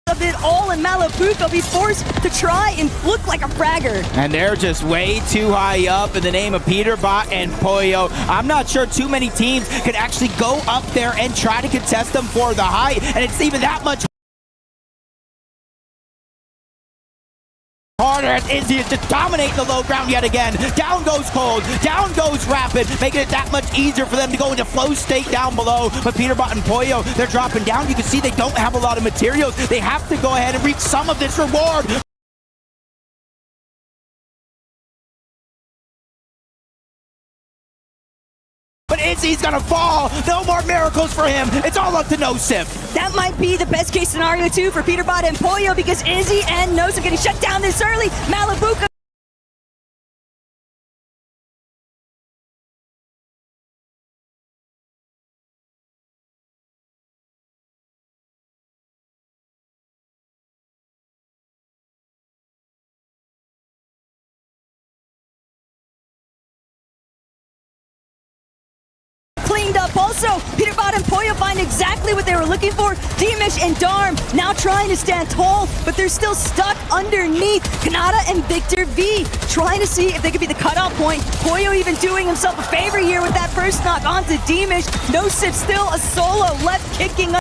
Of it all, and Malapuka be forced to try and look like a fragger. And they're just way too high up in the name of Peterbot and Poyo. I'm not sure too many teams could actually go up there and try to contest them for the high, and it's even that much harder Canada as Izzy is just dominating the low ground yet again. Down goes Cold, down goes Rapid, making it that much easier for them to go into flow state down below. But Peterbot and Pollo, they're dropping down. You can see they don't have a lot of materials. They have to go ahead and reach some of this reward. But Izzy's gonna fall. No more miracles for him. It's all up to Nosif. That might be the best case scenario too for Peterbot and Pollo because Izzy and Nosif getting shut down this early. Malabuka cleaned up. Also, Peterbot and Pollo find exactly what they were looking for. Demish and Darm now trying to stand tall, but they're still stuck underneath. Kanata and Victor V trying to see if they could be the cutoff point. Pollo even doing himself a favor here with that first knock onto Demish. Nosif still a solo left kicking up.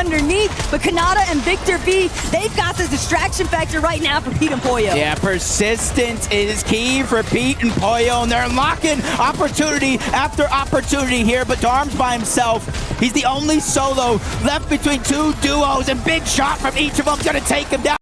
Underneath, but Kanata and Victor V, they've got the distraction factor right now for Pete and Pollo. Yeah, persistence is key for Pete and Pollo, and they're unlocking opportunity after opportunity here, but Darm's by himself. He's the only solo left between two duos, and big shot from each of them gonna take him down.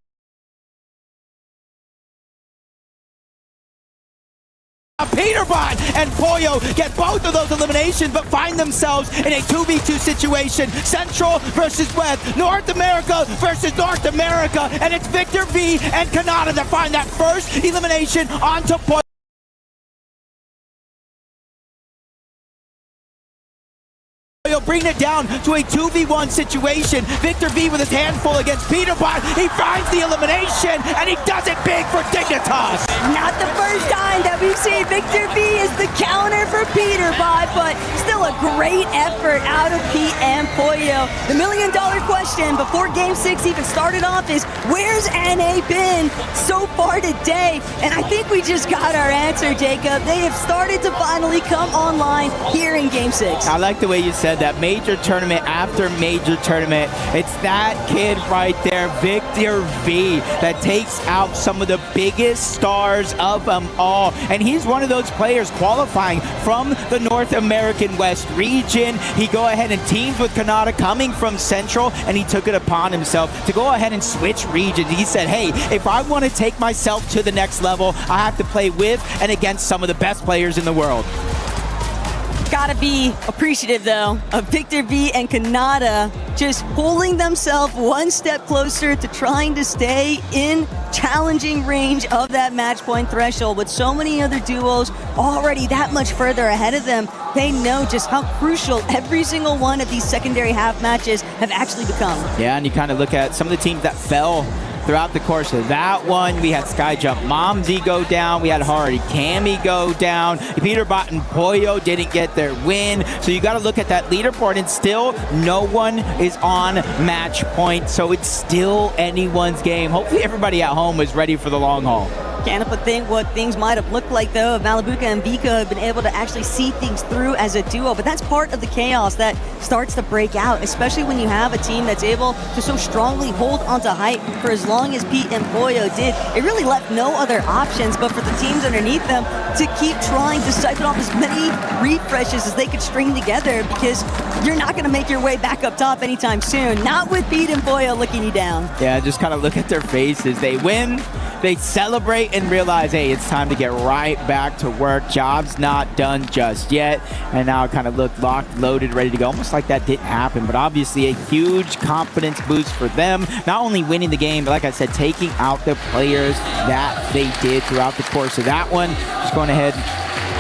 Peterbot and Pollo get both of those eliminations, but find themselves in a 2v2 situation. Central versus West, North America versus North America, and it's Victor V and Kanata that find that first elimination onto Pollo. Bringing it down to a 2v1 situation. Victor V with his hand full against Peterbot. He finds the elimination, and he does it big for Dignitas. Not the first time that we've seen Victor V is the counter for Peterbot, but still a great effort out of Pete and Pollo. The million-dollar question before Game 6 even started off is, where's NA been so far today? And I think we just got our answer, Jacob. They have started to finally come online here in Game 6. I like the way you said that. Major tournament after major tournament. It's that kid right there, Victor V, that takes out some of the biggest stars of them all. And he's one of those players qualifying from the North American West region. He go ahead and teams with Kanata coming from Central, and he took it upon himself to go ahead and switch regions. He said, hey, if I want to take myself to the next level, I have to play with and against some of the best players in the world. Gotta be appreciative, though, of Victor V and Kanata just pulling themselves one step closer to trying to stay in challenging range of that match point threshold. With so many other duos already that much further ahead of them, they know just how crucial every single one of these secondary half matches have actually become. Yeah, and you kind of look at some of the teams that fell throughout the course of that one. We had Skyjump Momsy go down. We had Hardy Cammy go down. Peterbot and Pollo didn't get their win. So you got to look at that leaderboard, and still no one is on match point. So it's still anyone's game. Hopefully everybody at home is ready for the long haul. Can't help but think what things might have looked like, though, if Malabuka and Vika have been able to actually see things through as a duo. But that's part of the chaos that starts to break out, especially when you have a team that's able to so strongly hold onto height for as long as Pete and Pollo did. It really left no other options but for the teams underneath them to keep trying to siphon off as many refreshes as they could string together, because you're not going to make your way back up top anytime soon. Not with Pete and Pollo looking you down. Yeah, just kind of look at their faces. They win, they celebrate, and realize, hey, it's time to get right back to work. Job's not done just yet. And now it kind of looked locked, loaded, ready to go. Almost like that didn't happen, but obviously a huge confidence boost for them. Not only winning the game, but like I said, taking out the players that they did throughout the course of that one. Just going ahead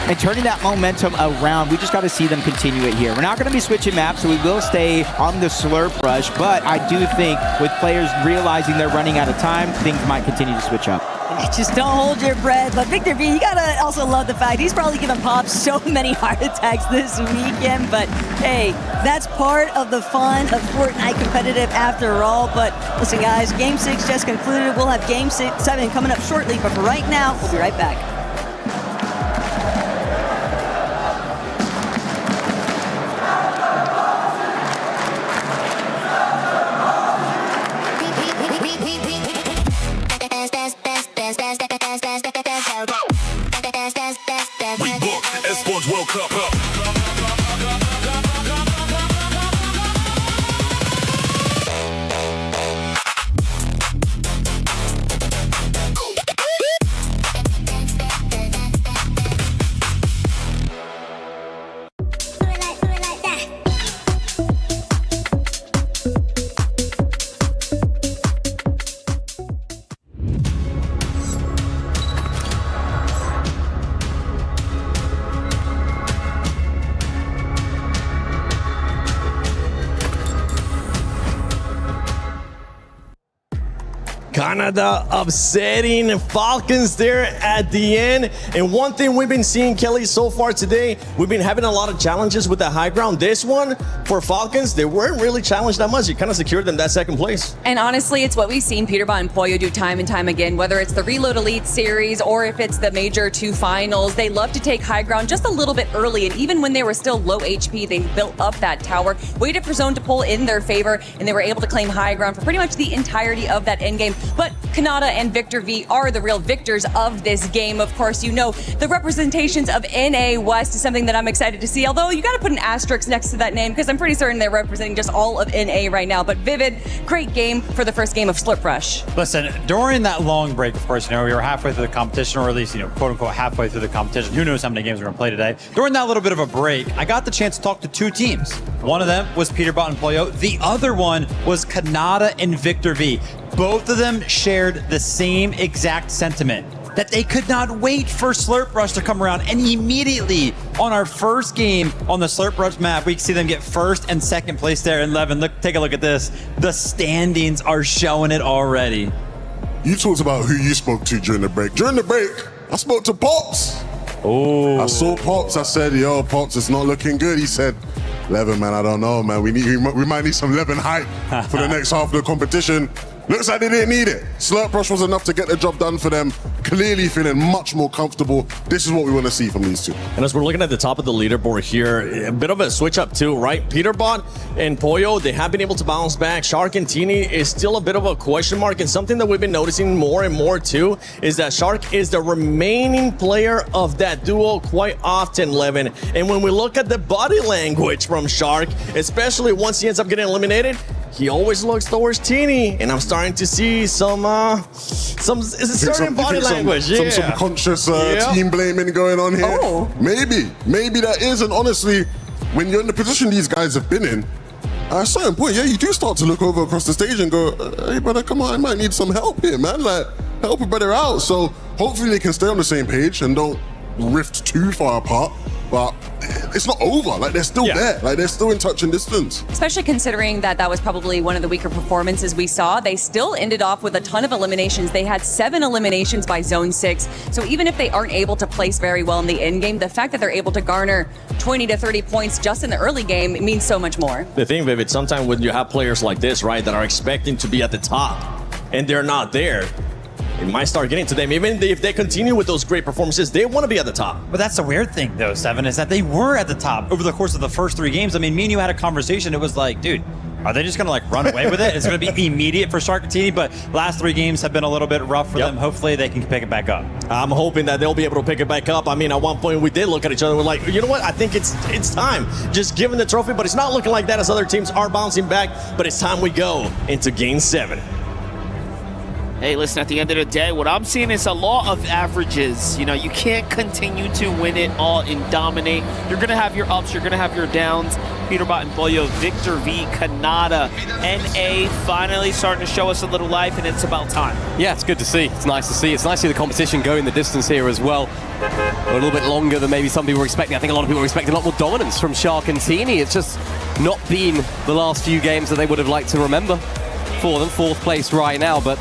and turning that momentum around. We just got to see them continue it here. We're not going to be switching maps, so we will stay on the slurp rush, but I do think with players realizing they're running out of time, things might continue to switch up. Just don't hold your breath. But Victor V, you gotta also love the fact he's probably given Pop so many heart attacks this weekend. But hey, that's part of the fun of Fortnite competitive after all. But listen, guys, Game 6 just concluded. We'll have Game 7 coming up shortly. But for right now, we'll be right back. We booked Esports World Cup. Canada upsetting Falcons there at the end. And one thing we've been seeing, Kelly, so far today, we've been having a lot of challenges with the high ground. This one, for Falcons, they weren't really challenged that much. You kind of secured them that second place. And honestly, it's what we've seen Peterbot and Pollo do time and time again, whether it's the Reload Elite Series or if it's the Major 2 finals. They love to take high ground just a little bit early. And even when they were still low HP, they built up that tower, waited for zone to pull in their favor, and they were able to claim high ground for pretty much the entirety of that endgame. But Canada and Victor V are the real victors of this game. Of course, you know, the representations of NA West is something that I'm excited to see, although you got to put an asterisk next to that name because I'm pretty certain they're representing just all of NA right now. But Vivid, great game for the first game of Slurp Rush. Listen, during that long break, of course, you know, we were halfway through the competition, or at least, you know, quote unquote, halfway through the competition. Who knows how many games we're going to play today. During that little bit of a break, I got the chance to talk to two teams. One of them was Peterbot and Pollo. The other one was Canada and Victor V. Both of them shared the same exact sentiment, that they could not wait for Slurp Rush to come around. And immediately on our first game on the Slurp Rush map, we can see them get first and second place there. And Levin, look, take a look at this. The standings are showing it already. You talked about who you spoke to during the break. During the break, I spoke to Pops. Oh. I saw Pops. I said, yo, Pops, it's not looking good. He said, Levin, man, I don't know, man. We might need some Levin hype for the next half of the competition. Looks like they didn't need it. Slurp Rush was enough to get the job done for them. Clearly feeling much more comfortable. This is what we want to see from these two. And as we're looking at the top of the leaderboard here, a bit of a switch up too, right? Peterbot and Pollo, they have been able to bounce back. Shark and Teeny is still a bit of a question mark. And something that we've been noticing more and more too is that Shark is the remaining player of that duo quite often, Levin. And when we look at the body language from Shark, especially once he ends up getting eliminated, he always looks towards Teeny, and I'm starting to see some certain body language. Some subconscious team blaming going on here. Oh. Maybe that is. And honestly, when you're in the position these guys have been in, at a certain point, yeah, you do start to look over across the stage and go, hey, brother, come on, I might need some help here, man. Like, help a brother out. So hopefully they can stay on the same page and don't rift too far apart. But it's not over. Like, they're still there. Like, they're still in touch and distance. Especially considering that that was probably one of the weaker performances we saw. They still ended off with a ton of eliminations. They had 7 eliminations by Zone 6. So even if they aren't able to place very well in the end game, the fact that they're able to garner 20 to 30 points just in the early game, it means so much more. The thing, Vivid, sometimes when you have players like this, right, that are expecting to be at the top and they're not there, it might start getting to them. Even if they continue with those great performances, they want to be at the top. But that's the weird thing, though, Seven, is that they were at the top over the course of the first 3 games. I mean, me and you had a conversation. It was like, dude, are they just going to like run away with it? It's going to be immediate for Shark and Teeny, but last 3 games have been a little bit rough for them. Hopefully they can pick it back up. I'm hoping that they'll be able to pick it back up. I mean, at one point we did look at each other and we're like, you know what? I think it's time. Just give them the trophy, but it's not looking like that as other teams are bouncing back. But it's time we go into Game 7. Hey, listen, at the end of the day, what I'm seeing is a law of averages. You know, you can't continue to win it all and dominate. You're going to have your ups, you're going to have your downs. Peterbot and Pollo, Victor V, Canada, NA finally starting to show us a little life, and it's about time. Yeah, it's good to see. It's nice to see. It's nice to see the competition going the distance here as well. A little bit longer than maybe some people were expecting. I think a lot of people were expecting a lot more dominance from Shark and Teeny. It's just not been the last few games that they would have liked to remember for them. 4th place right now, but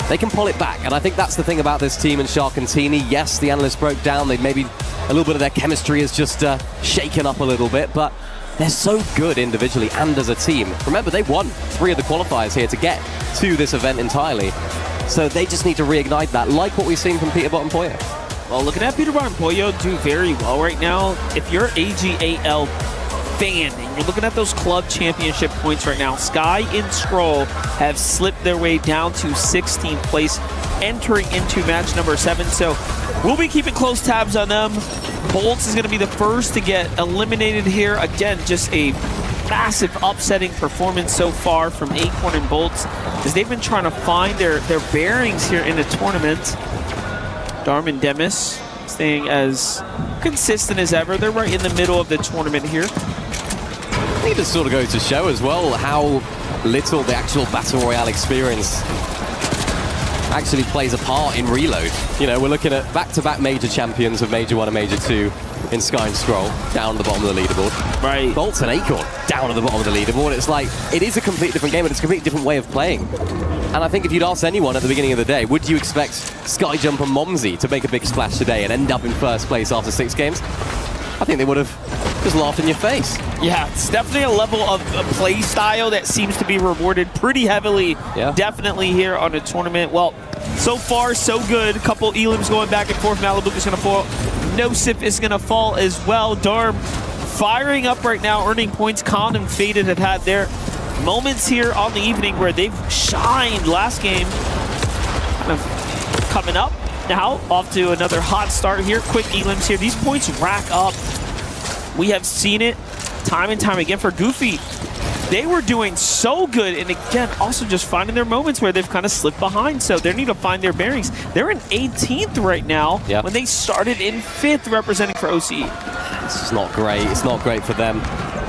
they can pull it back. And I think that's the thing about this team and Shark and Teeny. Yes, the analysts broke down. They maybe a little bit of their chemistry is just shaken up a little bit, but they're so good individually and as a team. Remember, they won 3 of the qualifiers here to get to this event entirely. So they just need to reignite that, like what we've seen from Peterbot and Pollo. Well, looking at Peterbot and Pollo do very well right now. If you're AGAL fan and you're looking at those club championship points right now, Sky and Scroll have slipped their way down to 16th place. entering into match number 7. So we'll be keeping close tabs on them. Bolts is going to be the first to get eliminated here. Again, just a massive upsetting performance so far from Acorn and Bolts, as they've been trying to find their bearings here in the tournament. Darm and Demis staying as consistent as ever. They're right in the middle of the tournament here. I think it sort of goes to show as well how little the actual Battle Royale experience actually plays a part in Reload. You know, we're looking at back-to-back major champions of Major 1 and Major 2 in Sky and Scroll, down at the bottom of the leaderboard. Right. Bolts and Acorn, down at the bottom of the leaderboard. It's like, it is a completely different game, and it's a completely different way of playing. And I think if you'd asked anyone at the beginning of the day, would you expect Skyjump and Momsy to make a big splash today and end up in first place after 6 games? I think they would have just laughed in your face. Yeah, it's definitely a level of play style that seems to be rewarded pretty heavily, definitely here on the tournament. Well, so far, so good. A couple elims going back and forth. Malibuca's going to fall. Nosip is going to fall as well. Darm firing up right now, earning points. Khan and Faded have had their moments here on the evening where they've shined last game. Kind of coming up now, off to another hot start here. Quick elims here. These points rack up. We have seen it time and time again for Goofy. They were doing so good, and again, also just finding their moments where they've kind of slipped behind, so they need to find their bearings. They're in 18th right now when they started in 5th representing for OCE. This is not great. It's not great for them.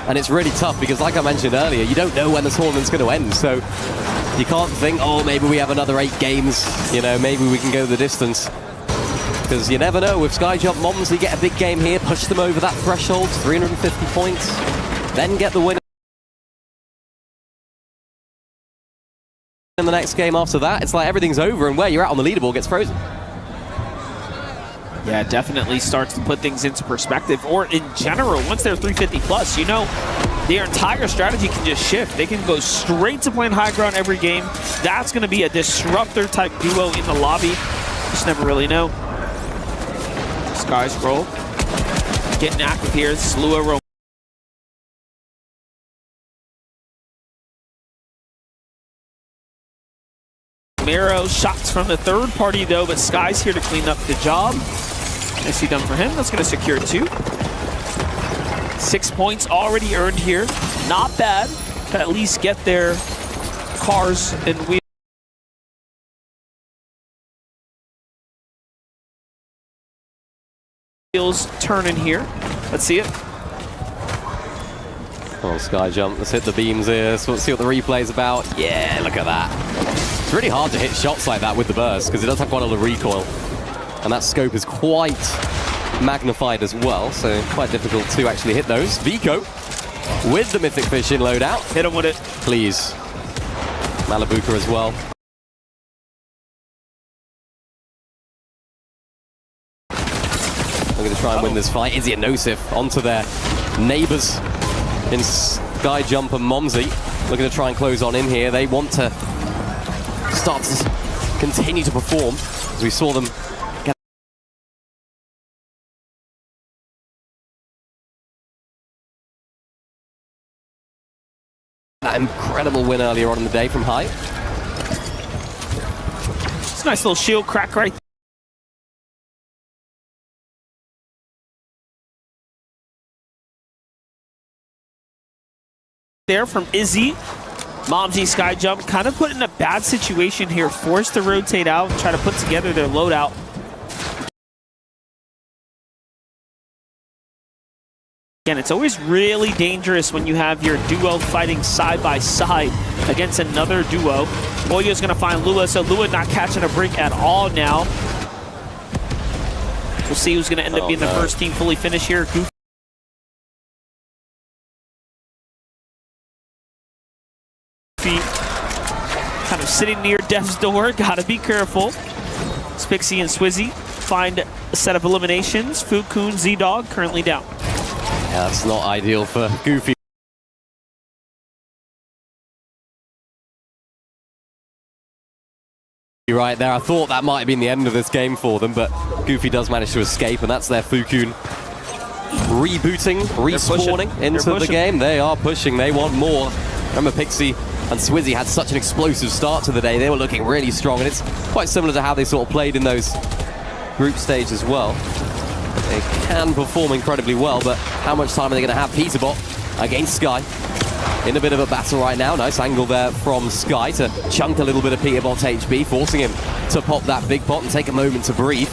And it's really tough because, like I mentioned earlier, you don't know when the tournament's going to end, so you can't think, oh, maybe we have another 8 games, you know, maybe we can go the distance. Because you never know, with Skyjump, Momsy get a big game here, push them over that threshold, 350 points, then get the win in the next game after that. It's like everything's over, and where you're at on the leaderboard gets frozen. Yeah, it definitely starts to put things into perspective. Or in general, once they're 350 plus, you know, their entire strategy can just shift. They can go straight to playing high ground every game. That's going to be a disruptor type duo in the lobby. Just never really know. Sky Scroll getting active here. Slua Romero, shots from the third party though, but Sky's here to clean up the job. Nicely done for him. That's going to secure 2. 6 points already earned here. Not bad to at least get their cars and wheels turning here. Let's see it. Oh, Skyjump, let's hit the beams here. So let's see what the replay's about. Yeah, look at that. It's really hard to hit shots like that with the burst because it does have quite a lot of recoil. And that scope is quite magnified as well, so quite difficult to actually hit those. Vico with the Mythic Fish in loadout. Hit him with it. Please. Malibuca as well. We're going to try and win this fight. Izzy and Nosif onto their neighbors in Skyjump and Momsy. Looking to try and close on in here. They want to start to continue to perform, as we saw them get that incredible win earlier on in the day from High. It's a nice little shield crack right there from Izzy. Momsy Skyjump kind of put in a bad situation here, forced to rotate out and try to put together their loadout. Again, it's always really dangerous when you have your duo fighting side by side against another duo. Boyo's going to find Lua, so Lua not catching a break at all now. We'll see who's going to end up being the first team fully finished here. Goofy kind of sitting near Dev's door. Gotta be careful. Spixie and Swizzy find a set of eliminations. Fukun, Z-Dog currently down. Yeah, that's not ideal for Goofy. Right there, I thought that might have been the end of this game for them, but Goofy does manage to escape, and that's their Fukun rebooting, respawning into the game. They are pushing, they want more. Remember, Pixie and Swizzy had such an explosive start to the day. They were looking really strong, and it's quite similar to how they sort of played in those group stage as well. They can perform incredibly well, but how much time are they going to have? Peterbot against Sky in a bit of a battle right now. Nice angle there from Sky to chunk a little bit of Peterbot's HP, forcing him to pop that big pot and take a moment to breathe.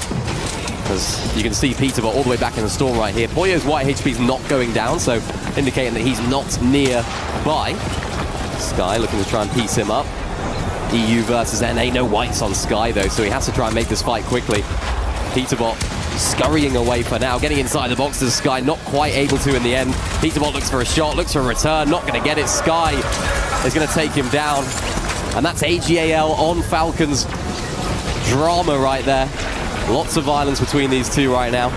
As you can see, Peterbot all the way back in the storm right here. Poyo's white HP is not going down, so indicating that he's not nearby. Sky looking to try and piece him up. EU versus NA, no whites on Sky though, so he has to try and make this fight quickly. Peterbot scurrying away for now, getting inside the box to Sky, not quite able to in the end. Peterbot looks for a shot, looks for a return, not going to get it. Sky is going to take him down, and that's AGAL on Falcons. Drama right there. Lots of violence between these two right now.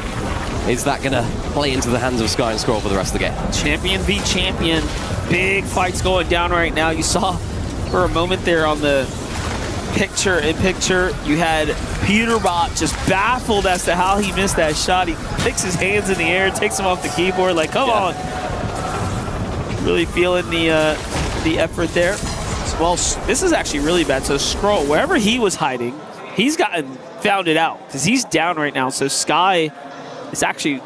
Is that going to play into the hands of Sky and Scroll for the rest of the game? Champion v champion. Big fights going down right now. You saw for a moment there on the picture-in-picture, you had Peterbot just baffled as to how he missed that shot. He picks his hands in the air, takes him off the keyboard, like, come on. Really feeling the effort there. Well, this is actually really bad. So Scroll, wherever he was hiding, he's found it out because he's down right now. So Sky, it's actually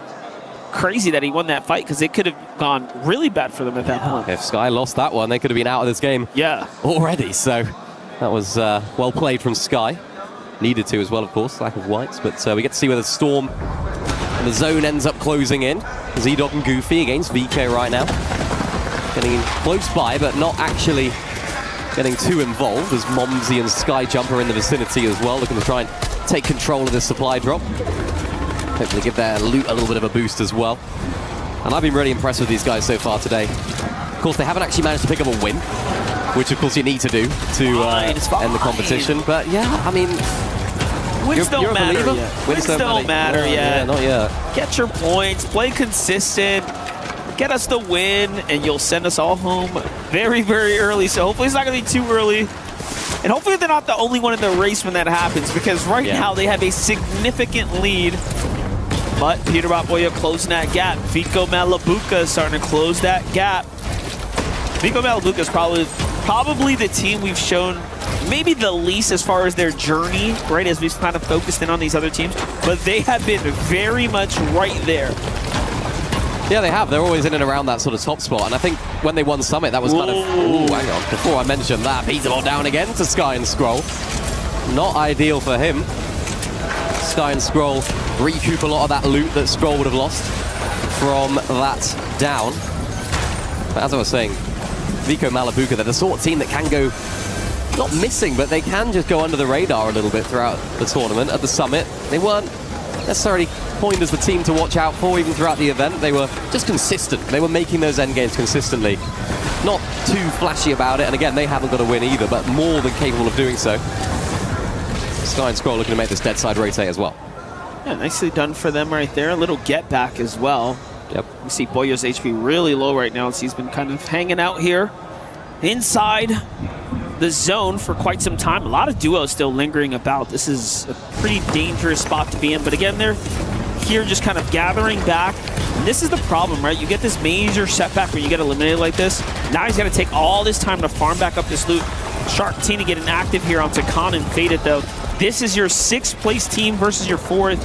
crazy that he won that fight because it could have gone really bad for them at that point. If Sky lost that one, they could have been out of this game already. So that was well played from Sky. Needed to as well, of course, lack of whites. But we get to see where the Storm and the zone ends up closing in. Z-Dog and Goofy against VK right now. Getting in close by, but not actually getting too involved as Momsy and Sky Jump are in the vicinity as well, looking to try and take control of this supply drop. Hopefully give their loot a little bit of a boost as well. And I've been really impressed with these guys so far today. Of course, they haven't actually managed to pick up a win, which of course you need to do to end the competition. But yeah, I mean, wins don't matter yet. Wins don't matter yet. Yeah, not yet. Get your points, play consistent, get us the win, and you'll send us all home very, very early. So hopefully it's not going to be too early. And hopefully they're not the only one in the race when that happens, because right now they have a significant lead. But Peterbot Boya closing that gap. Vico Malabuka is starting to close that gap. Vico Malabuka is probably the team we've shown maybe the least as far as their journey, right, as we've kind of focused in on these other teams. But they have been very much right there. Yeah, they have. They're always in and around that sort of top spot. And I think when they won Summit, that was kind of... Ooh, hang on. Before I mentioned that, Peterbot down again to Sky and Scroll. Not ideal for him. Sky and Scroll recoup a lot of that loot that Scroll would have lost from that down. But as I was saying, Vico Malabuka, they're the sort of team that can go, not missing, but they can just go under the radar a little bit throughout the tournament. At the Summit, they weren't necessarily coined as the team to watch out for even throughout the event. They were just consistent. They were making those end games consistently. Not too flashy about it, and again, they haven't got a win either, but more than capable of doing so. Sky and Scroll looking to make this dead side rotate as well. Yeah, nicely done for them right there. A little get back as well. Yep. You see Boyo's HP really low right now, so he's been kind of hanging out here inside the zone for quite some time. A lot of duos still lingering about. This is a pretty dangerous spot to be in, but again, they're here just kind of gathering back. And this is the problem, right? You get this major setback when you get eliminated like this. Now he's got to take all this time to farm back up this loot. Shark Tina getting active here onto Khan and Faded, though. This is your 6th place team versus your 4th.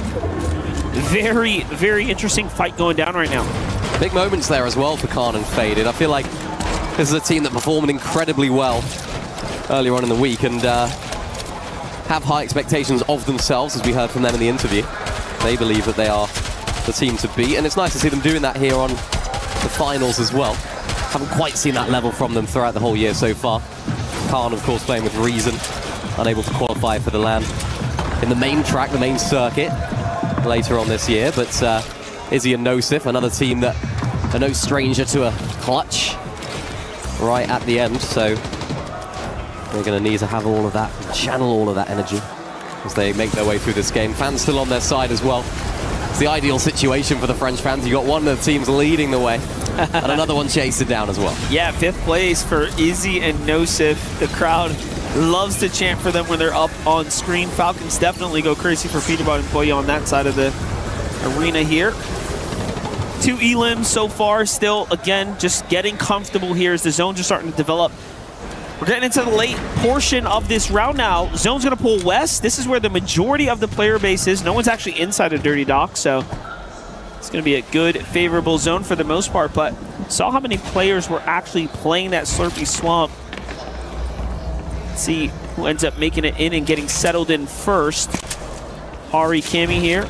Very, very interesting fight going down right now. Big moments there as well for Khan and Faded. I feel like this is a team that performed incredibly well earlier on in the week and have high expectations of themselves, as we heard from them in the interview. They believe that they are the team to beat, and it's nice to see them doing that here on the finals as well. Haven't quite seen that level from them throughout the whole year so far. Khan, of course, playing with reason, unable to qualify for the LAN in the main track, the main circuit, later on this year. But Izzy and Nosif, another team that are no stranger to a clutch right at the end, so they're going to need to have all of that, channel all of that energy as they make their way through this game. Fans still on their side as well. It's the ideal situation for the French fans. You got one of the teams leading the way and another one chasing down as well. Yeah, 5th place for Izzy and Nosif. The crowd loves to chant for them when they're up on screen. Falcons definitely go crazy for Peterbot and Boya on that side of the arena here. 2 elims so far, still, again, just getting comfortable here as the zone just starting to develop. We're getting into the late portion of this round now. Zone's going to pull west. This is where the majority of the player base is. No one's actually inside of Dirty Dock, so it's going to be a good, favorable zone for the most part. But saw how many players were actually playing that Slurpy Swamp. Let's see who ends up making it in and getting settled in first. Hari Kami here.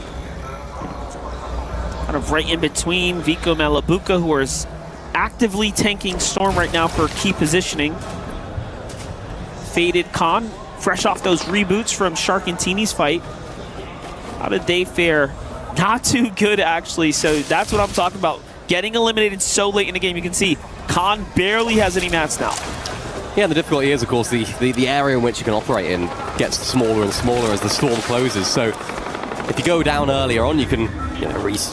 Kind of right in between Vico Malabuka, who is actively tanking Storm right now for key positioning. Faded Khan, fresh off those reboots from Sharkantini's fight. How did they fare? Not too good, actually. So that's what I'm talking about. Getting eliminated so late in the game. You can see Khan barely has any mats now. Yeah, and the difficulty is, of course, the area in which you can operate in gets smaller and smaller as the storm closes. So if you go down earlier on, you can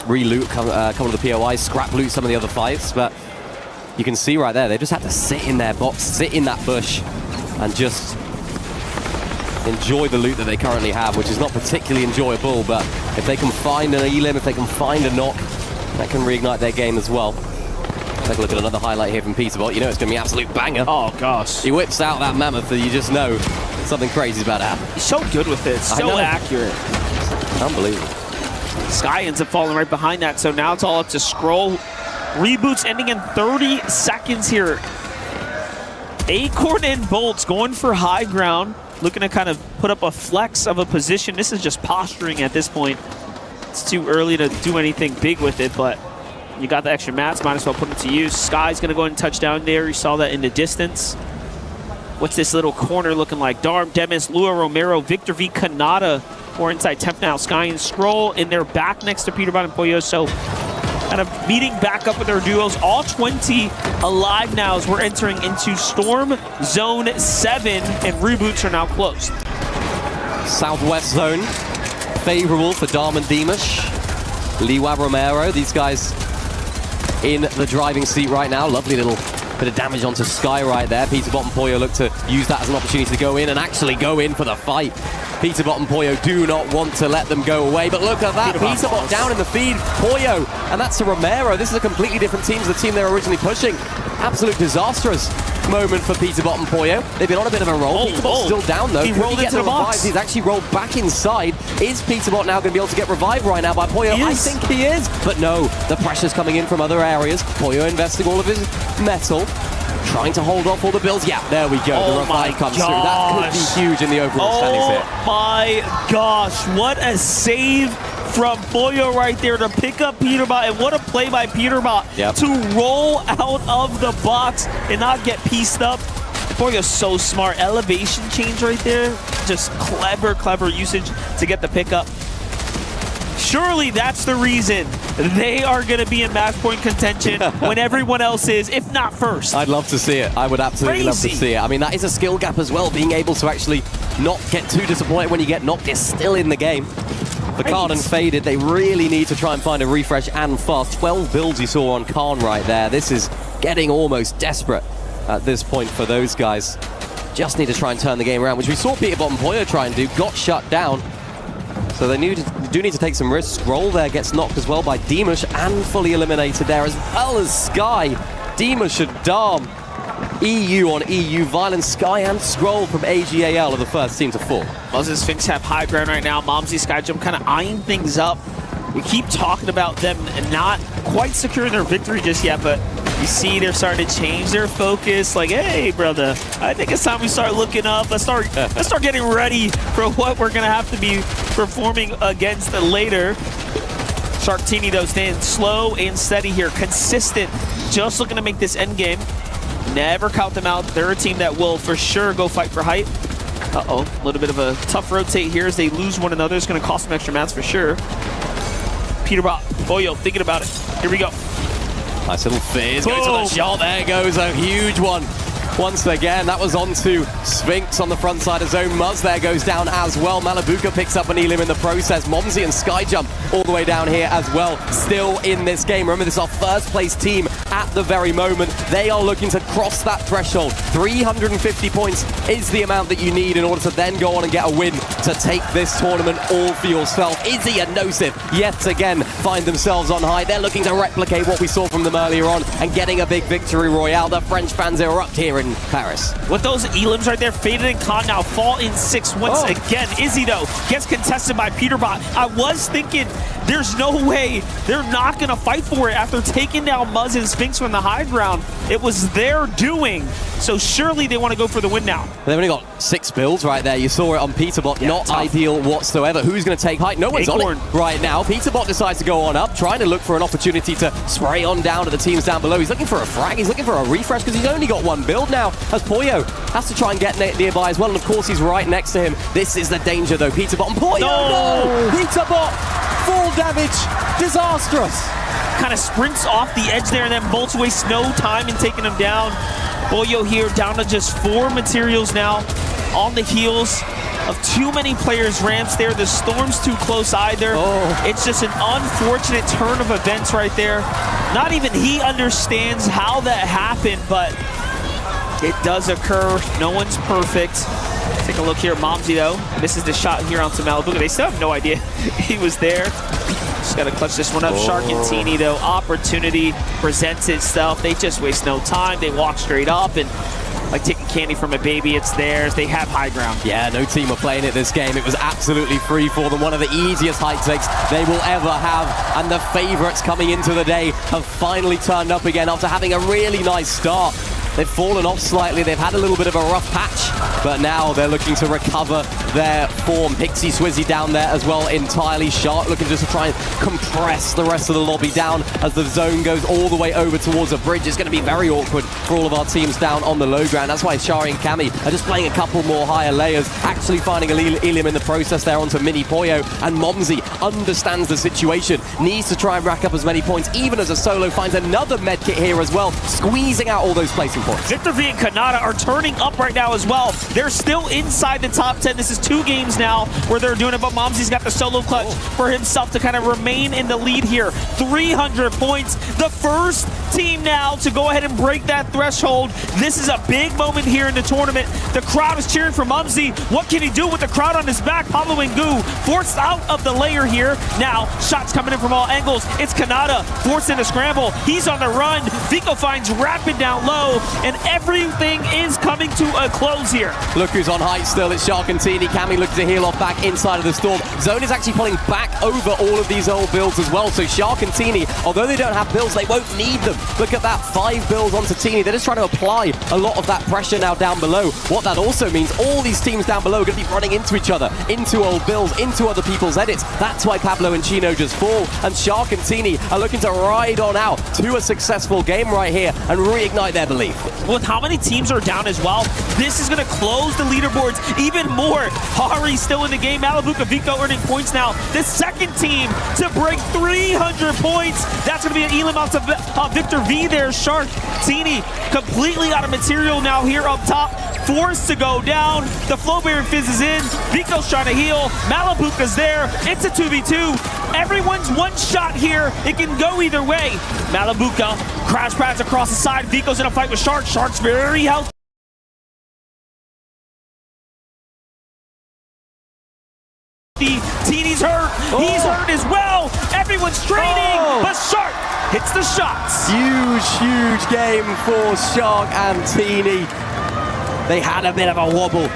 re-loot, come to the POI, scrap loot some of the other fights. But you can see right there, they just have to sit in their box, sit in that bush, and just enjoy the loot that they currently have, which is not particularly enjoyable, but if they can find an elim, if they can find a knock, that can reignite their game as well. Take a look at another highlight here from Peterbot. You know it's going to be an absolute banger. Oh, gosh. He whips out that mammoth, and you just know something crazy is about to happen. He's so good with it. So accurate. Unbelievable. Sky ends up falling right behind that, so now it's all up to Scroll. Reboots ending in 30 seconds here. Acorn and Bolts going for high ground, looking to kind of put up a flex of a position. This is just posturing at this point. It's too early to do anything big with it, but you got the extra mats, might as well put them to use. Sky's going to go ahead and touch down there. You saw that in the distance. What's this little corner looking like? Darm, Demis, Lua Romero, Victor V, Kanata, or inside 10th now. Sky and Scroll, and they're back next to Peterbot and Pollo. So kind of meeting back up with their duos. All 20 alive now as we're entering into Storm Zone 7, and reboots are now closed. Southwest zone, favorable for Darm and Dimash. Liwa Romero, these guys in the driving seat right now. Lovely little bit of damage onto Sky right there. Peterbot and Pollo look to use that as an opportunity to go in and actually go in for the fight. Peterbot and Pollo do not want to let them go away, but look at that. Peterbot down in the feed. Pollo, and that's to Romero. This is a completely different team to the team they were originally pushing. Absolute disastrous moment for Peterbot and Pollo. They've been on a bit of a roll. Peterbot's still down though. He rolled into the box. He's actually rolled back inside. Is Peterbot now going to be able to get revived right now by Pollo? I think he is, but no. The pressure's coming in from other areas. Pollo investing all of his metal, trying to hold off all the builds. Yeah, there we go. The revive comes through. That could be huge in the overall standings here. Oh my gosh, what a save from Pollo right there to pick up Peterbot, and what a play by Peterbot to roll out of the box and not get pieced up. Pollo's so smart. Elevation change right there. Just clever usage to get the pickup. Surely that's the reason they are going to be in match point contention when everyone else is, if not first. I'd love to see it. I would absolutely love to see it. I mean, that is a skill gap as well. Being able to actually not get too disappointed when you get knocked is still in the game. For Khan and Faded, they really need to try and find a refresh and fast. 12 builds you saw on Khan right there. This is getting almost desperate at this point for those guys. Just need to try and turn the game around, which we saw Peterbot and Pollo try and do. Got shut down. So they do need to take some risks. Roll there gets knocked as well by Dimash and fully eliminated there, as well as Sky. Dimash and Darm. EU on EU. Violence, Sky and Scroll from AGAL are the first team to fall. Moses Sphinx have high ground right now. Momsy Skyjump kind of eyeing things up. We keep talking about them not quite securing their victory just yet, but you see they're starting to change their focus. Like, hey, brother, I think it's time we start looking up. Let's start getting ready for what we're going to have to be performing against later. Sharktini, though, staying slow and steady here. Consistent. Just looking to make this end game. Never count them out. They're a team that will for sure go fight for height. Uh-oh, a little bit of a tough rotate here as they lose one another. It's going to cost them extra mats for sure. Peterbot, Pollo, thinking about it. Here we go. Nice little fizz. Goes to the shot. There goes a huge one. Once again, that was onto Sphinx on the front side of zone. Muzz there goes down as well. Malabuka picks up an elim in the process. Momsy and Skyjump all the way down here as well. Still in this game. Remember, this is our first place team at the very moment. They are looking to cross that threshold. 350 points is the amount that you need in order to then go on and get a win to take this tournament all for yourself. Izzy and Nosif yet again find themselves on high. They're looking to replicate what we saw from them earlier on and getting a big victory royale. The French fans erupt here in Paris. With those elims right there, Faded and Khan now fall in 6 once again. Izzy, though, gets contested by Peterbot. I was thinking there's no way they're not going to fight for it after taking down Muzz and Sphinx from the high ground. It was their doing, so surely they want to go for the win now. They've only got 6 builds right there. You saw it on Peterbot. Not tough. Ideal whatsoever. Who's going to take height? No one's on it right now. Peterbot decides to go on up, trying to look for an opportunity to spray on down to the teams down below. He's looking for a frag. He's looking for a refresh because he's only got 1 build now, as Poyo has to try and get nearby as well. And of course, he's right next to him. This is the danger, though. Peterbot and Poyo. No! Peterbot, full damage, disastrous. Kind of sprints off the edge there and then bolts waste no time in taking him down. Poyo here down to just 4 materials now on the heels of too many players' ramps there. The storm's too close either. It's just an unfortunate turn of events right there. Not even he understands how that happened, but it does occur. No one's perfect. Take a look here. Momsy, though, misses the shot here onto Malibu. They still have no idea he was there. Just got to clutch this one up. Shark and Teeny, though, opportunity presents itself. They just waste no time. They walk straight up and like taking candy from a baby, it's theirs. They have high ground. Yeah, no team were playing it this game. It was absolutely free for them. One of the easiest height takes they will ever have. And the favorites coming into the day have finally turned up again after having a really nice start. They've fallen off slightly. They've had a little bit of a rough patch, but now they're looking to recover their form. Pixie Swizzy down there as well entirely. Shark looking just to try and compress the rest of the lobby down as the zone goes all the way over towards a bridge. It's going to be very awkward for all of our teams down on the low ground. That's why Shari and Cammy are just playing a couple more higher layers, actually finding a Elim in the process there onto Mini Poyo. And Momsy understands the situation, needs to try and rack up as many points, even as a solo finds another medkit here as well, squeezing out all those placing points. Victor V and Kanata are turning up right now as well. They're still inside the top 10. This is 2 games now where they're doing it, but Momsy's got the solo clutch for himself to kind of remain in the lead here. 300 points. The first team now to go ahead and break that threshold. This is a big moment here in the tournament. The crowd is cheering for Momsy. What can he do with the crowd on his back? Pablo Ngu forced out of the layer here. Now, shots coming in from all angles. It's Kanata forced into scramble. He's on the run. Vico finds Rapid down low, and everything is coming to a close here. Look who's on height still. It's Shark and Teeny. Cammy looking to heal off back inside of the storm. Zone is actually pulling back over all of these old builds as well. So Shark and Teeny, although they don't have builds, they won't need them. Look at that, 5 builds onto Teeny. They're just trying to apply a lot of that pressure now down below. What that also means, all these teams down below are going to be running into each other, into old builds, into other people's edits. That's why Pablo and Chino just fall. And Shark and Teeny are looking to ride on out to a successful game right here and reignite their belief. With how many teams are down as well, this is going to close the leaderboards even more. Hari still in the game. Malibuca Vico earning points now. The second team to break 300 points. That's going to be an elim out to Victor V there. Shark, Teeny completely out of material now here up top. Forced to go down. The flow barrier fizzes in. Vico's trying to heal. Malibuca's there. It's a 2v2. Everyone's one shot here. It can go either way. Malibuca crash pads across the side. Vico's in a fight with Shark. Shark's very healthy. Teeny's hurt. He's hurt as well. Everyone's training, but Shark hits the shots. Huge game for Shark and Teeny. They had a bit of a wobble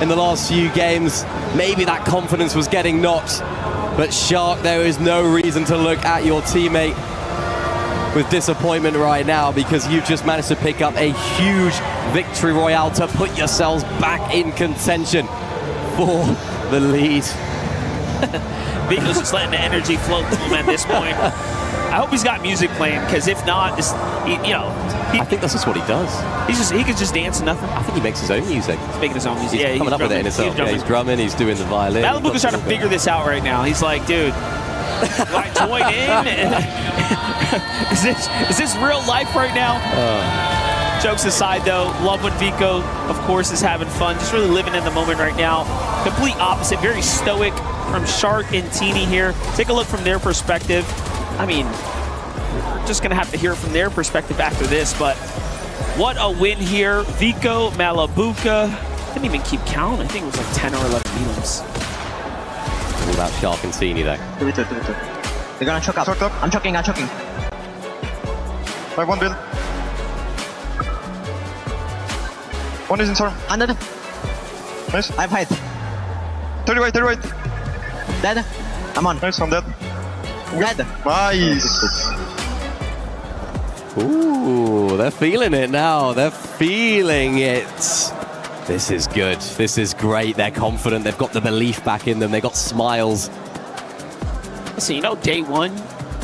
in the last few games. Maybe that confidence was getting knocked. But Shark, there is no reason to look at your teammate with disappointment right now, because you've just managed to pick up a huge victory royale to put yourselves back in contention for the lead. Vico's just letting the energy flow through him at this point. I hope he's got music playing, because if not, I think that's just what he does. He could just dance and nothing. I think he makes his own music. He's making his own music. He's coming up with it in himself. He's drumming, he's doing the violin. Malibuca's trying to figure this out right now. He's like, dude, do I join in? Is this real life right now? Jokes aside, though, love when Vico, of course, is having fun. Just really living in the moment right now. Complete opposite, very stoic from Shark and Teeny here. Take a look from their perspective. I mean, we're just going to have to hear it from their perspective after this, but what a win here. Vico, Malibuca, didn't even keep count. I think it was like 10 or 11 elims. All about Shark and Teeny, though. They're going to choke up. I'm choking. 5-1 build. One is in storm. Under. Nice. I have height. 30 white, 30 white. Dead. I'm on. Nice, I'm dead. Dead. Nice. Ooh, they're feeling it now. They're feeling it. This is good. This is great. They're confident. They've got the belief back in them. They've got smiles. Listen, you know, day one,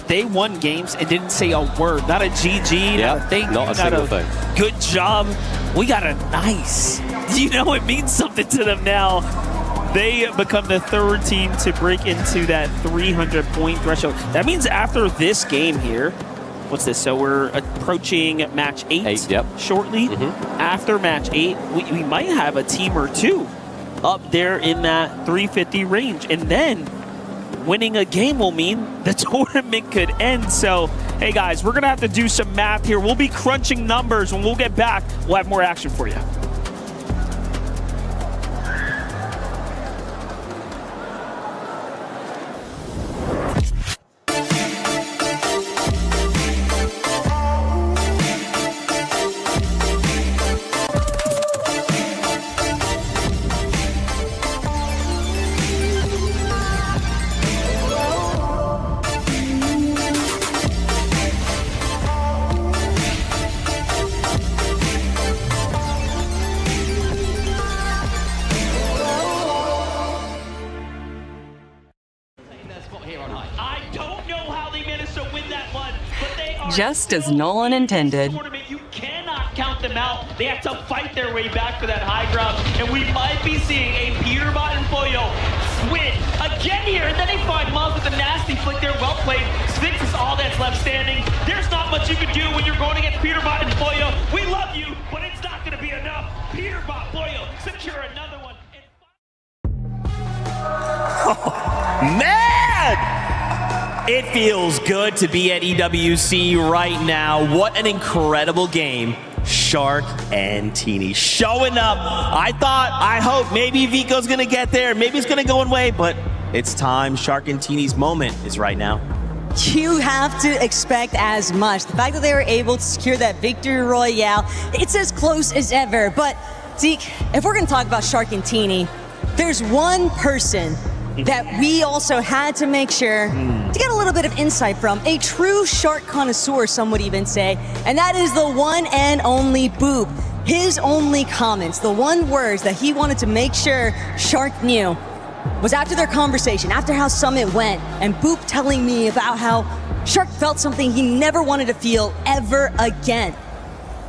they won games and didn't say a word. Not a GG, not a thank you, not a single thing. Good job. We got a nice. You know, it means something to them now. They become the third team to break into that 300-point threshold. That means after this game here, what's this? So we're approaching match 8 shortly. After match 8, we might have a team or two up there in that 350 range. And then winning a game will mean the tournament could end. So, hey guys, we're going to have to do some math here. We'll be crunching numbers. When we'll get back, we'll have more action for you. Just as Nolan intended. You cannot count them out. They have to fight their way back to that high ground. And we might be seeing a Peterbot and Pollo win again here. And then they find Muzz with a nasty flick there. Well played. Sphinx is all that's left standing. There's not much you can do when you're going against Peterbot and Pollo. We love you, but it's not going to be enough. Peterbot, Pollo, secure another one. Man! It feels good to be at EWC right now. What an incredible game. Shark and Teeny showing up. I hope maybe Vico's gonna get there. Maybe it's gonna go one way, but it's time. Shark and Teeny's moment is right now. You have to expect as much. The fact that they were able to secure that victory royale, it's as close as ever. But Zeke, if we're gonna talk about Shark and Teeny, there's one person that we also had to make sure to get a little bit of insight from, a true shark connoisseur, some would even say, and that is the one and only Boop. His only comments, the one words that he wanted to make sure Shark knew was after their conversation, after how Summit went, and Boop telling me about how Shark felt something he never wanted to feel ever again.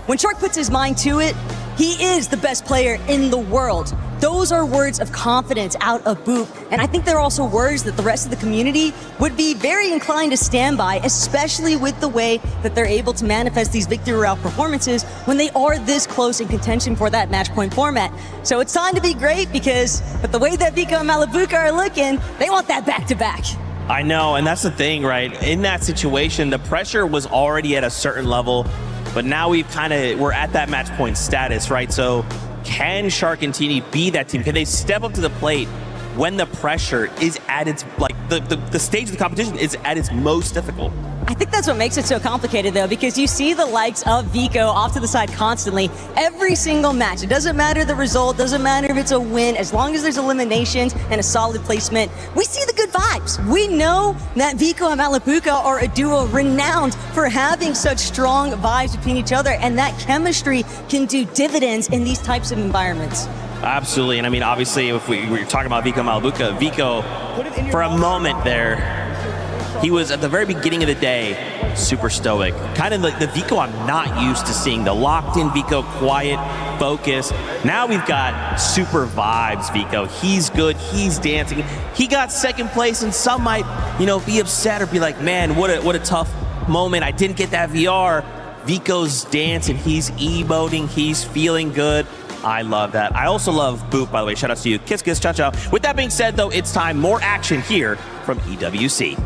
When Shark puts his mind to it, he is the best player in the world. Those are words of confidence out of Boop, and I think they're also words that the rest of the community would be very inclined to stand by, especially with the way that they're able to manifest these victory royale performances when they are this close in contention for that match point format. So it's time to be great because with the way that Vico and Malabuka are looking, they want that back-to-back. I know, and that's the thing, right? In that situation, the pressure was already at a certain level, but now we're at that match point status, right? So can Shark and Teeny be that team? Can they step up to the plate when the pressure is at its, like, the stage of the competition is at its most difficult? I think that's what makes it so complicated, though, because you see the likes of Vico off to the side constantly, every single match. It doesn't matter the result, doesn't matter if it's a win, as long as there's eliminations and a solid placement, we see the good vibes. We know that Vico and Malabuka are a duo renowned for having such strong vibes between each other, and that chemistry can do dividends in these types of environments. Absolutely, and I mean, obviously, if we're talking about Vico and Malabuka, Vico, for a moment there, he was, at the very beginning of the day, super stoic. Kind of like the Vico I'm not used to seeing. The locked-in Vico, quiet, focus. Now we've got super vibes Vico. He's good, he's dancing. He got second place, and some might, be upset or be like, man, what a tough moment. I didn't get that VR. Vico's dancing, he's emoting, he's feeling good. I love that. I also love Boop, by the way. Shout out to you. Kiss, kiss, ciao, ciao. With that being said, though, it's time. More action here from EWC.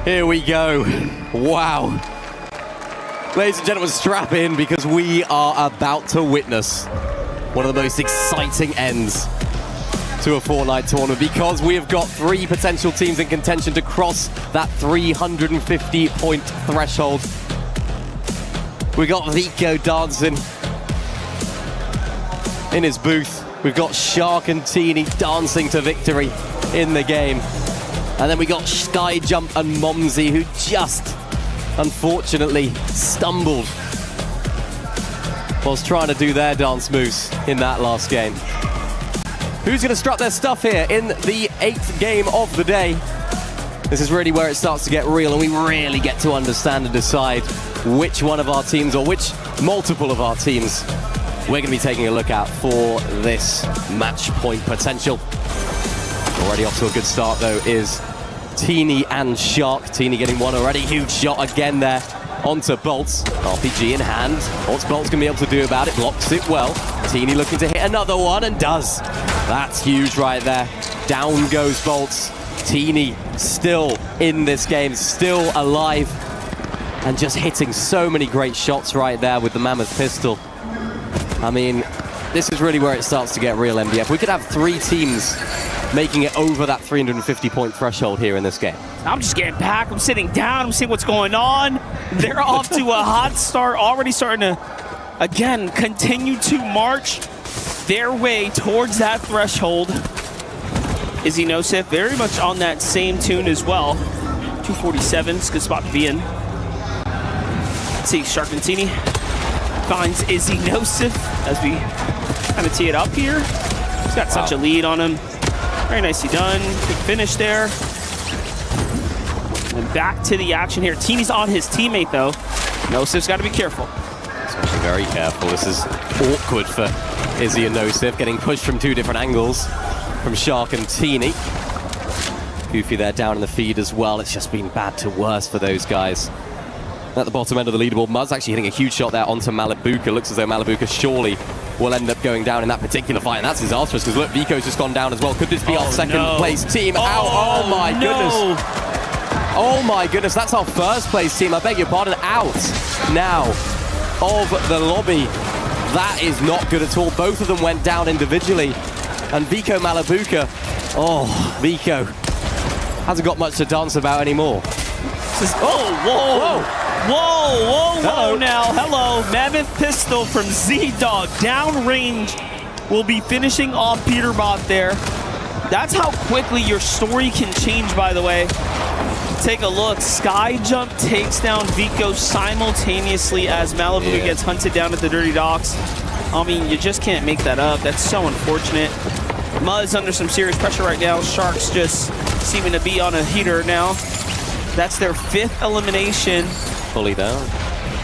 Here we go. Wow. Ladies and gentlemen, strap in because we are about to witness one of the most exciting ends to a Fortnite tournament because we have got 3 potential teams in contention to cross that 350-point threshold. We got Vico dancing. in his booth. We've got Shark and Teeny dancing to victory in the game. And then we got Skyjump and Momsy, who just, unfortunately, stumbled whilst trying to do their dance moves in that last game. Who's going to strut their stuff here in the 8th game of the day? This is really where it starts to get real, and we really get to understand and decide which one of our teams, or which multiple of our teams, we're going to be taking a look at for this match point potential. Already off to a good start, though, is Teeny and Shark. Teeny getting one already. Huge shot again there onto Bolts. RPG in hand. What's Bolts going to be able to do about it? Blocks it well. Teeny looking to hit another one, and does. That's huge right there. Down goes Bolts. Teeny still in this game, still alive, and just hitting so many great shots right there with the Mammoth pistol. I mean, this is really where it starts to get real, MDF. We could have 3 teams making it over that 350-point threshold here in this game. I'm just getting back. I'm sitting down. I'm seeing what's going on. They're off to a hot start, already starting to, again, continue to march their way towards that threshold. Izzy Nosif very much on that same tune as well. 247, it's a good spot to be in. Let's see, Sharkantini finds Izzy Nosif as we kind of tee it up here. He's got such a lead on him. Very nicely done. Good finish there. And back to the action here. Teeny's on his teammate, though. Nosif's got to be careful. Especially very careful. This is awkward for Izzy and Nosif, getting pushed from 2 different angles from Shark and Teeny. Goofy there down in the feed as well. It's just been bad to worse for those guys. At the bottom end of the leaderboard, Mud's actually hitting a huge shot there onto Malibuka. Looks as though Malibuka surely will end up going down in that particular fight, and that's disastrous because look, Vico's just gone down as well. Could this be our second place team out? Oh my goodness. Oh my goodness, that's our first place team, I beg your pardon, out now of the lobby. That is not good at all. Both of them went down individually. And Vico Malibuka, oh, Vico hasn't got much to dance about anymore. Whoa now, hello. Mammoth pistol from Z-Dog, downrange, will be finishing off Peterbot there. That's how quickly your story can change, by the way. Take a look, Skyjump takes down Vico simultaneously as Malibu gets hunted down at the Dirty Docks. I mean, you just can't make that up. That's so unfortunate. Mud's under some serious pressure right now. Sharks just seeming to be on a heater now. That's their 5th elimination. Fully down.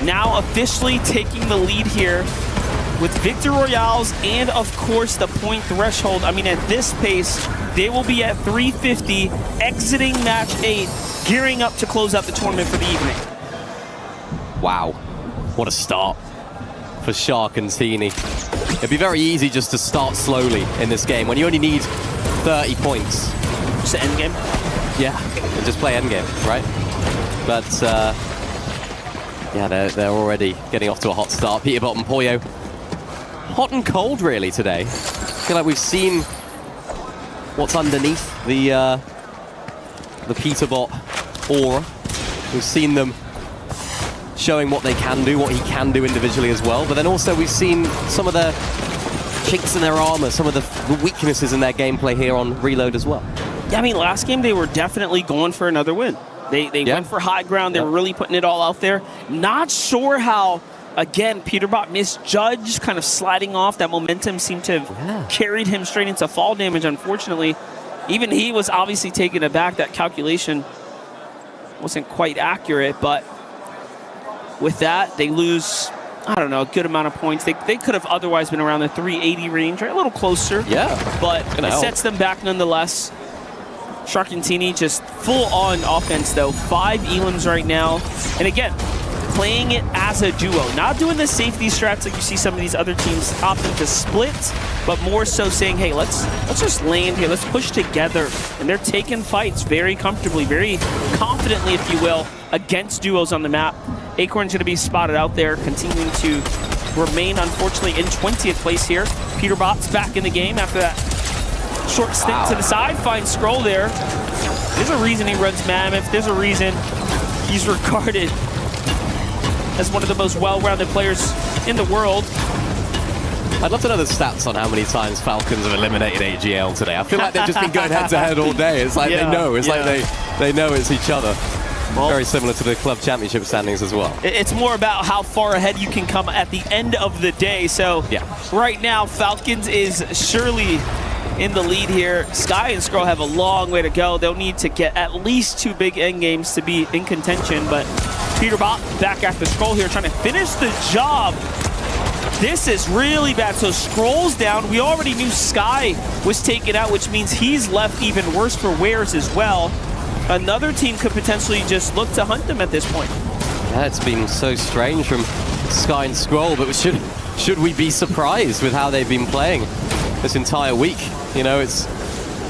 Now officially taking the lead here with Victor Royales and, of course, the point threshold. I mean, at this pace, they will be at 350, exiting match 8, gearing up to close out the tournament for the evening. Wow, what a start for Shark and Teeny. It'd be very easy just to start slowly in this game when you only need 30 points. Just an endgame? Yeah, and just play endgame, right? But, yeah, they're already getting off to a hot start. Peterbot and Poyo, hot and cold really today. I feel like we've seen what's underneath the Peterbot aura. We've seen them showing what they can do, what he can do individually as well. But then also we've seen some of the chinks in their armor, some of the weaknesses in their gameplay here on Reload as well. Yeah, I mean, last game they were definitely going for another win. They went for high ground. They were really putting it all out there. Not sure how, again, Peterbot misjudged, kind of sliding off. That momentum seemed to have carried him straight into fall damage, unfortunately. Even he was obviously taken aback. That calculation wasn't quite accurate, but with that, they lose, I don't know, a good amount of points. They could have otherwise been around the 380 range, right? A little closer. Yeah. But it sets them back nonetheless. Sharkantini just full on offense though. 5 elims right now. And again, playing it as a duo. Not doing the safety strats like you see some of these other teams opting to split, but more so saying, hey, let's just land here. Let's push together. And they're taking fights very comfortably, very confidently, if you will, against duos on the map. Acorn's going to be spotted out there, continuing to remain, unfortunately, in 20th place here. Peterbot's back in the game after that short stint to the side. Finds Scroll there. There's a reason he runs Mammoth. There's a reason he's regarded as one of the most well-rounded players in the world. I'd love to know the stats on how many times Falcons have eliminated AGL today. I feel like they've just been going head-to-head all day. It's like they know. It's like they know it's each other. Well, very similar to the club championship standings as well. It's more about how far ahead you can come at the end of the day. So right now, Falcons is surely in the lead here. Sky and Skrull have a long way to go. They'll need to get at least 2 big end games to be in contention. But Peterbot back after Skrull here trying to finish the job. This is really bad. So Skrull's down. We already knew Sky was taken out, which means he's left even worse for wears as well. Another team could potentially just look to hunt them at this point. Yeah, it's been so strange from Sky and Skrull, but should we be surprised with how they've been playing this entire week? You know, it's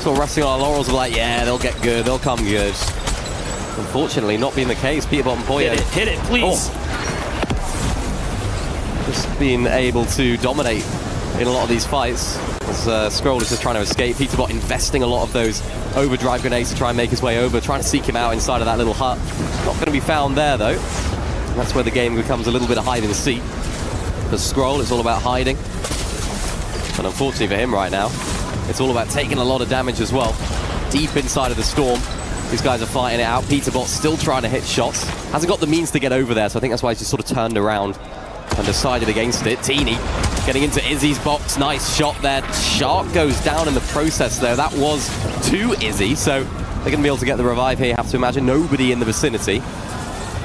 sort of resting on our laurels of like, yeah, they'll get good, they'll come good. Unfortunately, not being the case. Peterbot and Poyo. Hit it, please. Just being able to dominate in a lot of these fights. As Skrull is just trying to escape. Peterbot investing a lot of those overdrive grenades to try and make his way over, trying to seek him out inside of that little hut. Not going to be found there, though. And that's where the game becomes a little bit of hide and seek. For Skrull, it's all about hiding. And unfortunately for him right now, it's all about taking a lot of damage as well. Deep inside of the storm. These guys are fighting it out. Peterbot still trying to hit shots. Hasn't got the means to get over there, so I think that's why he's just sort of turned around and decided against it. Teeny getting into Izzy's box. Nice shot there. Shark goes down in the process, though. That was to Izzy, so they're going to be able to get the revive here, you have to imagine. Nobody in the vicinity.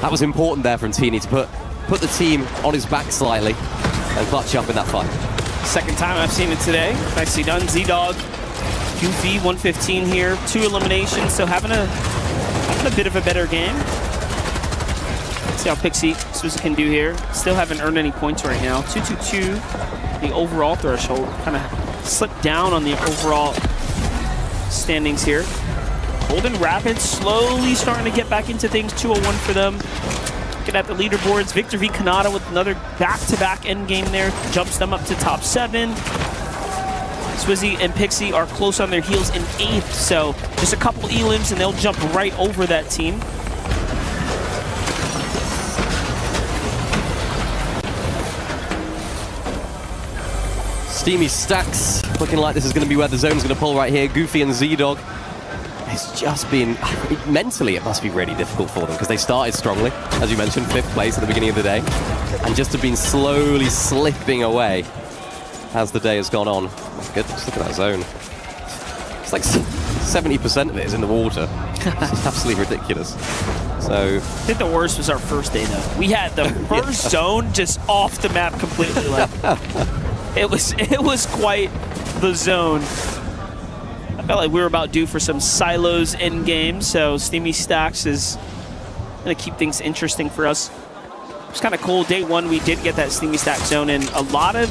That was important there from Teeny to put the team on his back slightly and clutch up in that fight. Second time I've seen it today. Nicely done. Z-Dog, Goofy, 115 here. 2 eliminations, so having a bit of a better game. See how Pixie Suzy can do here. Still haven't earned any points right now. 2-2-2, the overall threshold. Kind of slipped down on the overall standings here. Golden Rapids slowly starting to get back into things. 201 for them. Looking at the leaderboards, Victor V. Kanata with another back-to-back endgame there. Jumps them up to top 7. Swizzy and Pixie are close on their heels in 8th. So just a couple elims and they'll jump right over that team. Steamy stacks, looking like this is going to be where the zone's going to pull right here. Goofy and Z-Dog. It's just been, mentally it must be really difficult for them because they started strongly, as you mentioned, 5th place at the beginning of the day, and just have been slowly slipping away as the day has gone on. Oh my goodness, look at that zone. It's like 70% of it is in the water. It's absolutely ridiculous. So I think the worst was our first day though. We had the first zone just off the map completely. Like, it was quite the zone. I felt like we were about due for some silos in game, so Steamy Stacks is going to keep things interesting for us. It was kind of cool. Day 1, we did get that Steamy Stack zone, and a lot of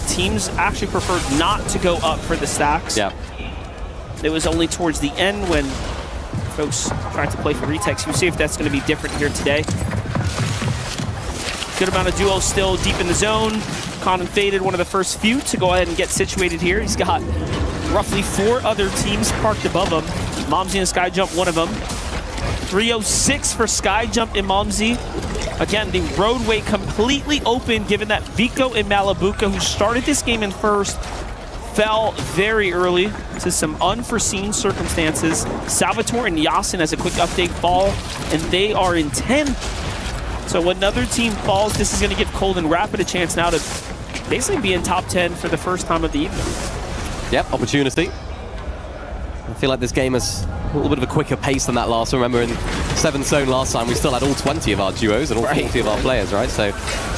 teams actually preferred not to go up for the stacks. Yeah. It was only towards the end when folks tried to play for retakes. We'll see if that's going to be different here today. Good amount of duos still deep in the zone. Con and Faded, one of the first few to go ahead and get situated here. He's got roughly 4 other teams parked above him. Momsy and Sky Jump, one of them. 306 for Sky Jump and Momsy. Again, the roadway completely open, given that Vico and Malabuka, who started this game in first, fell very early to some unforeseen circumstances. Salvatore and Yasin, as a quick update, fall, and they are in 10th. So when another team falls, this is going to give Golden Rapid a chance now to basically be in top 10 for the first time of the evening. Yep, opportunity. I feel like this game is a little bit of a quicker pace than that last one. Remember in 7th zone last time, we still had all 20 of our duos and all 40 of our players, right? So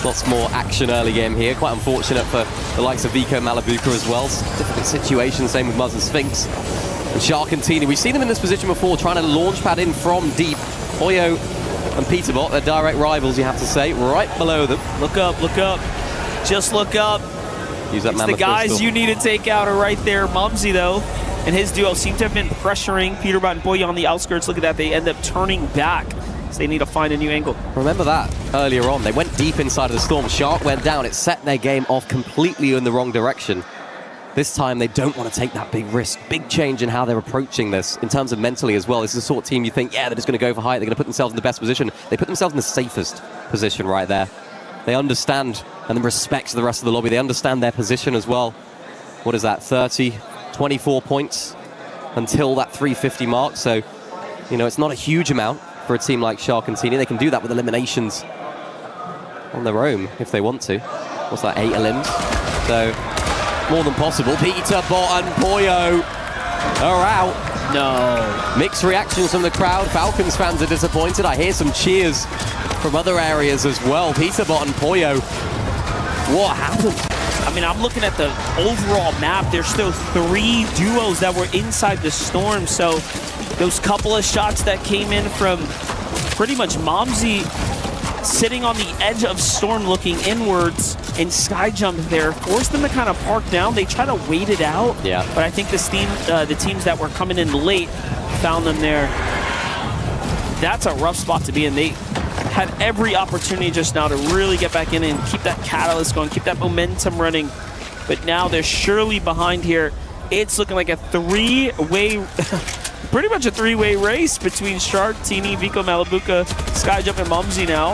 lots more action early game here. Quite unfortunate for the likes of Vico and Malabuka as well. Difficult situation, same with Muzz and Sphinx. And Shark and Teeny. We've seen them in this position before, trying to launch pad in from deep. Poyo and Peterbot, they're direct rivals, you have to say, right below them. Look up, look up. Just look up. Use that the guys pistol. You need to take out are right there. Mumsy, though, and his duo seem to have been pressuring Peterbot and Poyo on the outskirts. Look at that. They end up turning back. So they need to find a new angle. Remember that earlier on. They went deep inside of the storm. Shark went down. It set their game off completely in the wrong direction. This time, they don't want to take that big risk. Big change in how they're approaching this in terms of mentally as well. This is the sort of team you think, yeah, they're just going to go for height. They're going to put themselves in the best position. They put themselves in the safest position right there. They understand and respect the rest of the lobby. They understand their position as well. What is that, 24 points until that 350 mark. So, you know, it's not a huge amount for a team like Shark and Teeny. They can do that with eliminations on their own if they want to. What's that, 8 elims? So, more than possible. Peter, Bot, and Poyo are out. No. Mixed reactions from the crowd. Falcons fans are disappointed. I hear some cheers from other areas as well. Peter, Bot, and Poyo. What happened? I mean, I'm looking at the overall map. There's still 3 duos that were inside the storm. So those couple of shots that came in from pretty much Momsy sitting on the edge of storm looking inwards and sky jump there forced them to kind of park down. They try to wait it out. Yeah. But I think the teams that were coming in late found them there. That's a rough spot to be in. They had every opportunity just now to really get back in and keep that catalyst going, keep that momentum running. But now they're surely behind here. It's looking like a 3-way, pretty much a 3-way race between Shark, Teeny, Vico, Malabuka, Skyjump, and Mumsy now.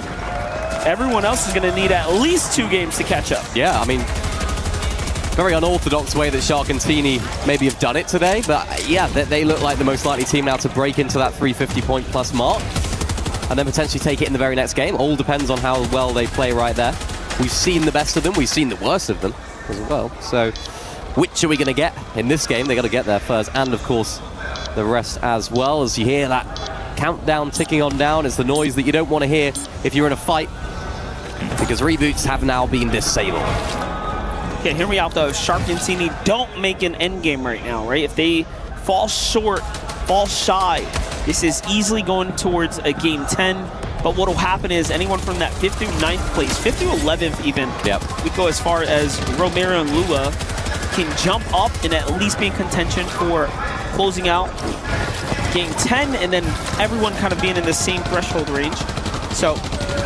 Everyone else is going to need at least 2 games to catch up. Yeah, I mean, very unorthodox way that Shark and Teeny maybe have done it today. But yeah, they look like the most likely team now to break into that 350-point plus mark and then potentially take it in the very next game. All depends on how well they play right there. We've seen the best of them. We've seen the worst of them as well. So which are we going to get in this game? They got to get there first. And of course, the rest as well. As you hear that countdown ticking on down, it's the noise that you don't want to hear if you're in a fight, because reboots have now been disabled. Okay, hear me out though. Shark and Teeny don't make an end game right now, right? If they fall short, fall shy, this is easily going towards a game 10. But what will happen is anyone from that 5th through 9th place, 5th through 11th even, we go as far as Romero and Lua, can jump up and at least be in contention for closing out game 10, and then everyone kind of being in the same threshold range. So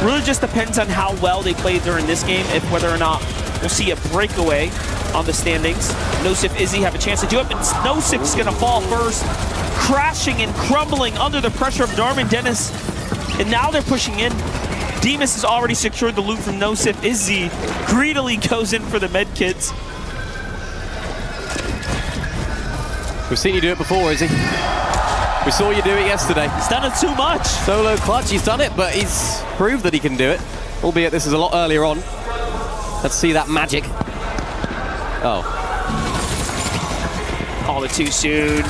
really just depends on how well they play during this game, if whether or not we'll see a breakaway on the standings. Nosif, Izzy have a chance to do it, but Nosif is going to fall first, crashing and crumbling under the pressure of Darman Dennis. And now they're pushing in. Demas has already secured the loot from Nosif. Izzy greedily goes in for the med kits. We've seen you do it before, Izzy. We saw you do it yesterday. He's done it too much. Solo clutch, he's done it, but he's proved that he can do it. Albeit this is a lot earlier on. Let's see that magic. Oh. Called it too soon.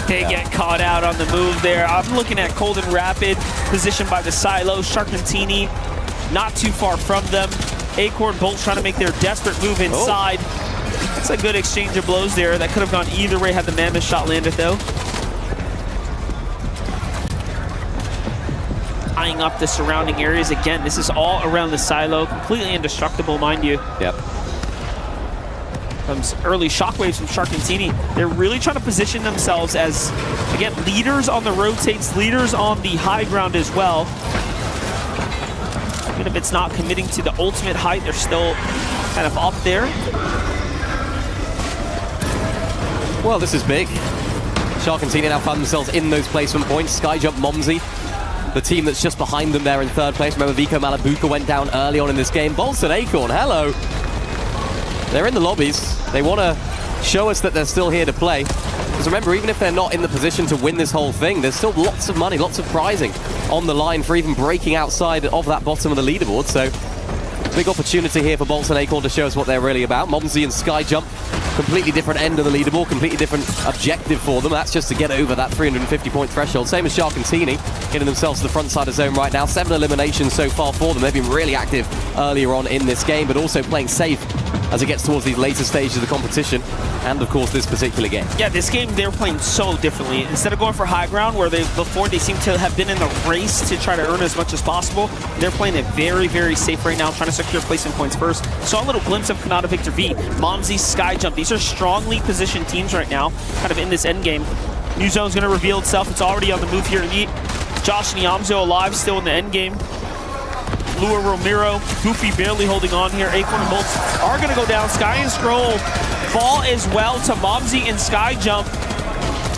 They get caught out on the move there. I'm looking at Cold and Rapid, positioned by the silo. Shark and Teeny not too far from them. Acorn Bolt trying to make their desperate move inside. That's a good exchange of blows there. That could have gone either way had the Mammoth shot landed though. Eyeing up the surrounding areas again. This is all around the silo. Completely indestructible, mind you. Yep. Some early shockwaves from Shark and Teeny. They're really trying to position themselves as, again, leaders on the rotates, leaders on the high ground as well. Even if it's not committing to the ultimate height, they're still kind of up there. Well, this is big. Shark and Teeny now find themselves in those placement points. Skyjump Momsy, the team that's just behind them there in 3rd place. Remember, Vico Malabuka went down early on in this game. Bolts and Acorn, hello. They're in the lobbies. They want to show us that they're still here to play. Because remember, even if they're not in the position to win this whole thing, there's still lots of money, lots of prizing on the line for even breaking outside of that bottom of the leaderboard. So, big opportunity here for Bolts and Acorn to show us what they're really about. Momsy and Skyjump, completely different end of the leaderboard, completely different objective for them. That's just to get over that 350-point threshold. Same as Shark and Teeny, getting themselves to the front side of zone right now. 7 eliminations so far for them. They've been really active earlier on in this game, but also playing safe as it gets towards these later stages of the competition, and of course this particular game. Yeah, this game they were playing so differently. Instead of going for high ground, where before they seem to have been in the race to try to earn as much as possible, they're playing it very, very safe right now, trying to secure placement points first. Saw a little glimpse of Kanata Victor V, Momsy, Skyjump. These are strongly positioned teams right now, kind of in this end game. New zone's going to reveal itself. It's already on the move here. Josh Niamzo alive, still in the end game. Lua Romero, Goofy barely holding on here. Acorn and Bolts are going to go down. Sky and Scroll fall as well to Momsy and Skyjump.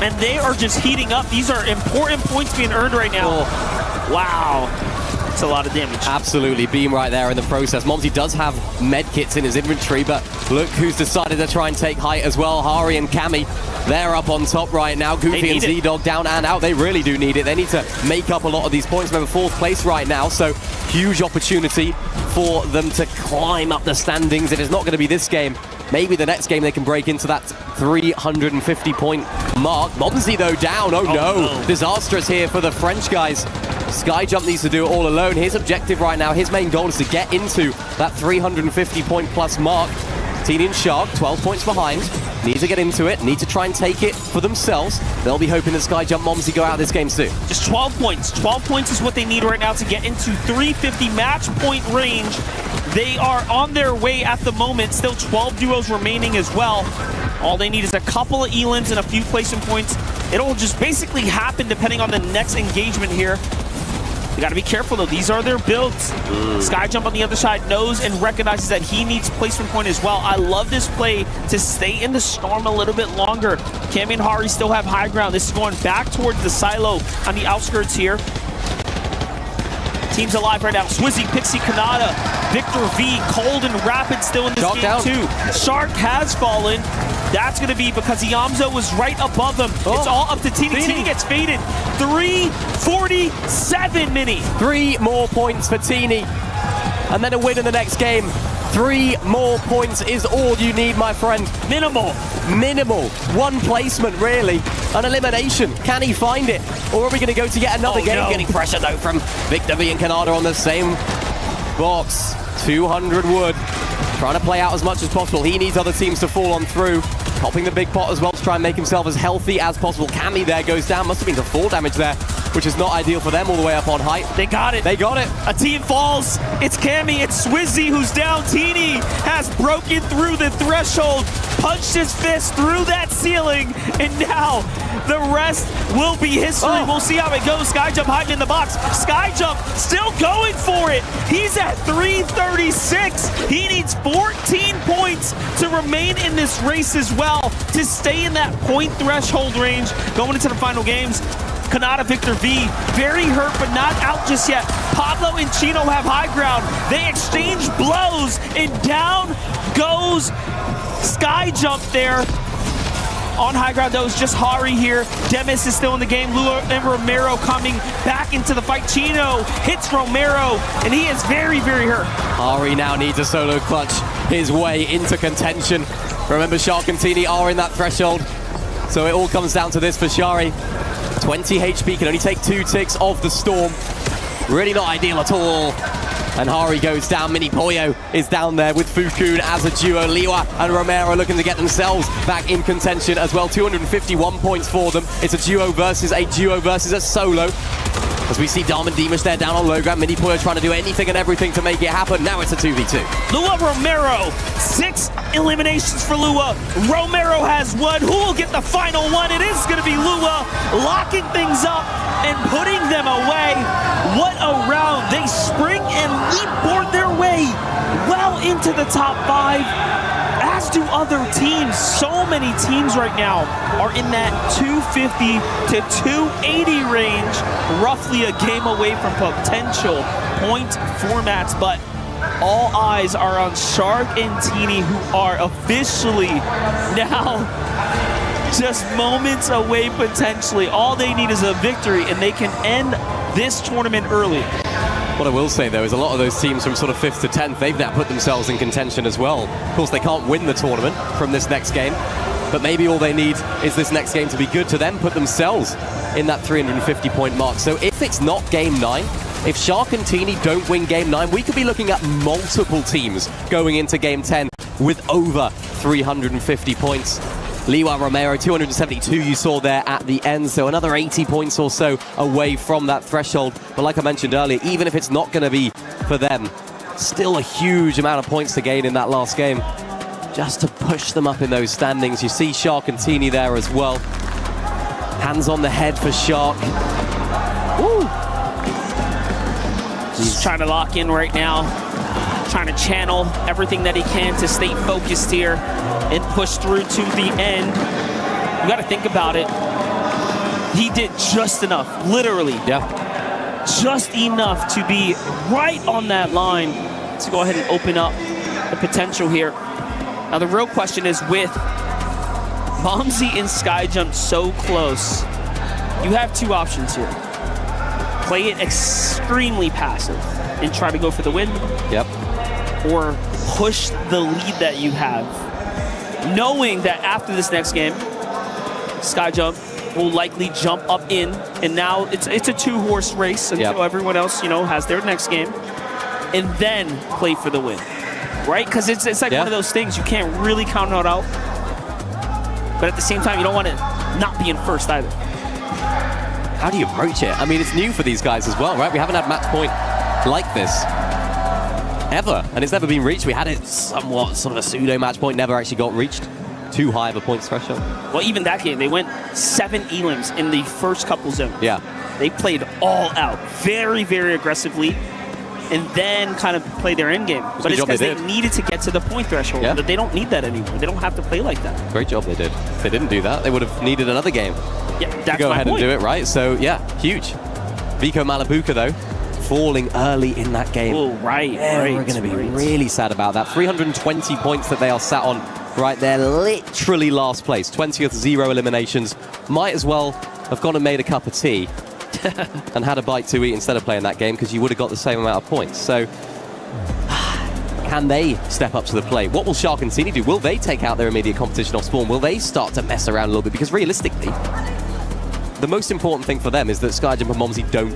And they are just heating up. These are important points being earned right now. Oh. Wow. It's a lot of damage. Absolutely, beam right there in the process. Momsy does have med kits in his inventory, but look who's decided to try and take height as well. Hari and Cammy, they're up on top right now. Goofy and Z-Dog down and out. They really do need it. They need to make up a lot of these points. Remember, 4th place right now, so huge opportunity for them to climb up the standings. If it's not going to be this game, maybe the next game they can break into that 350-point mark. Momsy, though, down. Oh, no. Disastrous here for the French guys. Skyjump needs to do it all alone. His objective right now, his main goal is to get into that 350-point plus mark. Teeny and Shark, 12 points behind. Need to get into it, need to try and take it for themselves. They'll be hoping that Skyjump Momsy go out of this game soon. Just 12 points. 12 points is what they need right now to get into 350 match point range. They are on their way at the moment. Still 12 duos remaining as well. All they need is a couple of elims and a few placement points. It'll just basically happen depending on the next engagement here. You gotta be careful though, these are their builds. Skyjump on the other side knows and recognizes that he needs placement point as well. I love this play to stay in the storm a little bit longer. Cammy and Hari still have high ground. This is going back towards the silo on the outskirts here. Team's alive right now. Swizzy, Pixie, Kanata, Victor V, Cold and Rapid still in this game too. Shark has fallen. That's going to be because Iamzo was right above him. It's all up to Teeny. Teeny gets faded. 347, Mini. 3 more points for Teeny. And then a win in the next game. 3 more points is all you need, my friend. Minimal. Minimal. 1 placement, really. An elimination. Can he find it? Or are we going to go to yet another game? No. Getting pressure, though, from Victor V and Kanada on the same box. 200 wood. Trying to play out as much as possible. He needs other teams to fall on through. Popping the big pot as well to try and make himself as healthy as possible. Cammy there goes down. Must have been the 4 damage there, which is not ideal for them all the way up on height. They got it. They got it. A team falls. It's Cammy. It's Swizzy who's down. Teeny has broken through the threshold, punched his fist through that ceiling, and now the rest will be history. We'll see how it goes. Skyjump hiding in the box. Skyjump still going for it. He's at 336. He needs 14 points to remain in this race as well, to stay in that point threshold range going into the final games. Kanata, Victor V, very hurt but not out just yet. Pablo and Chino have high ground. They exchange blows and down goes Skyjump there. On high ground, though, is just Hari here. Demis is still in the game. Lua and Romero coming back into the fight. Chino hits Romero, and he is very, very hurt. Hari now needs a solo clutch his way into contention. Remember, Shark and Teeny are in that threshold, so it all comes down to this for Shari. 20 HP, can only take 2 ticks of the storm. Really not ideal at all. And Hari goes down. Mini Pollo is down there with Fukun as a duo. Liwa and Romero looking to get themselves back in contention as well. 251 points for them. It's a duo versus a solo. As we see Dom and Demus there down on low ground. Mini Pollo trying to do anything and everything to make it happen. Now it's a 2v2. Lua Romero, 6 eliminations for Lua. Romero has 1. Who will get the final one? It is going to be Lua, locking things up and putting them away. What a round. They spring and leapboard their way well into the top 5, as do other teams. So many teams right now are in that 250 to 280 range, roughly a game away from potential point formats, but all eyes are on Shark and Teeny, who are officially now just moments away potentially. All they need is a victory and they can end this tournament early. What I will say, though, is a lot of those teams from sort of 5th to 10th, they've now put themselves in contention as well. Of course, they can't win the tournament from this next game, but maybe all they need is this next game to be good to then put themselves in that 350-point mark. So if it's not Game 9, if Shark and Teeny don't win Game 9, we could be looking at multiple teams going into Game 10 with over 350 points. Liwa Romero, 272 you saw there at the end, so another 80 points or so away from that threshold. But like I mentioned earlier, even if it's not going to be for them, still a huge amount of points to gain in that last game, just to push them up in those standings. You see Shark and Teeny there as well. Hands on the head for Shark. Woo! He's trying to lock in right now, trying to channel everything that he can to stay focused here and push through to the end. You got to think about it. He did just enough, literally. Yeah. just enough to be right on that line to go ahead and open up the potential here. Now the real question is, with Momsy and Skyjump so close, you have two options here. Play it extremely passive and try to go for the win. Yep. Or push the lead that you have, knowing that after this next game, Skyjump will likely jump up in, and now it's a two-horse race until everyone else, has their next game, and then play for the win, right? Because it's like one of those things you can't really count it out, but at the same time, you don't want to not be in first either. How do you approach it? I mean, it's new for these guys as well, right? We haven't had match point like this ever, and it's never been reached. We had it somewhat sort of a pseudo match point, never actually got reached. Too high of a points threshold. Well, even that game, they went 7 elims in the first couple zones. Yeah. They played all out, very, very aggressively, and then kind of played their end game. But it's because they needed to get to the point threshold. Yeah. But they don't need that anymore. They don't have to play like that. Great job they did. If they didn't do that, they would have needed another game to go ahead and do it, right? So, yeah, huge. Vico Malabuka, though, falling early in that game. Oh, right. We're going to be really sad about that. 320 points that they are sat on right there, literally last place. 20th, 0 eliminations. Might as well have gone and made a cup of tea and had a bite to eat instead of playing that game, because you would have got the same amount of points. So, can they step up to the plate? What will Shark and Tini do? Will they take out their immediate competition off spawn? Will they start to mess around a little bit? Because realistically, the most important thing for them is that Skyjump and Momsy don't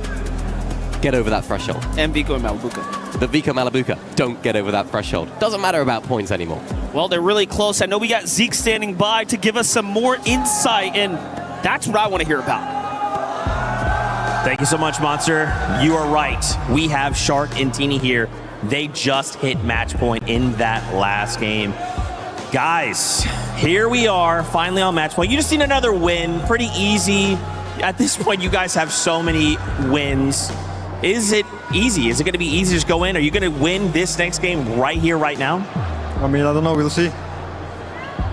get over that threshold. And Vico and Malabuka. The Vico Malabuka don't get over that threshold. Doesn't matter about points anymore. Well, they're really close. I know we got Zeke standing by to give us some more insight, and that's what I want to hear about. Thank you so much, Monster. You are right. We have Shark and Tini here. They just hit match point in that last game. Guys, here we are, finally on match point. You just need another win. Pretty easy. At this point, you guys have so many wins. Is it easy? Is it going to be easy to just go in? Are you going to win this next game right here, right now? I mean, I don't know. We'll see.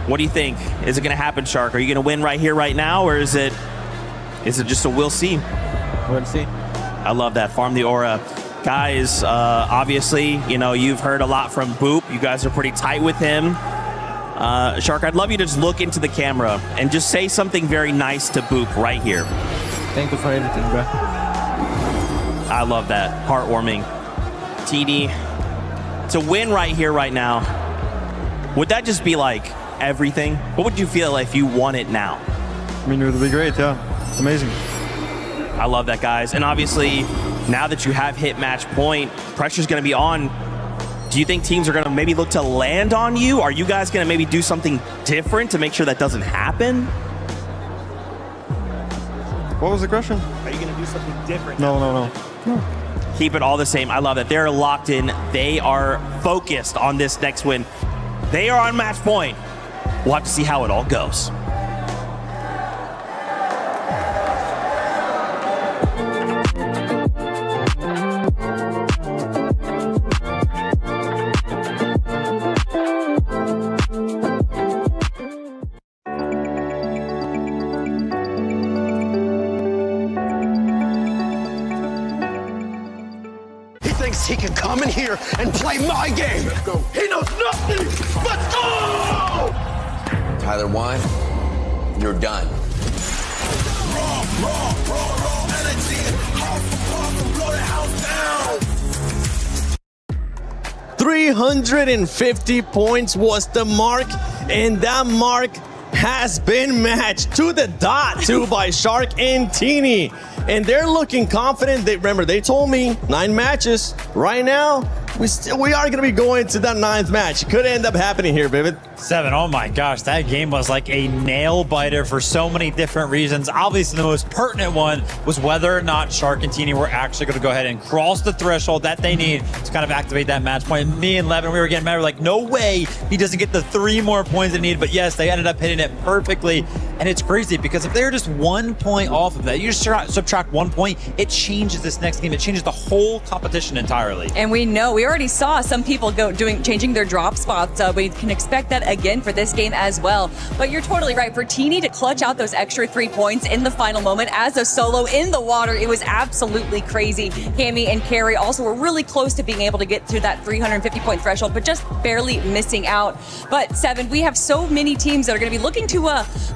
What do you think? Is it going to happen, Shark? Are you going to win right here, right now? Or is it just a we'll see? We'll see. I love that. Farm the aura. Guys, obviously, you've heard a lot from Boop. You guys are pretty tight with him. Shark, I'd love you to just look into the camera and just say something very nice to Boop right here. Thank you for everything, bro. I love that. Heartwarming. TD, to win right here, right now, would that just be like everything? What would you feel if you won it now? I mean, it would be great, yeah. Amazing. I love that, guys. And obviously, now that you have hit match point, pressure's going to be on. Do you think teams are going to maybe look to land on you? Are you guys going to maybe do something different to make sure that doesn't happen? What was the question? Are you going to do something different? No. Keep it all the same. I love it. They're locked in. They are focused on this next win. They are on match point. We'll have to see how it all goes. He can come in here and play my game. Let's go. He knows nothing. Let's go! Tyler Wine, you're done. Raw energy. Blow the house down. 350 points was the mark, and that mark has been matched to the dot too by Shark and Tini. And they're looking confident. Remember, they told me 9 matches. Right now, we are going to be going to that 9th match. It could end up happening here, Vivid. 7. Oh my gosh, that game was like a nail biter for so many different reasons. Obviously, the most pertinent one was whether or not Shark and Tini were actually going to go ahead and cross the threshold that they need to kind of activate that match point. Me and Levin, we were getting mad. We're like, no way he doesn't get the 3 more points they need. But yes, they ended up hitting it perfectly. And it's crazy because if they're just 1 point off of that, you just subtract 1 point, it changes this next game. It changes the whole competition entirely. And we already saw some people changing their drop spots. We can expect that again for this game as well. But you're totally right. For Teeny to clutch out those extra 3 points in the final moment as a solo in the water, it was absolutely crazy. Cammy and Carrie also were really close to being able to get to that 350 point threshold, but just barely missing out. But Seven, we have so many teams that are going to be looking to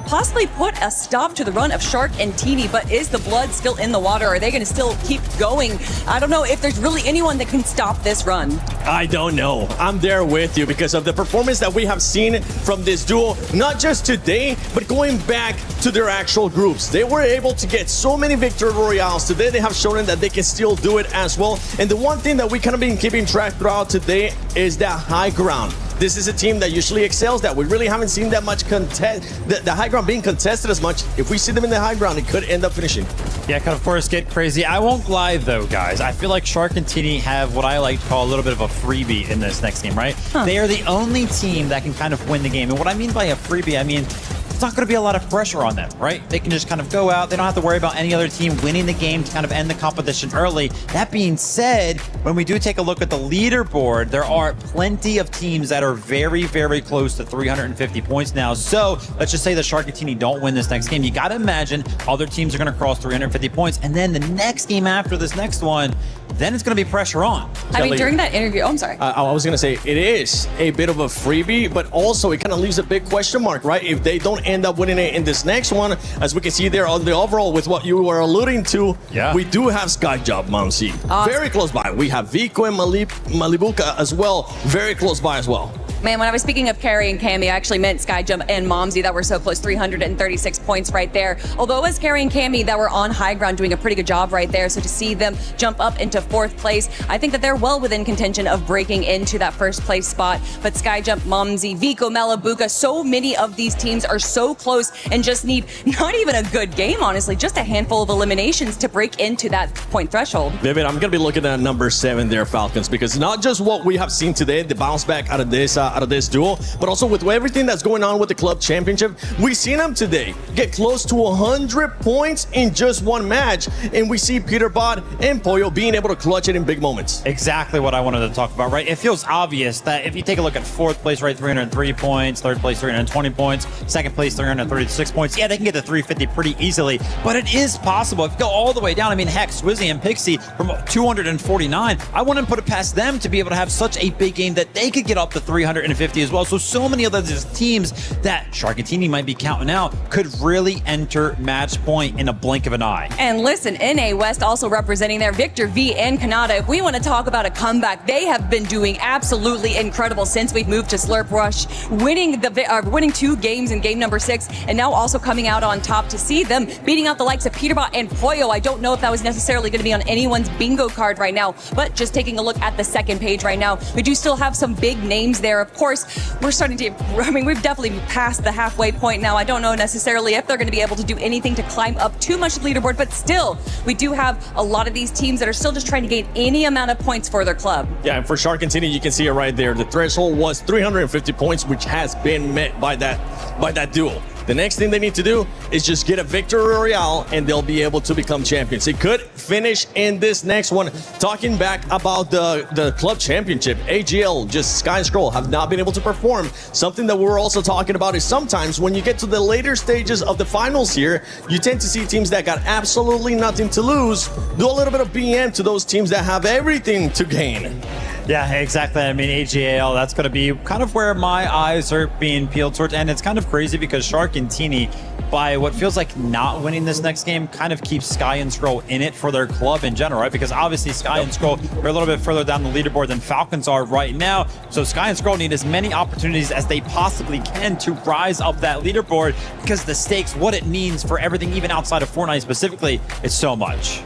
possibly put a stop to the run of Shark and Teeny. But is the blood still in the water? Are they going to still keep going? I don't know if there's really anyone that can stop this run. I don't know. I'm there with you because of the performance that we have seen from this duo, not just today, but going back to their actual groups. They were able to get so many victory royales. Today they have shown that they can still do it as well. And the one thing that we kind of been keeping track throughout today is that high ground. This is a team that usually excels that. We really haven't seen that much the high ground being contested as much. If we see them in the high ground, it could end up finishing. Yeah, it could of course get crazy. I won't lie though, guys. I feel like Shark and Teeny have what I like to call a little bit of a freebie in this next game, right? They are the only team that can kind of win the game. And what I mean by a freebie, I mean, it's not going to be a lot of pressure on them, right? They can just kind of go out. They don't have to worry about any other team winning the game to kind of end the competition early. That being said, when we do take a look at the leaderboard, there are plenty of teams that are very, very close to 350 points now. So let's just say the Shark and Teeny don't win this next game. You got to imagine other teams are going to cross 350 points. And then the next game after this next one, then it's going to be pressure on. I mean, during that interview, I'm sorry. I was going to say, it is a bit of a freebie, but also it kind of leaves a big question mark, right? If they don't end up winning it in this next one, as we can see there on the overall with what you were alluding to, we do have Skyjob, Mamsi. Very close by. We have Vico and Malibuka as well, very close by as well. Man, when I was speaking of Carrie and Cammy, I actually meant Skyjump and Momsy that were so close, 336 points right there. Although it was Carrie and Cammy that were on high ground doing a pretty good job right there. So to see them jump up into 4th place, I think that they're well within contention of breaking into that 1st place spot. But Skyjump, Momsy, Vico, Malibuka, so many of these teams are so close and just need not even a good game, honestly, just a handful of eliminations to break into that point threshold. Vivid, I'm going to be looking at number 7 there, Falcons, because not just what we have seen today, the bounce back out of this duel, but also with everything that's going on with the club championship, we've seen them today get close to 100 points in just one match, and we see Peterbot and Pollo being able to clutch it in big moments. Exactly what I wanted to talk about, right? It feels obvious that if you take a look at 4th place, right, 303 points, 3rd place, 320 points, 2nd place, 336 points. Yeah, they can get to 350 pretty easily, but it is possible. If you go all the way down, I mean, heck, Swizzy and Pixie from 249, I wouldn't put it past them to be able to have such a big game that they could get up to 350 as well. So many of those teams that Shark and Teeny might be counting out could really enter match point in a blink of an eye. And listen, NA West also representing there, Victor V and Canada. If we want to talk about a comeback, they have been doing absolutely incredible since we've moved to Slurp Rush, winning 2 games in game number 6, and now also coming out on top. To see them beating out the likes of Peterbot and Pollo, I don't know if that was necessarily going to be on anyone's bingo card right now, but just taking a look at the 2nd page right now, we do still have some big names there. Of course, we're starting to, I mean, we've definitely passed the halfway point now. I don't know necessarily if they're going to be able to do anything to climb up too much of the leaderboard, but still, we do have a lot of these teams that are still just trying to gain any amount of points for their club. Yeah, and for Shark and Teeny, you can see it right there. The threshold was 350 points, which has been met by that duel. The next thing they need to do is just get a victory royale and they'll be able to become champions. It could finish in this next one. Talking back about the club championship, AGL, just Sky and Scroll have not been able to perform. Something that we're also talking about is sometimes when you get to the later stages of the finals here, you tend to see teams that got absolutely nothing to lose do a little bit of BM to those teams that have everything to gain. Yeah, exactly. I mean, AGL, that's going to be kind of where my eyes are being peeled towards. And it's kind of crazy because Shark and Teeny, by what feels like not winning this next game, kind of keeps Sky and Scroll in it for their club in general, right? Because obviously Sky and Scroll are a little bit further down the leaderboard than Falcons are right now. So Sky and Scroll need as many opportunities as they possibly can to rise up that leaderboard, because the stakes, what it means for everything, even outside of Fortnite specifically, it's so much.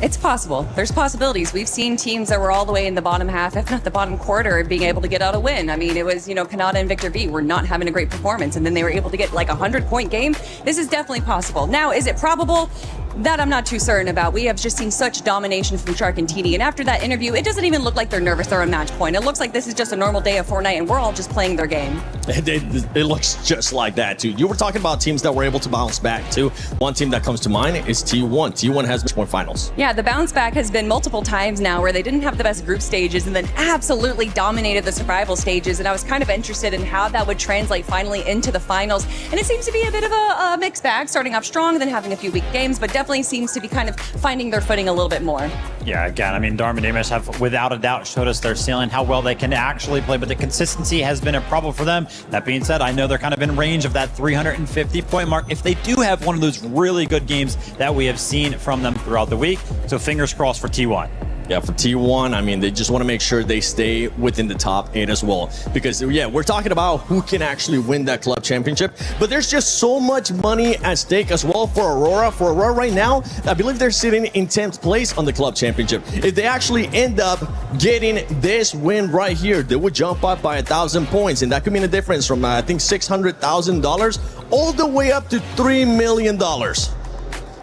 It's possible. There's possibilities. We've seen teams that were all the way in the bottom half, if not the bottom quarter, being able to get out a win. I mean, it was, Canada and Victor V were not having a great performance, and then they were able to get like a 100-point game. This is definitely possible. Now, is it probable? That I'm not too certain about. We have just seen such domination from Shark and TD, and after that interview, it doesn't even look like they're nervous they're on match point. It looks like this is just a normal day of Fortnite, and we're all just playing their game. It looks just like that, too. You were talking about teams that were able to bounce back, too. One team that comes to mind is T1. T1 has match point finals. Yeah, the bounce back has been multiple times now where they didn't have the best group stages and then absolutely dominated the survival stages, and I was kind of interested in how that would translate finally into the finals, and it seems to be a bit of a mixed bag, starting off strong, then having a few weak games, but definitely seems to be kind of finding their footing a little bit more. Yeah, again, I mean, Dharma Damas have without a doubt showed us their ceiling, how well they can actually play, but the consistency has been a problem for them. That being said, I know they're kind of in range of that 350-point mark if they do have one of those really good games that we have seen from them throughout the week. So fingers crossed for T1. Yeah, for T1, I mean, they just want to make sure they stay within the top 8 as well. Because, yeah, we're talking about who can actually win that club championship. But there's just so much money at stake as well for Aurora. For Aurora right now, I believe they're sitting in 10th place on the club championship. If they actually end up getting this win right here, they would jump up by 1,000 points. And that could mean a difference from, I think, $600,000 all the way up to $3 million.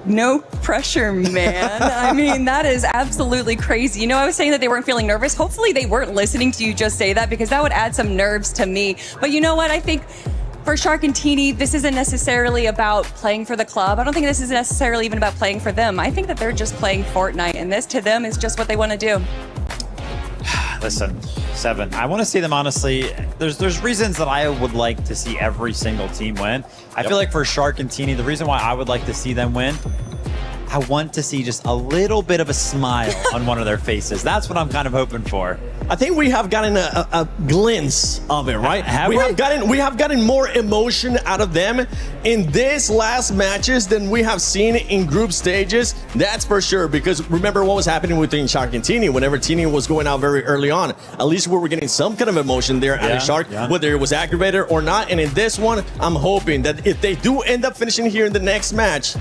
No pressure, man. I mean, that is absolutely crazy. You know, I was saying that they weren't feeling nervous. Hopefully they weren't listening to you just say that, because that would add some nerves to me. But you know what? I think for Shark and Teeny, this isn't necessarily about playing for the club. I don't think this is necessarily even about playing for them. I think that they're just playing Fortnite, and this to them is just what they want to do. Listen, Seven, I want to see them, honestly. There's reasons that I would like to see every single team win. I feel like for Shark and Teeny, the reason why I would like to see them win, I want to see just a little bit of a smile on one of their faces. That's what I'm kind of hoping for. I think we have gotten a glimpse of it, right? We have gotten more emotion out of them in these last matches than we have seen in group stages. That's for sure, because remember what was happening within Shark and Teeny. Whenever Teeny was going out very early on, at least we were getting some kind of emotion there out of Shark, whether it was aggravated or not. And in this one, I'm hoping that if they do end up finishing here in the next match,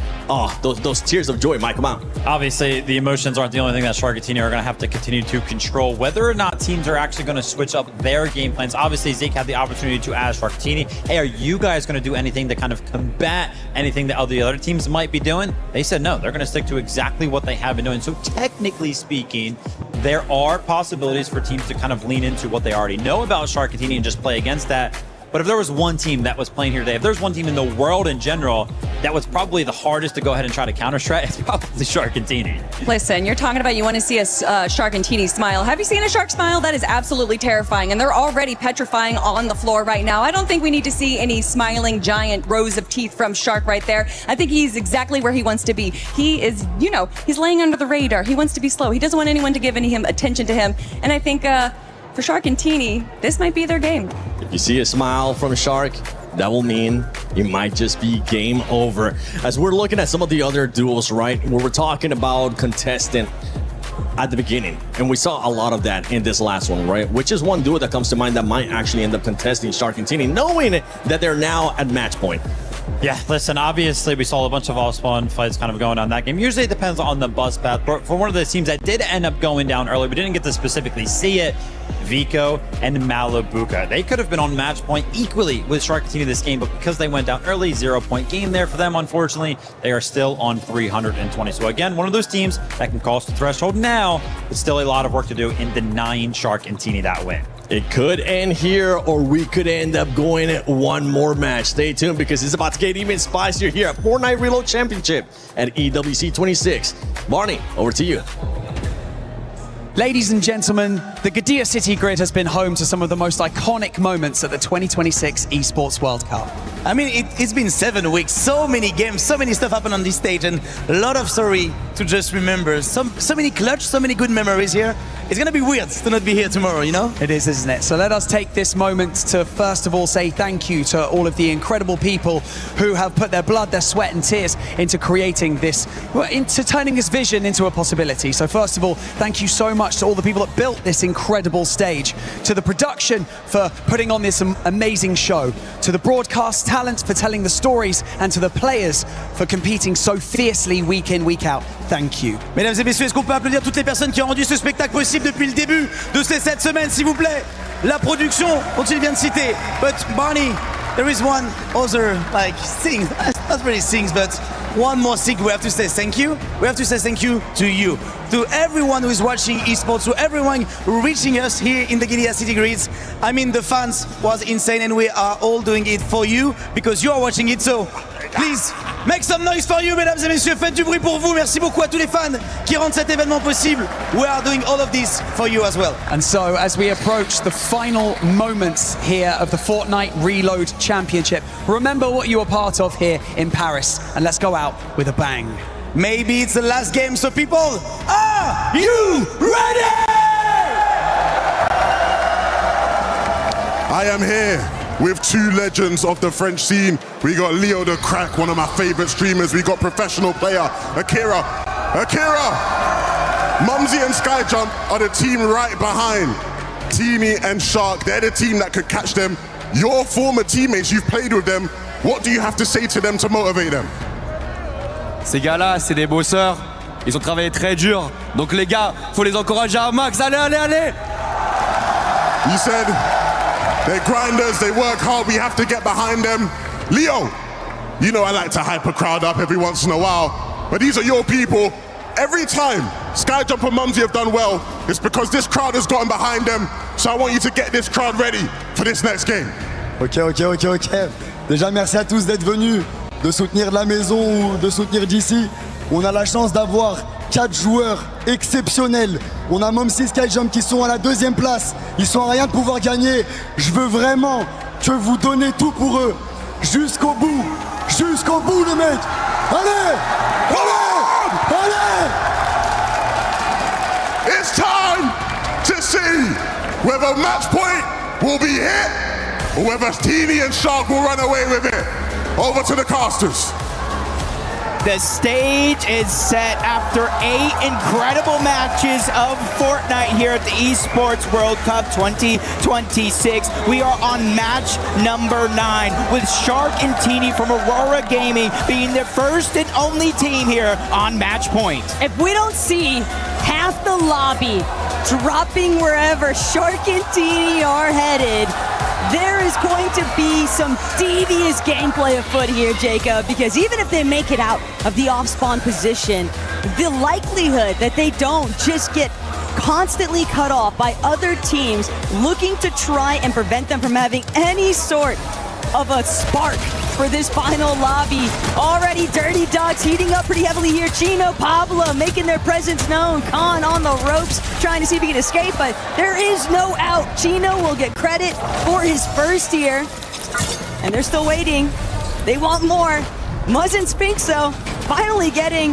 those tears of joy might come out. Obviously, the emotions aren't the only thing that Shark and Teeny are going to have to continue to control. Whether or not teams are actually going to switch up their game plans. Obviously, Zeke had the opportunity to ask Shark and Teeny, hey, are you guys going to do anything to kind of combat anything that the other teams might be doing? They said no, they're going to stick to exactly what they have been doing. So technically speaking, there are possibilities for teams to kind of lean into what they already know about Shark and Teeny and just play against that. But if there was one team that was playing here today, if there's one team in the world in general that was probably the hardest to go ahead and try to counter-strat, it's probably Shark and Teeny. Listen, you're talking about you want to see a Shark and Teeny smile. Have you seen a shark smile? That is absolutely terrifying, and they're already petrifying on the floor right now. I don't think we need to see any smiling giant rows of teeth from Shark right there. I think he's exactly where he wants to be. He is, you know, he's laying under the radar. He wants to be slow. He doesn't want anyone to give any attention to him, and I think for Shark and Teeny, this might be their game. If you see a smile from Shark, that will mean it might just be game over. As we're looking at some of the other duels, right, where we're talking about contestant at the beginning, and we saw a lot of that in this last one, right? Which is one duo that comes to mind that might actually end up contesting Shark and Teeny, knowing that they're now at match point. Yeah, listen, obviously we saw a bunch of all-spawn fights kind of going on that game. Usually it depends on the bus path, but for one of the teams that did end up going down early, we didn't get to specifically see it, Vico and Malibuca. They could have been on match point equally with Shark and Teeny this game, but because they went down early, 0-point game there for them, unfortunately, they are still on 320. So again, one of those teams that can cross the threshold now, but still a lot of work to do in denying Shark and Teeny that win. It could end here, or we could end up going one more match. Stay tuned, because it's about to get even spicier here at Fortnite Reload Championship at EWC 26. Barney, over to you. Ladies and gentlemen, the Gadia City Grid has been home to some of the most iconic moments at the 2026 Esports World Cup. I mean, it's been 7 weeks, so many games, so many stuff happened on this stage, and a lot of story to just remember. So many clutch, so many good memories here. It's gonna be weird to not be here tomorrow, you know? It is, isn't it? So let us take this moment to first of all say thank you to all of the incredible people who have put their blood, their sweat and tears into creating this, into turning this vision into a possibility. So first of all, thank you so much to all the people that built this incredible stage, to the production for putting on this amazing show, to the broadcast talent for telling the stories, and to the players for competing so fiercely week in, week out. Thank you. Mesdames et messieurs, est-ce qu'on peut applaudir toutes les personnes qui ont rendu ce spectacle possible depuis le début de ces 7 semaines, s'il vous plaît? La production, dont il vient de citer. But Barney, there is one other, like, thing, not really things, but one more thing we have to say thank you. We have to say thank you to you, to everyone who is watching esports, to everyone reaching us here in the Gilead City Grids. I mean, the fans was insane, and we are all doing it for you because you are watching it. So please make some noise for you, mesdames et messieurs. Faites du bruit pour vous. Merci beaucoup à tous les fans qui rendent cet événement possible. We are doing all of this for you as well. And so, as we approach the final moments here of the Fortnite Reload Championship, remember what you were part of here in Paris, and let's go out with a bang. Maybe it's the last game, so people, are you ready? I am here with two legends of the French scene. We got Leo the Crack, one of my favorite streamers. We got professional player Akira. Mumsy and Skyjump are the team right behind Teeny and Shark. They're the team that could catch them. Your former teammates, you've played with them. What do you have to say to them to motivate them? Ces gars-là, c'est des bosseurs. Ils ont travaillé très dur. Donc les gars, faut les encourager à max. Allez, allez, allez! You said they're grinders, they work hard, we have to get behind them. Leo, you know I like to hype a crowd up every once in a while, but these are your people. Every time Skyjump and Mumsy have done well, it's because this crowd has gotten behind them. So I want you to get this crowd ready for this next game. Ok. Déjà, merci à tous d'être venus, de soutenir la maison ou de soutenir d'ici. On a la chance d'avoir 4 joueurs exceptionnels. On a Mumsy, Skyjump qui sont à la 2e place. Ils sont à rien de pouvoir gagner. Je veux vraiment que vous donnez tout pour eux. Jusqu'au bout les mecs. Allez! It's time to see whether match point will be hit or whether Teeny and Shark will run away with it. Over to the casters. The stage is set after 8 incredible matches of Fortnite here at the Esports World Cup 2026. We are on match number 9 with Shark and Teeny from Aurora Gaming being the first and only team here on match point. If we don't see half the lobby dropping wherever Shark and Teeny are headed, there is going to be some devious gameplay afoot here, Jacob, because even if they make it out of the off-spawn position, the likelihood that they don't just get constantly cut off by other teams looking to try and prevent them from having any sort of a spark for this final lobby. Already Dirty Dogs heating up pretty heavily here. Chino, Pablo making their presence known. Khan on the ropes trying to see if he can escape, but there is no out. Chino will get credit for his first here, and they're still waiting. They want more. Muzz and Spinks, though, finally getting,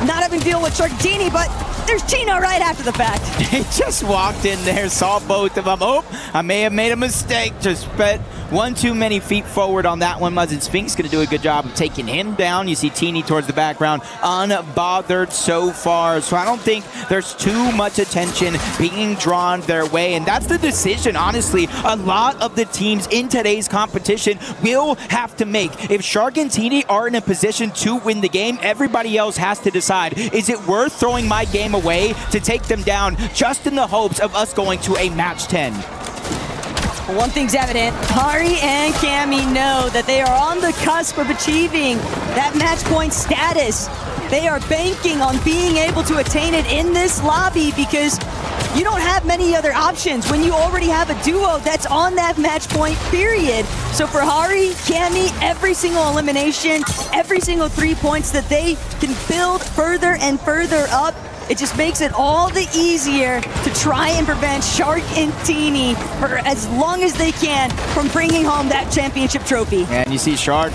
not having to deal with Sharktini, but there's Chino right after the fact. He just walked in there, saw both of them. Oh, I may have made a mistake. Just bet one too many feet forward on that one. Muzz and Sphinx going to do a good job of taking him down. You see Teeny towards the background, unbothered so far. So I don't think there's too much attention being drawn their way. And that's the decision, honestly, a lot of the teams in today's competition will have to make. If Shark and Teeny are in a position to win the game, everybody else has to decide, is it worth throwing my game away to take them down just in the hopes of us going to a match 10? One thing's evident, Hari and Cammy know that they are on the cusp of achieving that match point status. They are banking on being able to attain it in this lobby because you don't have many other options when you already have a duo that's on that match point, period. So for Hari, Cammy, every single elimination, every single 3 points that they can build further and further up, it just makes it all the easier to try and prevent Shark and Teeny for as long as they can from bringing home that championship trophy. And you see Shark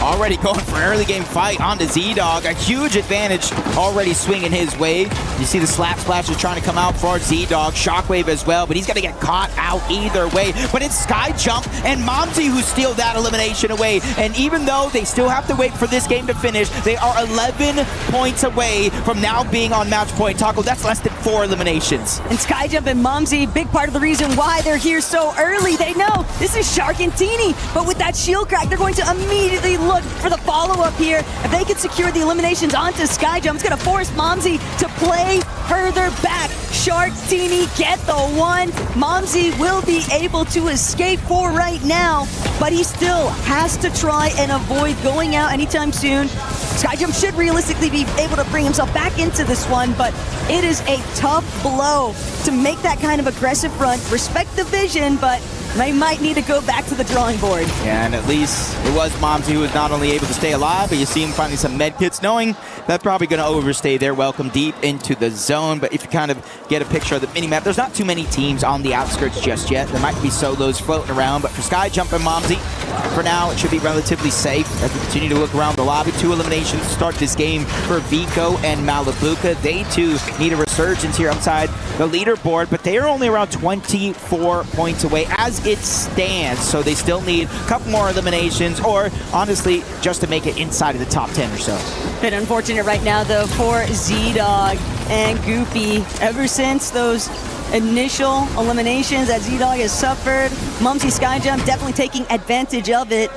already going for an early game fight onto Z-Dog. A huge advantage already swinging his way. You see the slap splashes trying to come out for Z-Dog. Shockwave as well, but he's going to get caught out either way. But it's Skyjump and Mumsy who steal that elimination away. And even though they still have to wait for this game to finish, they are 11 points away from now being on match point. Taco, that's less than 4 eliminations. And Skyjump and Mumsy, big part of the reason why they're here so early. They know this is Shark and Teeny, but with that shield crack, they're going to immediately look for the follow-up here. If they can secure the eliminations onto Skyjump, it's going to force Mumsy to play further back. Shark, Teeny get the one. Mumsy will be able to escape for right now, but he still has to try and avoid going out anytime soon. Skyjump should realistically be able to bring himself back into this one, but it is a tough blow to make that kind of aggressive run. Respect the vision, but they might need to go back to the drawing board. Yeah, and at least it was Momsy who was not only able to stay alive, but you see him finding some med kits, knowing that's probably going to overstay their welcome deep into the zone. But if you kind of get a picture of the minimap, there's not too many teams on the outskirts just yet. There might be solos floating around, but for Skyjump and Momsy, for now, it should be relatively safe as we continue to look around the lobby. 2 eliminations to start this game for Vico and Malabuka. They too need a resurgence here outside the leaderboard, but they are only around 24 points away as it stands, so they still need a couple more eliminations, or honestly, just to make it inside of the top 10 or so. Bit unfortunate right now, though, for Z-Dog and Goofy. Ever since those initial eliminations that Z-Dog has suffered, Mumsy Skyjump definitely taking advantage of it.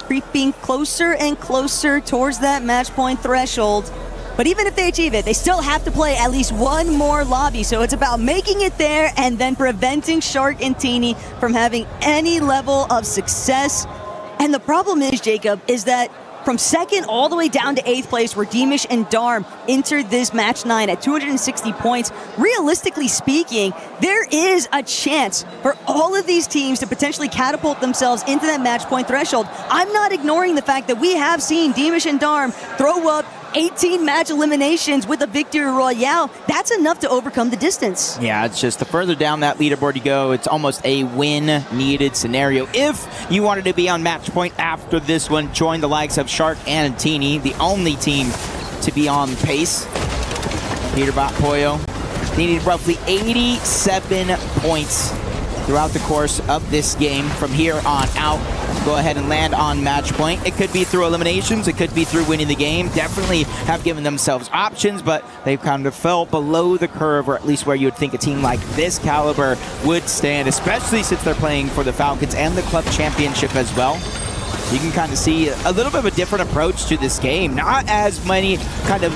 Creeping closer and closer towards that match point threshold. But even if they achieve it, they still have to play at least one more lobby. So it's about making it there and then preventing Shark and Teeny from having any level of success. And the problem is, Jacob, is that from second all the way down to 8th place, where Deemish and Darm entered this match 9 at 260 points, realistically speaking, there is a chance for all of these teams to potentially catapult themselves into that match point threshold. I'm not ignoring the fact that we have seen Deemish and Darm throw up 18 match eliminations with a victory royale. That's enough to overcome the distance. Yeah, it's just the further down that leaderboard you go, it's almost a win-needed scenario. If you wanted to be on match point after this one, join the likes of Shark and Teeny, the only team to be on pace. Peterbot Poyo needed roughly 87 points throughout the course of this game from here on out. Go ahead and land on match point. It could be through eliminations, it could be through winning the game. Definitely have given themselves options, but they've kind of fell below the curve, or at least where you would think a team like this caliber would stand, especially since they're playing for the Falcons and the club championship as well. You can kind of see a little bit of a different approach to this game. Not as many kind of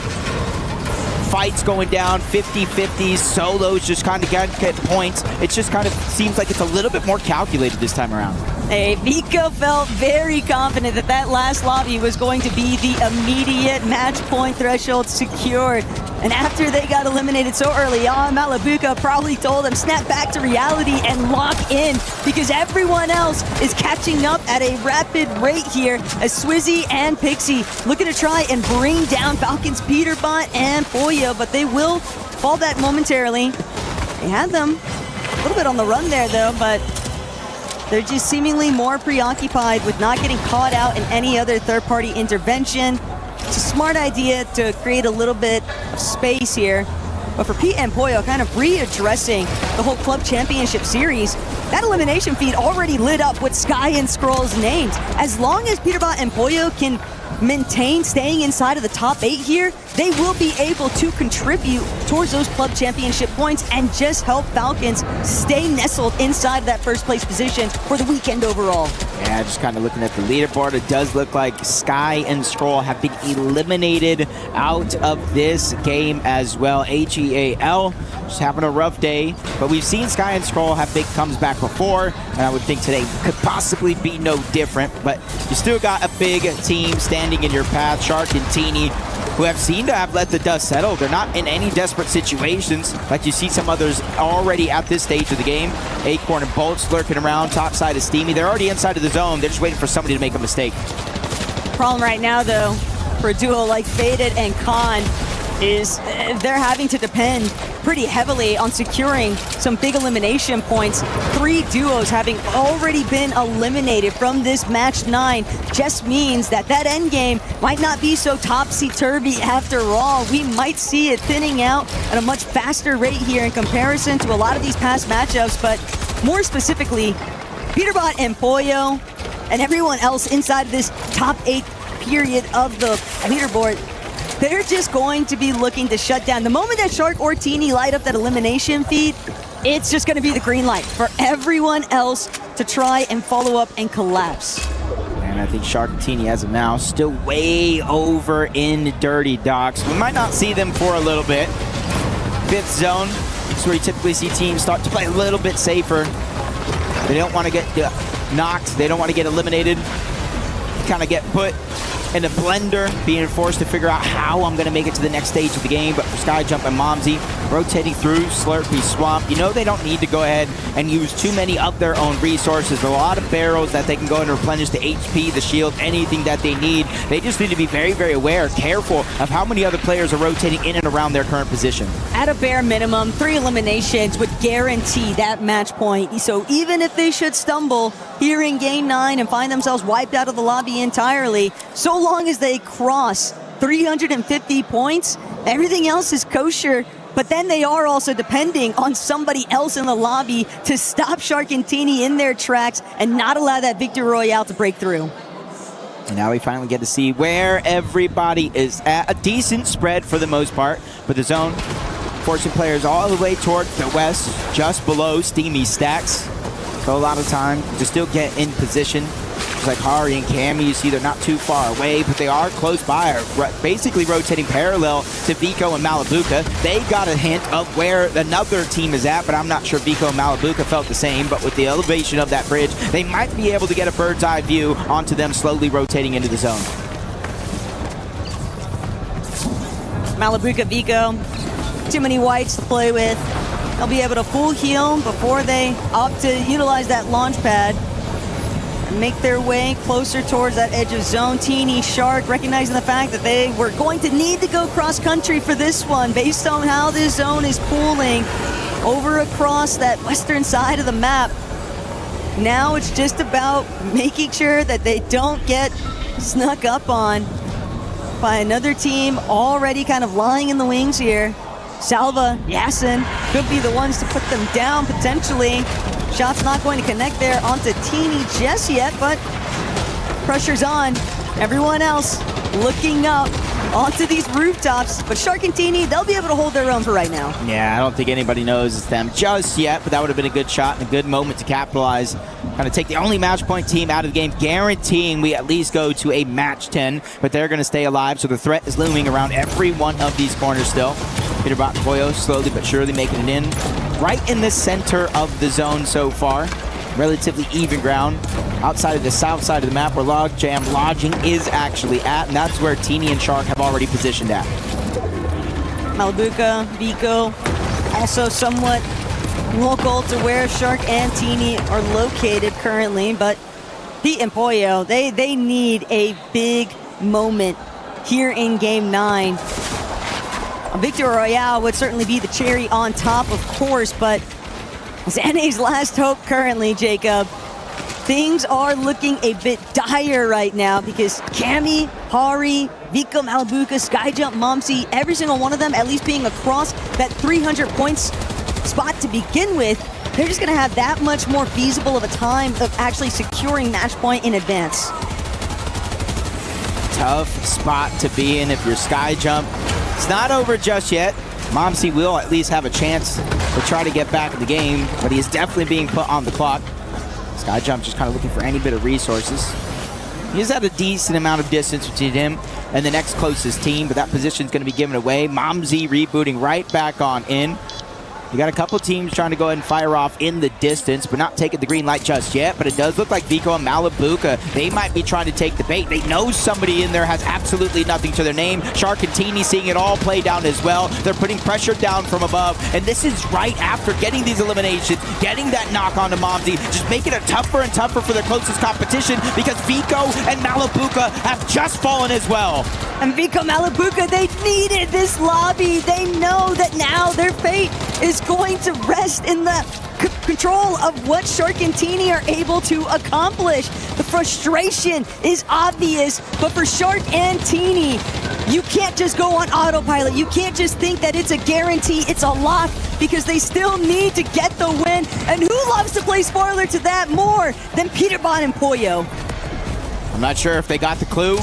fights going down, 50-50, solos just kind of get points. It just kind of seems like it's a little bit more calculated this time around. Hey, Vico felt very confident that that last lobby was going to be the immediate match point threshold secured. And after they got eliminated so early on, Malabuka probably told them, snap back to reality and lock in, because everyone else is catching up at a rapid rate here as Swizzy and Pixie looking to try and bring down Falcons, Peterbot, and Poyo, but they will fall back momentarily. They had them a little bit on the run there, though, but they're just seemingly more preoccupied with not getting caught out in any other third-party intervention. It's a smart idea to create a little bit of space here. But for Pete and Poyo, kind of readdressing the whole club championship series, that elimination feed already lit up with Sky and Scroll's names. As long as Peterbot and Poyo can maintain staying inside of the top 8 here, they will be able to contribute towards those club championship points and just help Falcons stay nestled inside of that first place position for the weekend overall. Yeah, just kind of looking at the leaderboard, it does look like Sky and Scroll have been eliminated out of this game as well. HEAL just having a rough day, but we've seen Sky and Scroll have big comes back before, and I would think today could possibly be no different, but you still got a big team standing in your path. Shark and Teeny, who have seemed to have let the dust settle. They're not in any desperate situations like you see some others already at this stage of the game. Acorn and Bolts lurking around top side of Steamy. They're already inside of the zone. They're just waiting for somebody to make a mistake. Problem right now, though, for a duo like Faded and Khan is they're having to depend pretty heavily on securing some big elimination points. 3 duos having already been eliminated from this match 9 just means that that end game might not be so topsy-turvy after all. We might see it thinning out at a much faster rate here in comparison to a lot of these past matchups, but more specifically, Peterbot and Poyo and everyone else inside of this top 8 period of the leaderboard, they're just going to be looking to shut down. The moment that Shark or Teeny light up that elimination feed, it's just going to be the green light for everyone else to try and follow up and collapse. And I think Shark and Teeny, as of now, still way over in Dirty Docks. We might not see them for a little bit. 5th zone, it's where you typically see teams start to play a little bit safer. They don't want to get knocked. They don't want to get eliminated. Kind of get put in a blender, being forced to figure out how I'm going to make it to the next stage of the game. But for Skyjump and Momsy, rotating through Slurpee Swamp, you know they don't need to go ahead and use too many of their own resources. A lot of barrels that they can go and replenish the HP, the shield, anything that they need. They just need to be very, very aware, careful of how many other players are rotating in and around their current position. At a bare minimum, 3 eliminations would guarantee that match point. So even if they should stumble here in Game 9 and find themselves wiped out of the lobby entirely, so long as they cross 350 points, everything else is kosher. But then they are also depending on somebody else in the lobby to stop Shark and Teeny in their tracks and not allow that Victory Royale to break through. And now we finally get to see where everybody is at. A decent spread for the most part for the zone. Forcing players all the way toward the west, just below Steamy Stacks. So a lot of time to still get in position. Just like Hari and Cammy, you see they're not too far away, but they are close by, basically rotating parallel to Vico and Malabuka. They got a hint of where another team is at, but I'm not sure Vico and Malabuka felt the same. But with the elevation of that bridge, they might be able to get a bird's eye view onto them slowly rotating into the zone. Malabuka, Vico, too many whites to play with. They'll be able to full heal before they opt to utilize that launch pad and make their way closer towards that edge of zone. Teeny, Shark, recognizing the fact that they were going to need to go cross-country for this one based on how this zone is pooling over across that western side of the map. Now it's just about making sure that they don't get snuck up on by another team already kind of lying in the wings here. Salva, Yasin could be the ones to put them down potentially. Shot's not going to connect there onto Teeny just yet, but pressure's on. Everyone else looking up onto these rooftops, but Shark and Teeny, they'll be able to hold their own for right now. Yeah, I don't think anybody knows it's them just yet, but that would have been a good shot and a good moment to capitalize. Kind of take the only match point team out of the game, guaranteeing we at least go to a match 10, but they're going to stay alive, so the threat is looming around every one of these corners still. Peterbot and Koyo slowly but surely making it in. Right in the center of the zone so far. Relatively even ground. Outside of the south side of the map where Logjam Lodging is actually at, and that's where Teeny and Shark have already positioned at. Malabuka, Vico, also somewhat local to where Shark and Teeny are located currently, but Pete and Pollo, they need a big moment here in Game 9. A Victory Royale would certainly be the cherry on top, of course, but Xane's last hope currently, Jacob. Things are looking a bit dire right now because Cammy, Hari, Vico, Malabuka, Skyjump, Momsy, every single one of them at least being across that 300 points spot to begin with, they're just going to have that much more feasible of a time of actually securing match point in advance. Tough spot to be in if you're Skyjump. It's not over just yet. Momsy will at least have a chance to try to get back in the game, but he is definitely being put on the clock. Skyjump just kind of looking for any bit of resources. He's at a decent amount of distance between him and the next closest team, but that position is going to be given away. Momsy rebooting right back on in. You got a couple teams trying to go ahead and fire off in the distance, but not taking the green light just yet. But it does look like Vico and Malabuka, they might be trying to take the bait. They know somebody in there has absolutely nothing to their name. Shark and Teeny seeing it all play down as well. They're putting pressure down from above. And this is right after getting these eliminations, getting that knock onto Momsy, just making it tougher and tougher for their closest competition because Vico and Malabuka have just fallen as well. And Vico, Malabuka, they needed this lobby. They know that now their fate is going to rest in the control of what Shark and Teeny are able to accomplish. The frustration is obvious, but for Shark and Teeny, you can't just go on autopilot. You can't just think that it's a guarantee, it's a lock, because they still need to get the win. And who loves to play spoiler to that more than Peterbot and Pollo? I'm not sure if they got the clue.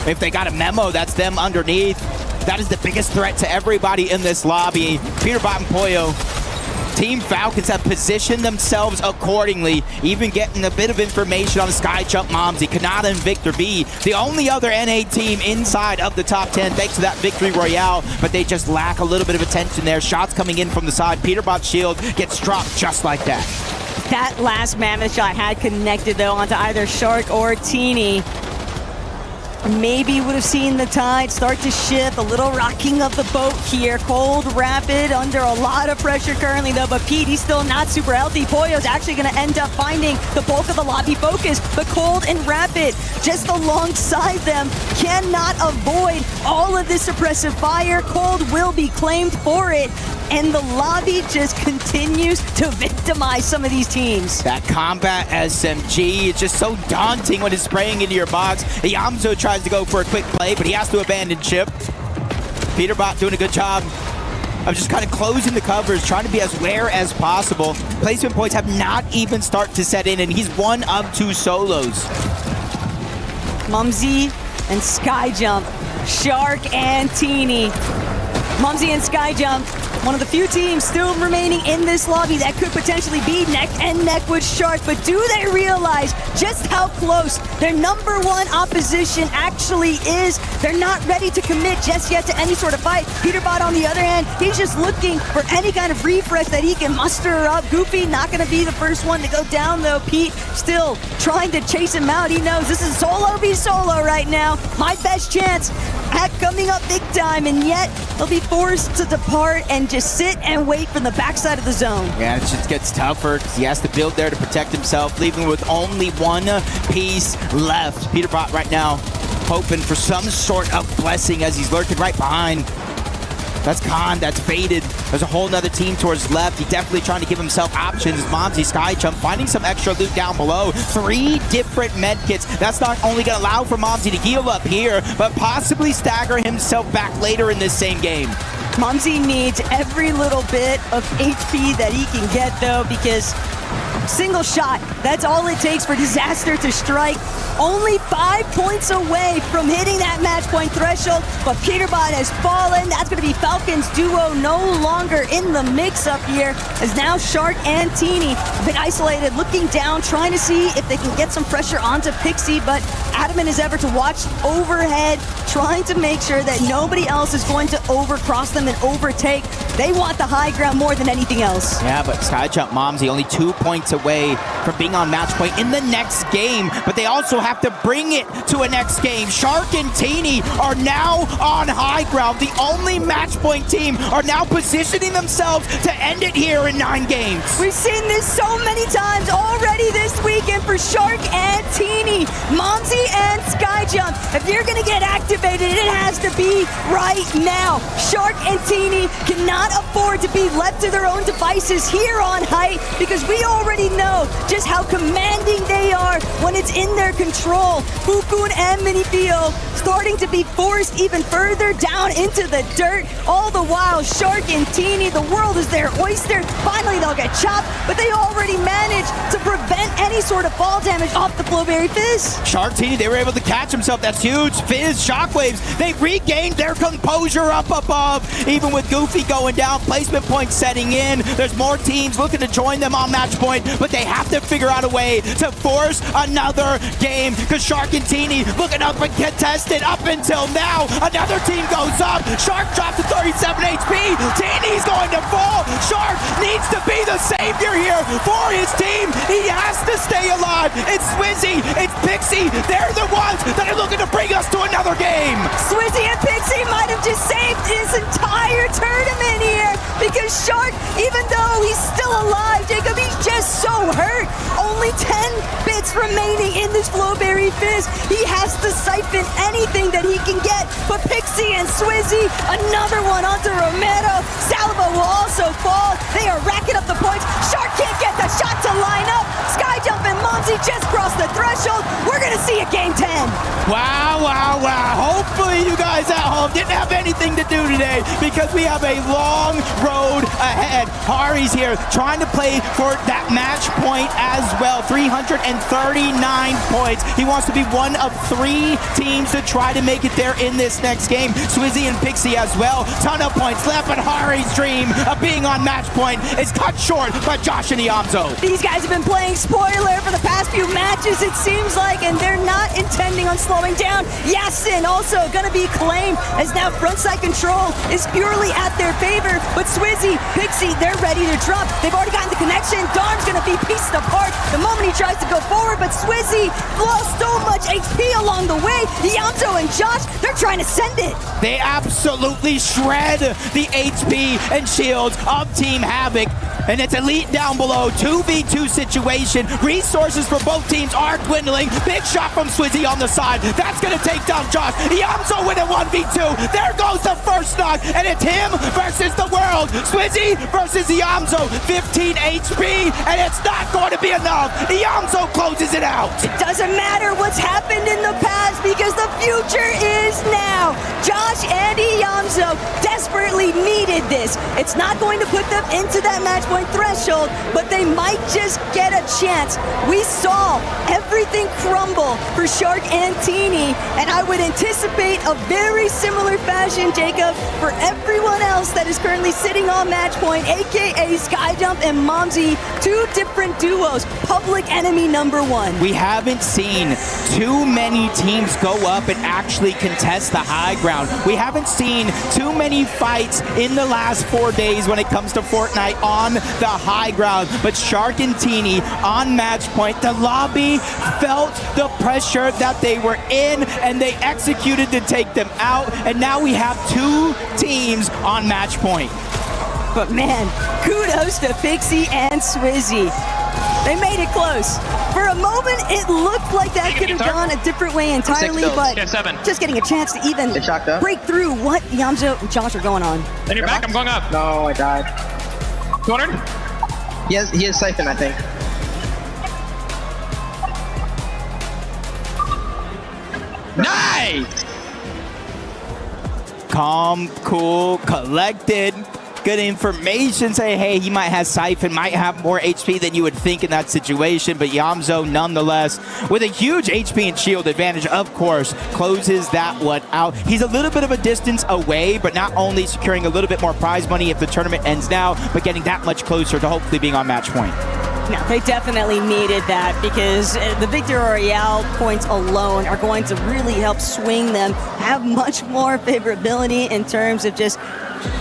If they got a memo, that's them underneath. That is the biggest threat to everybody in this lobby. Peterbot and Pollo, Team Falcons have positioned themselves accordingly, even getting a bit of information on Skyjump, Momsy, Kanata, and Victor B. The only other NA team inside of the top 10 thanks to that Victory Royale, but they just lack a little bit of attention there. Shots coming in from the side. Peterbot's shield gets dropped just like that. That last mammoth shot had connected, though, onto either Shark or Teeny. maybe would have seen the tide start to shift, a little rocking of the boat here. Cold Rapid under a lot of pressure currently though, but Pete, he's still not super healthy. Pollo's actually going to end up finding the bulk of the lobby focus, but Cold and Rapid just alongside them cannot avoid all of this suppressive fire. Cold will be claimed for it, and the lobby just continues to victimize some of these teams. That combat SMG is just so daunting when it's spraying into your box. Yamzo tries to go for a quick play, but he has to abandon chip. Peterbot doing a good job of just kind of closing the covers, trying to be as rare as possible. Placement points have not even started to set in, and he's one of 2 solos. Mumsy and Skyjump, Shark and Teeny. Mumsy and Skyjump, one of the few teams still remaining in this lobby that could potentially be neck and neck with Shark, but do they realize just how close their #1 opposition actually is? They're not ready to commit just yet to any sort of fight. Peterbot on the other hand, he's just looking for any kind of refresh that he can muster up. Goofy not gonna be the first one to go down though. Pete still trying to chase him out. He knows this is solo v solo right now. My best chance at coming up big time, and yet he'll be forced to depart and just sit and wait from the backside of the zone. Yeah, it just gets tougher because he has to build there to protect himself, leaving with only 1 piece left. Peterbot right now hoping for some sort of blessing as he's lurking right behind. That's Khan, that's Faded. There's a whole nother team towards left. He's definitely trying to give himself options. Momsy, Skyjump, finding some extra loot down below. 3 different med kits. That's not only going to allow for Momsy to heal up here, but possibly stagger himself back later in this same game. Mumsy needs every little bit of HP that he can get though, because single shot, that's all it takes for Disaster to strike. Only 5 points away from hitting that match point threshold, but Peterbot has fallen. That's going to be Falcon's duo no longer in the mix up here, as now Shark and Teeny have been isolated, looking down, trying to see if they can get some pressure onto Pixie, but adamant as ever to watch overhead, trying to make sure that nobody else is going to overcross them and overtake. They want the high ground more than anything else. Yeah, but Skyjump Momsy only 2 points away from being on match point in the next game, but they also have to bring it to a next game. Shark and Teeny are now on high ground. The only match point team are now positioning themselves to end it here in 9 games. We've seen this so many times already this weekend for Shark and Teeny. Momsy and Skyjump, if you're gonna get activated, it has to be right now. Shark and Teeny cannot afford to be left to their own devices here on height, because we already know just how commanding they are when it's in their control. Fukun and Minifio starting to be forced even further down into the dirt. All the while, Shark and Teeny, the world is their oyster. Finally, they'll get chopped, but they already managed to prevent any sort of fall damage off the Flowberry Fizz. Shark Teeny, they were able to catch himself. That's huge. Fizz, Shockwaves, they regained their composure up above. Even with Goofy going down, placement points setting in. There's more teams looking to join them on match point, but they have to figure out a way to force another game, because Shark and Teeny looking up and contested up until now. Another team goes up. Shark drops to 37 HP. Teeny's going to fall. Shark needs to be the savior here for his team. He has to stay alive. It's Swizzy, it's Pixie. They're the ones that are looking to bring us to another game. Swizzy and Pixie might have just saved this entire tournament here, because Shark, even though he's still alive, Jacob, he's just so hurt. Only 10 bits remaining in this Flowberry Fizz. He has to siphon anything that he can get, but Pixie and Swizzy, another one onto Romero. Salvo will also fall. They are racking up the points. Shark can't get the shot to line up. Skyjump and Momsy just crossed the threshold. We're gonna see a game 10. Wow, wow, wow. Hopefully you guys at home didn't have anything to do today, because we have a long road ahead. Hari's here trying to play for that match point as well. 339 points. He wants to be one of 3 teams to try to make it there in this next game. Swizzy and Pixie as well. Ton of points left, but Hari's dream of being on match point is cut short by Josh and Iamzo. These guys have been playing spoiler for the past few matches, it seems like, and they're not intending on slowing down. Yasin also gonna be claimed as now frontside control is purely at their favor. But Swizzy, Pixie, they're ready to drop. They've already gotten the connection. Darn's gonna be pieced apart the moment he tries to go forward, but Swizzy lost so much HP along the way. Yamzo and Josh, they're trying to send it. They absolutely shred the HP and shields of Team Havoc. And it's Elite down below, 2v2 situation. Resources for both teams are dwindling. Big shot from Swizzy on the side. That's gonna take down Josh. Yamzo with a 1v2. There goes the first knock, and it's him versus the world. Swizzy versus Yamzo, 15 HP, and it's not going to be enough. Yamzo closes it out. It doesn't matter what's happened in the past because the future is now. Josh and Yamzo desperately needed this. It's not going to put them into that match point threshold, but they might just get a chance. We saw everything crumble for Shark and Teeny, and I would anticipate a very similar fashion, Jacob, for everyone else that is currently sitting on match point, aka Skyjump and Momsy, two different duos, public enemy number one. We haven't seen too many teams go up and actually contest the high ground. We haven't seen too many fights in the last 4 days when it comes to Fortnite on the high ground. But Shark and Teeny on match point, the lobby felt the pressure that they were in and they executed to take them out. And now we have two teams on match point. But man, kudos to Pixie and Swizzy. They made it close. For a moment, it looked like that could have gone a different way entirely, but just getting a chance to even break through what Yamzo and Josh are going on. Then you're back, I'm going up. No, I died. 200? He has Siphon, I think. Nice! Calm, cool, collected. Good information. Say, hey, he might have Siphon, might have more HP than you would think in that situation, but Yamzo, nonetheless, with a huge HP and shield advantage, of course, closes that one out. He's a little bit of a distance away, but not only securing a little bit more prize money if the tournament ends now, but getting that much closer to hopefully being on match point. No, they definitely needed that because the Victor Royale points alone are going to really help swing them, have much more favorability in terms of just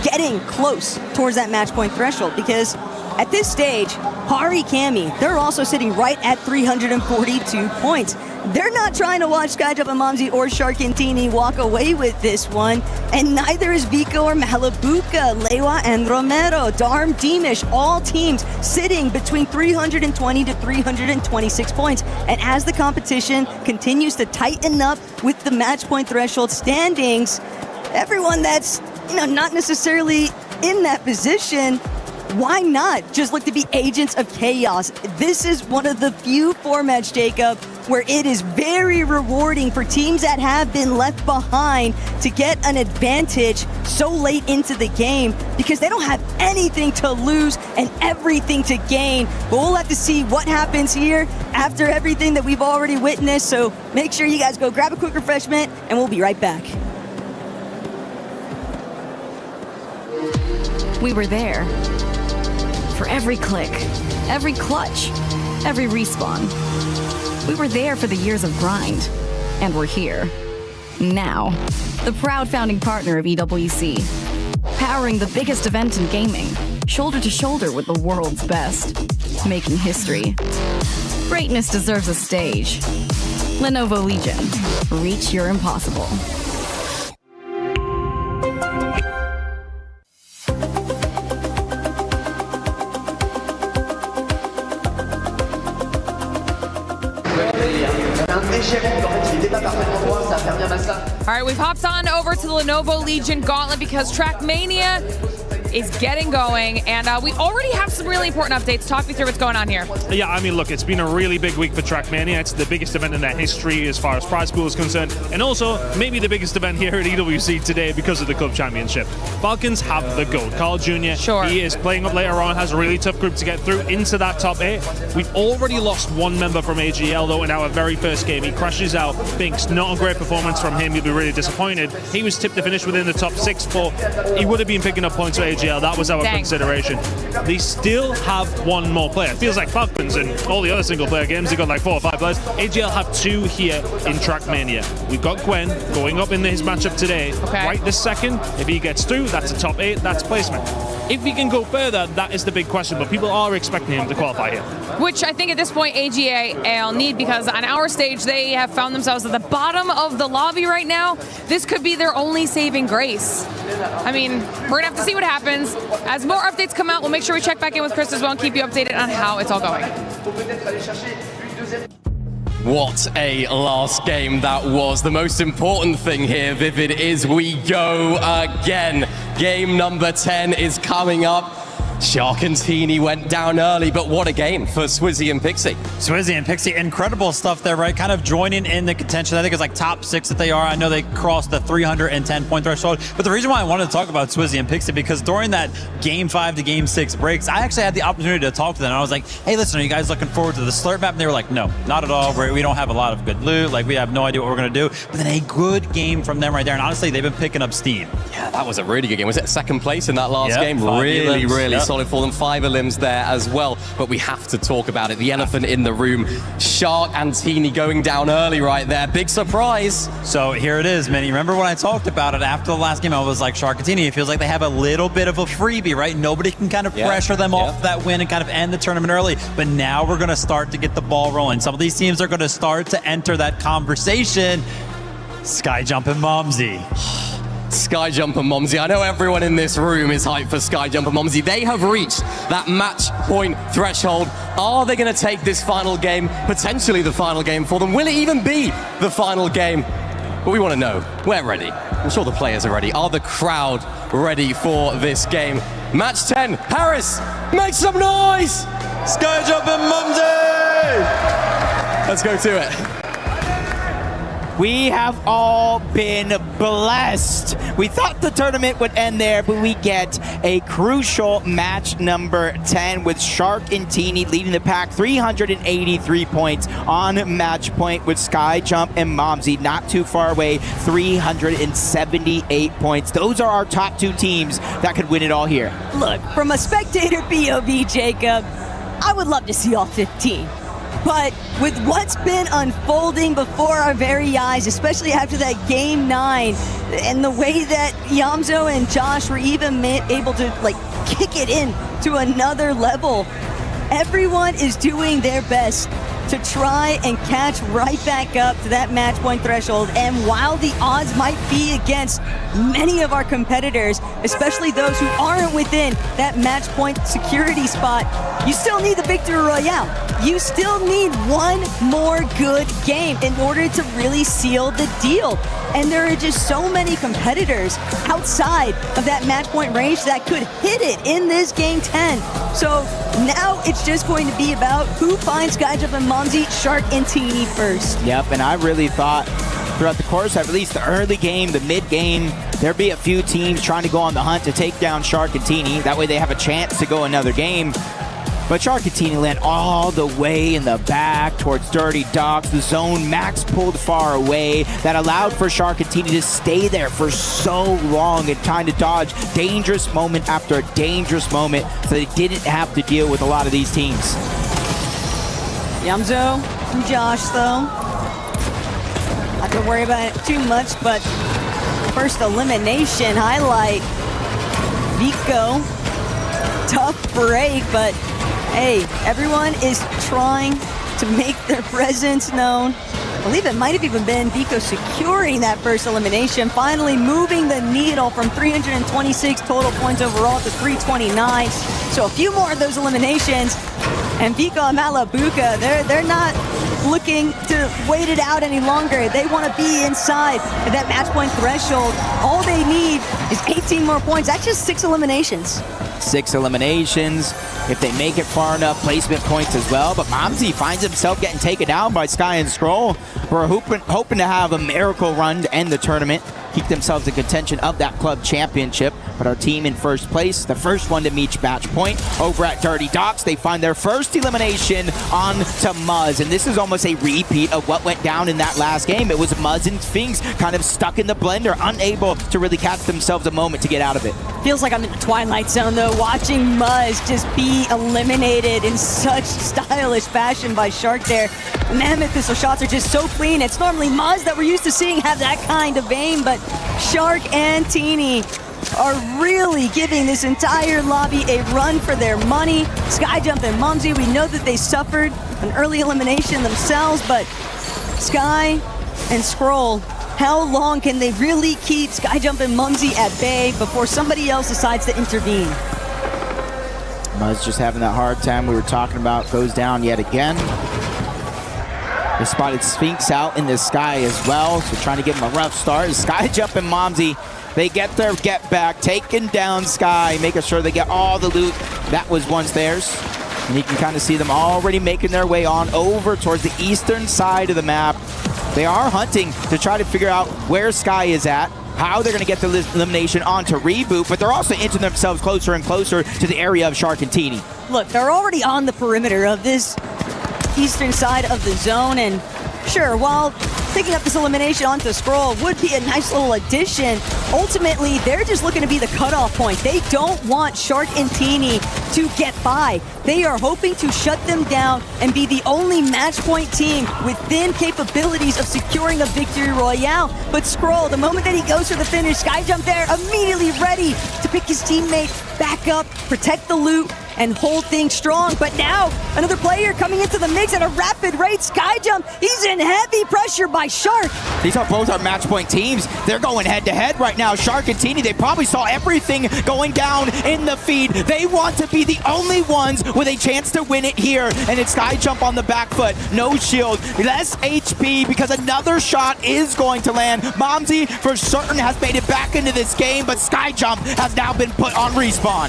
getting close towards that match point threshold, because at this stage, Hari, Cammy, they're also sitting right at 342 points. They're not trying to watch Skyjump and Momsy or Shark and Teeny walk away with this one, and neither is Vico or Malibuca, Lewa and Romero, Darm, Deemish, all teams sitting between 320 to 326 points. And as the competition continues to tighten up with the match point threshold standings, everyone that's not necessarily in that position, why not just look to be agents of chaos? This is one of the few formats, Jacob, where it is very rewarding for teams that have been left behind to get an advantage so late into the game because they don't have anything to lose and everything to gain. But we'll have to see what happens here after everything that we've already witnessed. So make sure you guys go grab a quick refreshment and we'll be right back. We were there. For every click, every clutch, every respawn. We were there for the years of grind, and we're here. Now, the proud founding partner of EWC, powering the biggest event in gaming, shoulder to shoulder with the world's best, making history. Greatness deserves a stage. Lenovo Legion, reach your impossible. All right, we've hopped on over to the Lenovo Legion Gauntlet because Trackmania is getting going, and we already have some really important updates. Talk me through what's going on here. Yeah, I mean, look, it's been a really big week for Trackmania. It's the biggest event in their history as far as prize pool is concerned, and also maybe the biggest event here at EWC today because of the Club Championship. Falcons have the gold. Carl Jr., he is playing up later on, has a really tough group to get through into that top 8. We've already lost one member from AGL, though, in our very first game. He crashes out. Binks, not a great performance from him. You'll be really disappointed. He was tipped to finish within the top 6 for, he would have been picking up points for AGL AGL. That was our Dang. consideration. They still have one more player. It feels like Falcons and all the other single-player games, they got like 4 or 5 players. AGL have 2 here in Trackmania. We've got Gwen going up in his matchup today. Okay. Right this second, if he gets through, that's a top 8, that's placement. If he can go further, that is the big question, but people are expecting him to qualify here. Which I think at this point AGL need, because on our stage they have found themselves at the bottom of the lobby right now. This could be their only saving grace. I mean, we're gonna have to see what happens. As more updates come out, we'll make sure we check back in with Chris as well and keep you updated on how it's all going. What a last game that was. The most important thing here, Vivid, is we go again. Game number 10 is coming up. Shark and Teeny went down early, but what a game for Swizzy and Pixie. Swizzy and Pixie, incredible stuff there, right? Kind of joining in the contention. I think it's like top 6 that they are. I know they crossed the 310-point threshold. But the reason why I wanted to talk about Swizzy and Pixie, because during that Game 5 to Game 6 breaks, I actually had the opportunity to talk to them. I was like, hey, listen, are you guys looking forward to the slurp map? And they were like, no, not at all. We don't have a lot of good loot. Like, we have no idea what we're going to do. But then a good game from them right there. And honestly, they've been picking up steam. Yeah, that was a really good game. Was it second place in that last game? 5 Really, elims. really Yep. solid for them. 5 elims there as well. But we have to talk about it. The elephant in the room. Shark and Teeny going down early right there. Big surprise. So here it is, man. You remember when I talked about it after the last game? I was like, Shark and Teeny, it feels like they have a little bit of a freebie, right? Nobody can kind of pressure them off that win and kind of end the tournament early. But now we're going to start to get the ball rolling. Some of these teams are going to start to enter that conversation. Skyjump and Momsy. Skyjump and Momsy. I know everyone in this room is hyped for Skyjump and Momsy. They have reached that match point threshold. Are they going to take this final game, potentially the final game for them? Will it even be the final game? But we want to know. We're ready. I'm sure the players are ready. Are the crowd ready for this game? Match 10, Paris, make some noise! Skyjump and Momsy! Let's go to it. We have all been blessed. We thought the tournament would end there, but we get a crucial match number 10 with Shark and Teeny leading the pack, 383 points on match point with Skyjump and Momsy not too far away, 378 points. Those are our top 2 teams that could win it all here. Look, from a spectator POV, Jacob, I would love to see all 15. But with what's been unfolding before our very eyes, especially after that Game 9, and the way that Yamzo and Josh were even able to like kick it in to another level, everyone is doing their best to try and catch right back up to that match point threshold. And while the odds might be against many of our competitors, especially those who aren't within that match point security spot, you still need the victory royale. You still need one more good game in order to really seal the deal. And there are just so many competitors outside of that match point range that could hit it in this Game 10. So now it's just going to be about who finds Skyjump and Momsy, Shark and Teeny first. Yep, and I really thought throughout the course of at least the early game, the mid game, there'd be a few teams trying to go on the hunt to take down Shark and Teeny. That way they have a chance to go another game. But Shark and Teeny land all the way in the back towards Dirty Docks. The zone max pulled far away. That allowed for Shark and Teeny to stay there for so long and trying to dodge dangerous moment after dangerous moment, so they didn't have to deal with a lot of these teams. Yamzo and Josh, though, not to worry about it too much, but first elimination highlight. Vico, tough break, but hey, everyone is trying to make their presence known. I believe it might have even been Vico securing that first elimination, finally moving the needle from 326 total points overall to 329. So a few more of those eliminations, and Vico and Malabuka, they're not looking to wait it out any longer. They want to be inside of that match point threshold. All they need is 18 more points. That's just 6 eliminations. 6 eliminations. If they make it far enough, placement points as well. But Momsy finds himself getting taken down by Sky and Scroll. We're hoping to have a miracle run to end the tournament. keep themselves in contention of that club championship. But our team in first place, the first one to meet match point over at Dirty Docks. They find their first elimination on to Muzz, and this is almost a repeat of what went down in that last game. It was Muzz and Sphinx kind of stuck in the blender, unable to really catch themselves a moment to get out of it. Feels like I'm in the Twilight Zone, though, watching Muzz just be eliminated in such stylish fashion by Shark there. Mammoth pistol shots are just so clean. It's normally Muzz that we're used to seeing have that kind of aim, but Shark and Teeny are really giving this entire lobby a run for their money. Skyjump and Mumsy, we know that they suffered an early elimination themselves, but Sky and Scroll, how long can they really keep Skyjump and Mumsy at bay before somebody else decides to intervene? Muzz just having that hard time we were talking about, goes down yet again. They spotted Sphinx out in the sky as well, so trying to give him a rough start. Skyjump and Mumsy, they get their get back, taking down Sky, making sure they get all the loot that was once theirs. And you can kind of see them already making their way on over towards the eastern side of the map. They are hunting to try to figure out where Sky is at, how they're going to get the elimination onto Reboot, but they're also inching themselves closer and closer to the area of Shark and Teeny. Look, they're already on the perimeter of this eastern side of the zone, and sure, while picking up this elimination onto Scroll would be a nice little addition, ultimately, they're just looking to be the cutoff point. They don't want Shark and Teeny to get by. They are hoping to shut them down and be the only match point team within capabilities of securing a victory royale. But Scroll, the moment that he goes for the finish, Skyjump there, immediately ready to pick his teammate back up, protect the loot, and hold things strong. But now, another player coming into the mix at a rapid rate. Skyjump, he's in heavy pressure by Shark. These are both our match point teams. They're going head to head right now. Shark and Teeny, they probably saw everything going down in the feed. They want to be the only ones with a chance to win it here. And it's Skyjump on the back foot. No shield, less HP because another shot is going to land. Momsy for certain has made it back into this game, but Skyjump has now been put on respawn.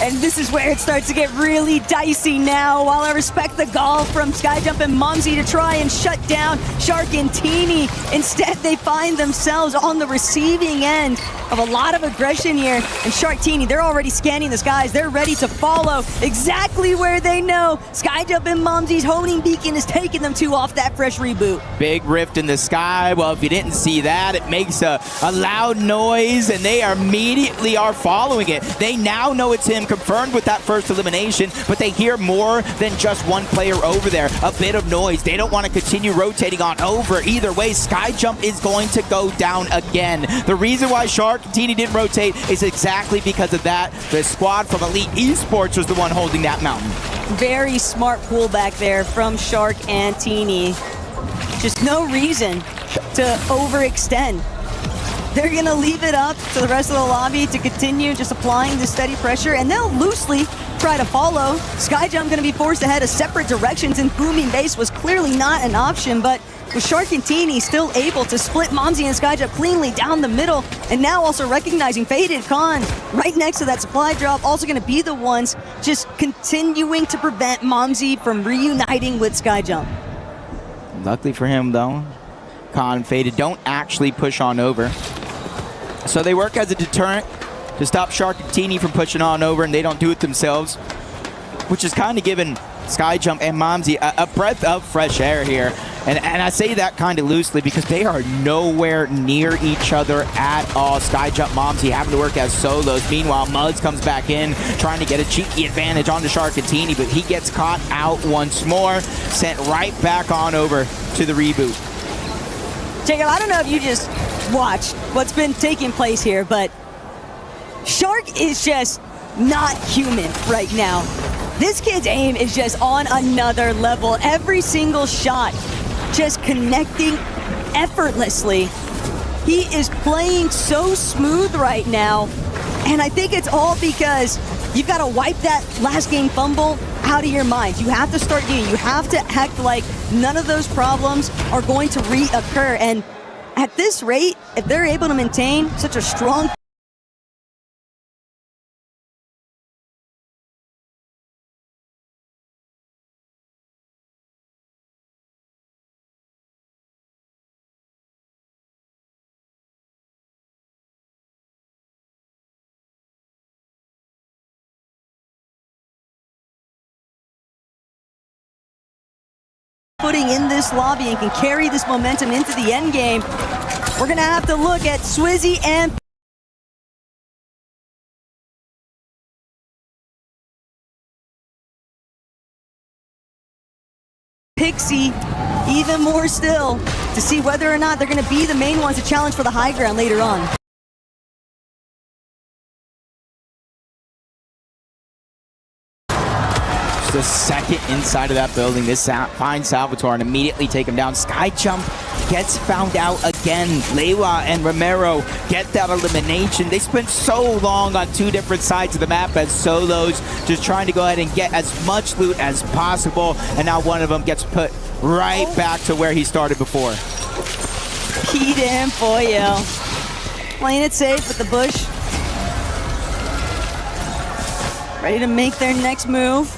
And this is where it starts to get really dicey now. While I respect the gall from Skyjump and Mumsy to try and shut down Shark and Teeny, instead they find themselves on the receiving end of a lot of aggression here. And Shark Teeny, they're already scanning the skies. They're ready to follow exactly where they know Skyjump and Mumsy's homing beacon is taking them to off that fresh reboot. Big rift in the sky. Well, if you didn't see that, it makes a loud noise, and they immediately are following it. They now know it's him, confirmed with that first elimination, but they hear more than just one player over there. A bit of noise. They don't want to continue rotating on over. Either way, Skyjump is going to go down again. The reason why Shark and Teeny didn't rotate is exactly because of that. The squad from Elite Esports was the one holding that mountain. Very smart pullback there from Shark and Teeny. Just no reason to overextend. They're going to leave it up to the rest of the lobby to continue just applying this steady pressure, and they'll loosely try to follow. Skyjump going to be forced to head a separate directions, and booming base was clearly not an option, but with Shark and Teeny still able to split Momsy and Skyjump cleanly down the middle, and now also recognizing Faded Khan right next to that supply drop, also going to be the ones just continuing to prevent Momsy from reuniting with Skyjump. Luckily for him, though, Khan and Faded don't actually push on over. So they work as a deterrent to stop Shark and Teeny from pushing on over, and they don't do it themselves, which is kind of giving Skyjump and Momsy a breath of fresh air here. And I say that kind of loosely because they are nowhere near each other at all. Skyjump, Momsy having to work as solos. Meanwhile, Muzz comes back in, trying to get a cheeky advantage onto Shark and Teeny, but he gets caught out once more, sent right back on over to the reboot. Jacob, I don't know if you just watched what's been taking place here, but Shark is just not human right now. This kid's aim is just on another level. Every single shot just connecting effortlessly. He is playing so smooth right now, and I think it's all because you've got to wipe that last game fumble out of your mind. You have to start getting, you have to act like none of those problems are going to reoccur, and at this rate, if they're able to maintain such a strong footing in this lobby and can carry this momentum into the end game, we're going to have to look at Swizzy and Pixie even more still to see whether or not they're going to be the main ones to challenge for the high ground later on. Just a second inside of that building. This finds Salvatore and immediately take him down. Sky Jump gets found out again. Lewa and Romero get that elimination. They spent so long on two different sides of the map as solos, just trying to go ahead and get as much loot as possible. And now one of them gets put right back to where he started before. Pete and Pollo playing it safe with the bush. Ready to make their next move.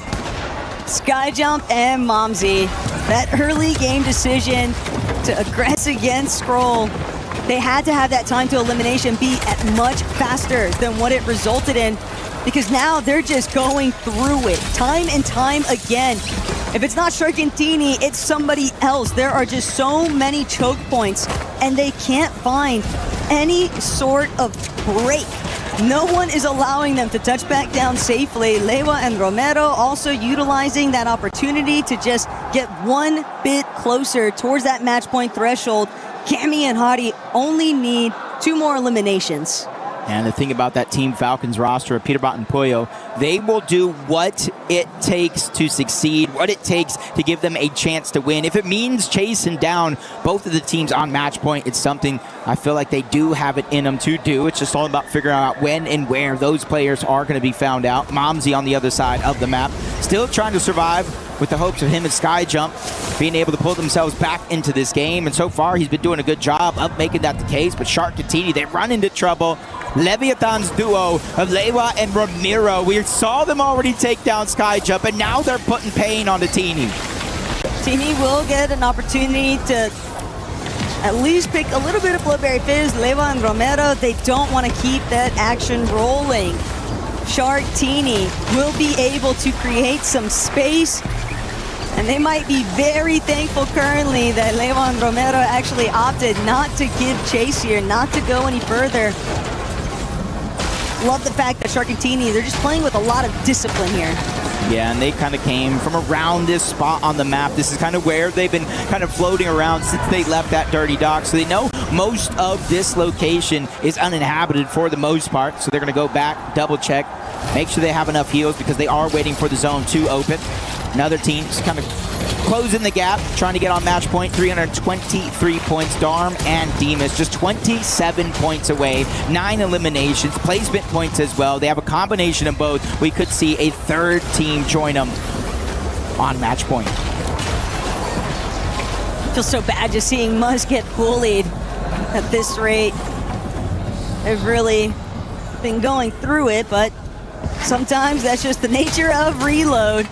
Sky Jump and Momsy. That early game decision to aggress against Scroll. They had to have that time to elimination be at much faster than what it resulted in, because now they're just going through it time and time again. If it's not Sharkantini, it's somebody else. There are just so many choke points, and they can't find any sort of break. No one is allowing them to touch back down safely. Lewa and Romero also utilizing that opportunity to just get one bit closer towards that match point threshold. Cammy and Hadi only need 2 more eliminations. And the thing about that Team Falcons roster of Peterbot and Pollo, they will do what it takes to succeed, what it takes to give them a chance to win. If it means chasing down both of the teams on match point, it's something I feel like they do have it in them to do. It's just all about figuring out when and where those players are going to be found out. Momsy on the other side of the map, still trying to survive with the hopes of him and Sky Jump being able to pull themselves back into this game. And so far, he's been doing a good job of making that the case. But Sharkantini, they run into trouble. Leviathan's duo of Lewa and Ramiro. We saw them already take down Sky Jump, and now they're putting pain on the Teeny. Teeny will get an opportunity to at least pick a little bit of Bloodberry Fizz. Lewa and Romero, they don't want to keep that action rolling. Shark Teeny will be able to create some space, and they might be very thankful currently that Lewa and Romero actually opted not to give chase here, not to go any further. Love the fact that Sharkantini, they're just playing with a lot of discipline here. Yeah, and they kind of came from around this spot on the map. This is kind of where they've been kind of floating around since they left that Dirty Dock. So they know most of this location is uninhabited for the most part. So they're going to go back, double check, make sure they have enough heals because they are waiting for the zone to open. Another team just kind of closing the gap, trying to get on match point. 323 points. Darm and Demas just 27 points away. 9 eliminations, placement points as well. They have a combination of both. We could see a third team join them on match point. Feels so bad just seeing Muzz get bullied at this rate. They've really been going through it, but sometimes that's just the nature of Reload.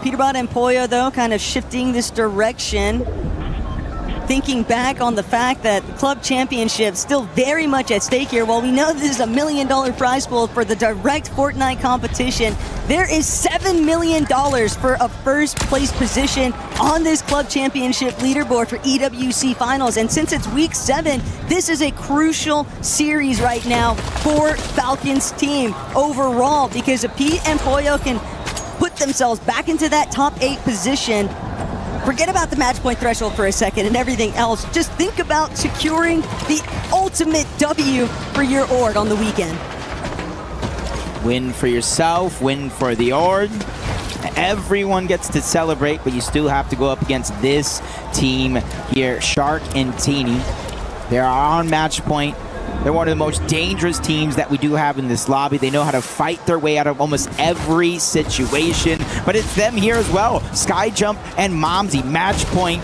Peterbot and Pollo, though, kind of shifting this direction. Thinking back on the fact that the club championship still very much at stake here. While we know this is $1 million prize pool for the direct Fortnite competition, there is $7 million for a first place position on this club championship leaderboard for EWC finals. And since it's week 7, this is a crucial series right now for Falcons team overall, because if Pete and Pollo can put themselves back into that top 8 position, forget about the match point threshold for a second and everything else. Just think about securing the ultimate W for your org on the weekend. Win for yourself, win for the org. Everyone gets to celebrate, but you still have to go up against this team here, Shark and Teeny. They are on match point. They're one of the most dangerous teams that we do have in this lobby. They know how to fight their way out of almost every situation, but it's them here as well. Sky Jump and Momsy, match point,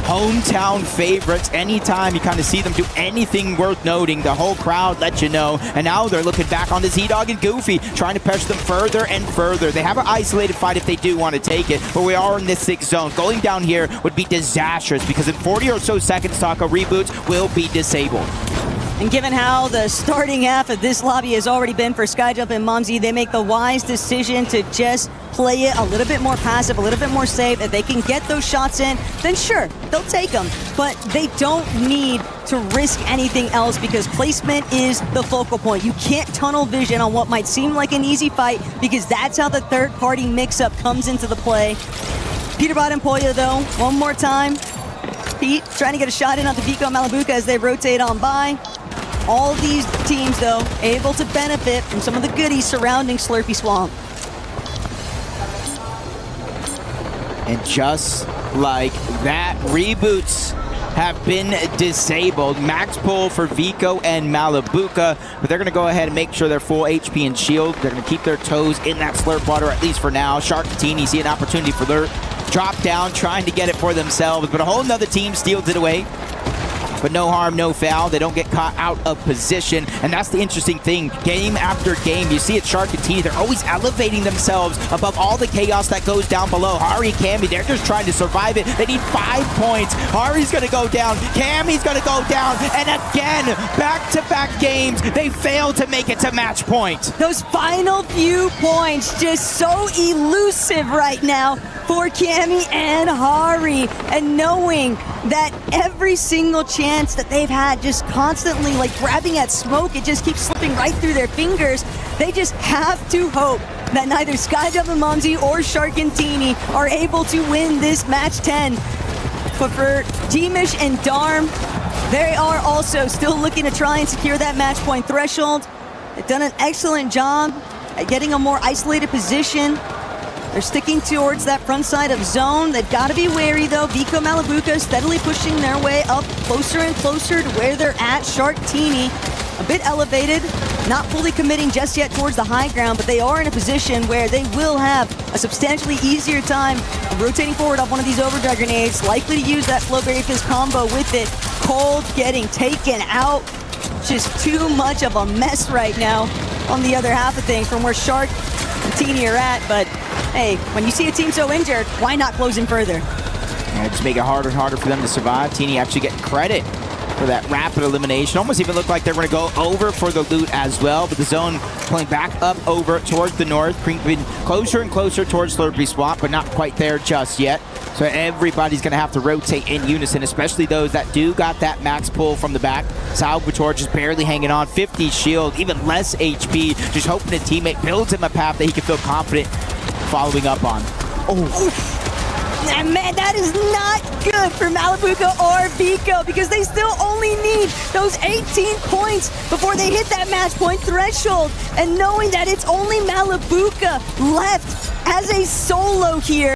hometown favorites. Anytime you kind of see them do anything worth noting, the whole crowd lets you know. And now they're looking back on the Z-Dog and Goofy, trying to push them further and further. They have an isolated fight if they do want to take it, but we are in this 6th zone. Going down here would be disastrous because in 40 or so seconds, Taco reboots will be disabled. And given how the starting half of this lobby has already been for Skyjump and Momsy, they make the wise decision to just play it a little bit more passive, a little bit more safe. If they can get those shots in, then sure, they'll take them. But they don't need to risk anything else because placement is the focal point. You can't tunnel vision on what might seem like an easy fight because that's how the third-party mix-up comes into the play. Peterbot and Pollo, though, one more time. Pete trying to get a shot in on the Vico and Malabuka as they rotate on by. All these teams, though, able to benefit from some of the goodies surrounding Slurpy Swamp. And just like that, reboots have been disabled. Max pull for Vico and Malabuka, but they're going to go ahead and make sure they're full HP and shield. They're going to keep their toes in that slurp water, at least for now. Shark and Teeny see an opportunity for Lurk. Drop down, trying to get it for themselves, but a whole nother team steals it away. But no harm, no foul. They don't get caught out of position. And that's the interesting thing. Game after game, you see it Shark and Teeny. They're always elevating themselves above all the chaos that goes down below. Hari, Cammy, they're just trying to survive it. They need 5 points. Hari's going to go down. Cammy's going to go down. And again, back-to-back games, they fail to make it to match point. Those final few points just so elusive right now for Cammy and Hari. And knowing that every single chance that they've had just constantly like grabbing at smoke, it just keeps slipping right through their fingers. They just have to hope that neither Skyjump and Momsy or Shark and Teeny are able to win this match 10. But for Teamish and Darm, they are also still looking to try and secure that match point threshold. They've done an excellent job at getting a more isolated position. They're sticking towards that front side of zone. They've got to be wary, though. Vico Malabuka steadily pushing their way up closer and closer to where they're at. Shark Teeny, a bit elevated, not fully committing just yet towards the high ground, but they are in a position where they will have a substantially easier time rotating forward off one of these overdrive grenades, likely to use that Flowberry Fizz combo with it. Cold getting taken out. Just too much of a mess right now on the other half of things from where Shark and Teeny are at, but hey, when you see a team so injured, why not close in further? And just make it harder and harder for them to survive. Teeny actually getting credit for that rapid elimination. Almost even looked like they're going to go over for the loot as well, but the zone pulling back up over towards the north, creeping closer and closer towards Slurpy Swamp, but not quite there just yet. So everybody's going to have to rotate in unison, especially those that do got that max pull from the back. Salvatore just barely hanging on, 50 shield, even less HP, just hoping a teammate builds him a path that he can feel confident following up on. Oh. And man, that is not good for Malabuka or Vico because they still only need those 18 points before they hit that match point threshold. And knowing that it's only Malabuka left as a solo here,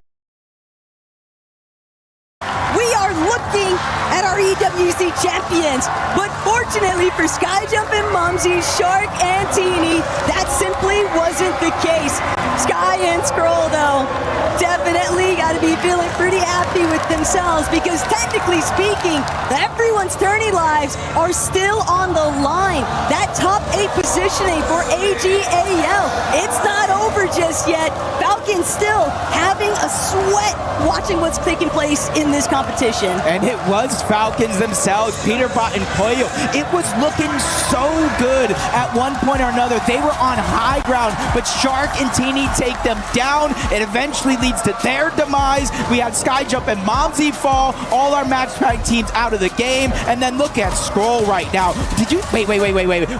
we are looking at our EWC champions. But fortunately for Skyjump and Momsy, Shark and Teeny, that simply wasn't the case. Sky and Scroll, though, definitely got to be feeling pretty happy with themselves because technically speaking, everyone's tourney lives are still on the line. That top 8 positioning for AGAL, it's not over just yet. Falcons still having a sweat watching what's taking place in this competition. And it was Falcons themselves, Peterbot and Pollo. It was looking so good at one point or another. They were on high ground, but Shark and Teeny take them down. It eventually leads to their demise. We had Skyjump and Momsy fall, all our match-pack teams out of the game, and then look at Scroll right now. Did you, wait,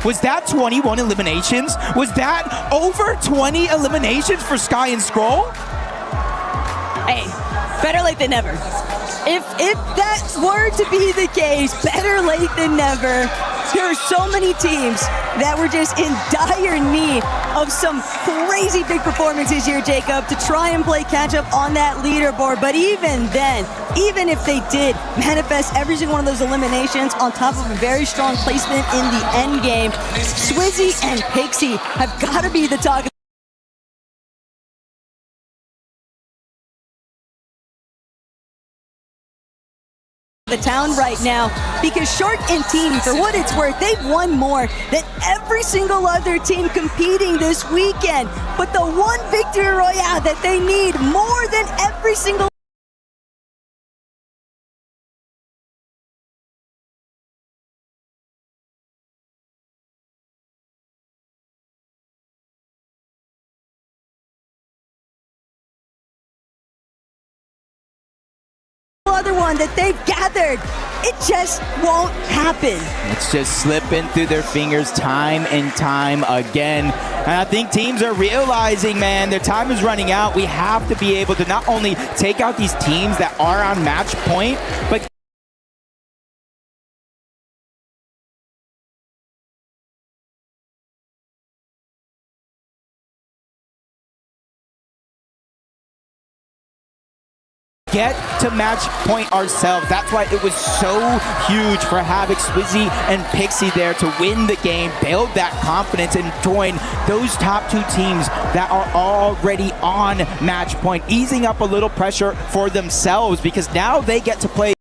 was that 21 eliminations? Was that over 20 eliminations for Sky and Scroll? Hey, better late than never. If that were to be the case, better late than never. There are so many teams that were just in dire need of some crazy big performances here, Jacob, to try and play catch up on that leaderboard. But even then, even if they did manifest every single one of those eliminations on top of a very strong placement in the end game, Swizzy and Pixie have got to be the talk of the town right now, because Shark and Teeny, for what it's worth, they've won more than every single other team competing this weekend. But the one victory royale that they need more than every single other one that they've gathered. It just won't happen. It's just slipping through their fingers time and time again. And I think teams are realizing, man, their time is running out. We have to be able to not only take out these teams that are on match point, but get to match point ourselves. That's why it was so huge for Havoc, Swizzy, and Pixie there to win the game, build that confidence, and join those top two teams that are already on match point, easing up a little pressure for themselves because now they get to play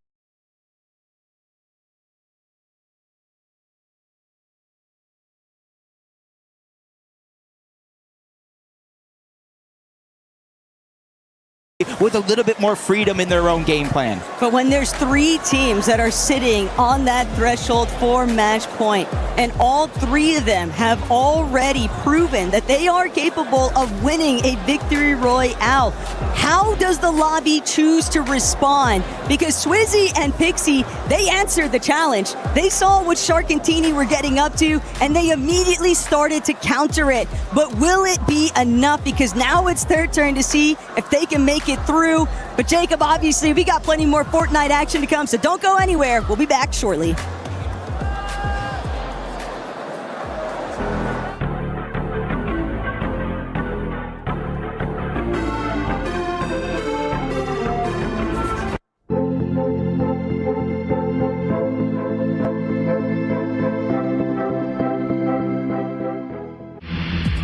with a little bit more freedom in their own game plan. But when there's three teams that are sitting on that threshold for match point, and all three of them have already proven that they are capable of winning a victory royale, how does the lobby choose to respond? Because Swizzy and Pixie, they answered the challenge. They saw what Shark and Teeny were getting up to, and they immediately started to counter it. But will it be enough? Because now it's their turn to see if they can make it through. But Jacob, obviously, we got plenty more Fortnite action to come, so don't go anywhere. We'll be back shortly.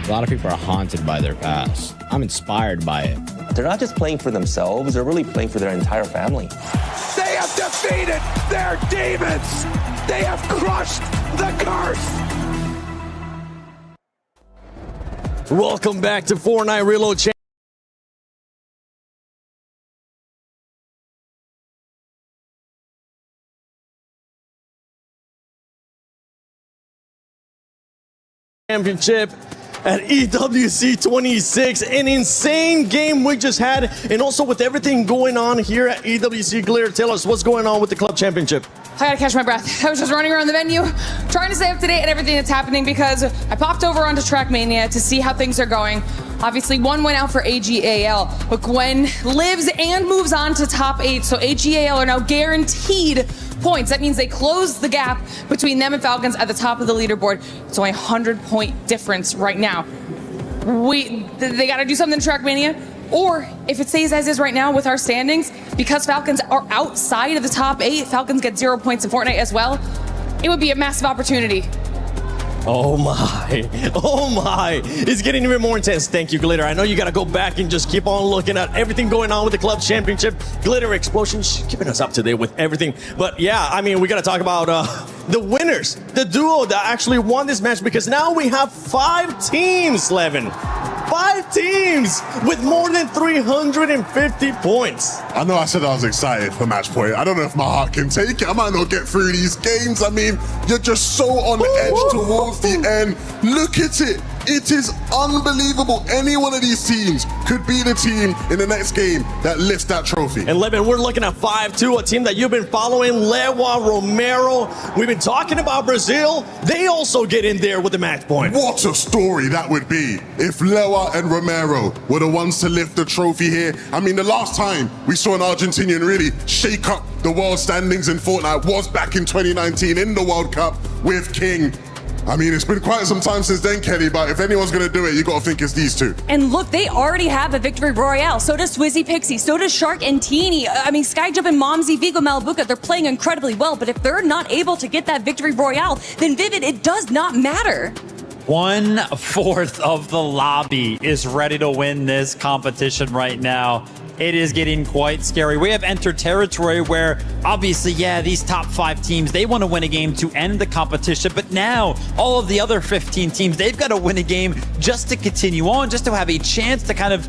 A lot of people are haunted by their past. I'm inspired by it. They're not just playing for themselves, they're really playing for their entire family. They have defeated their demons. They have crushed the curse. Welcome back to Fortnite Reload Championship at EWC 26. An insane game we just had, and also with everything going on here at EWC. Glitter, tell us what's going on with the club championship. I gotta catch my breath. I was just running around the venue, trying to stay up to date and everything that's happening because I popped over onto Trackmania to see how things are going. Obviously, one went out for AGAL, but Gwen lives and moves on to top 8, so AGAL are now guaranteed points. That means they close the gap between them and Falcons at the top of the leaderboard. It's only a 100-point difference right now. They got to do something to Trackmania, or if it stays as is right now with our standings, because Falcons are outside of the top 8, Falcons get 0 points in Fortnite as well. It would be a massive opportunity. Oh my, it's getting even more intense. Thank you, Glitter. I know you gotta go back and just keep on looking at everything going on with the club championship. Glitter Explosion, keeping us up to date with everything. But yeah, I mean, we gotta talk about the winners, the duo that actually won this match, because now we have 5 teams, Levin. 5 teams with more than 350 points. I know I said I was excited for match point. I don't know if my heart can take it. I might not get through these games. I mean, you're just so on the edge towards the end. Look at it. It is unbelievable. Any one of these teams could be the team in the next game that lifts that trophy. And Levin, we're looking at 5-2, a team that you've been following, Lewa, Romero. We've been talking about Brazil. They also get in there with the match point. What a story that would be if Lewa and Romero were the ones to lift the trophy here. I mean, the last time we saw an Argentinian really shake up the world standings in Fortnite was back in 2019 in the World Cup with King. I mean, it's been quite some time since then, Kelly, but if anyone's going to do it, you got to think it's these two. And look, they already have a victory royale. So does Swizzy Pixie. So does Shark and Teeny. I mean, Skyjump and Momsy, Vigo, Malabuka, they're playing incredibly well. But if they're not able to get that victory royale, then Vivid, it does not matter. 1/4 of the lobby is ready to win this competition right now. It is getting quite scary. We have entered territory where obviously, yeah, these top 5 teams, they want to win a game to end the competition. But now all of the other 15 teams, they've got to win a game just to continue on, just to have a chance to kind of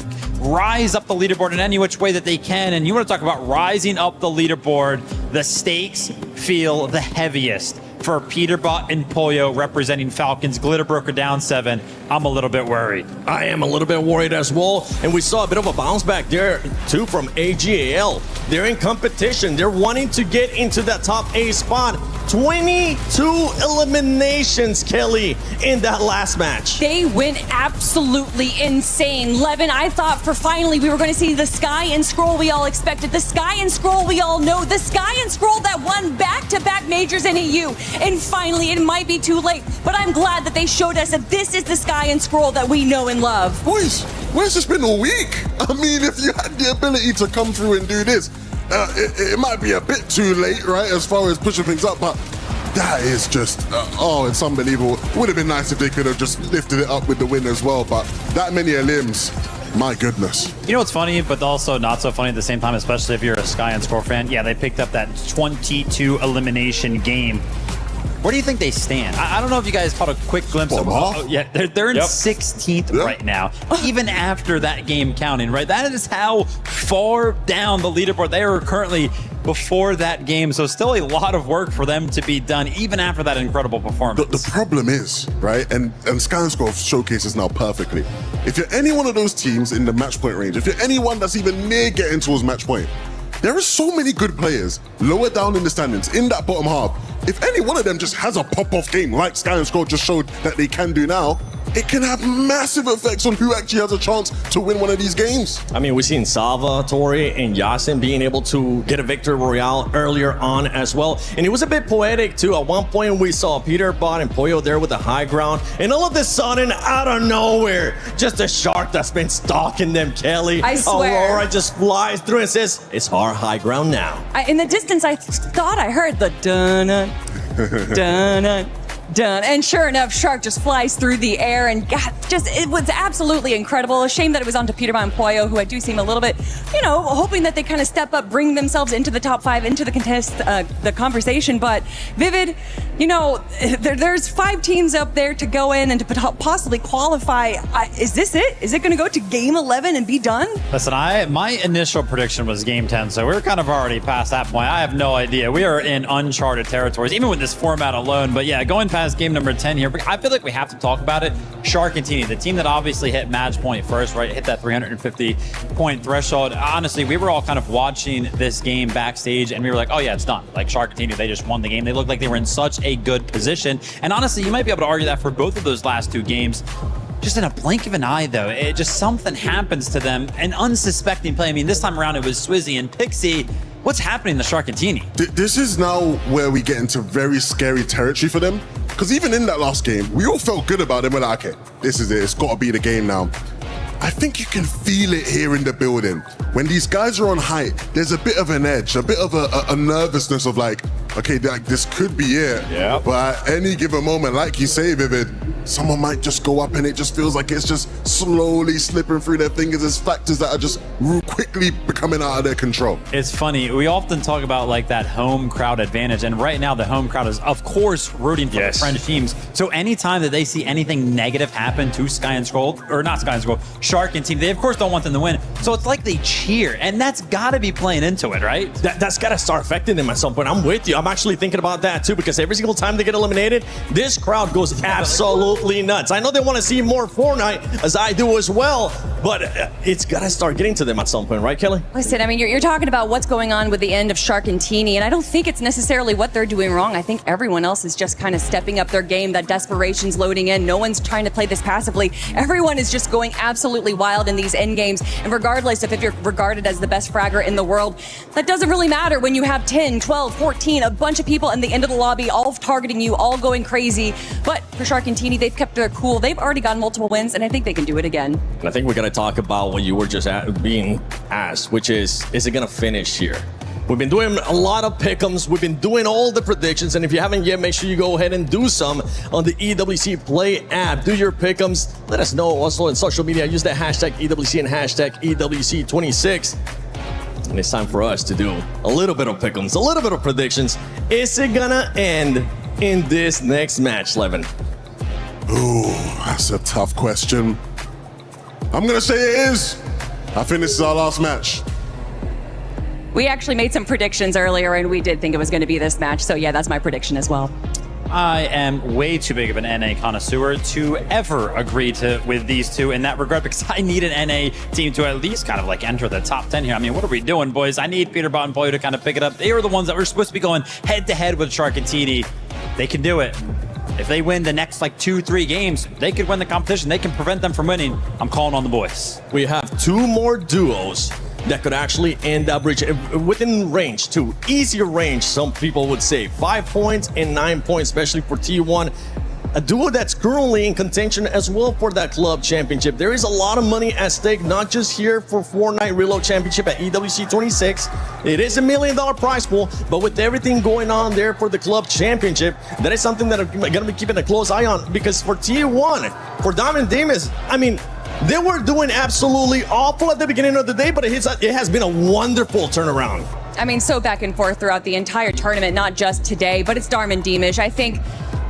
rise up the leaderboard in any which way that they can. And you want to talk about rising up the leaderboard, the stakes feel the heaviest for Peterbot and Pollo representing Falcons. Glitterbroker down 7. I'm a little bit worried. I am a little bit worried as well. And we saw a bit of a bounce back there, too, from AGAL. They're in competition. They're wanting to get into that top A spot. 22 eliminations, Kelly, in that last match. They went absolutely insane. Levin, I thought for finally we were going to see the Sky and Scroll we all expected, the Sky and Scroll we all know, the Sky and Scroll that won back-to-back majors in EU. And finally, it might be too late, but I'm glad that they showed us that this is the Sky and Scroll that we know and love. Boys, where's this been all week? I mean, if you had the ability to come through and do this, it might be a bit too late, right, as far as pushing things up, but that is just, it's unbelievable. Would have been nice if they could have just lifted it up with the win as well, but that many limbs, my goodness. You know what's funny, but also not so funny at the same time, especially if you're a Sky and Scroll fan? Yeah, they picked up that 22 elimination game. Where do you think they stand? I don't know if you guys caught a quick glimpse of yeah, they're in 16th right now, even after that game counting, right? That is how far down the leaderboard they are currently before that game. So still a lot of work for them to be done, even after that incredible performance. The problem is, right, and Sky and Scroll showcases now perfectly. If you're any one of those teams in the match point range, if you're anyone that's even near getting towards match point, there are so many good players lower down in the standings, in that bottom half. If any one of them just has a pop-off game like Sky and Scroll just showed that they can do now, it can have massive effects on who actually has a chance to win one of these games. I mean, we've seen Salva, Tori, and Yasin being able to get a victory royale earlier on as well. And it was a bit poetic, too. At one point, we saw Peterbot and Pollo there with the high ground. And all of a sudden, out of nowhere, just a shark that's been stalking them, Kelly. I swear. Aurora just flies through and says, it's our high ground now. In the distance, I thought I heard the dun-dun, dun-dun. Done. And sure enough, Shark just flies through the air and it was absolutely incredible. A shame that it was onto Peterbot and Pollo, who I do seem a little bit, hoping that they kind of step up, bring themselves into the top 5, into the conversation. But Vivid, there's 5 teams up there to go in and to possibly qualify. Is this it? Is it going to go to game 11 and be done? Listen, my initial prediction was game 10, so we're kind of already past that point. I have no idea. We are in uncharted territories, even with this format alone. But yeah, going past game number 10 here, I feel like we have to talk about it. Sharkantini, the team that obviously hit match point first, right? Hit that 350 point threshold. Honestly, we were all kind of watching this game backstage and we were like, oh yeah, it's done. Like Sharkantini, they just won the game. They looked like they were in such a good position. And honestly, you might be able to argue that for both of those last 2 games. Just in a blink of an eye, though, it just something happens to them. An unsuspecting play. I mean, this time around it was Swizzy and Pixie. What's happening to Sharkantini? This is now where we get into very scary territory for them. Because even in that last game, we all felt good about them. We're like, okay, this is it. It's got to be the game now. I think you can feel it here in the building. When these guys are on height, there's a bit of an edge, a bit of a nervousness of like, okay, this could be it. Yeah. But at any given moment, like you say, Vivid, someone might just go up and it just feels like it's just slowly slipping through their fingers. There's factors that are just quickly becoming out of their control. It's funny. We often talk about like that home crowd advantage. And right now the home crowd is, of course, rooting for the French teams. So anytime that they see anything negative happen to Sky and Scroll, or not Sky and Scroll, Sharkantini, they of course don't want them to win. So it's like they cheer. And that's got to be playing into it, right? That's got to start affecting them at some point. I'm with you. I'm actually thinking about that too, because every single time they get eliminated, this crowd goes absolutely nuts. I know they want to see more Fortnite, as I do as well, but it's got to start getting to them at some point, right, Kelly? Listen, I mean, you're talking about what's going on with the end of Sharkantini, and I don't think it's necessarily what they're doing wrong. I think everyone else is just kind of stepping up their game. That desperation's loading in. No one's trying to play this passively. Everyone is just going absolutely wild in these end games, and regardless of if you're regarded as the best fragger in the world, that doesn't really matter when you have 10, 12, 14, a bunch of people in the end of the lobby all targeting you, all going crazy. But for Sharkantini, they've kept their cool. They've already gotten multiple wins, and I think they can do it again. And I think we're going to talk about what you were just being asked, which is it going to finish here? We've been doing a lot of pick'ems. We've been doing all the predictions. And if you haven't yet, make sure you go ahead and do some on the EWC Play app. Do your pick'ems. Let us know also on social media. Use the hashtag EWC and hashtag EWC26. And it's time for us to do a little bit of pick'ems, a little bit of predictions. Is it gonna end in this next match, Levin? Ooh, that's a tough question. I'm gonna say it is. I think this is our last match. We actually made some predictions earlier, and we did think it was going to be this match. So yeah, that's my prediction as well. I am way too big of an NA connoisseur to ever agree with these two in that regard, because I need an NA team to at least kind of like enter the top 10 here. I mean, what are we doing, boys? I need Peterbot and Pollo to kind of pick it up. They were the ones that were supposed to be going head to head with Shark and TD. They can do it. If they win the next like 2-3 games, they could win the competition. They can prevent them from winning. I'm calling on the boys. We have 2 more duos that could actually end up within range, too. Easier range, some people would say. 5 points and 9 points, especially for T1. A duo that's currently in contention as well for that club championship. There is a lot of money at stake, not just here for Fortnite Reload Championship at EWC 26. It is $1 million prize pool, but with everything going on there for the club championship, that is something that I'm going to be keeping a close eye on, because for T1, for Diamond Demas, I mean, they were doing absolutely awful at the beginning of the day, but it has been a wonderful turnaround. I mean, so back and forth throughout the entire tournament, not just today, but it's Darman Demish. I think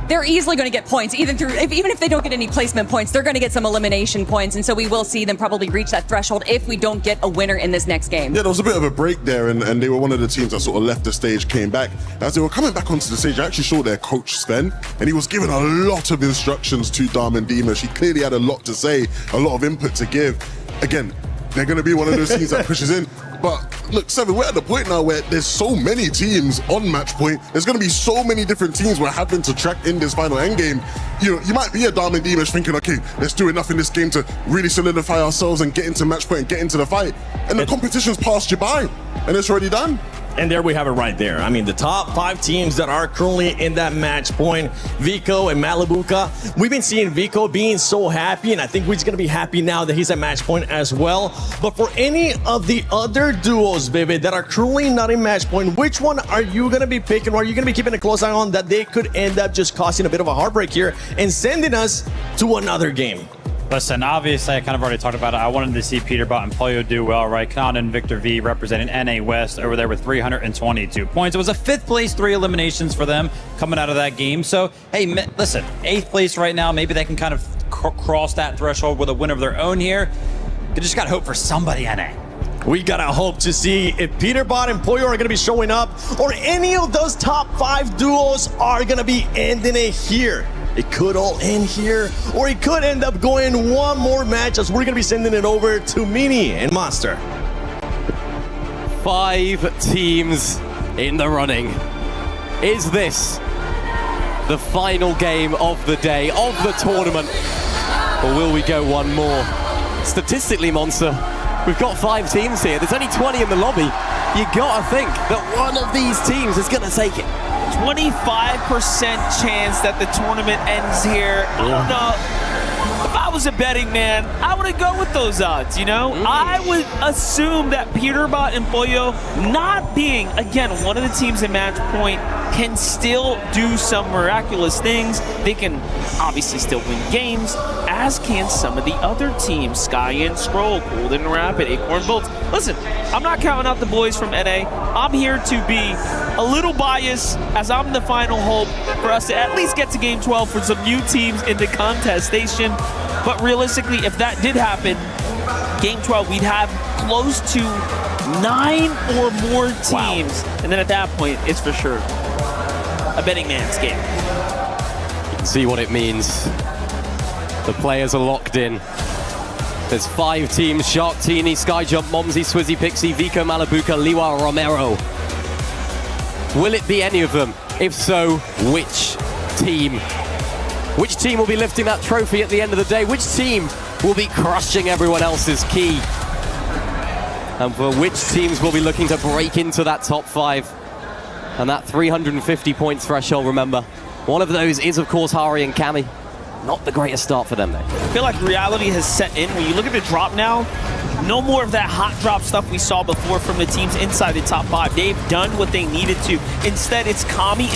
they're easily going to get points, even if they don't get any placement points, they're going to get some elimination points, and so we will see them probably reach that threshold if we don't get a winner in this next game. Yeah, there was a bit of a break there, and they were one of the teams that sort of left the stage, came back. As they were coming back onto the stage, I actually saw their coach, Sven, and he was giving a lot of instructions to Darman Demas. He clearly had a lot to say, a lot of input to give. Again, they're going to be one of those teams that pushes in. But look, Seven, we're at the point now where there's so many teams on match point. There's going to be so many different teams we're having to track in this final endgame. You know, you might be a Darman Demas thinking, okay, let's do enough in this game to really solidify ourselves and get into match point and get into the fight. And the competition's passed you by, and it's already done. And there we have it right there. I mean, the top 5 teams that are currently in that match point, Vico and Malibuca. We've been seeing Vico being so happy, and I think he's going to be happy now that he's at match point as well. But for any of the other duos, Vivid, that are currently not in match point, which one are you going to be picking, or are you going to be keeping a close eye on that they could end up just causing a bit of a heartbreak here and sending us to another game? Listen, obviously, I kind of already talked about it. I wanted to see Peterbot and Pollo do well, right? Con and Victor V representing NA West over there with 322 points. It was a 5th place, 3 eliminations for them coming out of that game. So, hey, listen, 8th place right now. Maybe they can kind of cross that threshold with a win of their own here. You just got to hope for somebody NA. We gotta hope to see if Peterbot and Pollo are gonna be showing up, or any of those top 5 duos are gonna be ending it here. It could all end here, or it could end up going one more match as we're gonna be sending it over to Mini and Monster. 5 teams in the running. Is this the final game of the day, of the tournament? Or will we go one more? Statistically, Monster, we've got 5 teams here. There's only 20 in the lobby. You gotta think that one of these teams is gonna take it. 25% chance that the tournament ends here. I don't know. If I was a betting man, I wouldn't go with those odds, you know? I would assume that Peterbot and Pollo, not being, again, one of the teams in match point, can still do some miraculous things. They can obviously still win games, as can some of the other teams. Sky and Scroll, Golden Rapid, Acorn Bolts. Listen, I'm not counting out the boys from NA. I'm here to be a little biased, as I'm the final hope for us to at least get to Game 12 for some new teams in the contest station. But realistically, if that did happen, Game 12, we'd have close to 9 or more teams. Wow. And then at that point, it's for sure a betting man's game. You can see what it means. The players are locked in. There's 5 teams: Shark, Teeny, Skyjump, Momsy, Swizzy, Pixie, Vico, Malibuca, Liwa, Romero. Will it be any of them? If so, which team? Which team will be lifting that trophy at the end of the day? Which team will be crushing everyone else's key? And for which teams will be looking to break into that top 5? And that 350 points threshold, remember. One of those is, of course, Hari and Cammy. Not the greatest start for them, though. I feel like reality has set in. When you look at the drop now, no more of that hot drop stuff we saw before from the teams inside the top 5. They've done what they needed to. Instead, it's Kami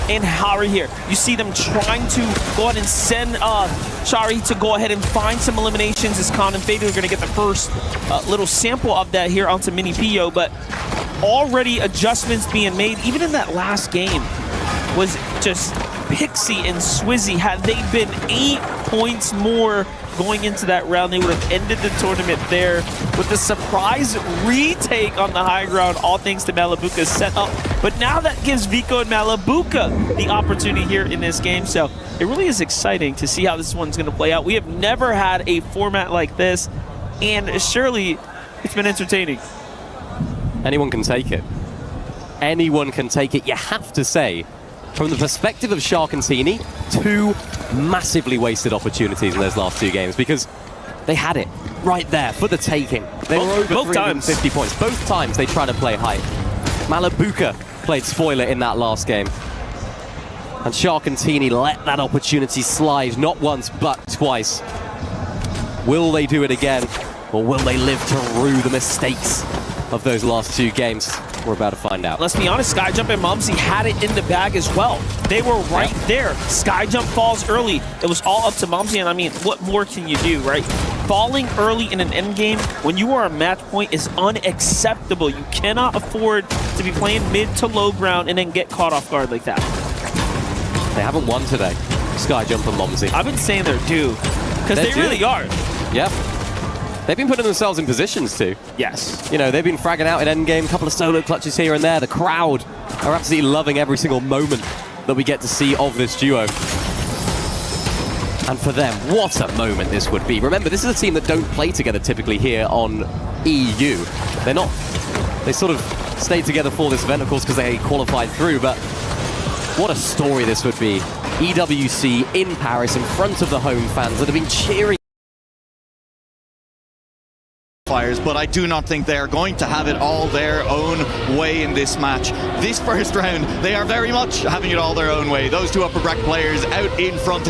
and Hari here. You see them trying to go ahead and send Shari to go ahead and find some eliminations, as Con and Fade are going to get the first little sample of that here onto Mini Pio, but already adjustments being made. Even in that last game was just Pixie and Swizzy. Had they been 8 points more going into that round. They would have ended the tournament there with the surprise retake on the high ground, all thanks to Malabuka's setup. But now that gives Vico and Malabuka the opportunity here in this game. So it really is exciting to see how this one's going to play out. We have never had a format like this, and surely it's been entertaining. Anyone can take it. Anyone can take it. You have to say, from the perspective of Shark and Teeny, two massively wasted opportunities in those last two games, because they had it right there for the taking. They were over 350 points. Both times they tried to play high. Malabuka played spoiler in that last game. And Shark and Teeny let that opportunity slide, not once, but twice. Will they do it again? Or will they live to rue the mistakes of those last two games? We're about to find out. Let's be honest, Skyjump and Mumsy had it in the bag as well. They were right there. Skyjump falls early. It was all up to Mumsy, and I mean, what more can you do, right? Falling early in an endgame when you are a match point is unacceptable. You cannot afford to be playing mid to low ground and then get caught off guard like that. They haven't won today, Skyjump and Mumsy. I've been saying they're due, because they really are. Yep. They've been putting themselves in positions too. Yes. You know, they've been fragging out in endgame, a couple of solo clutches here and there. The crowd are absolutely loving every single moment that we get to see of this duo. And for them, what a moment this would be. Remember, this is a team that don't play together typically here on EU. They're not, they sort of stayed together for this event, of course, because they qualified through, but what a story this would be. EWC in Paris in front of the home fans that have been cheering. But I do not think they are going to have it all their own way in this match. This first round, they are very much having it all their own way. Those two upper bracket players out in front.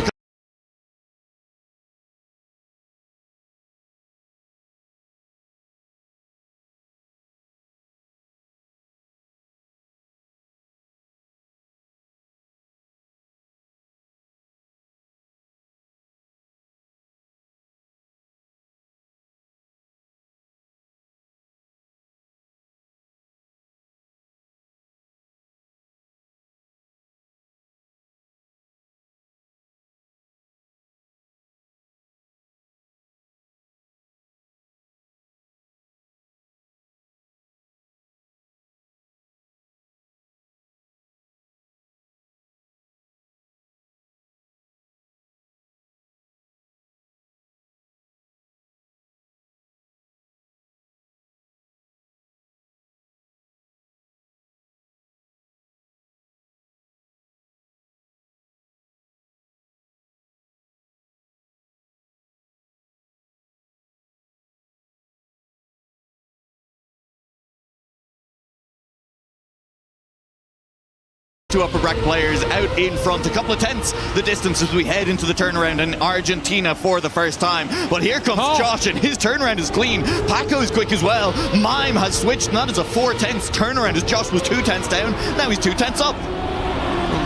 Two upper bracket players out in front, a couple of tenths the distance as we head into the turnaround in Argentina for the first time. But here comes Josh, and his turnaround is clean. Paco is quick as well. Mime has switched, and that is a 4/10 turnaround as Josh was 2/10 down. Now he's 2/10 up.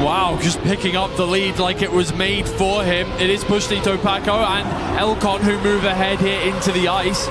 Wow, just picking up the lead like it was made for him. It is Pushlito Paco and Elcon who move ahead here into the ice.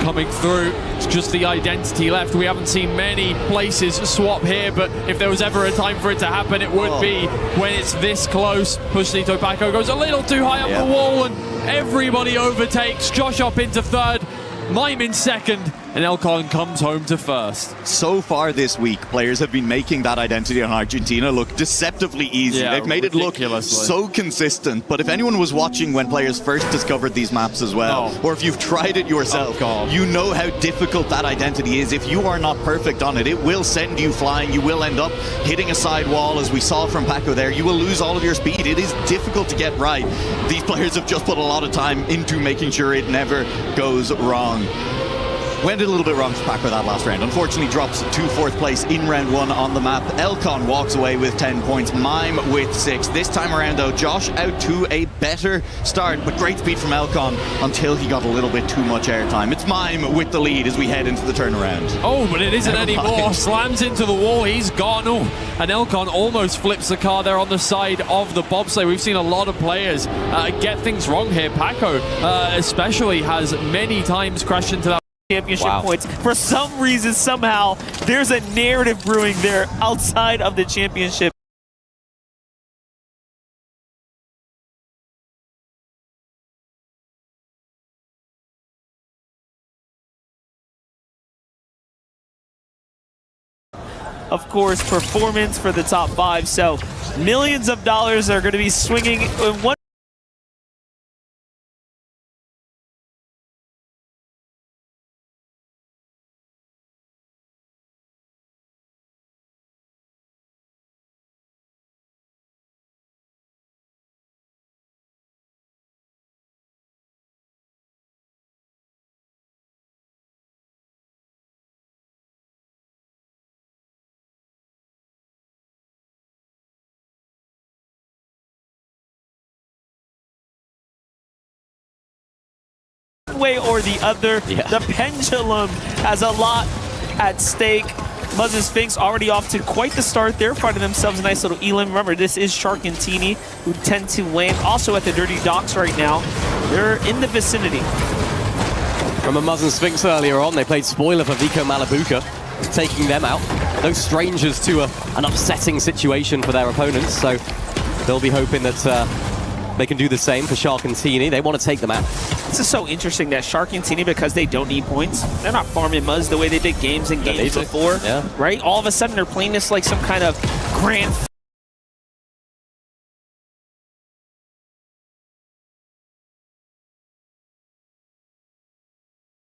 Coming through, it's just the identity left. We haven't seen many places swap here, but if there was ever a time for it to happen, it would be when it's this close. Pushlito Paco goes a little too high up the wall, and everybody overtakes. Josh up into third, Mime in second, and Elcon comes home to first. So far this week, players have been making that identity on Argentina look deceptively easy. Yeah, they've made it look so consistent. But if anyone was watching when players first discovered these maps as well, or if you've tried it yourself, you know how difficult that identity is. If you are not perfect on it, it will send you flying. You will end up hitting a side wall, as we saw from Paco there. You will lose all of your speed. It is difficult to get right. These players have just put a lot of time into making sure it never goes wrong. Went a little bit wrong for Paco that last round. Unfortunately drops to 4th place in round 1 on the map. Elcon walks away with 10 points, Mime with 6. This time around though, Josh out to a better start, but great speed from Elcon until he got a little bit too much airtime. It's Mime with the lead as we head into the turnaround. Oh, but it isn't anymore. Slams into the wall, he's gone. Oh, and Elcon almost flips the car there on the side of the bobsleigh. We've seen a lot of players get things wrong here. Paco especially has many times crashed into that championship points. For some reason, somehow, there's a narrative brewing there outside of the championship. of course, performance for the top 5. So millions of dollars are going to be swinging in one. Way or the other. The pendulum has a lot at stake. Muzz and Sphinx already off to quite the start there, finding themselves a nice little elim. Remember, this is Shark and Teeny, who tend to land also at the Dirty Docks right now. They're in the vicinity. Remember Muzz and Sphinx earlier on, they played spoiler for Vico Malabuka, taking them out. No strangers to an upsetting situation for their opponents, so they'll be hoping that they can do the same for Shark and Teeny. They want to take them out. This is so interesting that Shark and Teeny, because they don't need points, they're not farming Muzz the way they did games and games before, right? All of a sudden, they're playing this like some kind of grand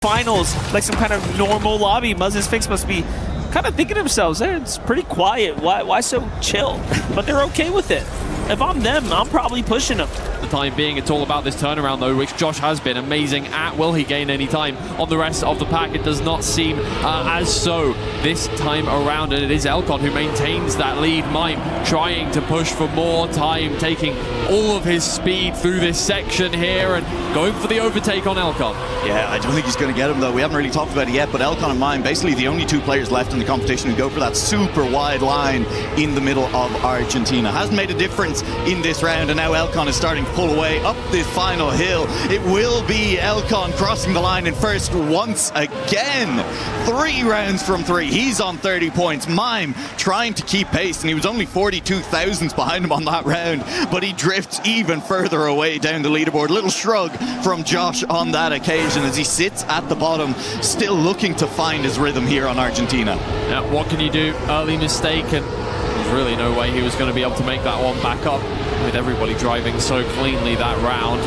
finals, like some kind of normal lobby. Muzz and Sphinx must be kind of thinking to themselves, it's pretty quiet. Why so chill? But they're okay with it. If I'm them, I'm probably pushing them. The time being, it's all about this turnaround though, which Josh has been amazing at. Will he gain any time on the rest of the pack? It does not seem as so this time around, and it is Elcon who maintains that lead. Mime trying to push for more time, taking all of his speed through this section here and going for the overtake on Elcon. Yeah, I don't think he's going to get him though. We haven't really talked about it yet, but Elcon and Mime, basically the only 2 players left in the competition who go for that super wide line in the middle of Argentina. Hasn't made a difference in this round, and now Elcon is starting to pull away up this final hill. It will be Elcon crossing the line in first once again. 3 rounds from 3. He's on 30 points. Mime trying to keep pace, and he was only 42 thousandths behind him on that round, but he drifts even further away down the leaderboard. Little shrug from Josh on that occasion as he sits at the bottom, still looking to find his rhythm here on Argentina. Yeah, what can you do? Early mistake, and there's really no way he was going to be able to make that one back up with everybody driving so cleanly that round.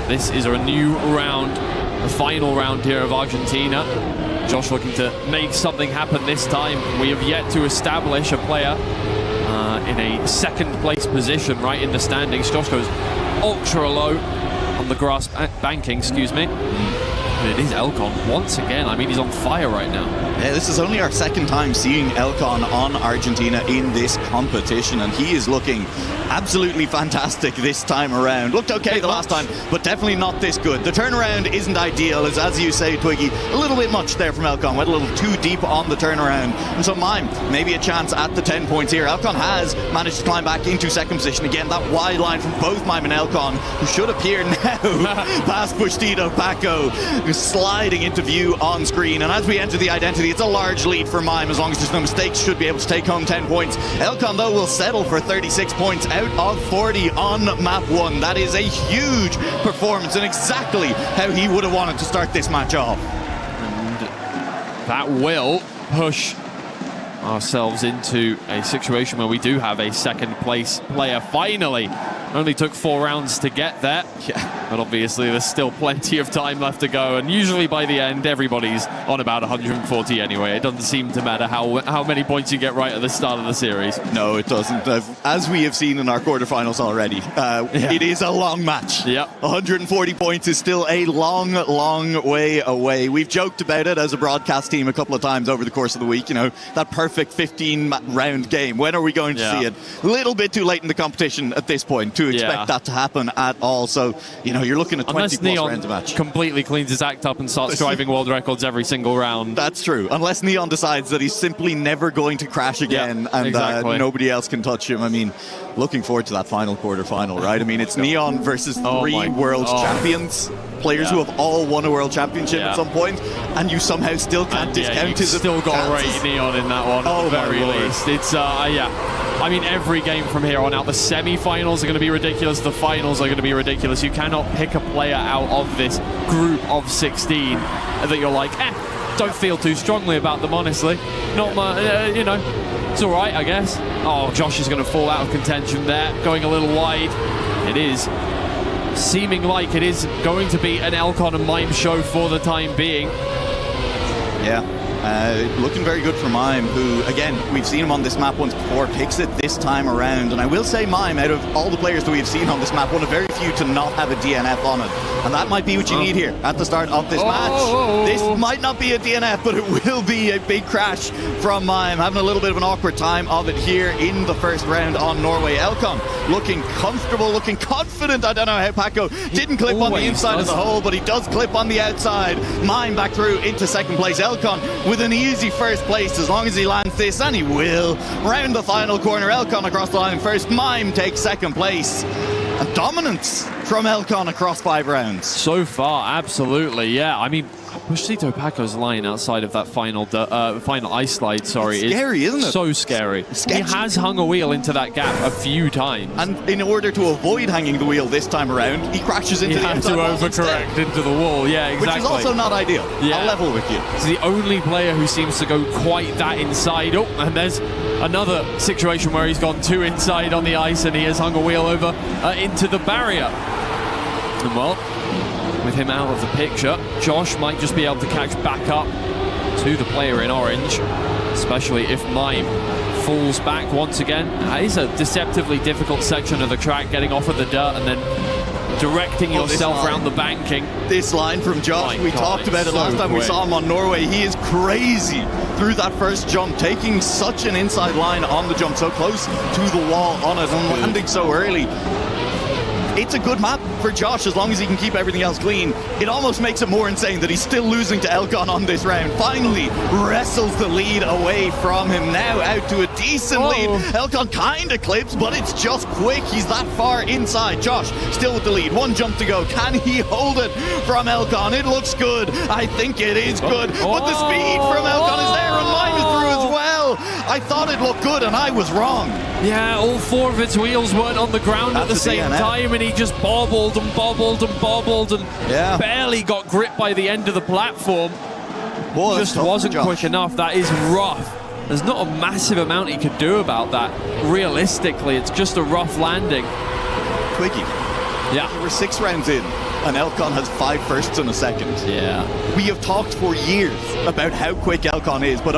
This is a new round, the final round here of Argentina. Josh looking to make something happen this time. We have yet to establish a player in a second place position right in the standings. Josh goes ultra low on the grass banking, excuse me. But it is Elcon once again. I mean, he's on fire right now. Yeah, this is only our second time seeing Elcon on Argentina in this competition, and he is looking absolutely fantastic this time around. Looked okay the last time, but definitely not this good. The turnaround isn't ideal, as you say, Twiggy, a little bit much there from Elcon. Went a little too deep on the turnaround. And so Mime, maybe a chance at the 10 points here. Elcon has managed to climb back into second position. Again, that wide line from both Mime and Elcon, who should appear now past Bushtito Paco, sliding into view on screen. And as we enter the identity, it's a large lead for Mime. As long as there's no mistakes, should be able to take home 10 points. Elcon, though, will settle for 36 points out of 40 on map 1. That is a huge performance, and exactly how he would have wanted to start this match off. And that will push ourselves into a situation where we do have a second place player finally. Only took 4 rounds to get there. Yeah. But obviously there's still plenty of time left to go, and usually by the end everybody's on about 140 anyway. It doesn't seem to matter how many points you get right at the start of the series. No, it doesn't. As we have seen in our quarterfinals already, it is a long match. 140 points is still a long, long way away. We've joked about it as a broadcast team a couple of times over the course of the week. You know, that perfect 15-round game. When are we going to see it? A little bit too late in the competition at this point to expect that to happen at all. So, you know, you're looking at 20 plus rounds a match. Completely cleans his act up and starts driving world records every single round. That's true. Unless Neon decides that he's simply never going to crash again and nobody else can touch him. I mean, looking forward to that final quarterfinal, right? I mean, it's Neon versus 3 world champions. Players who have all won a world championship at some point, and you somehow still can't discount his still got to rate Neon in that one at the very least. It's I mean, every game from here on out, the semi-finals are going to be ridiculous, the finals are going to be ridiculous. You cannot pick a player out of this group of 16 that you're like, don't feel too strongly about them, honestly. Not my, you know, it's all right, I guess. Oh, Josh is going to fall out of contention there, going a little wide. It is seeming like it is going to be an Elcon and Mime show for the time being. Yeah. Looking very good for Mime, who, again, we've seen him on this map once before, picks it this time around. And I will say Mime, out of all the players that we've seen on this map, one of very few to not have a DNF on it. And that might be what you need here at the start of this match. This might not be a DNF, but it will be a big crash from Mime. Having a little bit of an awkward time of it here in the first round on Norway. Elcon looking comfortable, looking confident. I don't know how Paco didn't clip on the inside of the hole, but he does clip on the outside. Mime back through into second place. Elcon with an easy first place as long as he lands this, and he will. Round the final corner, Elcon across the line first. Mime takes second place. And dominance from Elcon across 5 rounds. So far, absolutely, yeah. I mean, Bushito Paco's line outside of that final ice slide, sorry. It's scary, isn't it? So scary. Sketchy. He has hung a wheel into that gap a few times. And in order to avoid hanging the wheel this time around, he crashes into the outside wall. He had to overcorrect into the wall, yeah, exactly. Which is also not ideal. Yeah. I'll level with you. He's the only player who seems to go quite that inside. Oh, and there's another situation where he's gone too inside on the ice and he has hung a wheel over into the barrier. And well, with him out of the picture, Josh might just be able to catch back up to the player in orange, especially if Mime falls back once again. That is a deceptively difficult section of the track, getting off of the dirt and then directing yourself around the banking. This line from Josh, we talked about it last time we saw him on Norway. He is crazy through that first jump, taking such an inside line on the jump, so close to the wall on it and landing so early. It's a good map for Josh as long as he can keep everything else clean. It almost makes it more insane that he's still losing to Elcon on this round. Finally wrestles the lead away from him. Now out to a decent lead. Elcon kind of clips, but it's just quick. He's that far inside. Josh still with the lead. 1 jump to go. Can he hold it from Elcon? It looks good. I think it is good. But the speed from Elcon is there, and Mime is through as well. I thought it looked good, and I was wrong. Yeah, all 4 of its wheels weren't on the ground at the same time, and he just bobbled and bobbled and bobbled and barely got gripped by the end of the platform. Just wasn't quick enough. That is rough. There's not a massive amount he could do about that. Realistically, it's just a rough landing. Twiggy. Yeah. We're 6 rounds in, and Elcon has 5 firsts and a second. Yeah. We have talked for years about how quick Elcon is, but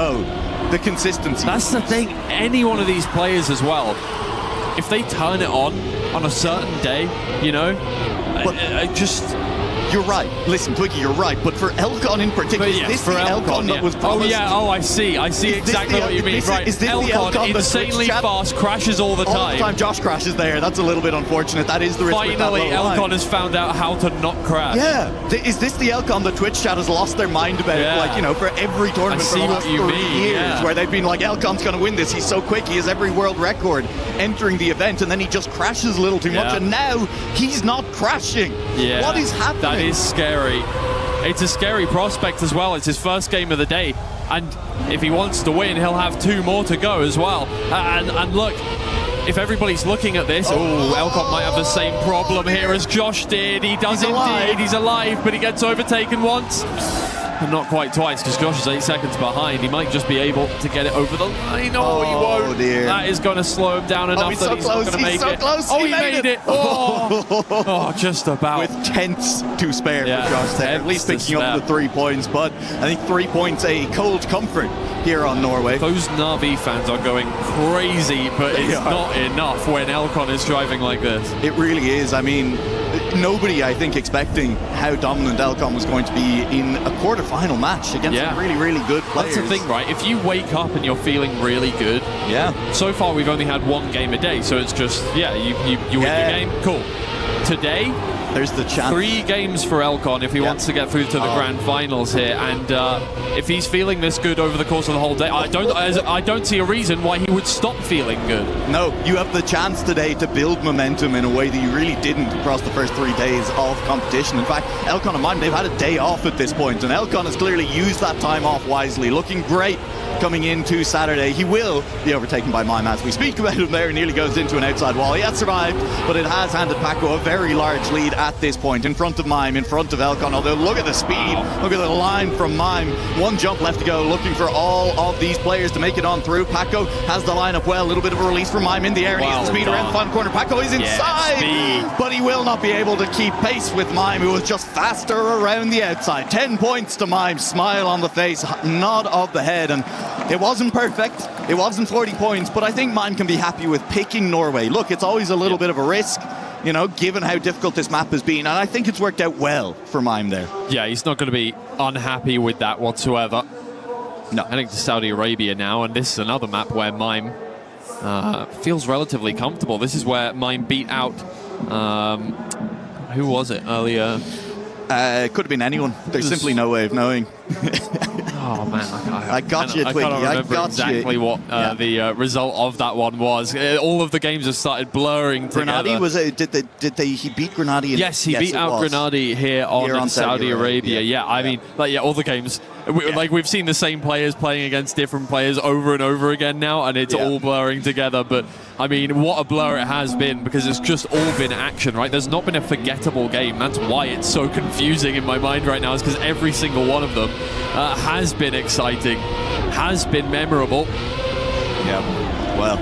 the consistency. That's the thing. Any one of these players as well, if they turn it on a certain day, you know, You're right. Listen, Twiggy, you're right. But for Elcon in particular, is this the Elcon that was promised? I see exactly what you mean. Right. Is this Elcon, the Elcon insanely fast, crashes all the time. All the time Josh crashes there. That's a little bit unfortunate. That is the risk. Finally, Elcon has found out how to not crash. Yeah. Is this the Elcon that Twitch chat has lost their mind about? Yeah. Like, you know, for every tournament for the last 3 years, yeah. where they've been like, Elcon's going to win this. He's so quick. He has every world record entering the event, and then he just crashes a little too much, and now he's not crashing. Yeah. What is happening? That is scary. It's a scary prospect as well. It's his first game of the day, and if he wants to win, he'll have 2 more to go as well. And look, if everybody's looking at this, Elcon might have the same problem here as Josh did. He does indeed. He's alive, but he gets overtaken once. And not quite twice, because Josh is 8 seconds behind. He might just be able to get it over the line. Oh, he won't. Dear. That is going to slow him down enough that he's not going to make it. Close. Oh, he made it. Oh, just about. With tenths to spare for Josh there. At least picking up the 3 points. But I think 3 points a cold comfort here on Norway. Those Na'Vi fans are going crazy, but it's not enough when Elcon is driving like this. It really is. I mean, nobody, I think, expecting how dominant Elcon was going to be in a quarterfinal match against some really, really good players. That's the thing, right? If you wake up and you're feeling really good, so far we've only had 1 game a day, so it's just, you win your game, cool. Today, there's the chance. 3 games for Elcon if he wants to get through to the grand finals here, and if he's feeling this good over the course of the whole day, I don't see a reason why he would stop feeling good. No, you have the chance today to build momentum in a way that you really didn't across the first 3 days of competition. In fact, Elcon and Mime, they've had a day off at this point, and Elcon has clearly used that time off wisely, looking great coming into Saturday. He will be overtaken by Mime as we speak about him there. Nearly goes into an outside wall. He has survived, but it has handed Paco a very large lead at this point, in front of Mime, in front of Elcon. Although look at the speed, look at the line from Mime. One jump left to go, looking for all of these players to make it on through. Paco has the line up well, a little bit of a release from Mime in the air, and he has the speed around the final corner. Paco is inside, but he will not be able to keep pace with Mime, who was just faster around the outside. 10 points to Mime, smile on the face, nod of the head, and it wasn't perfect. It wasn't 40 points, but I think Mime can be happy with picking Norway. Look, it's always a little bit of a risk, you know, given how difficult this map has been, and I think it's worked out well for Mime there. Yeah, he's not going to be unhappy with that whatsoever. No. Heading to Saudi Arabia now, and this is another map where Mime feels relatively comfortable. This is where Mime beat out, who was it earlier? It could have been anyone. There's simply no way of knowing. Oh man, I got you, Twiggy. I can't remember exactly what the result of that one was. All of the games have started blurring together. Grenadi was it? He beat Grenadi? Yes, he beat out Grenadi here on Saudi Arabia. Yeah, I mean, all the games. We've seen the same players playing against different players over and over again now, and it's all blurring together. But I mean, what a blur it has been, because it's just all been action, right? There's not been a forgettable game. That's why it's so confusing in my mind right now, is because every single one of them has been exciting, has been memorable. Yeah, well,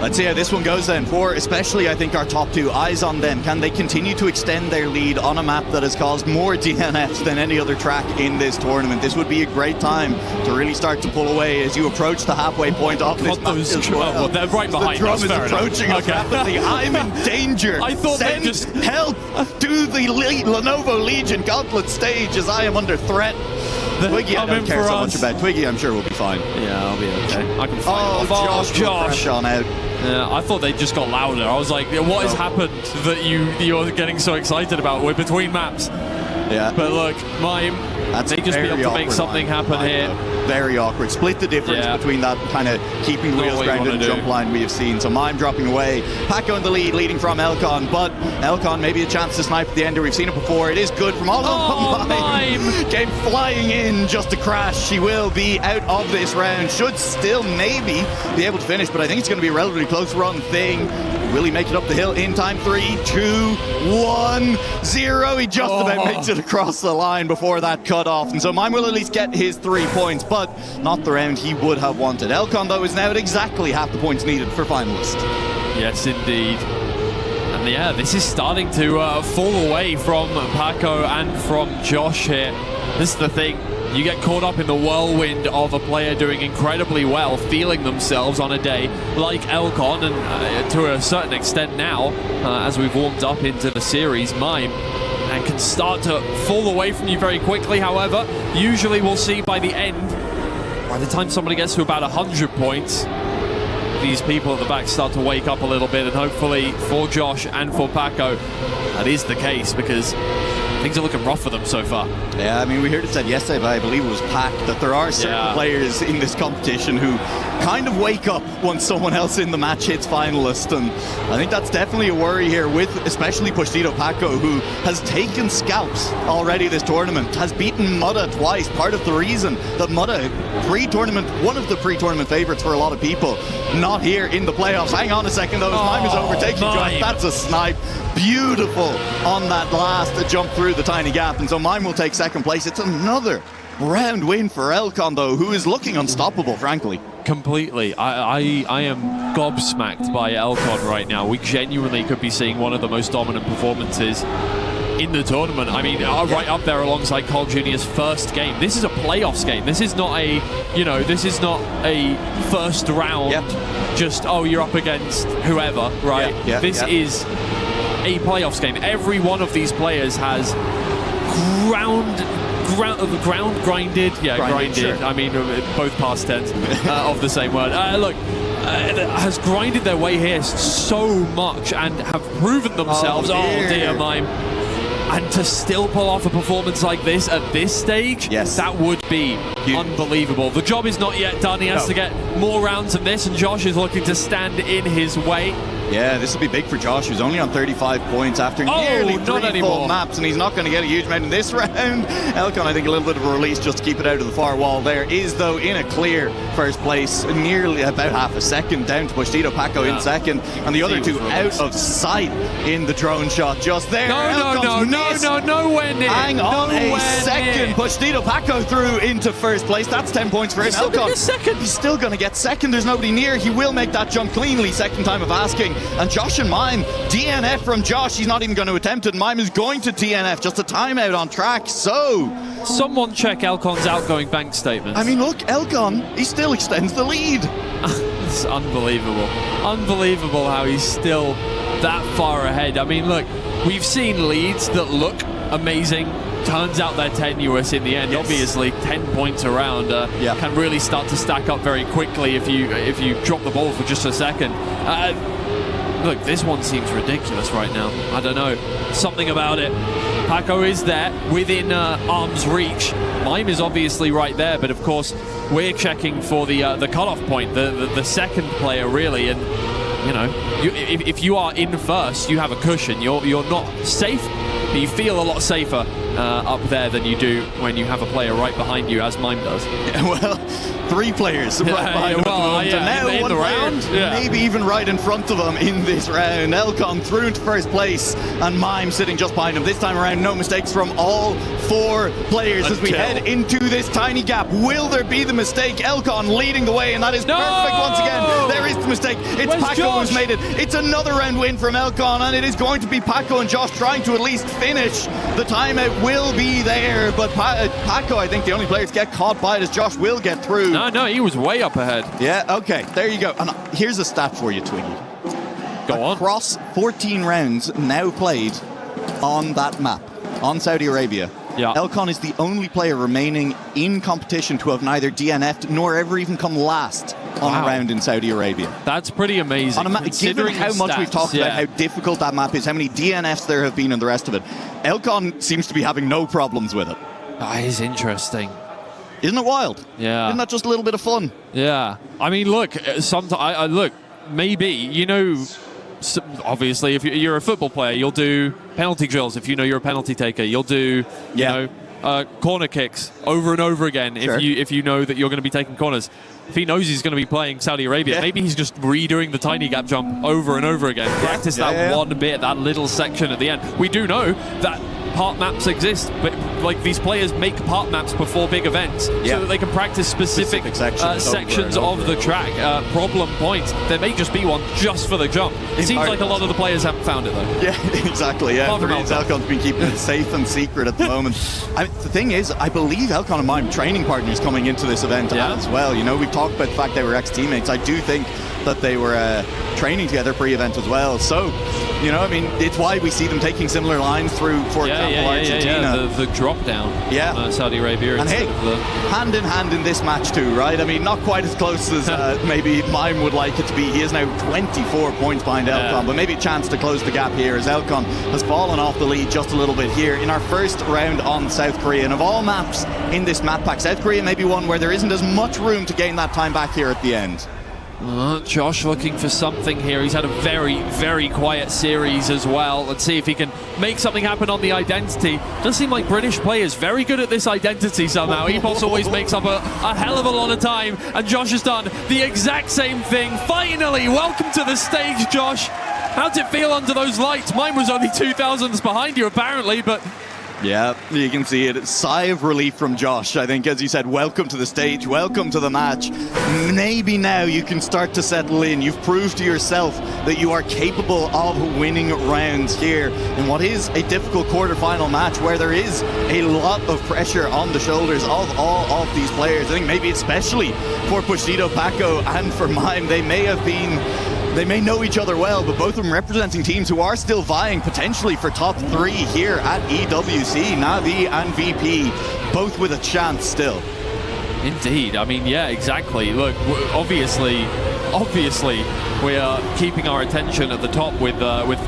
let's see how this one goes then, for especially, I think, our top two. Eyes on them. Can they continue to extend their lead on a map that has caused more DNFs than any other track in this tournament? This would be a great time to really start to pull away as you approach the halfway point of this map as well. They're right behind us. The drum is approaching us rapidly. I'm in danger. I thought they just help to the Lenovo Legion Gauntlet stage, as I am under threat. Twiggy, I don't care so much about. Twiggy, I'm sure we'll be fine. Yeah, I'll be okay. I can fight. Josh on out. Yeah, I thought they just got louder. I was like, what has happened that you're getting so excited about? We're between maps. Yeah. But look, Mime, they just be able to make something happen here. Very awkward. Split the difference between that kind of keeping wheels grounded and jump line we have seen. So Mime dropping away. Paco in the lead, leading from Elcon. But Elcon maybe a chance to snipe at the ender. We've seen it before. It is good from all of Mime. Came flying in just to crash. She will be out of this round. Should still maybe be able to finish, but I think it's going to be a relatively close run thing. Will he make it up the hill in time? 3, 2, 1, 0. He just about makes it across the line before that cut off. And so Mime will at least get his 3 points, but not the round he would have wanted. Elcon, though, is now at exactly half the points needed for finalist. Yes, indeed. And yeah, this is starting to fall away from Paco and from Josh here. This is the thing. You get caught up in the whirlwind of a player doing incredibly well, feeling themselves on a day like Elcon, and to a certain extent now, as we've warmed up into the series, Mime, and can start to fall away from you very quickly. However, usually we'll see by the end, by the time somebody gets to about 100 points, these people at the back start to wake up a little bit, and hopefully for Josh and for Paco, that is the case, because things are looking rough for them so far. Yeah, I mean, we heard it said yesterday, but I believe it was Pac, that there are certain players in this competition who kind of wake up once someone else in the match hits finalist, and I think that's definitely a worry here with especially Postito Paco, who has taken scalps already this tournament, has beaten Mutta twice. Part of the reason that Mutta, pre-tournament, one of the pre-tournament favorites for a lot of people, not here in the playoffs. Hang on a second though, as Mime is overtaking Josh. That's a snipe. Beautiful on that last jump through the tiny gap, and so Mime will take second place. It's another round win for Elcon, though, who is looking unstoppable, frankly. Completely. I am gobsmacked by Elcon right now. We genuinely could be seeing one of the most dominant performances in the tournament. I mean, right up there alongside Carl Jr.'s first game. This is a playoffs game. This is not a, this is not a first round, just, you're up against whoever, right? This is a playoffs game. Every one of these players has ground grinded. Yeah, grinded. Sure. I mean, both past tense of the same word. Look, has grinded their way here so much and have proven themselves. Oh dear, Mime. And to still pull off a performance like this at this stage, that would be unbelievable. The job is not yet done. He has to get more rounds than this, and Josh is looking to stand in his way. Yeah, this will be big for Josh, who's only on 35 points after nearly not 3 full anymore. maps, and he's not going to get a huge amount in this round. Elcon, I think, a little bit of a release just to keep it out of the far wall there. Is, though, in a clear first place, nearly about half a second down to Bushido Paco in second, and the other two out of sight in the drone shot just there. Nowhere near. Hang on Nowhere a second. near. Bushido Paco through into first place. That's 10 points for him. He's still gonna Elcon, get second. He's still going to get second. There's nobody near. He will make that jump cleanly. Second time of asking. And Josh and Mime, DNF from Josh. He's not even going to attempt it. Mime is going to DNF. Just a timeout on track. So, someone check Elcon's outgoing bank statements. I mean, look, Elcon, he still extends the lead. It's unbelievable. Unbelievable how he's still that far ahead. I mean, look, we've seen leads that look amazing. Turns out they're tenuous in the end. Yes. Obviously, 10 points around can really start to stack up very quickly if you drop the ball for just a second. Look, this one seems ridiculous right now. I don't know. Something about it. Paco is there within arm's reach. Mime is obviously right there, but of course we're checking for the cutoff point, the second player really, and you know, if you are in first, you have a cushion. You're not safe, but you feel a lot safer up there than you do when you have a player right behind you, as Mime does. Well, 3 players right behind him. And now in one the player, round, maybe even right in front of him in this round. Elcon through into first place, and Mime sitting just behind him. This time around, no mistakes from all 4 players as we head into this tiny gap. Will there be the mistake? Elcon leading the way, and that is perfect once again. There is the mistake. It's Where's Paco Josh? who's made it. It's another round win from Elcon, and it is going to be Paco and Josh trying to at least finish. The timeout will be there, but Paco, I think, the only player to get caught by it, as Josh will get through. No, he was way up ahead. Yeah, okay, there you go. And here's a stat for you, Twiggy. Go on. Across 14 rounds now played on that map, on Saudi Arabia. Yeah. Elcon is the only player remaining in competition to have neither DNF'd nor ever even come last on a round in Saudi Arabia. That's pretty amazing. On a map, given how the much we've stats, talked about how difficult that map is, how many DNFs there have been and the rest of it, Elcon seems to be having no problems with it. That is interesting. Isn't it wild? Yeah. Isn't that just a little bit of fun? Yeah. I mean, look, sometimes, look, maybe, you know, obviously, if you're a football player, you'll do penalty drills. If you know you're a penalty taker, you'll do, you know, corner kicks over and over again. Sure. If you know that you're going to be taking corners. If he knows he's going to be playing Saudi Arabia, maybe he's just redoing the tiny gap jump over and over again. Practice that one bit, that little section at the end. We do know that part maps exist, but like these players make part maps before big events so that they can practice specific sections of the track. Problem points, there may just be one just for the jump. It seems like a lot of the players haven't found it though. Yeah, exactly. Yeah, Elcon's been keeping it safe and secret at the moment. The thing is, I believe Elcon and Mime training partners coming into this event as well. You know, we've talked about the fact they were ex-teammates. I do think that they were training together pre-event as well. So, you know, I mean, it's why we see them taking similar lines through, for example, Argentina. The drop down. Saudi Arabia. And hey, hand in hand in this match too, right? I mean, not quite as close as maybe Mime would like it to be. He is now 24 points behind Elcon, but maybe a chance to close the gap here as Elcon has fallen off the lead just a little bit here in our first round on South Korea. And of all maps in this map pack, South Korea may be one where there isn't as much room to gain that time back here at the end. Josh looking for something here. He's had a very, very quiet series as well. Let's see if he can make something happen on the identity. Does seem like British players very good at this identity somehow. Epos always makes up a hell of a lot of time, and Josh has done the exact same thing. Finally, welcome to the stage, Josh. How'd it feel under those lights? Mine was only 2,000s behind you, apparently, but... Yeah, you can see it. Sigh of relief from Josh, I think, as you said, welcome to the stage, welcome to the match. Maybe now you can start to settle in. You've proved to yourself that you are capable of winning rounds here in what is a difficult quarterfinal match where there is a lot of pressure on the shoulders of all of these players. I think maybe especially for Bushido, Paco, and for Mime, they may know each other well, but both of them representing teams who are still vying potentially for top 3 here at EWC. Navi and VP, both with a chance still. Indeed. I mean, yeah, exactly. Look, obviously, we are keeping our attention at the top with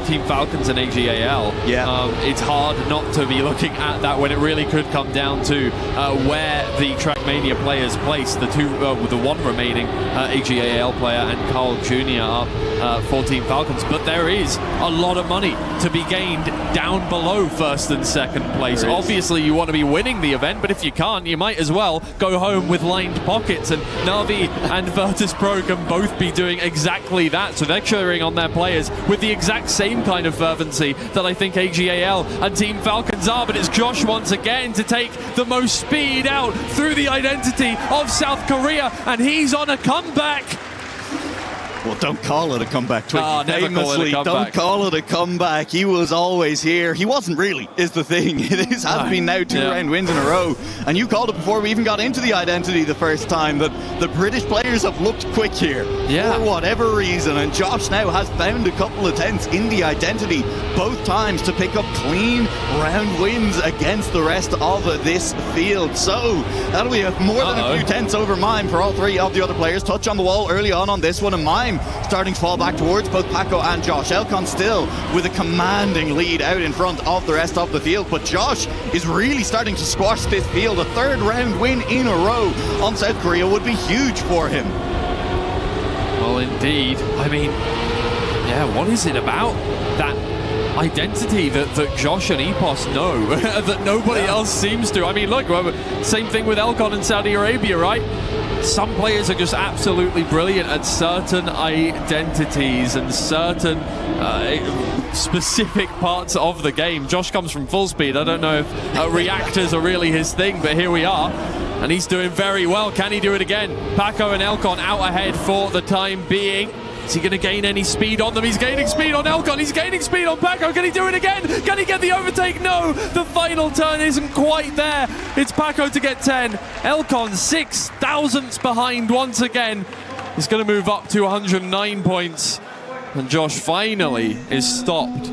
Team Falcons and AGAL. Yeah. It's hard not to be looking at that when it really could come down to where the track Trackmania players placed. The one remaining AGAL player and Carl Jr. up for Team Falcons. But there is a lot of money to be gained down below first and second place. Obviously, you want to be winning the event, but if you can't, you might as well go home with lined pockets. And Na'Vi and Virtus Pro can both be doing exactly that. So they're cheering on their players with the exact same kind of fervency that I think AGAL and Team Falcons are. But it's Josh once again to take the most speed out through the identity of South Korea, and he's on a comeback. Well, don't call it a comeback, Twiggy. Oh, never call it a comeback. Don't call it a comeback. He was always here. He wasn't really, is the thing. This has been now 2 round wins in a row. And you called it before we even got into the identity the first time that the British players have looked quick here. For whatever reason. And Josh now has found a couple of tenths in the identity both times to pick up clean round wins against the rest of this field. So that'll be more than a few tenths over Mime for all three of the other players. Touch on the wall early on this one, and Mime starting to fall back towards both Paco and Josh. Elcon still with a commanding lead out in front of the rest of the field, but Josh is really starting to squash this field. A 3rd round win in a row on South Korea would be huge for him. Well, indeed. I mean, yeah, what is it about that identity that Josh and Epos know that nobody else seems to? I mean, look, same thing with Elcon in Saudi Arabia, right? Some players are just absolutely brilliant at certain identities and certain specific parts of the game. Josh comes from full speed. I don't know if reactors are really his thing, but here we are. And he's doing very well. Can he do it again? Paco and Elcon out ahead for the time being. Is he going to gain any speed on them? He's gaining speed on Elcon. He's gaining speed on Paco. Can he do it again? Can he get the overtake? No, the final turn isn't quite there. It's Paco to get 10. Elcon 6 thousandths behind once again. He's going to move up to 109 points. And Josh finally is stopped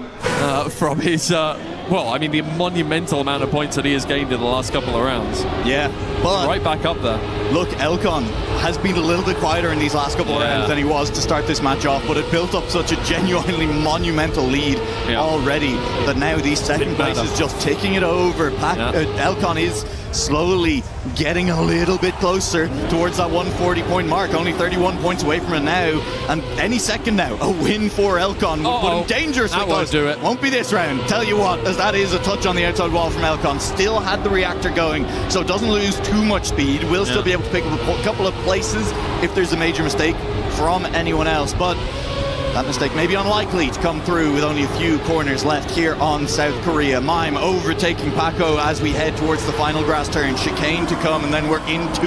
from his, well, I mean, the monumental amount of points that he has gained in the last couple of rounds. Yeah, but right back up there. Look, Elcon has been a little bit quieter in these last couple of rounds than he was to start this match off, but it built up such a genuinely monumental lead already that now these second places just ticking it over. Elcon is slowly getting a little bit closer towards that 140 point mark, only 31 points away from it now, and any second now a win for Elcon will put him dangerously close. Won't do it. Won't be this round. Tell you what, as that is a touch on the outside wall from Elcon. Still had the reactor going, so doesn't lose too much speed. Will still be able to pick up a couple of places if there's a major mistake from anyone else, but that mistake may be unlikely to come through with only a few corners left here on South Korea. Mime overtaking Paco as we head towards the final grass turn. Chicane to come, and then we're into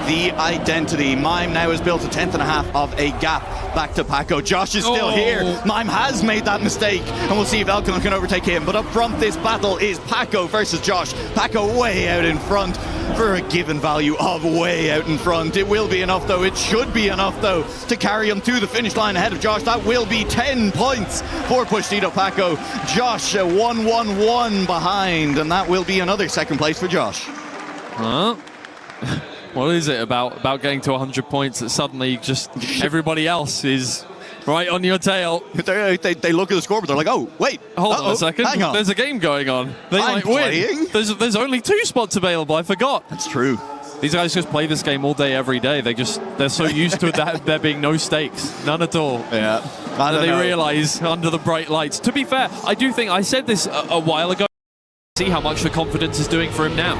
the identity. Mime now has built a 10th and a half of a gap back to Paco. Josh is still here. Mime has made that mistake, and we'll see if Elcon can overtake him. But up front, this battle is Paco versus Josh. Paco way out in front for a given value of way out in front. It will be enough, though. It should be enough, though, to carry him to the finish line ahead of Josh. That will be 10 points for Pushito Paco. Josh 1-1-1 behind, and that will be another second place for Josh. What is it about getting to 100 points that suddenly just everybody else is right on your tail? They look at the scoreboard, they're like, oh, wait. Hold on a second. Hang on. There's a game going on. They might win. There's only 2 spots available. I forgot. That's true. These guys just play this game all day, every day. They're so used to that there being no stakes. None at all. Yeah. They realize under the bright lights. To be fair, I do think I said this a while ago. See how much the confidence is doing for him now.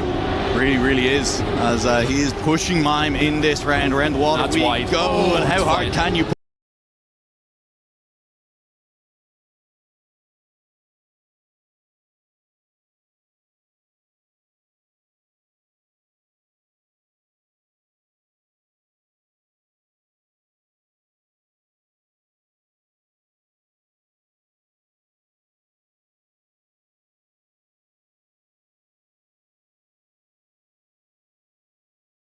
Really, really is. As he is pushing Mime in this round. Around the wall we go. And how hard can you